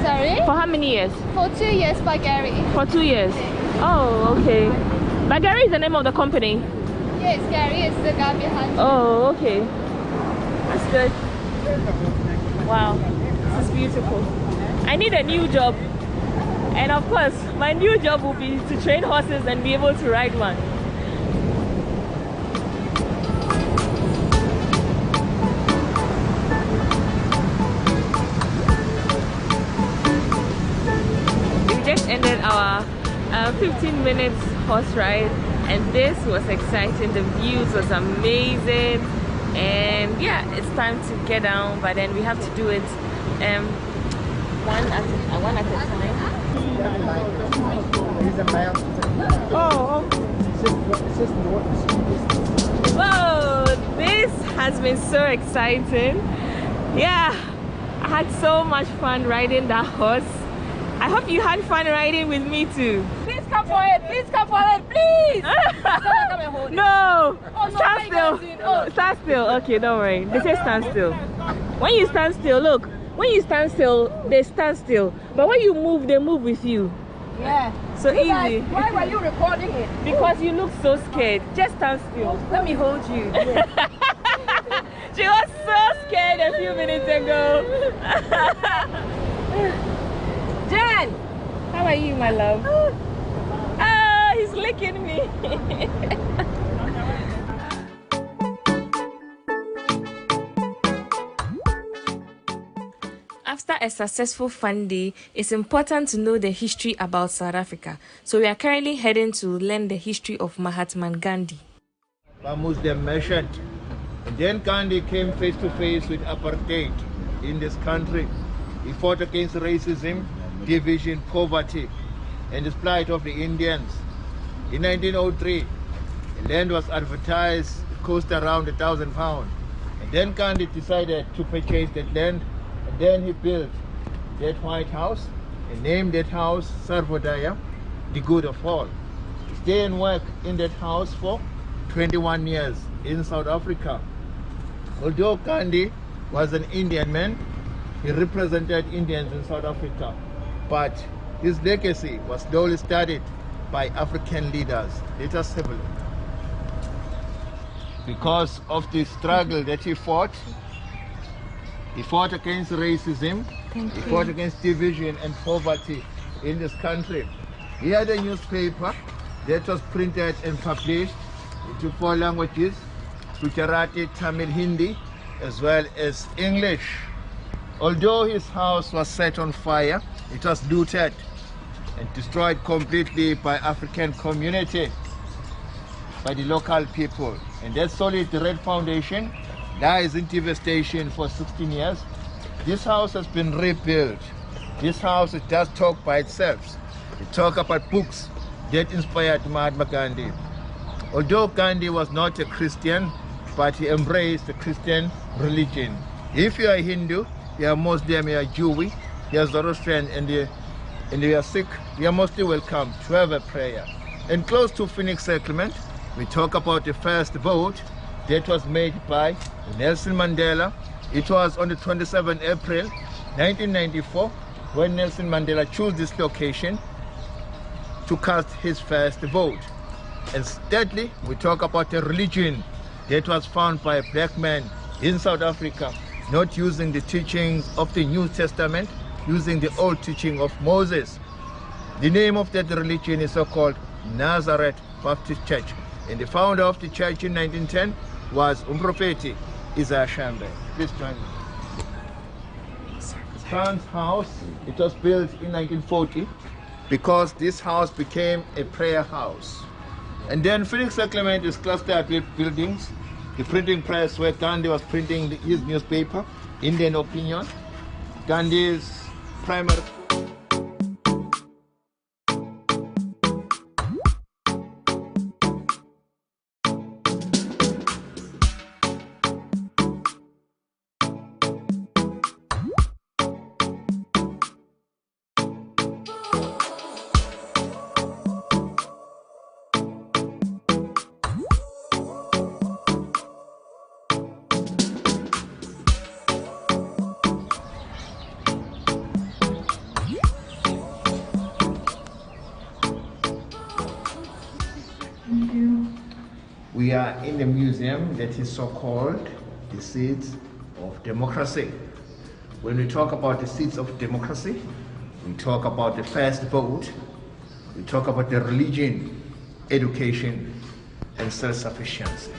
Sorry? For how many years? For 2 years by Gary. For 2 years. Oh, okay. But Gary is the name of the company? Yes, Gary is the guy behind. Oh, okay. That's good. Wow, this is beautiful. I need a new job. And of course, my new job will be to train horses and be able to ride one. Ended our 15 minutes horse ride, and this was exciting. The views was amazing, and yeah, it's time to get down, but then we have to do it one at a time. Oh, whoa, this has been so exciting. Yeah, I had so much fun riding that horse. I hope you had fun riding with me too. Please come for it, please come for it, please. No, oh, stand still. Oh. Stand still. Okay, don't worry. They say stand still. When you stand still, look, when you stand still, they stand still. But when you move, they move with you. Yeah. So you easy. Guys, why were you recording it? Because you look so scared. Just stand still. Let me hold you. She was so scared a few minutes ago. Jen! How are you, my love? Oh, he's licking me. After a successful fun day, it's important to know the history about South Africa. So we are currently heading to learn the history of Mahatma Gandhi. Muslim merchant. And then Gandhi came face to face with apartheid in this country. He fought against racism, division, poverty, and the plight of the Indians. In 1903, the land was advertised, it cost around £1,000. And then Gandhi decided to purchase that land, and then he built that White House and named that house Sarvodaya, the good of all. He stayed and worked in that house for 21 years in South Africa. Although Gandhi was an Indian man, he represented Indians in South Africa, but his legacy was slowly studied by African leaders, later civil. Because of the struggle that he fought against racism, he fought against division and poverty in this country. He had a newspaper that was printed and published into 4 languages, Gujarati, Tamil, Hindi, as well as English. Although his house was set on fire, it was looted and destroyed completely by African community, by the local people. And that solid red foundation lies in devastation for 16 years. This house has been rebuilt. This house, it does talk by itself. It talks about books that inspired Mahatma Gandhi. Although Gandhi was not a Christian, but he embraced the Christian religion. If you are a Hindu, you are Muslim, you are Jewish, you are Zoroastrian, and you are Sikh, you are mostly welcome to have a prayer. And close to Phoenix Settlement, we talk about the first vote that was made by Nelson Mandela. It was on the 27th April 1994 when Nelson Mandela chose this location to cast his first vote. And thirdly, we talk about a religion that was found by a black man in South Africa, not using the teachings of the New Testament, using the old teaching of Moses. The name of that religion is so-called Nazareth Baptist Church. And the founder of the church in 1910 was Umprofeti Isaiah Shambe. Please join me. Fran's house, it was built in 1940 because this house became a prayer house. And then Phoenix Settlement is clustered with buildings. The printing press where Gandhi was printing his newspaper, Indian Opinion, Gandhi's primary. We are in the museum that is so-called the Seeds of Democracy. When we talk about the seeds of democracy, we talk about the first vote, we talk about the religion, education, and self-sufficiency.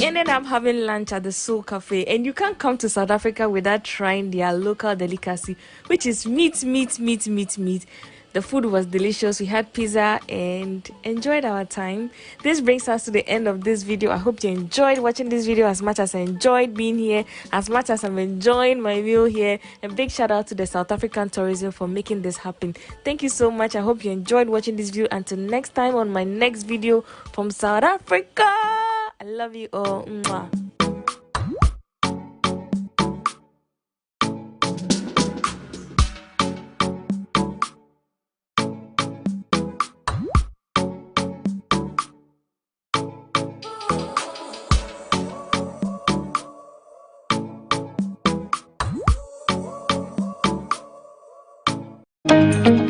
ended up having lunch at the Soul Cafe, and you can't come to South Africa without trying their local delicacy, which is meat. The food was delicious. We had pizza and enjoyed our time. This brings us to the end of this video. I hope you enjoyed watching this video as much as I enjoyed being here, as much as I'm enjoying my meal here. And big shout out to the South African tourism for making this happen. Thank you so much. I hope you enjoyed watching this video. Until next time on my next video from South Africa. I love you all. Mwah. Thank you.